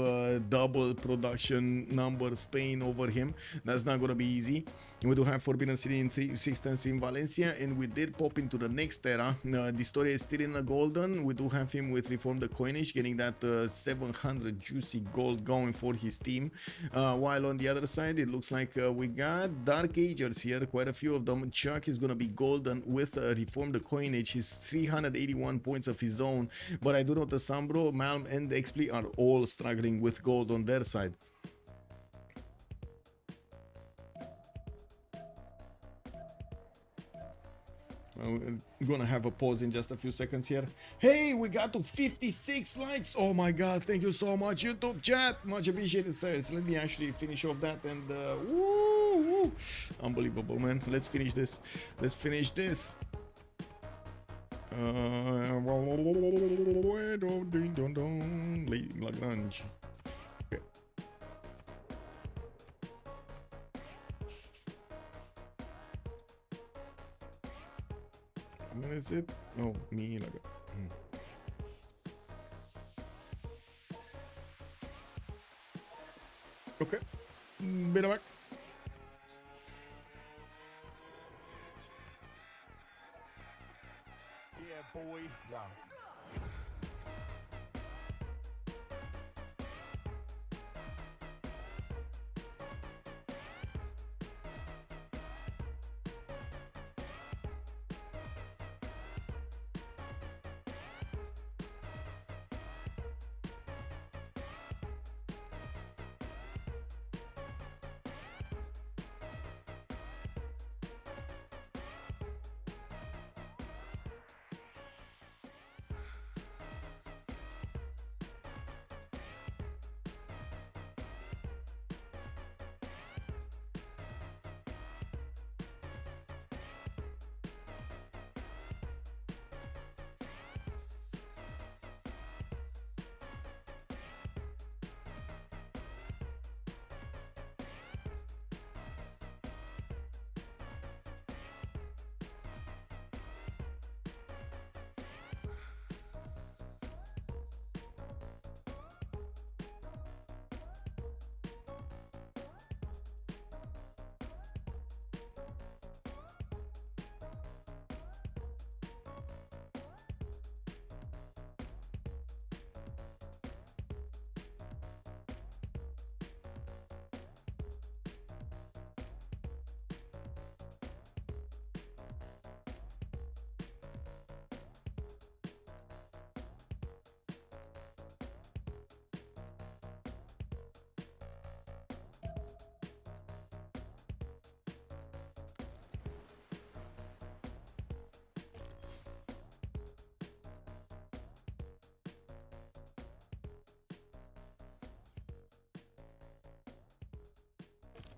double production number Spain over him. That's not gonna be easy. We do have Forbidden City in 6 turns in Valencia, and we did pop into the next era. dISTORIA is still in a golden. We do have him with Reform the Coinage, getting that 700 juicy gold going for his team. While on the other side, it looks like we got Dark Agers here, quite a few of them. Chuck is gonna be golden with Reform the Coinage. He's 381 points of his own, but I do know the SunBro, Malm, and Xpli are all struggling with gold on their side. We're gonna have a pause in just a few seconds here. Hey, we got to 56 likes. Oh my god, thank you so much, YouTube chat. Much appreciated, sir. So let me actually finish off that and woo, unbelievable, man. Let's finish this. Let's finish this. Lagrange. Okay. What is it? No, me like Okay. Bit back. Yeah, boy. Yeah.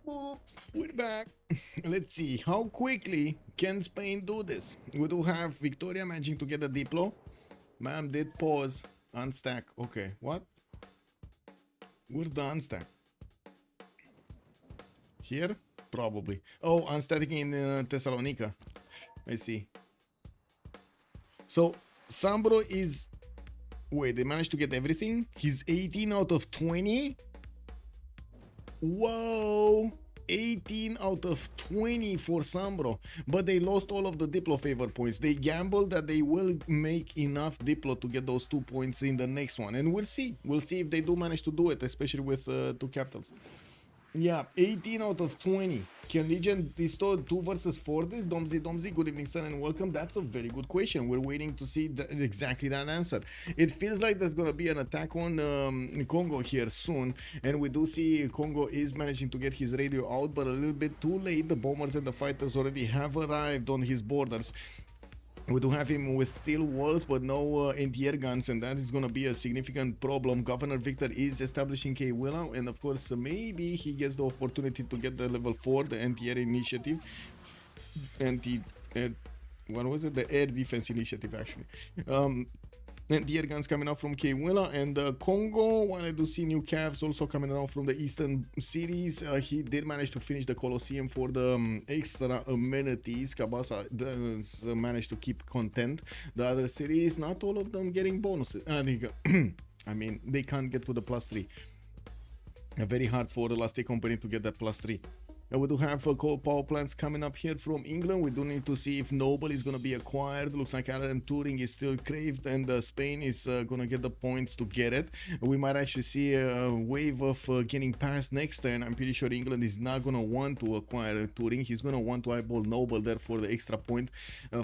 Boop. We're back. Let's see how quickly can Spain do this. We do have Victoria managing to get a Diplo. Ma'am did pause. Unstack. Okay, what? Where's the unstack? Here? Probably. Oh, unstacking in Thessalonica. I see. So, SunBro is... Wait, they managed to get everything? He's 18 out of 20? Whoa! 18 out of 20 for SunBro. But they lost all of the Diplo favor points. They gambled that they will make enough Diplo to get those 2 points in the next one. And we'll see. We'll see if they do manage to do it, especially with 2 capitals. Yeah, 18 out of 20. Can Legion restore 2 versus 4 this? Domzi, good evening, sir, and welcome. That's a very good question. We're waiting to see exactly that answer. It feels like there's going to be an attack on Kongo here soon, and we do see Kongo is managing to get his radio out, but a little bit too late. The bombers and the fighters already have arrived on his borders. We do have him with steel walls, but no anti-air guns, and that is going to be a significant problem. Governor Victor is establishing Willow, and of course, maybe he gets the opportunity to get the level 4, the anti-air initiative. Anti-air, what was it? The air defense initiative, actually. Anti-air guns coming out from Willow, and Kongo, while I do see new calves also coming out from the eastern cities. He did manage to finish the Colosseum for the extra amenities. Kabasa does manage to keep content. The other cities, not all of them getting bonuses. I mean, they can't get to the +3. Very hard for the last company to get that +3. We do have coal power plants coming up here from England. We do need to see if Noble is going to be acquired. Looks like Alan Turing is still craved, and Spain is going to get the points to get it. We might actually see a wave of getting past next turn. I'm pretty sure England is not going to want to acquire Turing. He's going to want to eyeball Noble there for the extra point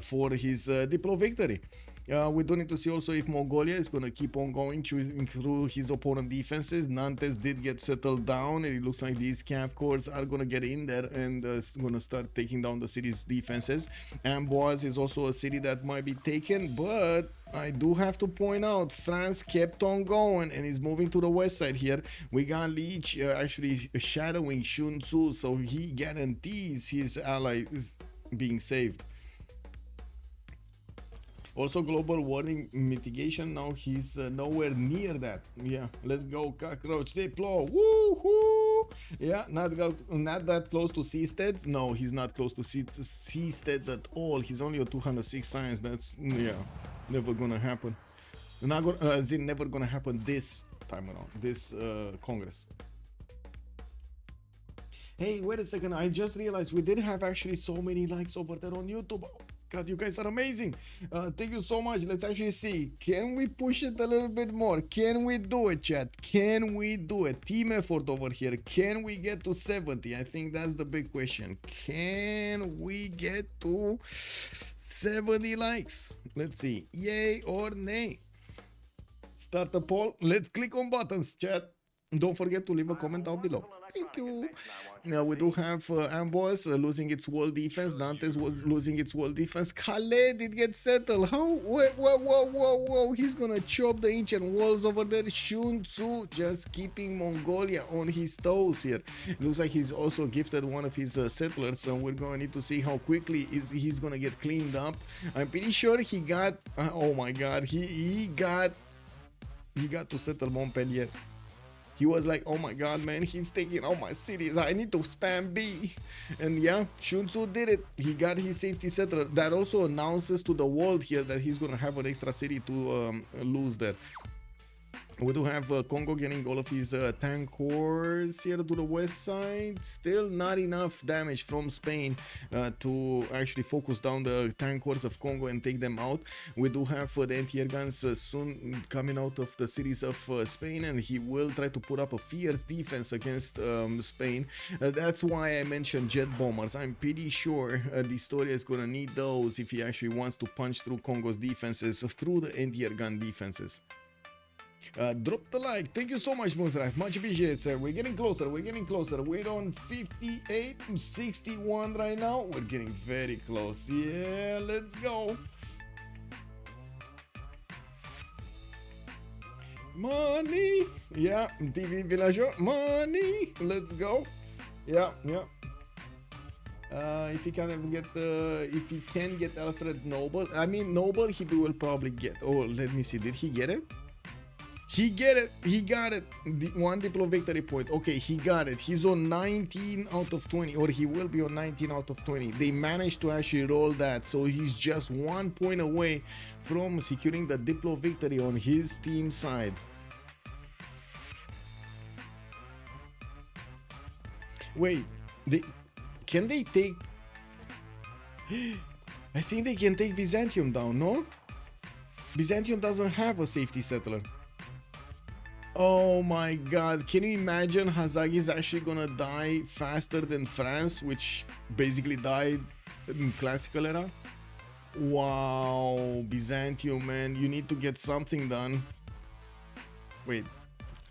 for his Diplo victory. We do need to see also if Mongolia is going to keep on going through his opponent defenses. Nantes did get settled down, and it looks like these Cav cores are going to get in there and going to start taking down the city's defenses. Amboise is also a city that might be taken, but I do have to point out France kept on going and is moving to the west side here. We got Lege actually shadowing Sun-Tzu, so he guarantees his ally is being saved. Also, global warming mitigation, now he's nowhere near that. Yeah, let's go, cockroach, Diplo, woohoo! Yeah, not that close to seasteads. No, he's not close to seasteads at all. He's only a 206 science. That's, yeah, never gonna happen. Never gonna happen this time around, this Congress. Hey, wait a second, I just realized we did have actually so many likes over there on YouTube. God, you guys are amazing. Thank you so much. Let's actually see. Can we push it a little bit more? Can we do it, chat? Can we do it? Team effort over here. Can we get to 70? I think that's the big question. Can we get to 70 likes? Let's see. Yay or nay? Start the poll. Let's click on buttons, chat. Don't forget to leave a comment down below. Thank you. Now we do have Amboise losing its wall defense. Nantes was losing its wall defense. Calais did get settled. How? Whoa. He's gonna chop the ancient walls over there. Sun-Tzu just keeping Mongolia on his toes here. Looks like he's also gifted one of his settlers, so we're gonna need to see how quickly he's gonna get cleaned up. I'm pretty sure he got. Oh my God, he got to settle Montpellier. He was like, oh my God, man, he's taking all my cities. I need to spam B. And yeah, Sun-Tzu did it. He got his safety settler. That also announces to the world here that he's going to have an extra city to lose there. We do have Kongo getting all of his tank cores here to the west side. Still not enough damage from Spain to actually focus down the tank cores of Kongo and take them out. We do have the anti-air guns soon coming out of the cities of Spain, and he will try to put up a fierce defense against Spain. That's why I mentioned jet bombers. I'm pretty sure dISTORIA is going to need those if he actually wants to punch through Kongo's defenses, through the anti-air gun defenses. Drop the like. Thank you so much, Moonthrive. Much appreciated, sir. We're getting closer. We're on 58 and 61 right now. We're getting very close. Yeah, let's go. Money. Yeah, TV Villager. Money. Let's go. Yeah, yeah. If he can ever get if he can get Alfred Noble, I mean Noble, he will probably get. Oh, let me see. Did he get it? He get it. He got it. One Diplo victory point. Okay, he got it. He's on 19 out of 20, or he will be on 19 out of 20. They managed to actually roll that, so he's just 1 point away from securing the Diplo victory on his team side. Wait, can they take? I think they can take Byzantium down, no? Byzantium doesn't have a safety settler. Oh my god, can you imagine Hazaggi is actually gonna die faster than France, which basically died in classical era? Wow, Byzantium, man, you need to get something done. Wait.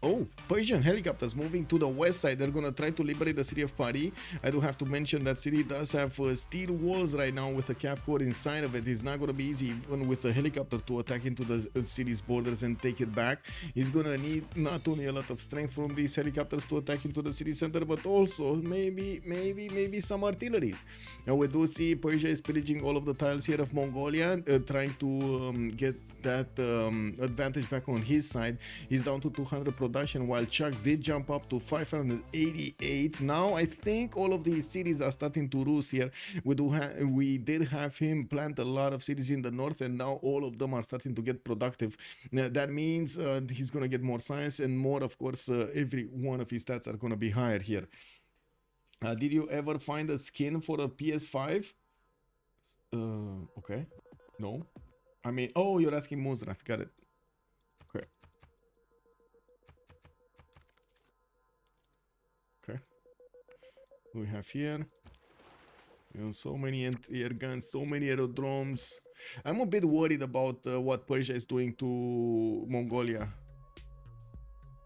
Oh, Persian helicopters moving to the west side. They're gonna try to liberate the city of Paris. I do have to mention that city does have steel walls right now with a calf core inside of it. It's not gonna be easy even with a helicopter to attack into the city's borders and take it back. He's gonna need not only a lot of strength from these helicopters to attack into the city center, but also maybe some artilleries. Now we do see Persia is pillaging all of the tiles here of Mongolia, trying to get that advantage back on his side. He's down to 200 production, while Chuck did jump up to 588. Now I think all of these cities are starting to roost here. We did have him plant a lot of cities in the north, and now all of them are starting to get productive. Now, that means he's gonna get more science and more, of course, every one of his stats are gonna be higher here. Did you ever find a skin for a PS5? Okay, no. I mean, oh, you're asking Muzrat. Got it. Okay. Okay. We have here, you know, so many anti-air guns, so many aerodromes. I'm a bit worried about what Persia is doing to Mongolia.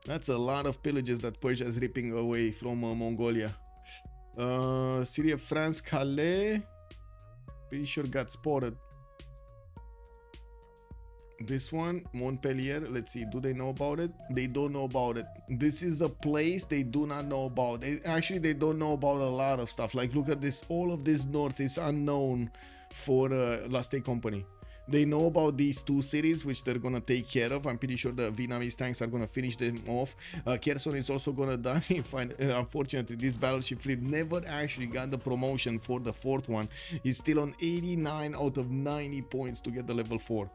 That's a lot of pillages that Persia is ripping away from Mongolia. City of France, Calais. Pretty sure got spotted. This one, Montpellier, let's see, do they know about it? They don't know about it. This is a place they do not know about. Actually, they don't know about a lot of stuff. Like, look at this, all of this north is unknown for Last Company. They know about these two cities, which they're gonna take care of. I'm pretty sure the Vietnamese tanks are gonna finish them off. Kherson is also gonna die. Unfortunately, this battleship fleet never actually got the promotion for the fourth one. He's still on 89 out of 90 points to get the level 4.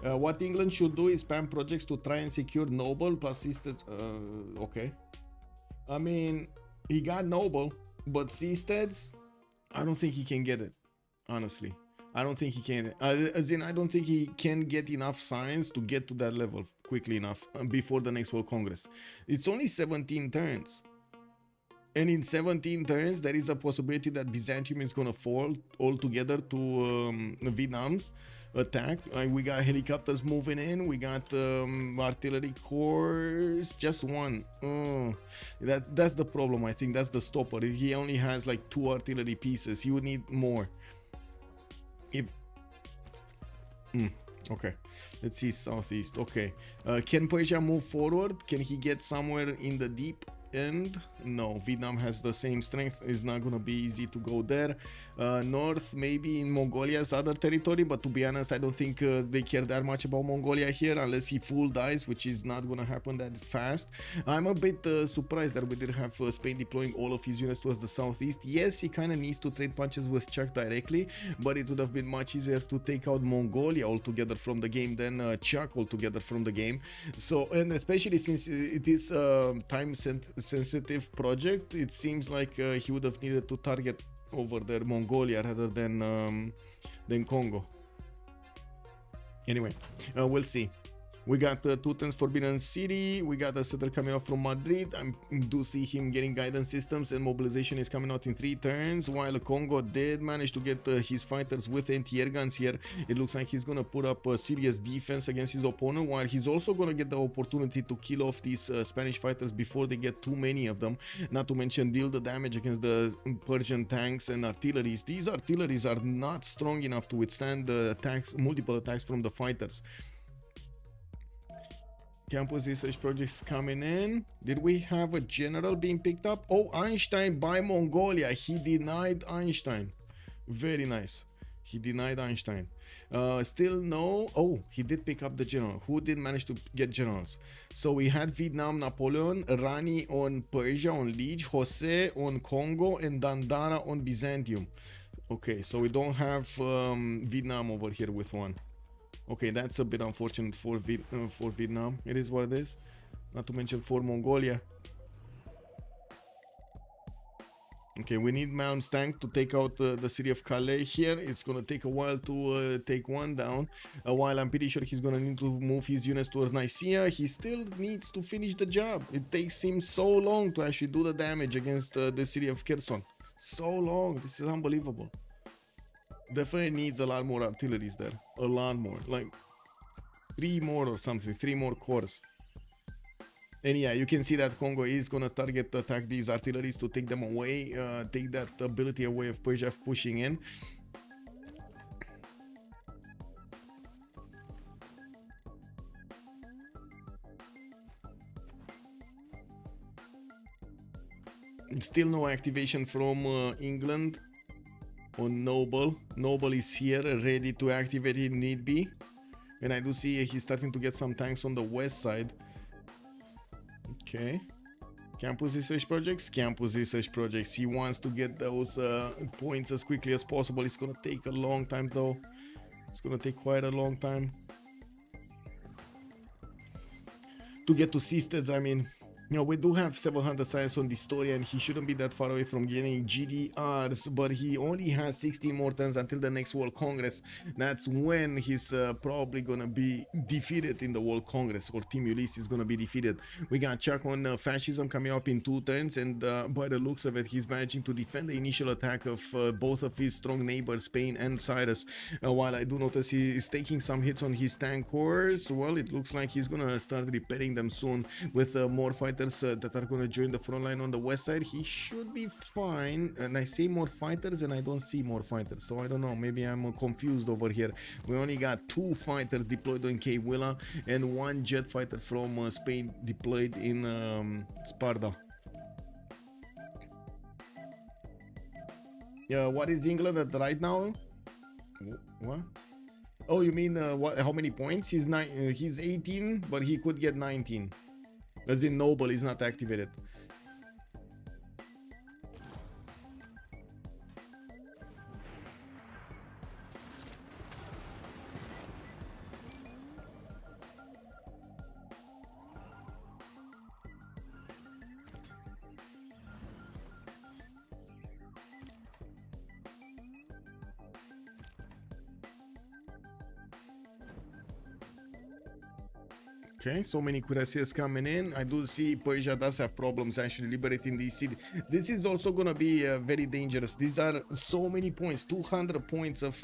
What England should do is spam projects to try and secure Noble plus Seastead. Okay. I mean, he got Noble, but Seasteads, I don't think he can get it. Honestly, I don't think he can. As in, I don't think he can get enough science to get to that level quickly enough before the next World Congress. It's only 17 turns. And in 17 turns, there is a possibility that Byzantium is gonna fall altogether to Vietnam's attack. We got helicopters moving in, we got artillery cores, just one. That's the problem. I think that's the stopper. If he only has like 2 artillery pieces, he would need more. If okay, let's see southeast. Okay, can Persia move forward? Can he get somewhere in the deep end? No, Vietnam has the same strength. It's not gonna be easy to go there. North, maybe in Mongolia's other territory, but to be honest, I don't think they care that much about Mongolia here unless he full dies, which is not gonna happen that fast. I'm a bit surprised that we did have Spain deploying all of his units towards the southeast. Yes, he kind of needs to trade punches with Chuck directly, but it would have been much easier to take out Mongolia altogether from the game than Chuck altogether from the game. So, and especially since it is time sensitive project, it seems like he would have needed to target over there Mongolia rather than Kongo. Anyway, we'll see. We got 2 turns Forbidden City. We got a settler coming out from Madrid. I do see him getting guidance systems, and mobilization is coming out in 3 turns. While Kongo did manage to get his fighters with anti-air guns here, it looks like he's gonna put up a serious defense against his opponent, while he's also gonna get the opportunity to kill off these Spanish fighters before they get too many of them. Not to mention deal the damage against the Persian tanks and artilleries. These artilleries are not strong enough to withstand the attacks, multiple attacks from the fighters. Campus research projects coming in. Did we have a general being picked up? Oh, Einstein by Mongolia. He denied Einstein. Very nice. He denied Einstein. Still no. Oh, he did pick up the general. Who did manage to get generals? So we had Vietnam, Napoleon, Rani on Persia, on Lege, Jose on Congo, and Dandara on Byzantium. Okay, so we don't have Vietnam over here with one. Okay, that's a bit unfortunate for Vietnam. It is what it is. Not to mention for Mongolia. Okay, we need Malm's tank to take out the city of Calais here. It's gonna take a while to take one down. While I'm pretty sure he's gonna need to move his units toward Nicaea, he still needs to finish the job. It takes him so long to actually do the damage against the city of Kherson. So long. This is unbelievable. Definitely needs a lot more artilleries there. A lot more. Like 3 more or something. 3 more cores. And yeah, you can see that Congo is gonna target attack these artilleries to take them away. Take that ability away of Persia pushing in. Still no activation from England on Noble. Noble is here, ready to activate if need be. And I do see he's starting to get some tanks on the west side. Okay. Campus research projects. Campus research projects. He wants to get those points as quickly as possible. It's gonna take a long time though. It's gonna take quite a long time to get to C-States. I mean, you know, we do have 700 science on dISTORIA and he shouldn't be that far away from getting GDRs, but he only has 16 more turns until the next World Congress. That's when he's probably gonna be defeated in the World Congress, or Team Ulyss is gonna be defeated. We got Chuck on fascism coming up in 2 turns, and by the looks of it, he's managing to defend the initial attack of both of his strong neighbors, Spain and Cyrus. While I do notice he is taking some hits on his tank cores, well, it looks like he's gonna start repairing them soon with more fighters that are going to join the front line on the west side. He should be fine, and I say more fighters and I don't see more fighters, so I don't know, maybe I'm confused over here. We only got 2 fighters deployed on Cape Villa and 1 jet fighter from Spain deployed in Sparta. What is England at right now? What? Oh, you mean what? How many points? He's 18, but he could get 19. As in Noble is not activated. Okay, so many cuirassiers coming in. I do see Persia does have problems actually liberating these cities. This is also gonna be very dangerous. These are so many points, 200 points of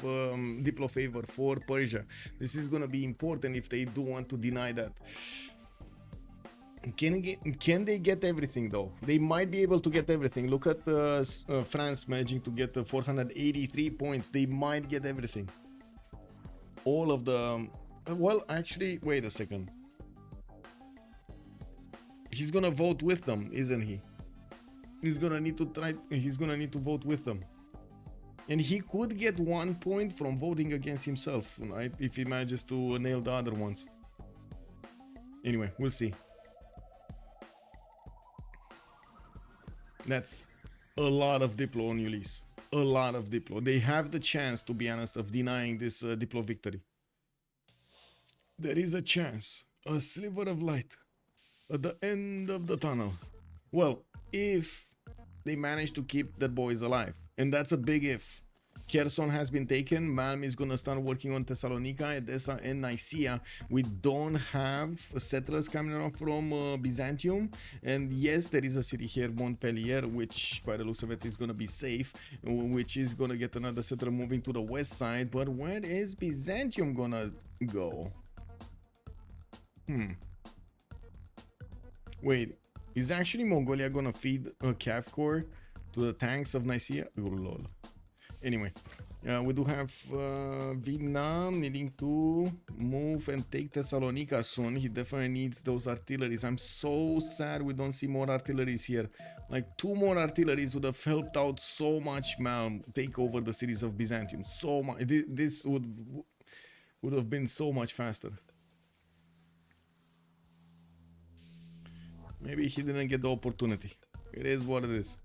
Diplo favor for Persia. This is gonna be important if they do want to deny that. Can they get everything though? They might be able to get everything. Look at France managing to get 483 points. They might get everything. All of the... well, actually, wait a second. He's gonna vote with them, isn't he? He's gonna need to try. He's gonna need to vote with them, and he could get 1 point from voting against himself, right? If he manages to nail the other ones. Anyway, we'll see. That's a lot of Diplo on Ulyss. A lot of Diplo. They have the chance, to be honest, of denying this Diplo victory. There is a chance, a sliver of light at the end of the tunnel. Well, if they manage to keep the boys alive, and that's a big if. Kherson has been taken. Malm is gonna start working on Thessalonica, Edessa, and Nicaea. We don't have settlers coming around from Byzantium, and yes, there is a city here, Montpellier, which by the looks of it is gonna be safe, which is gonna get another settler moving to the west side. But where is Byzantium gonna go? Wait, is actually Mongolia gonna feed a calf core to the tanks of Nicaea? Oh lol. Anyway, We do have Vietnam needing to move and take Thessalonica soon. He definitely needs those artilleries. I'm so sad we don't see more artilleries here. Like 2 more artilleries would have helped out so much Malm take over the cities of Byzantium. So much. This would have been so much faster. Maybe he didn't get the opportunity. It is what it is.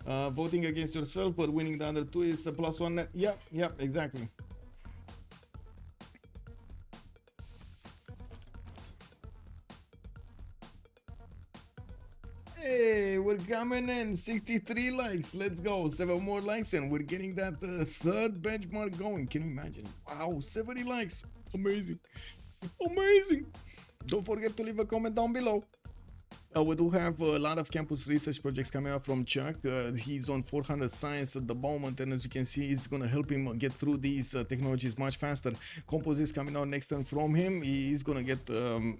Voting against yourself but winning the other 2 is a +1 net. Yep, exactly. Hey, we're coming in. 63 likes. Let's go. 7 more likes and we're getting that 3rd benchmark going. Can you imagine? Wow, 70 likes. Amazing. Amazing. Don't forget to leave a comment down below. We do have a lot of campus research projects coming out from Chuck. He's on 400 science at the moment, and as you can see, it's going to help him get through these technologies much faster. Compos is coming out next turn from him. He's going to get...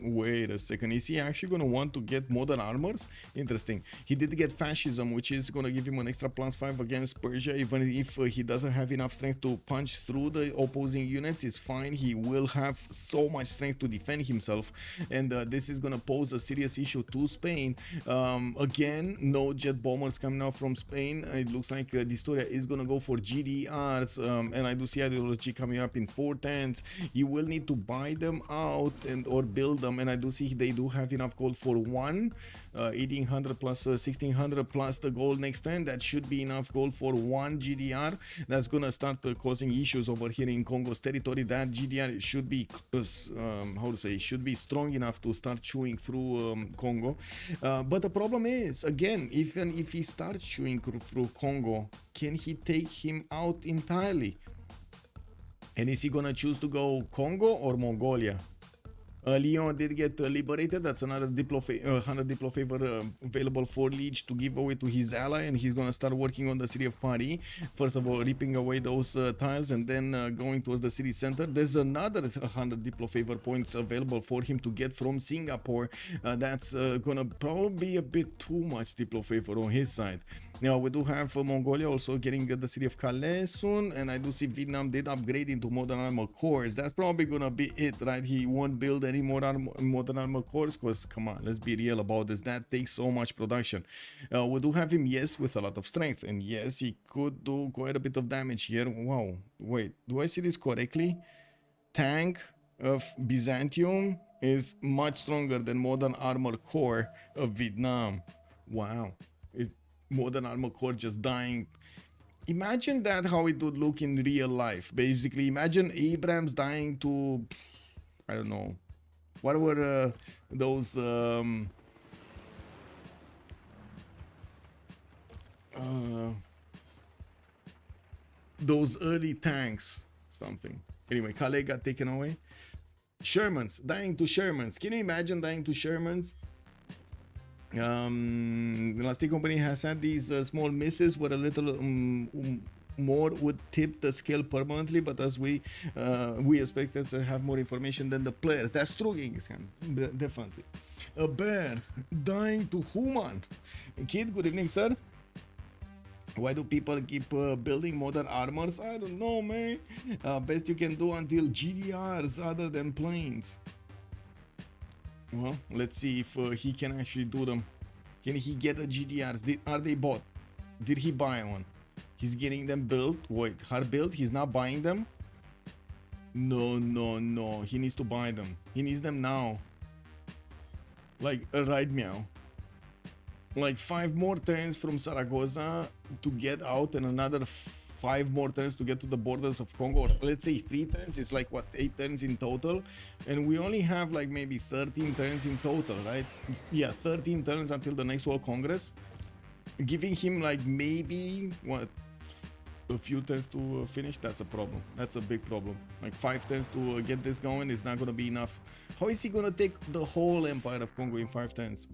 wait a second. Is he actually going to want to get modern armors? Interesting. He did get fascism, which is going to give him an extra +5 against Persia. Even if he doesn't have enough strength to punch through the opposing units, it's fine. He will have so much strength to defend himself, and this is going to pose a serious issue to Spain. Again, no jet bombers coming out from Spain. It looks like dISTORIA is gonna go for GDRs, and I do see ideology coming up in 410s. You will need to buy them out and or build them, and I do see they do have enough gold for 1 1800 plus 1600 plus the gold next turn. That should be enough gold for 1 GDR. That's gonna start causing issues over here in Congo's territory. That GDR should be how to say, should be strong enough to start chewing through Congo. But the problem is, again, even if he starts chewing through Congo, can he take him out entirely? And is he gonna choose to go Congo or Mongolia? Lyon did get liberated. That's another 100 Diplo favor available for Lege to give away to his ally, and he's gonna start working on the city of Paris. First of all, ripping away those tiles and then going towards the city center. There's another 100 Diplo favor points available for him to get from Singapore. That's gonna probably be a bit too much Diplo favor on his side. Now we do have Mongolia also getting the city of Calais soon, and I do see Vietnam did upgrade into modern armor cores. That's probably gonna be it, right? He won't build any more modern armor cores, because come on, let's be real about this. That takes so much production. We do have him, yes, with a lot of strength, and yes, he could do quite a bit of damage here. Wow, wait, do I see this correctly? Tank of Byzantium is much stronger than modern armor core of Vietnam. Wow. Modern armor core just dying. Imagine that, how it would look in real life. Basically, imagine Abrams dying to, I don't know, what were those early tanks, something. Anyway, Calais got taken away. Shermans, dying to Shermans. Can you imagine dying to Shermans? The last company has had these small misses where a little more would tip the scale permanently, but as we expected to have more information than the players. That's true, Genghis Khan, definitely. A bear dying to human. Kid, good evening, sir. Why do people keep building modern armors? I don't know, man. Best you can do until GDRs other than planes. Well, let's see if he can actually do them. Can he get the GDRs? Are they bought? Did he buy one? He's getting them built. Wait, hard built? He's not buying them? No. He needs to buy them. He needs them now. Like, right meow. Like 5 more turns from Zaragoza to get out, and another 5 more turns to get to the borders of Congo. Or let's say 3 turns. It's like, what, 8 turns in total? And we only have like maybe 13 turns in total, right? Yeah, 13 turns until the next World Congress. Giving him like maybe, what, a few turns to finish? That's a problem. That's a big problem. Like 5 turns to get this going is not going to be enough. How is he going to take the whole empire of Congo in 5 turns?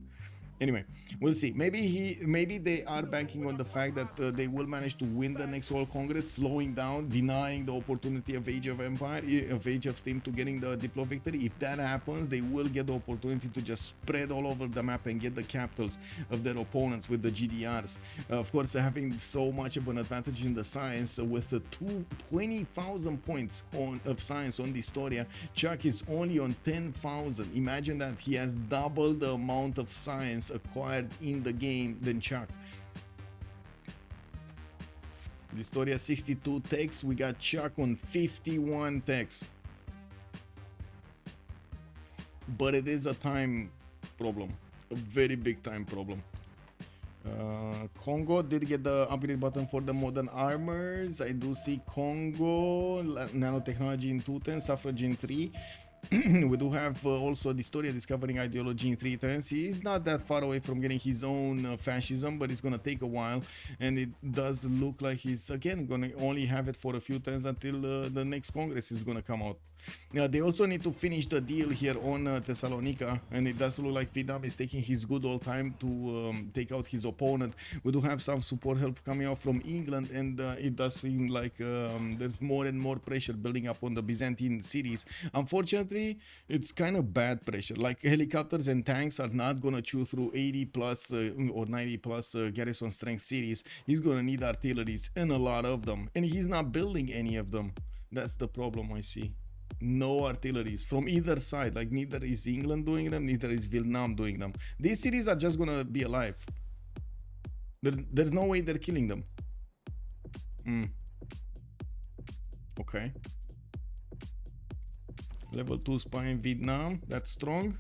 Anyway, we'll see. Maybe they are banking on the fact that they will manage to win the next World Congress, slowing down, denying the opportunity of Age of Empire, of Age of Steam to getting the Diplo victory. If that happens, they will get the opportunity to just spread all over the map and get the capitals of their opponents with the GDRs. Of course, having so much of an advantage in the science with the 20,000 points of science on dISTORIA, Chuck is only on 10,000. Imagine that he has double the amount of science acquired in the game than Chuck. dISTORIA 62 techs, we got Chuck on 51 techs. But it is a time problem, a very big time problem. Kongo did get the upgrade button for the modern armors. I do see Kongo, nanotechnology in 2 turns, suffrage in 3. We do have also dISTORIA discovering ideology in 3 turns. He's not that far away from getting his own fascism, but it's gonna take a while, and it does look like he's again gonna only have it for a few turns until the next Congress is gonna come out. Now they also need to finish the deal here on Thessalonica, and it does look like Vietnam is taking his good old time to take out his opponent. We do have some support help coming out from England, and it does seem like there's more and more pressure building up on the Byzantine cities. Unfortunately, it's kind of bad pressure. Like helicopters and tanks are not gonna chew through 80 plus or 90 plus garrison strength cities. He's gonna need artilleries, and a lot of them, and he's not building any of them. That's the problem I see. No artilleries from either side. Like neither is England doing them, neither is Vietnam doing them. These cities are just gonna be alive. There's no way they're killing them. Okay. Level 2 spy in Vietnam, that's strong.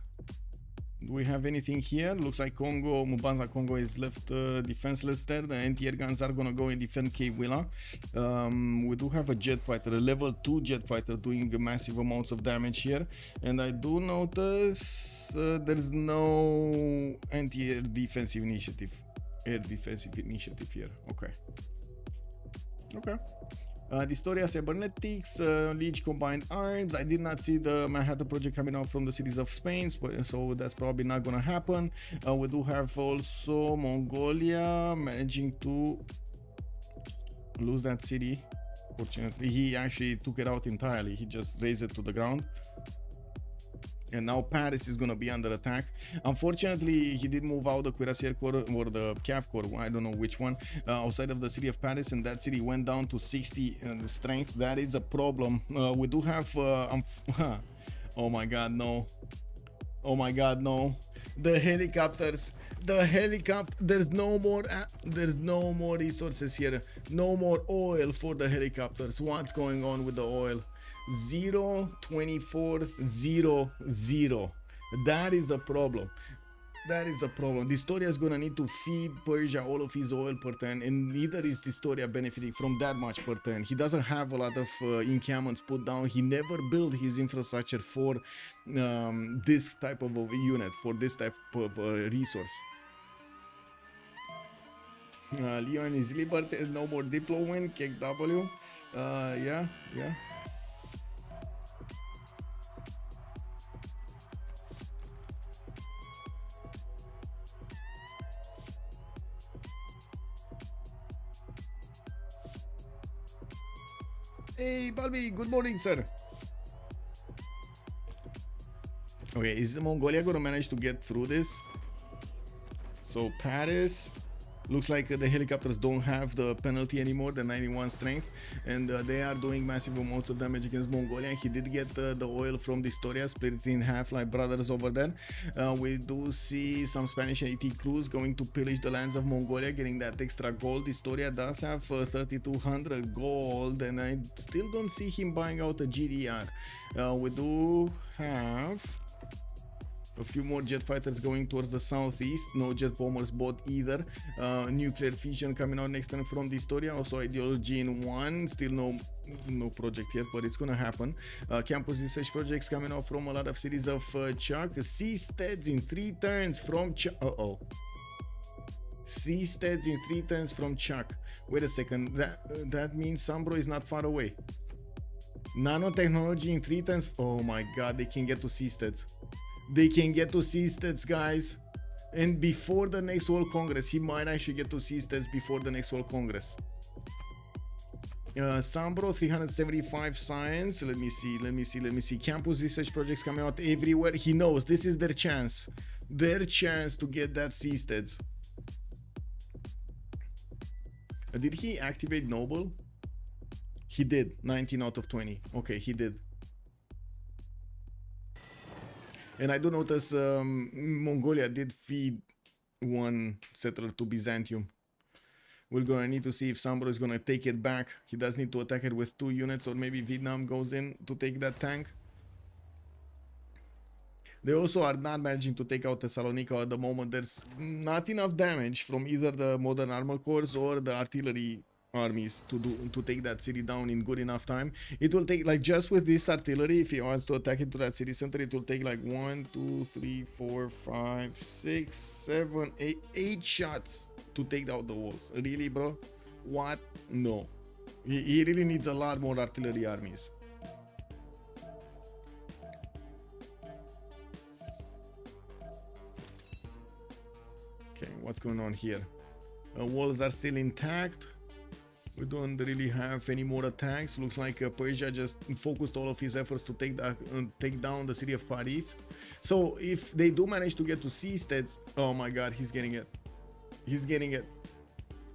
Do we have anything here? Looks like Kongo, Mubanza Kongo is left defenseless there. The anti-air guns are gonna go and defend Cape Willa. We do have a jet fighter, a level 2 jet fighter doing massive amounts of damage here. And I do notice there's no anti-air defensive initiative. Air defensive initiative here, okay. Okay. dISTORIA Cybernetics, Lege Combined Arms. I did not see the Manhattan Project coming out from the cities of Spain, so that's probably not gonna happen. We do have also Mongolia managing to lose that city. Fortunately, he actually took it out entirely. He just razed it to the ground. And now Paris is going to be under attack. Unfortunately, he did move out the Cuirassier Corps or the Cav Corps, I don't know which one, outside of the city of Paris, and that city went down to 60 strength. That is a problem. We do have... oh my god, no. Oh my god, no. The helicopters. There's no more resources here. No more oil for the helicopters. What's going on with the oil? 0.2400. That is a problem. That is a problem. dISTORIA is gonna need to feed Persia all of his oil per turn, and neither is dISTORIA benefiting from that much per turn. He doesn't have a lot of encampments put down. He never built his infrastructure for this type of unit, for this type of resource. Leon is liberty, no more Diplo win, kick W. Yeah. Hey, Balbi, good morning, sir. Okay, is Mongolia gonna manage to get through this? So Paris, looks like the helicopters don't have the penalty anymore, the 91 strength, and they are doing massive amounts of damage against Mongolia. He did get the oil from dISTORIA, split it in half like brothers over there. We do see some Spanish AT crews going to pillage the lands of Mongolia, getting that extra gold. dISTORIA does have 3,200 gold, and I still don't see him buying out a GDR. We do have a few more jet fighters going towards the southeast. No jet bombers bought either. Nuclear fission coming out next time from dISTORIA. Also ideology in 1. Still no project yet, but it's gonna happen. Campus research projects coming out from a lot of cities of Chuck. Seasteads in 3 turns from Chuck. Seasteads in 3 turns from Chuck. Wait a second. That means SunBro is not far away. Nanotechnology in 3 turns. Oh my god, they can get to Seasteads. They can get to Seasteads, guys. And before the next World Congress, he might actually get to seasteads before the next World Congress. SunBro 375 science. Let me see. Campus research projects coming out everywhere. He knows this is their chance. Their chance to get that seasteads. Did he activate Noble? He did. 19 out of 20. Okay, he did. And I do notice Mongolia did feed one settler to Byzantium. We're gonna need to see if SunBro is gonna take it back. He does need to attack it with 2 units, or maybe Vietnam goes in to take that tank. They also are not managing to take out Thessalonica at the moment. There's not enough damage from either the modern armor corps or the artillery armies to take that city down in good enough time. It will take, like, just with this artillery, if he wants to attack into that city center, it will take like 1, 2, 3, 4, 5, 6, 7, 8 shots to take out the walls. Really, bro? What? No. He really needs a lot more artillery armies. Okay, what's going on here? Walls are still intact. We don't really have any more attacks. Looks like Persia just focused all of his efforts to take down the city of Paris. So if they do manage to get to seasteads, oh my god, he's getting it. He's getting it.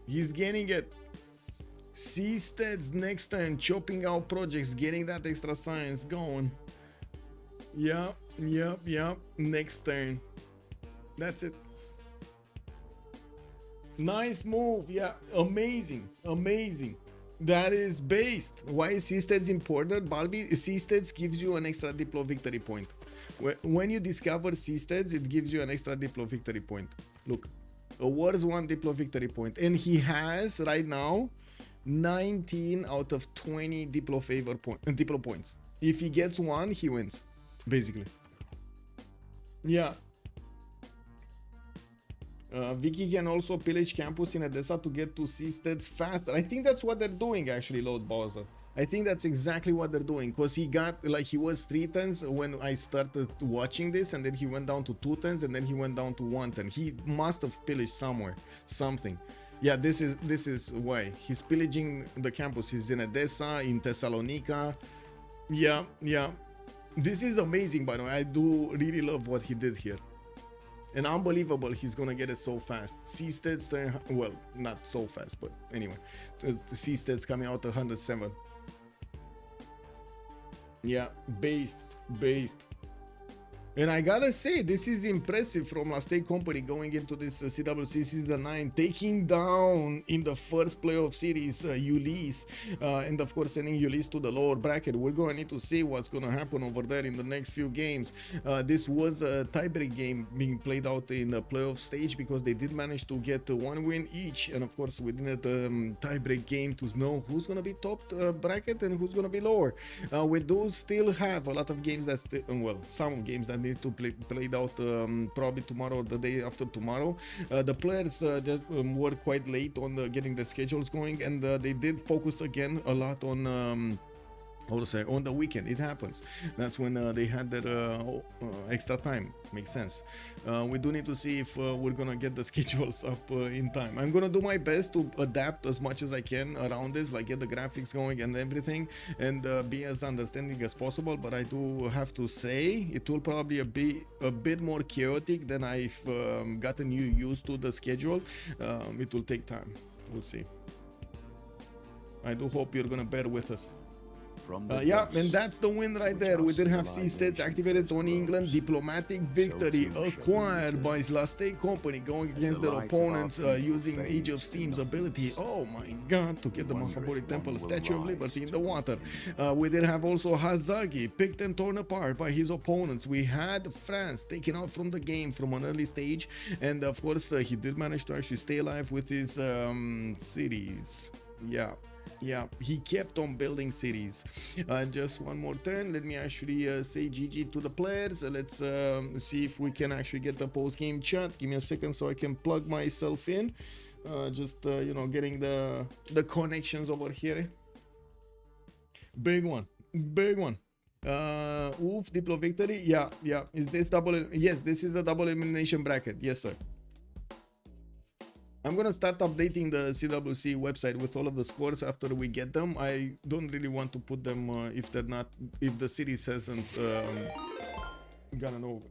He's getting it. Seasteads next turn, chopping out projects, getting that extra science going. Yep. Next turn. That's it. Nice move. Yeah, amazing. That is based. Why is seasteads important? Balbi, seasteads gives you an extra Diplo victory point. When you discover seasteads, it gives you an extra Diplo victory point. Look, a war's 1 Diplo victory point, and he has right now 19 out of 20 Diplo points. If he gets 1, he wins, basically. Yeah. Vicky can also pillage campus in Edessa to get to seasteads faster. I think that's what they're doing, actually, Lord Bowser. I think that's exactly what they're doing, because he got, like, he was 3 tons when I started watching this, and then he went down to 2 tons, and then he went down to 1 ton. He must have pillaged somewhere, something. Yeah, this is why he's pillaging the campus. He's in Edessa, in Thessalonica. Yeah. This is amazing, by the way. I do really love what he did here. And unbelievable, he's gonna get it so fast. Seasteads, well, not so fast, but anyway, the seasteads coming out 107. Yeah, based. And I gotta say, this is impressive from a state company going into this CWC Season 9, taking down in the first playoff series Ulyss, and of course sending Ulyss to the lower bracket. We're gonna need to see what's gonna happen over there in the next few games. This was a tiebreak game being played out in the playoff stage, because they did manage to get 1 win each, and of course we did a tiebreak game to know who's gonna be top bracket and who's gonna be lower. We do still have a lot of games that, well, some games that need to played out probably tomorrow or the day after tomorrow. The players just were quite late on getting the schedules going, and they did focus again a lot on on the weekend. It happens. That's when they had their extra time. Makes sense. We do need to see if we're gonna get the schedules up in time. I'm gonna do my best to adapt as much as I can around this, like get the graphics going and everything, and be as understanding as possible. But I do have to say it will probably be a bit more chaotic than I've gotten used to the schedule. It will take time. We'll see. I do hope you're gonna bear with us. Yeah, and that's the win right there. We did have seasteads activated on England. Diplomatic victory acquired by the state company going against their opponents using Age of Steam's ability. Oh my god, to get the Mahabharata Temple Statue of Liberty in the water. We did have also Hazaggi picked and torn apart by his opponents. We had France taken out from the game from an early stage, and of course he did manage to actually stay alive with his cities. Yeah, he kept on building cities. Just one more turn. Let me actually say GG to the players. Let's see if we can actually get the post-game chat. Give me a second so I can plug myself in. Just you know, getting the connections over here. Big one. Oof, Diplo victory. Yeah. Is this double? Yes, this is a double elimination bracket. Yes, sir. I'm gonna start updating the CWC website with all of the scores after we get them. I don't really want to put them if the series hasn't gotten over,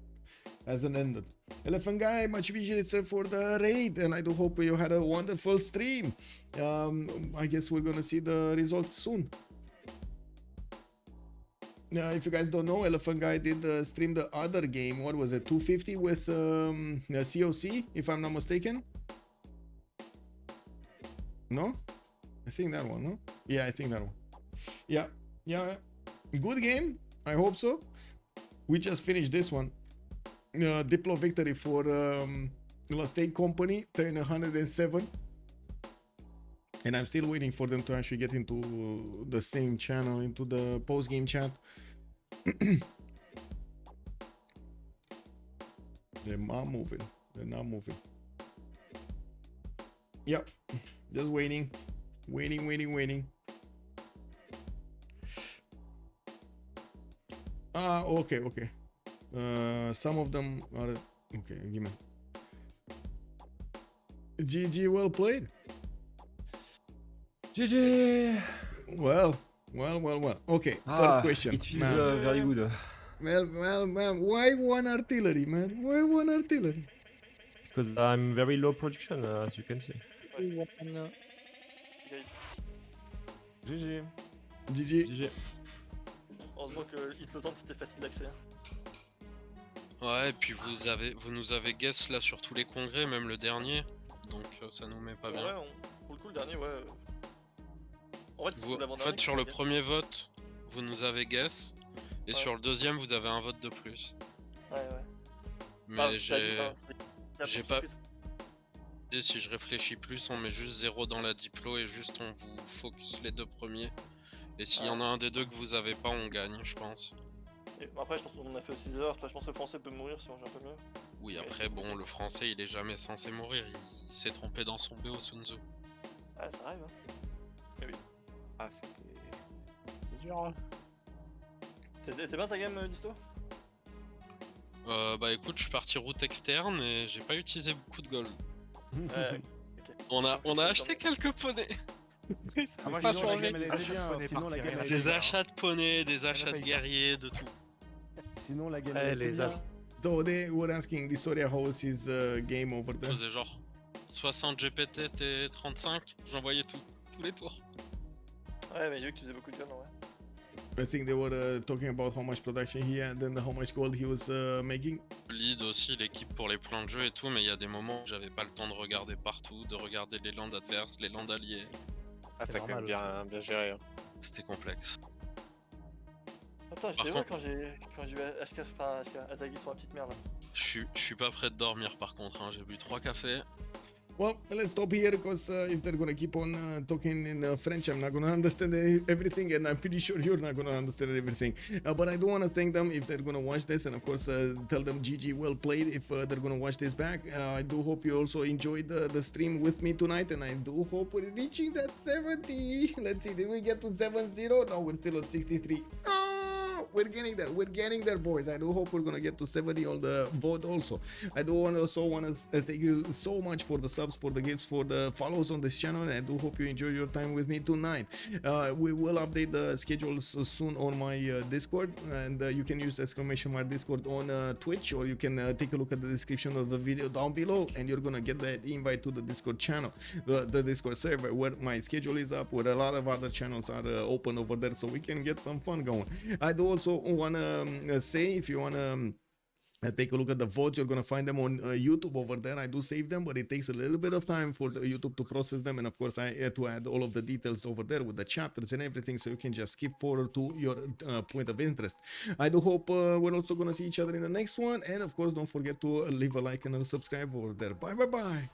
hasn't ended. Elephant Guy, much appreciated for the raid, and I do hope you had a wonderful stream. I guess we're gonna see the results soon. If you guys don't know, Elephant Guy did stream the other game. What was it? 250 with COC, if I'm not mistaken. No? I think that one, no? Yeah, I think that one. Yeah. Good game. I hope so. We just finished this one. Diplo victory for Last Company, turn 107. And I'm still waiting for them to actually get into the same channel, into the post-game chat. They're not moving. They're not moving. Yep. Just waiting. Waiting. Okay. Some of them are... Okay, give me. GG, well played. GG. Well. Okay, first question. It feels very good. Well, why one artillery, man? Why one artillery? Because I'm very low production, as you can see. GG. Heureusement que Hit le temps c'était facile d'accès. Ouais, et puis vous nous avez guess là sur tous les congrès, même le dernier, donc ça nous met pas bien. Ouais, pour le coup le dernier, ouais. En fait, sur le premier vote, vous nous avez guess, et sur le deuxième, vous avez un vote de plus. Ouais. Mais j'ai pas... Et si je réfléchis plus, on met juste 0 dans la diplo et juste on vous focus les deux premiers. Et s'il y en a un des deux que vous avez pas, on gagne, je pense. Et après, je pense qu'on a fait 6 heures, je pense que le français peut mourir si on joue un peu mieux. Oui, après, bon, le français, il est jamais censé mourir, il s'est trompé dans son BO Sun-Tzu. Ouais, ça arrive, hein. Mais oui. Ah, c'est dur, hein. T'es bien ta game, Disto? Bah écoute, je suis parti route externe et j'ai pas utilisé beaucoup de gold. Okay. On a acheté quelques poneys. Ça va pas changer. Des achats de poneys, des achats de guerriers, de tout. Sinon la game les as. So they were asking dISTORIA how was his game over Je there. faisais genre 60 GPT et 35, j'envoyais tous les tours. Ouais, mais j'ai vu que tu faisais beaucoup de gold en vrai. I think they were talking about how much production he had and how much gold he was making. Lead aussi l'équipe pour les plans de jeu et tout, mais il y a des moments où j'avais pas le temps de regarder partout, de regarder les landes adverses, les landes alliés. Ah, t'as quand même bien géré. Hein. C'était complexe. Attends, j'étais où quand j'ai vu Hazaggi sur la petite merde. Je suis pas prêt de dormir par contre, hein. J'ai bu 3 cafés. Well, let's stop here because if they're gonna keep on talking in French, I'm not gonna understand everything, and I'm pretty sure you're not gonna understand everything. But I do want to thank them if they're gonna watch this, and of course tell them GG well played if they're gonna watch this back. I do hope you also enjoyed the stream with me tonight, and I do hope we're reaching that 70. Let's see, did we get to 70? No, we're still at 63. We're getting there, boys. I do hope we're gonna get to 70 on the vote also. I do also want to thank you so much for the subs, for the gifts, for the follows on this channel, and I do hope you enjoy your time with me tonight. We will update the schedules soon on my Discord, and you can use !mark Discord on Twitch, or you can take a look at the description of the video down below, and you're gonna get that invite to the Discord channel, the Discord server, where my schedule is up, where a lot of other channels are open over there, so we can get some fun going. I do also want to say, if you want to take a look at the votes, you're going to find them on YouTube over there. I do save them, but it takes a little bit of time for the YouTube to process them, and of course I had to add all of the details over there with the chapters and everything, so you can just skip forward to your point of interest. I do hope we're also going to see each other in the next one, and of course don't forget to leave a like and a subscribe over there. Bye.